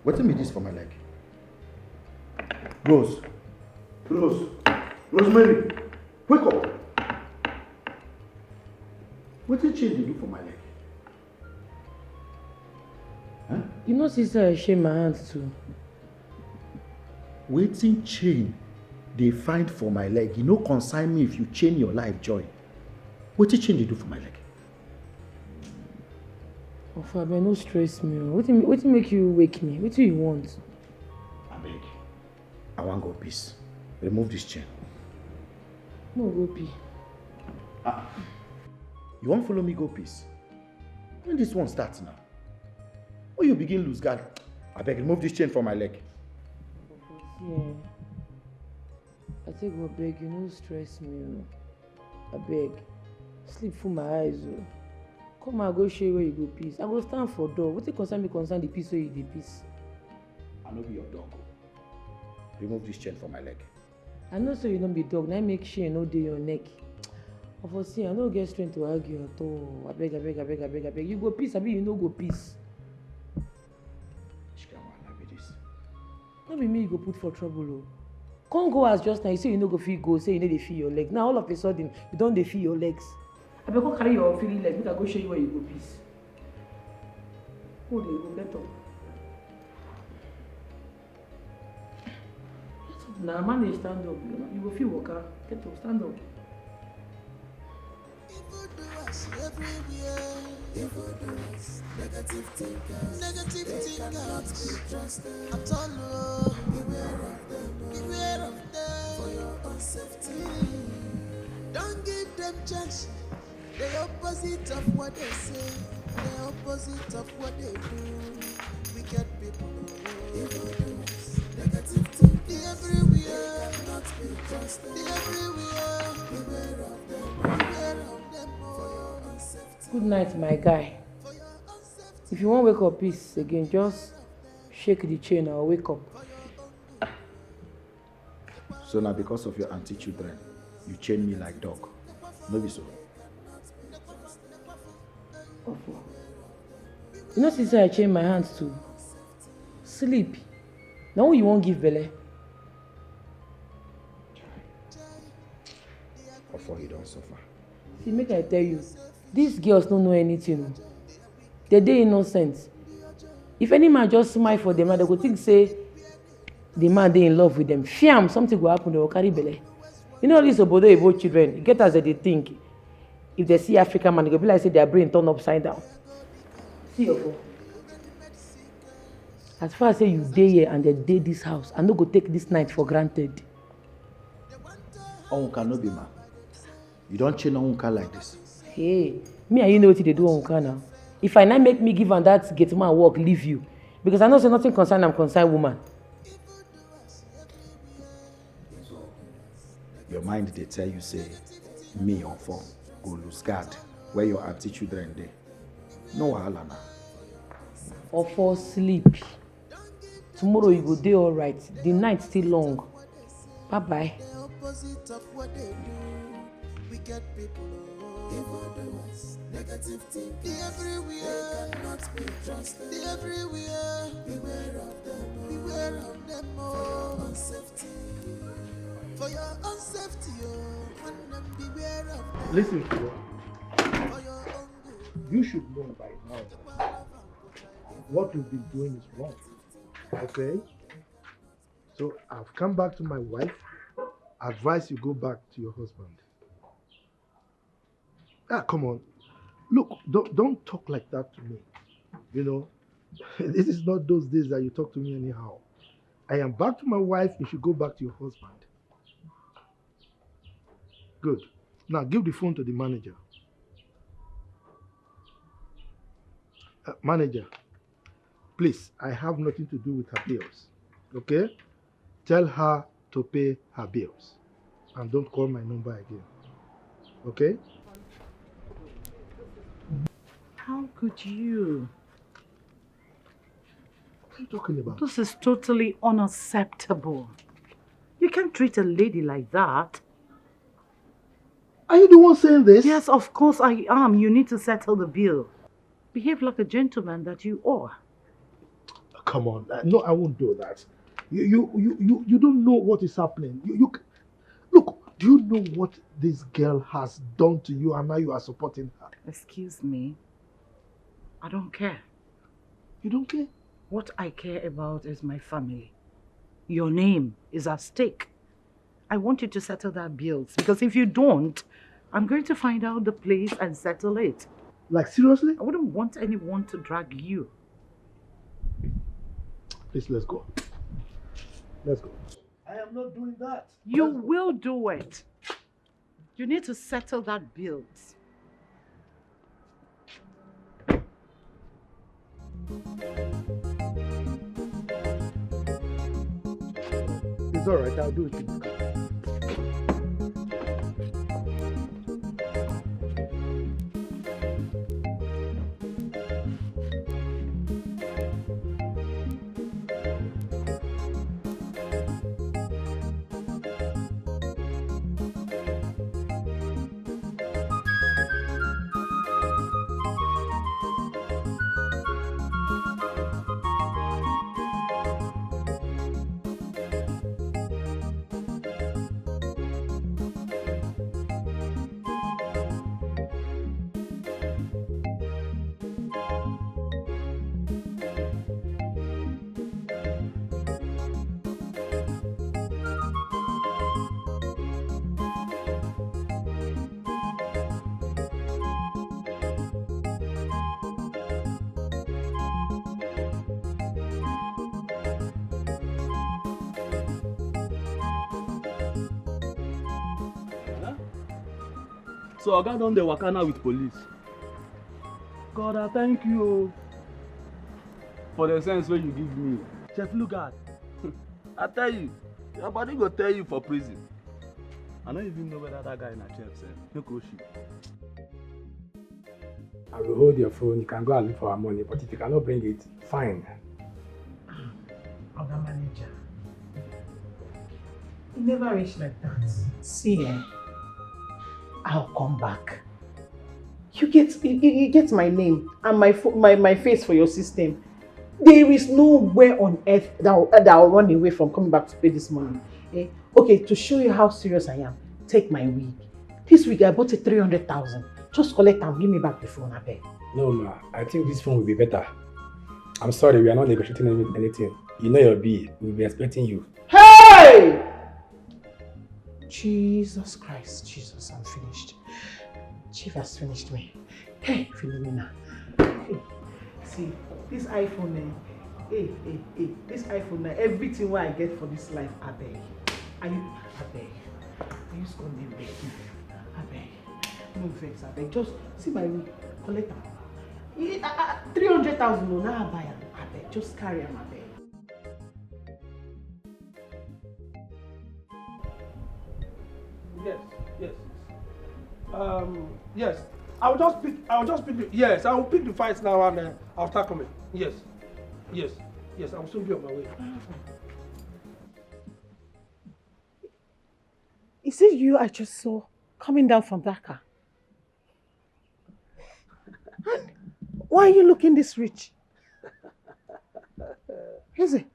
A: Wetin be this for my leg? Rosemary, wake up. Wetin chain dey do for my leg? Huh?
G: You know, sister, I shame my hands too.
A: Wetin chain dey find for my leg? You no concern me if you chain your life joy. Wetin chain dey do for my leg?
G: Ofo, abeg no stress me. Wetin make you wake me? Wetin you want?
A: Abeg, I wan go peace. Remove this chain.
G: No go pee.
A: You wan follow me go peace? When this one starts now? When you begin lose guard, abeg remove this chain from my leg.
G: Yeah. I take go beg you, no stress me. Abeg, sleep full my eyes. Oh. Come and go show you where you go peace. I go stand for door. Wetin concern me concern the peace where you dey peace.
A: I no be your dog. Remove this chain from my leg.
G: I know so you don't be dog. Now make sure you no dey your neck. Of see, I no get strength to argue at all. Abeg. You go peace, abi you no go peace. No be me you go put for trouble. Oh. Come go as just now. You say you no go feel go. Say you no dey feel your leg. Now all of a sudden you don't dey feel your legs. Abeg go carry your feeling leg. Make I go show you where you go peace. Go dey go get up. Now manage stand up. You go feel waka. Get up, stand up.
O: Evildoers, negative thinkers, cannot be trusted at all. Beware of them for your own safety. Don't give them chance. The opposite of what they say, the opposite of what they do. Wicked people, evildoers, negative thinkers, everywhere, cannot be trusted. Everywhere, beware of them for your own safety.
G: Good night, my guy. If you won't wake up peace again, just shake the chain or wake up.
A: So now because of your anti-children, you chain me like dog. No be so.
G: You know, since I chain my hands to sleep. Now you won't give belly.
A: Before you don't suffer.
G: See, make I tell you, these girls don't know anything. They're innocent. If any man just smile for them, they go think say the man they in love with them. Fiam, something will happen, they will carry belly. You know these obodo Igbo children, get as they think. If they see African man, they go be like say their brain turn upside down. See your phone. As far as say you day here and they day this house, I no go take this night for granted.
A: Onka no be man. You don't chain Onka like this.
G: Hey, me and you know what they do Onka now. If I not make me give on that gate man work, leave you. Because I know say nothing concern I'm concerned woman.
A: Your mind they tell you say me or four go lose guard where your auntie children dey. No wahala na.
G: Or for sleep. Tomorrow you go dey alright. The night still long. Bye-bye.
O: The opposite of what they do. Wicked people, evildoers, negative thinking everywhere. They cannot be trusted. Everywhere. Beware of them. Beware of them. For your own safety. For your own safety, and them beware of them.
A: Listen to me. You should know by now that what you've been doing is wrong. Okay? So I've come back to my wife. I advise you go back to your husband. Ah, come on. Look, don't talk like that to me. You know, this is not those days that you talk to me anyhow. I am back to my wife. You should go back to your husband. Good. Now give the phone to the manager. Manager, please, I have nothing to do with her bills. Okay? Tell her to pay her bills. And don't call my number again. Okay?
B: How could you?
A: What are you talking about?
B: This is totally unacceptable. You can't treat a lady like that.
A: Are you the one saying this?
B: Yes, of course I am. You need to settle the bill. Behave like a gentleman that you are.
A: Come on. No, I won't do that. You don't know what is happening. Look, do you know what this girl has done to you and now you are supporting her?
B: Excuse me. I don't care.
A: You don't care?
B: What I care about is my family. Your name is at stake. I want you to settle that bills because if you don't, I'm going to find out the place and settle it.
A: Like seriously?
B: I wouldn't want anyone to drag you.
A: Please, let's go. Let's go. I am not doing that.
B: You will do it. You need to settle that bills.
A: It's all right. I'll do it in the car.
L: So Oga don dey waka now with police. God, I thank you for the sense wey you give me. Chef Lugard, I tell you, your body go tell you for prison. I don't even know whether that guy na chef sef. No go shit.
P: I will hold your phone. You can go and look for our money, but if you cannot bring it, fine.
B: Other manager. It never reached like that. See, I'll come back. You get my name and my face for your system. There is nowhere on earth that I'll run away from coming back to pay this money. Eh? Okay, to show you how serious I am, take my wig. This wig I bought it 300,000. Just collect and give me back the phone, I beg.
P: No, ma. I think this phone will be better. I'm sorry, we are not negotiating anything. You know your bill. We'll be expecting you.
B: Hey! Jesus Christ, Jesus, I'm finished. Chief has finished me. Hey, Philomena. Hey, see, this iPhone, this iPhone, everything what I get for this life, I beg. I beg. I use God name beg. I beg. No vex, I beg. Just see my way, collect them. 300,000, no, now I buy them. I beg. Just carry them, I beg.
F: Yes. I'll just pick yes, I will pick the fights now and I'll start coming. Yes. I will soon be on my way.
B: Is it you I just saw coming down from that car? And why are you looking this rich? Is it?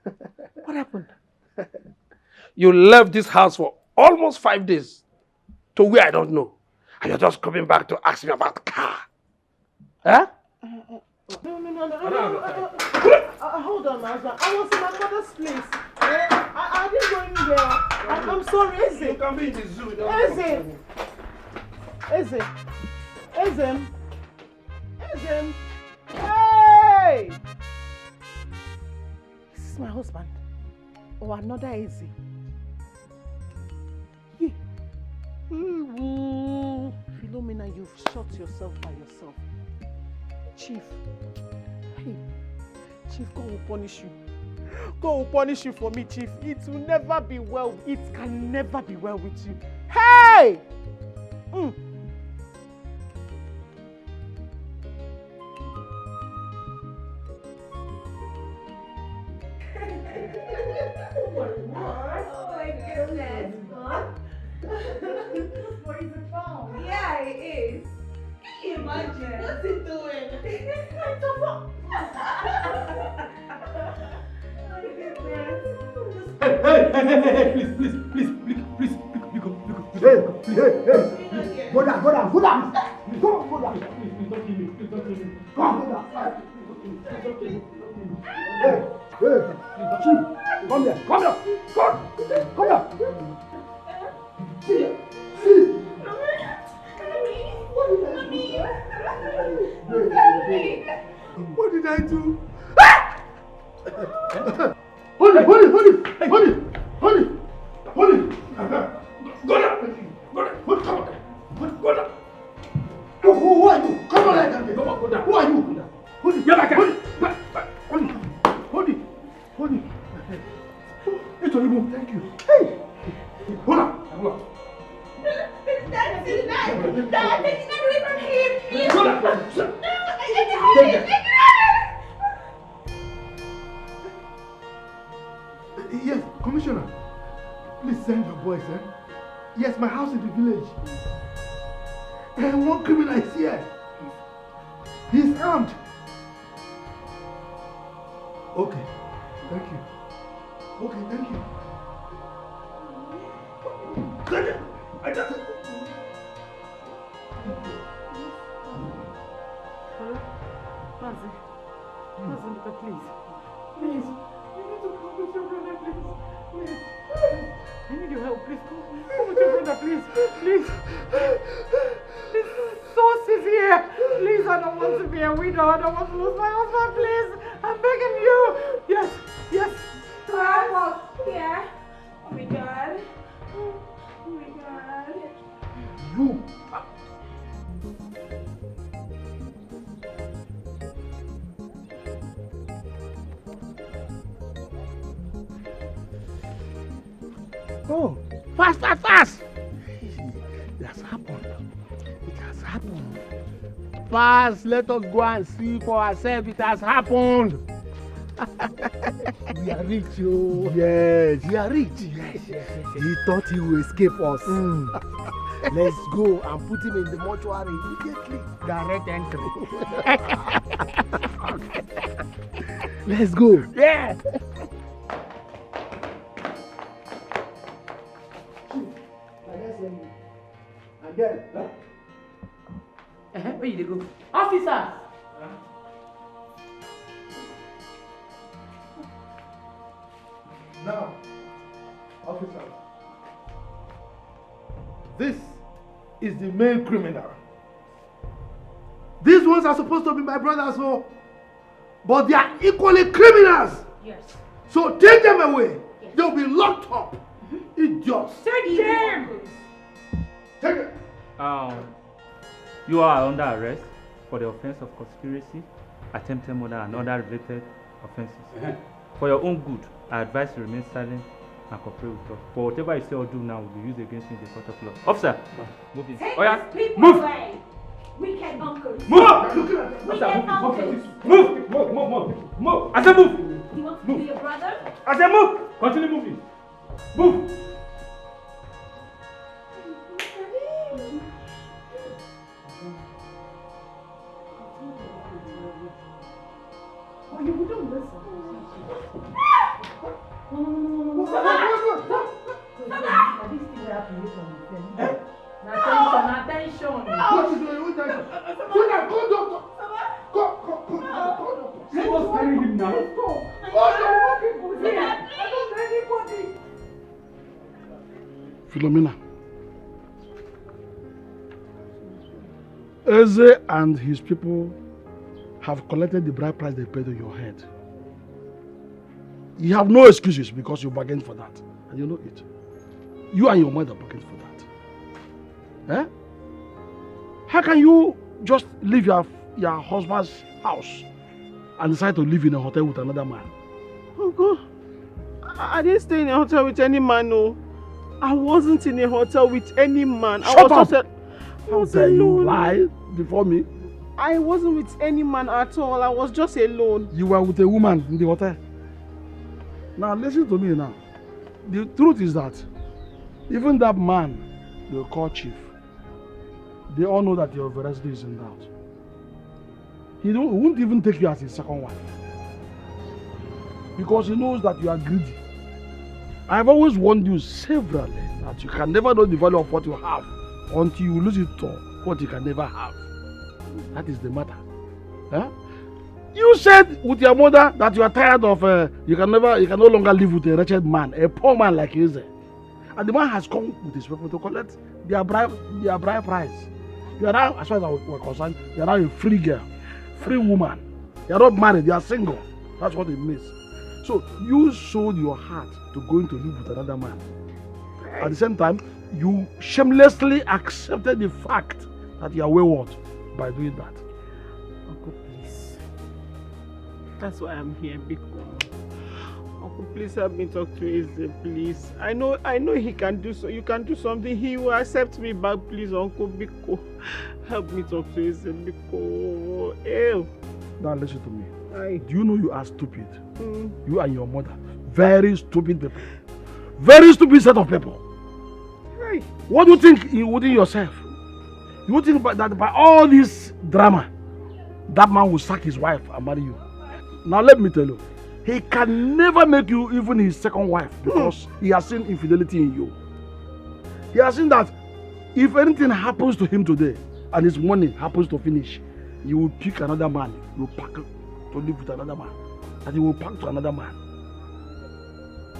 B: What happened?
F: You left this house for almost 5 days to where I don't know. And you're just coming back to ask me about the car. Huh?
B: No. Hold on, my husband. I was in my mother's place. I didn't go in there. I'm sorry, Eze.
F: You can be in the zoo.
B: Eze. Hey! This is my husband. Or another Eze. Yeah. Philomena, you've shot yourself by yourself. Chief. Hey. Chief, God will punish you. God will punish you for me, Chief. It will never be well. It can never be well with you. Hey!
K: Oh my goodness. This boy is a phone. Yeah, it is. Can you imagine? What's he doing?
R: Hey, go down. Go down. Come on, Hey, Chief, come here. Come here. See. What did I do? Hold it. Go down. Who are you? Come on, go down. Who are you? Hold it. Hold it. It's only move. Thank you. Hey. Hold on.
K: Dad, take it away from him.
R: Hold on. Yes, Commissioner. Please send your boys, eh? Yes, my house in the village. And one criminal is here. He's armed. Okay, thank you. I just...
B: Hello? Nancy, please. Please. You need to come with your brother, please. I need your help, please. Come with your brother, please. Please. Source is here. Please, I don't want to be a widow. I don't want to lose my husband, please. I'm begging you. Yes.
K: Yeah. Oh my God.
R: You. Oh, fast! It has happened. Fast, let us go and see for ourselves. It has happened. We are rich, yo. Yes, we are rich. Yes. He thought he would escape us. Let's go and put him in the mortuary immediately. Direct entry. Let's go. Yeah. Again.
G: Where you go? Officer!
A: Now, officer, this is the main criminal. These ones are supposed to be my brothers, but they are equally criminals.
K: Yes.
A: So take them away. Yes. They'll be locked up. Idiots.
K: Take them.
A: Take it.
L: You are under arrest for the offense of conspiracy, attempted murder, and other related offenses. For your own good, I advise you remain silent and cooperate with us. For whatever you say or do now will be used against you in the court of law. Officer, move in.
K: Take
L: Oya,
K: these people
L: move.
K: away. Wicked uncles.
L: Move!
K: Wicked uncles.
L: Move! I said move!
K: You want to be your brother?
L: I said move! Continue moving. Move!
G: Attention.
A: What is doing? What tension? Sonia, call doctor. Call doctor.
P: Let us carry him now.
A: Let's go. Philomena. Eze and his people have collected the bride price they paid on your head. You have no excuses because you bargained for that. And you know it. You and your mother bargained for that. Eh? How can you just leave your husband's house and decide to live in a hotel with another man?
F: Uncle, I didn't stay in a hotel with any man, no. I wasn't in a hotel with any man.
A: Shut up! How dare you lie before me?
F: I wasn't with any man at all. I was just alone.
A: You were with a woman in the hotel. Now listen to me now. The truth is that even that man they call chief, they all know that your veracity is in doubt. He won't even take you as his second wife. Because he knows that you are greedy. I have always warned you severally that you can never know the value of what you have until you lose it to what you can never have. That is the matter. Huh? You said with your mother that you are tired of you can no longer live with a wretched man, a poor man like Uche. And the man has come with his people to collect their bride price. You are now, as far as we're concerned, you are now a free girl, free woman. You are not married, you are single. That's what it means. So you sold your heart to going to live with another man. At the same time, you shamelessly accepted the fact that you are wayward by doing that.
F: Uncle, please. That's why I'm here, Biko. Uncle, please help me talk to Eze, please. I know he can do so. You can do something. He will accept me back, please, Uncle Biko. Help me talk to Eze, Biko. Ew.
A: Now listen to me.
F: Aye.
A: Do you know you are stupid? You and your mother. Very stupid people. Very stupid set of people.
F: Aye.
A: What do you think within yourself? You think that by all this drama, that man will sack his wife and marry you? Now let me tell you, he can never make you even his second wife because he has seen infidelity in you. He has seen that if anything happens to him today and his money happens to finish, you will pick another man, you will pack to live with another man, and you will pack to another man.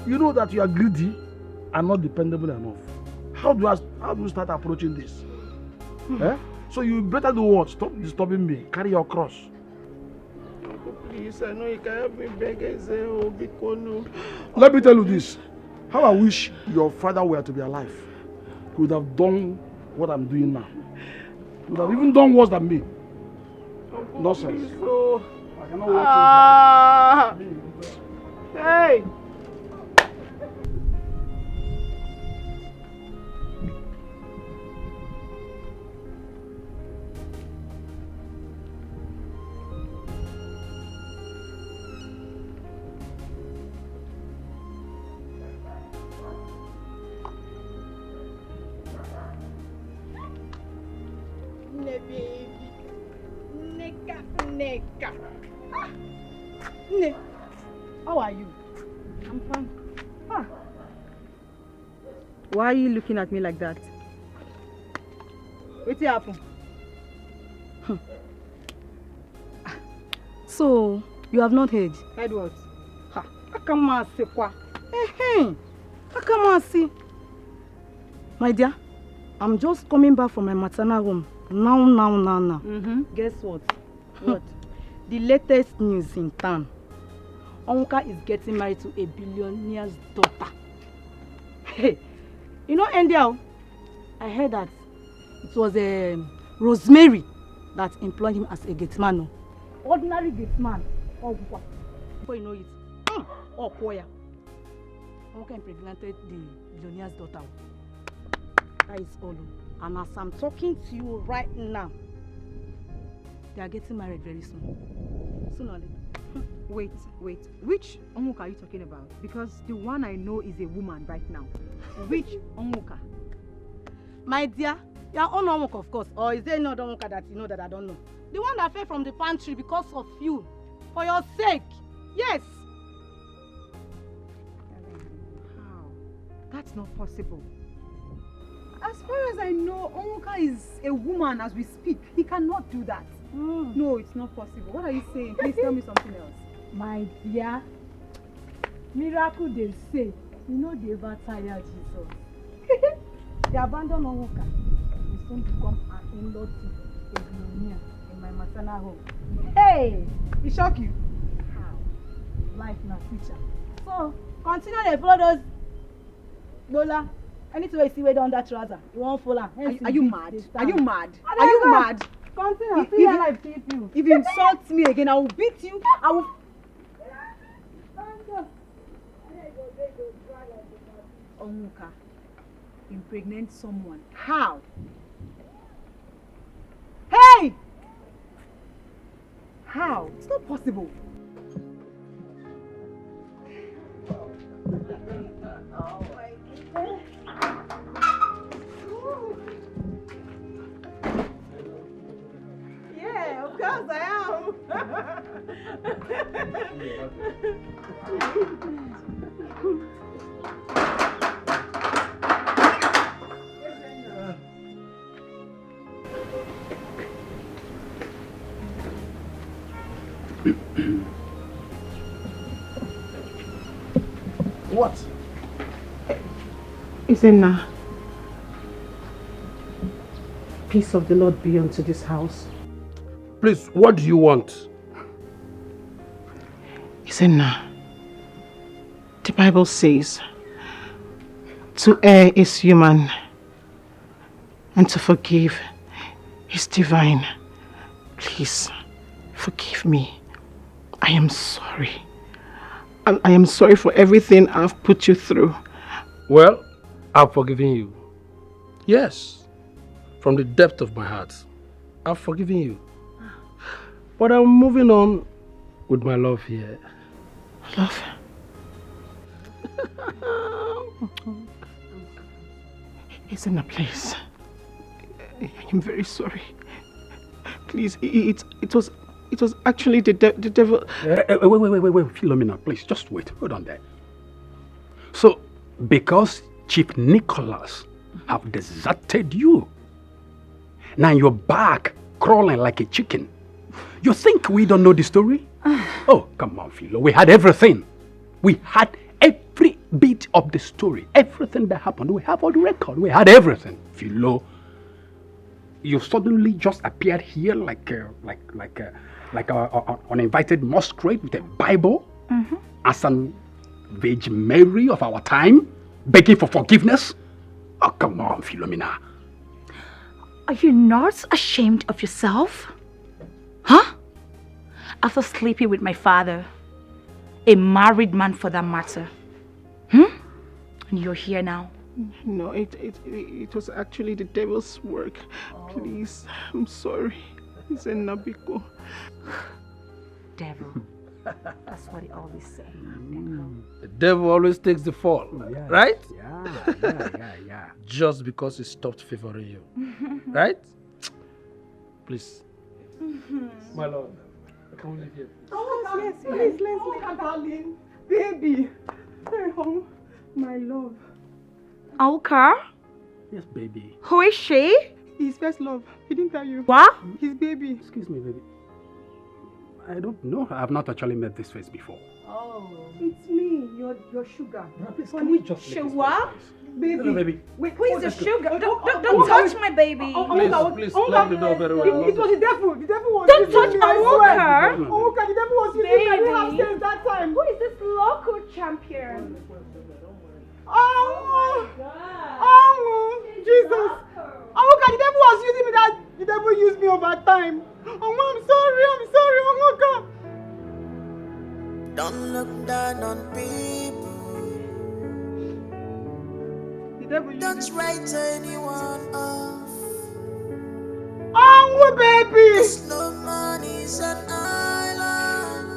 A: You know that you are greedy and not dependable enough. How do you start approaching this? Eh? So you better do what? Stop disturbing me. Carry your cross.
F: Uncle, please, I know you can help me beg Eze, oh, Biko, no.
A: Let me tell you this. How I wish your father were to be alive. He would have done what I'm doing now. He would have even done worse than me.
F: Uncle,
A: Nonsense.
F: please, oh.
A: I cannot watch you.
F: Hey!
Q: Neka. Ne, how are you? I'm fine. Ah. Why are you looking at me like that? What happened? So, you have not heard? Heard what? Ha, akamasi kwa. Akamasi. My dear, I'm just coming back from my maternal room. Now. Guess what? What? The latest news in town. Onka is getting married to a billionaire's daughter. Hey, you know, India, I heard that it was Rosemary that employed him as a gate man. Ordinary gate man. Oh, before you know it. Oh, Koya. Onka impregnated the billionaire's daughter. That is all. And as I'm talking to you right now, they are getting married very soon. Soon or later.
U: Wait. Which Onwuka are you talking about? Because the one I know is a woman right now. Which Onwuka?
Q: My dear, your own Onwuka, of course. Or is there another Onwuka that you know that I don't know? The one that fell from the pantry because of you. For your sake. Yes.
U: How? That's not possible.
Q: As far as I know, Onwuka is a woman as we speak. He cannot do that. No, it's not possible. What are you saying? Please tell me something else.
D: My dear, miracle they say, you know they ever tire Jesus. They abandon Onwuka and soon become an in-law to Sonia in my maternal home.
Q: Hey! He shock you?
D: How? Life na future.
Q: So, continue to follow those Lola. Anything you see way down that trouser, you won't follow. Are you mad? Are you mad? Are you mad?
D: Continue.
Q: If you insult me again, I will beat you. I will. Onwuka impregnate someone. How? Hey! How? It's not possible. Oh my goodness. Yeah, of course I am.
F: What?
B: Izenna, peace of the Lord be unto this house.
F: Please, what do you want?
B: Izenna, the Bible says, to err is human, and to forgive is divine. Please, forgive me. I am sorry. I am sorry for everything I've put you through.
F: Well, I've forgiven you. Yes, from the depth of my heart, I've forgiven you. But I'm moving on with my love here.
B: Love? Isn't a place. I am very sorry. Please, it was actually the devil.
P: Wait, Philomena, please, just wait. Hold on there. So, because Chief Nicholas have deserted you, now you're back crawling like a chicken. You think we don't know the story? Oh, come on, Philo. We had everything. We had every bit of the story. Everything that happened. We have all the record. We had everything. Philo, you suddenly just appeared here like an uninvited masquerade with a Bible as an Virgin Mary of our time, begging for forgiveness. Oh, come on, Philomena.
K: Are you not ashamed of yourself? Huh? After sleeping with my father, a married man for that matter. And you're here now.
B: No, it was actually the devil's work. Please, I'm sorry. It's a Nabiko.
K: Devil. That's what he always says.
F: The devil always takes the fall, right?
P: Yeah.
F: Just because he stopped favoring you, right? Please. My lord, can we leave here?
Q: Oh, yes, please, let's leave, darling. Baby. Hey, home. My love.
K: Auka?
P: Yes, baby.
K: Who is she?
Q: His first love. He didn't tell you.
K: What?
Q: His baby.
P: Excuse me, baby. I don't know. I've not actually met this face before.
Q: Oh. It's me, your sugar.
P: Please, can we just leave this
K: Sugar?
Q: Baby.
P: Hello, baby.
Q: Wait,
K: Who is the
Q: that's
K: sugar?
Q: good.
K: Don't touch my baby.
F: Please lock the door very well.
Q: It was the devil. The devil was
K: Don't touch
Q: using me, I
K: Auka.
Q: swear. Auka, the devil was using me. I didn't have sense that time.
C: Who is this local champion?
Q: Oh, Jesus. Auka, the devil was using me. That the devil used me over time. I'm sorry, Auka.
O: Don't look down on people. Don't write anyone off.
Q: Oh, baby!
O: 'Cause no money's an island.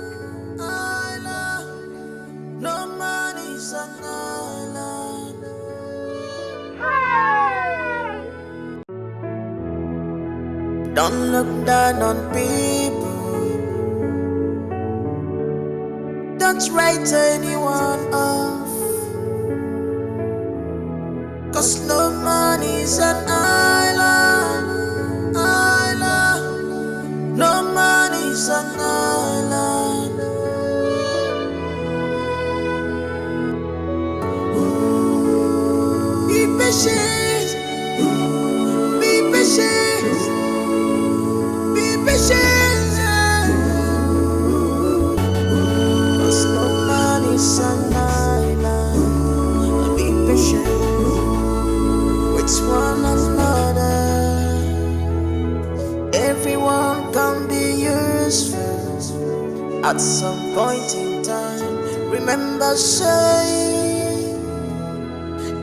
O: No money's an island.
Q: Hey!
O: Don't look down on people. Don't write anyone off. 'Cause no money man is an island, no man is an island. Be patient, be patient, be patient. 'Cause no man is an island. Be patient with one another. Everyone can be useful at some point in time. Remember, say,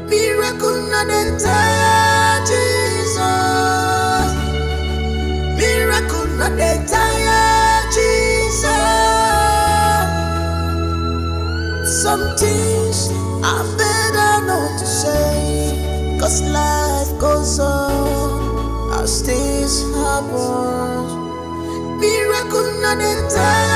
O: miracle not entire Jesus. Miracle not entire Jesus. Some things are better not to say, 'cause life goes on as things happen. Miracle not entire